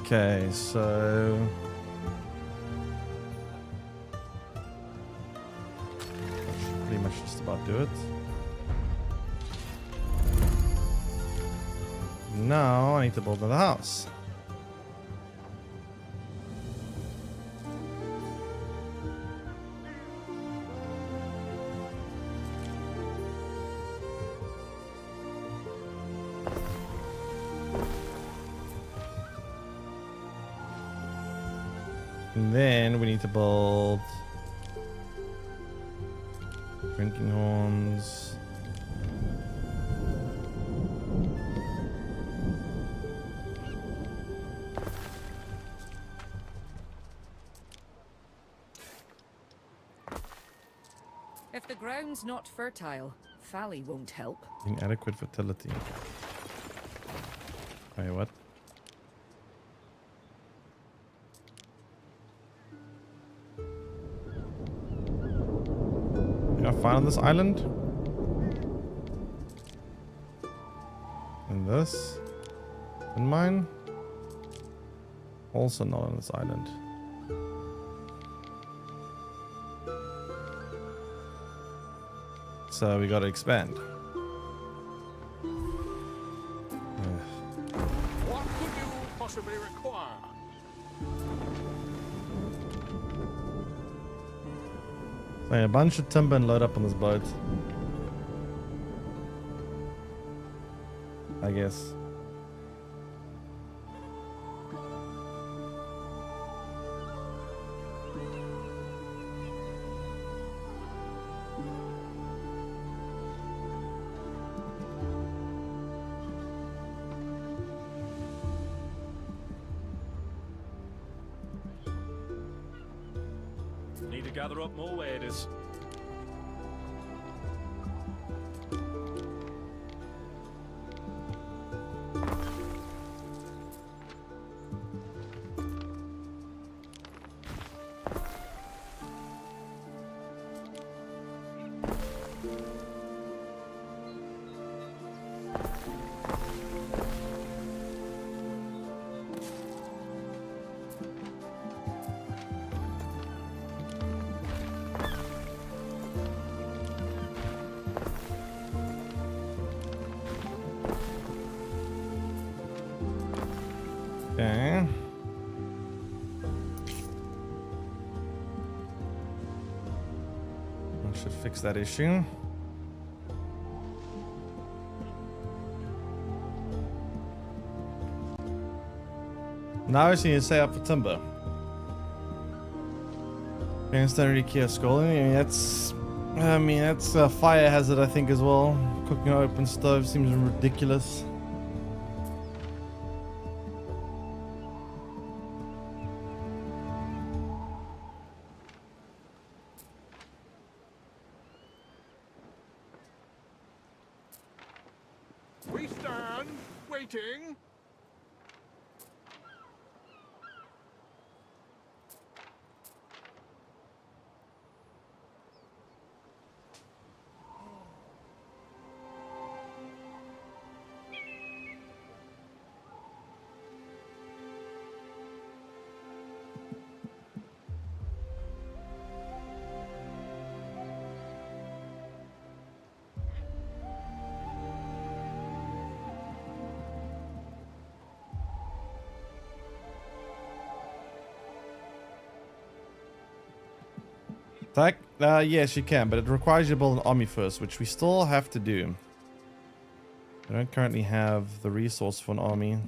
Okay, so that should pretty much just about do it. Now I need to build another house. And then we need to build drinking horns. If the ground's not fertile, Fally won't help. Inadequate fertility. Wait, what? Can I find on this island? And this? And mine? Also not on this island. So we gotta expand. What could you possibly require? So a bunch of timber and load up on this boat. I guess. gather up more waders. Okay. I should fix that issue. Now I see you say up for timber. Parents don't really care scrolling. I mean that's a fire hazard I think as well. Cooking on open stove seems ridiculous. We stand, waiting. Attack? Yes, you can, but it requires you to build an army first, which we still have to do. I don't currently have the resource for an army.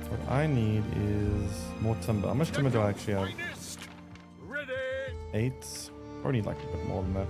What I need is more timber. How much timber do I actually have? Ready. 8. Or need like a bit more than that.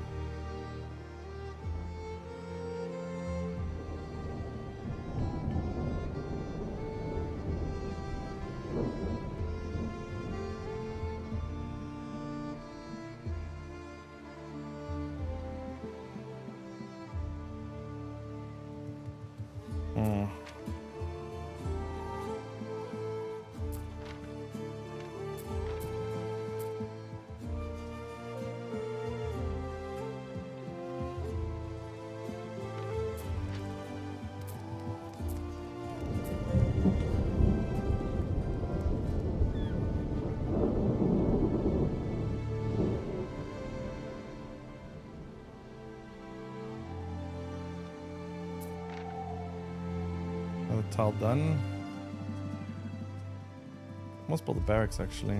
Another tile done. Almost build the barracks actually.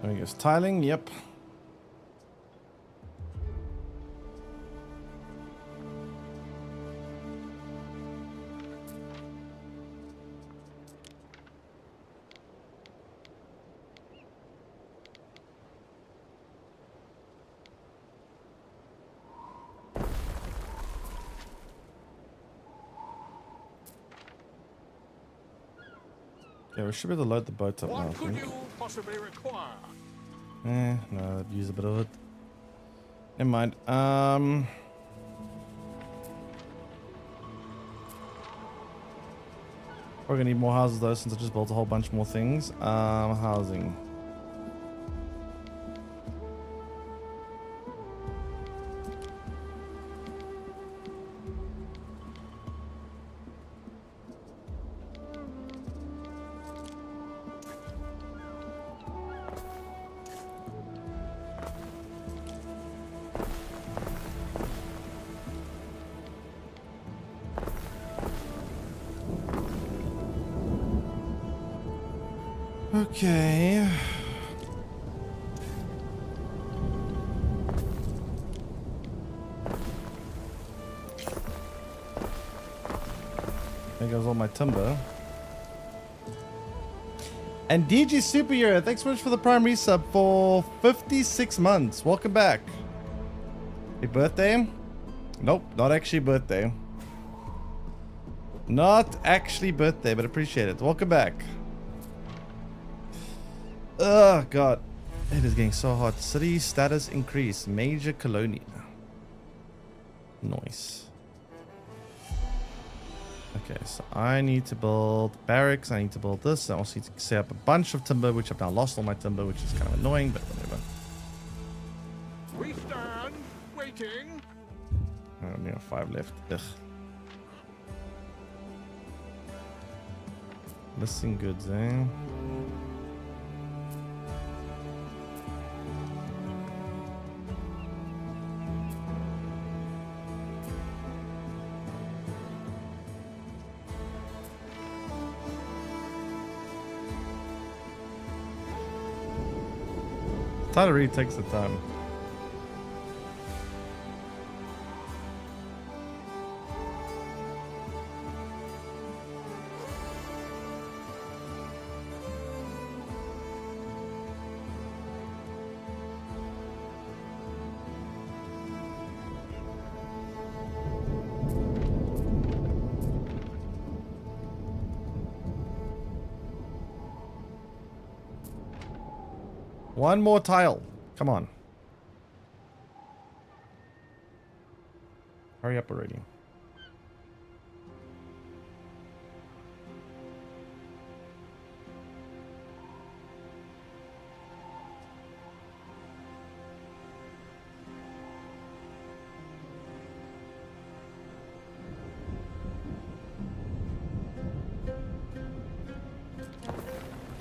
There he goes. Tiling, yep. Yeah, we should be able to load the boat up now, I What could think. you possibly require? No, I'd use a bit of it. Never mind. We're gonna need more houses though, since I just built a whole bunch more things. Housing. Okay. There goes all my timber. And DG Superhero, thanks so much for the prime resub for 56 months. Welcome back. Happy birthday? Nope, not actually birthday. Not actually birthday, but appreciate it. Welcome back. Oh god, it is getting so hot. City status increase, major colonia. Nice. Okay, so I need to build barracks. I need to build this. I also need to set up a bunch of timber, which I've now lost all my timber, which is kind of annoying, but whatever. We stand waiting. I only have 5 left. Ugh. Missing goods, eh? Tyler really takes the time. One more tile. Come on. Hurry up already.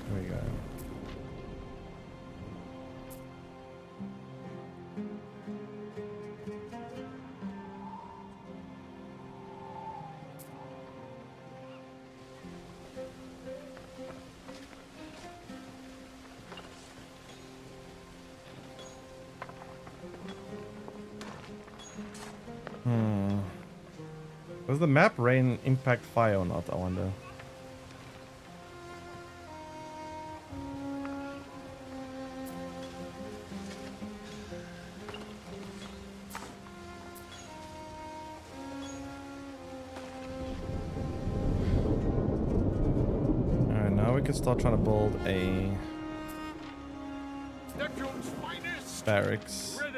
There we go. Does the map rain impact fire or not, I wonder? Alright, now we can start trying to build a Neptune's finest. barracks. Ready.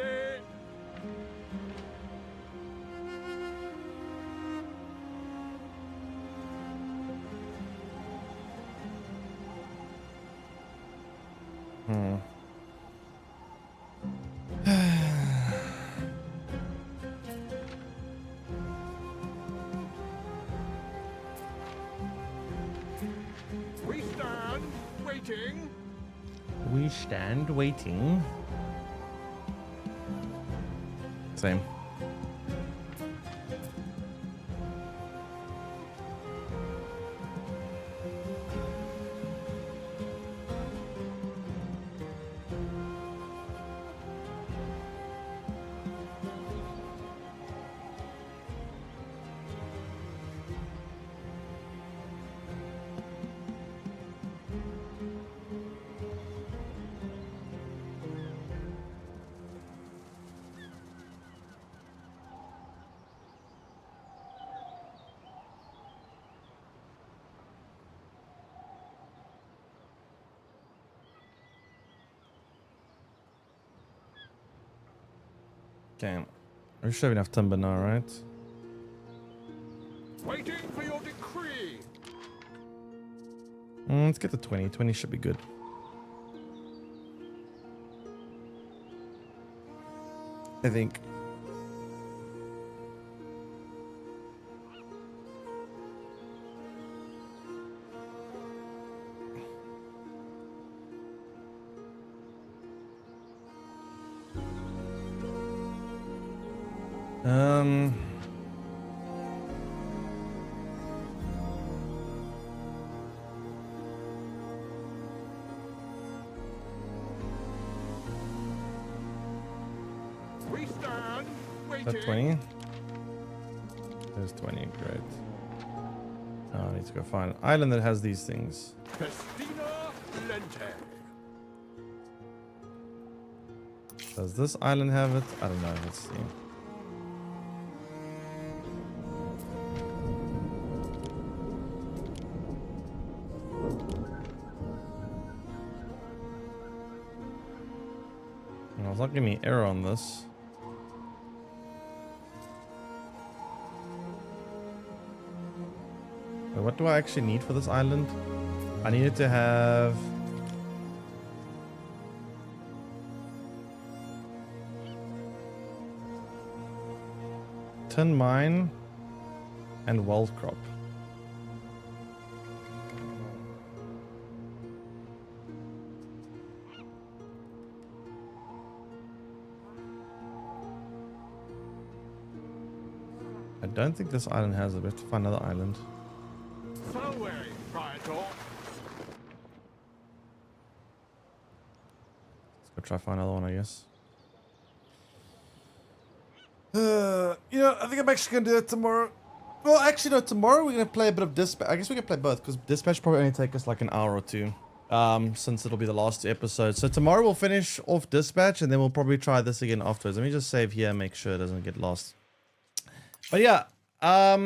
We stand waiting. We stand waiting. Same. Okay. We should have enough timber now, right? Waiting for your decree. Let's get to 20. 20 should be good. I think. We stand Is that waiting. 20? There's 20, great. Oh, I need to go find an island that has these things. Festina Lente. Does this island have it? I don't know, let's see. No, it's not giving me error on this. Wait, what do I actually need for this island? I needed to have... tin mine and wild crop. I don't think this island has it. We have to find another island. So very vital. Let's go try find another one, I guess. You know, I think I'm actually gonna do that tomorrow. Well, actually, no. Tomorrow we're gonna play a bit of dispatch. I guess we can play both because dispatch probably only take us like an hour or two. Since it'll be the last episode. So tomorrow we'll finish off dispatch and then we'll probably try this again afterwards. Let me just save here and make sure it doesn't get lost. But yeah, I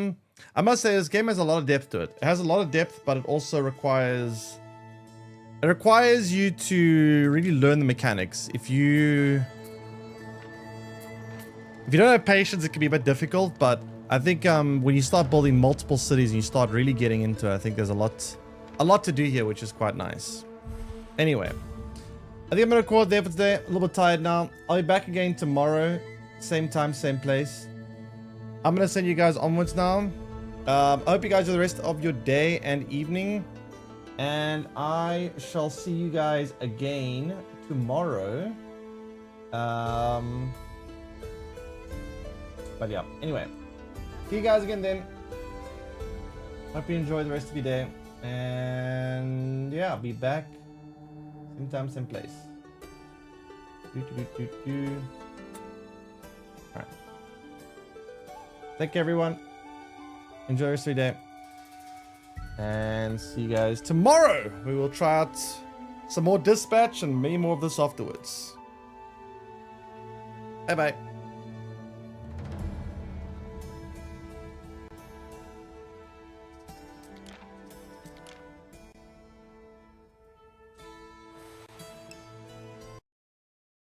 must say this game has a lot of depth to it. It has a lot of depth, but it also requires... It requires you to really learn the mechanics. If you don't have patience, it can be a bit difficult, but I think when you start building multiple cities and you start really getting into it, I think there's a lot to do here, which is quite nice. Anyway, I think I'm going to call it there for today. A little bit tired now. I'll be back again tomorrow. Same time, same place. I'm going to send you guys onwards now. I hope you guys enjoy the rest of your day and evening. And I shall see you guys again tomorrow. But yeah, anyway. See you guys again then. Hope you enjoy the rest of your day. And yeah, I'll be back. Same time, same place. Alright. Thank you, everyone. Enjoy the rest of your day. And see you guys tomorrow. We will try out some more dispatch and many more of this afterwards. Bye bye.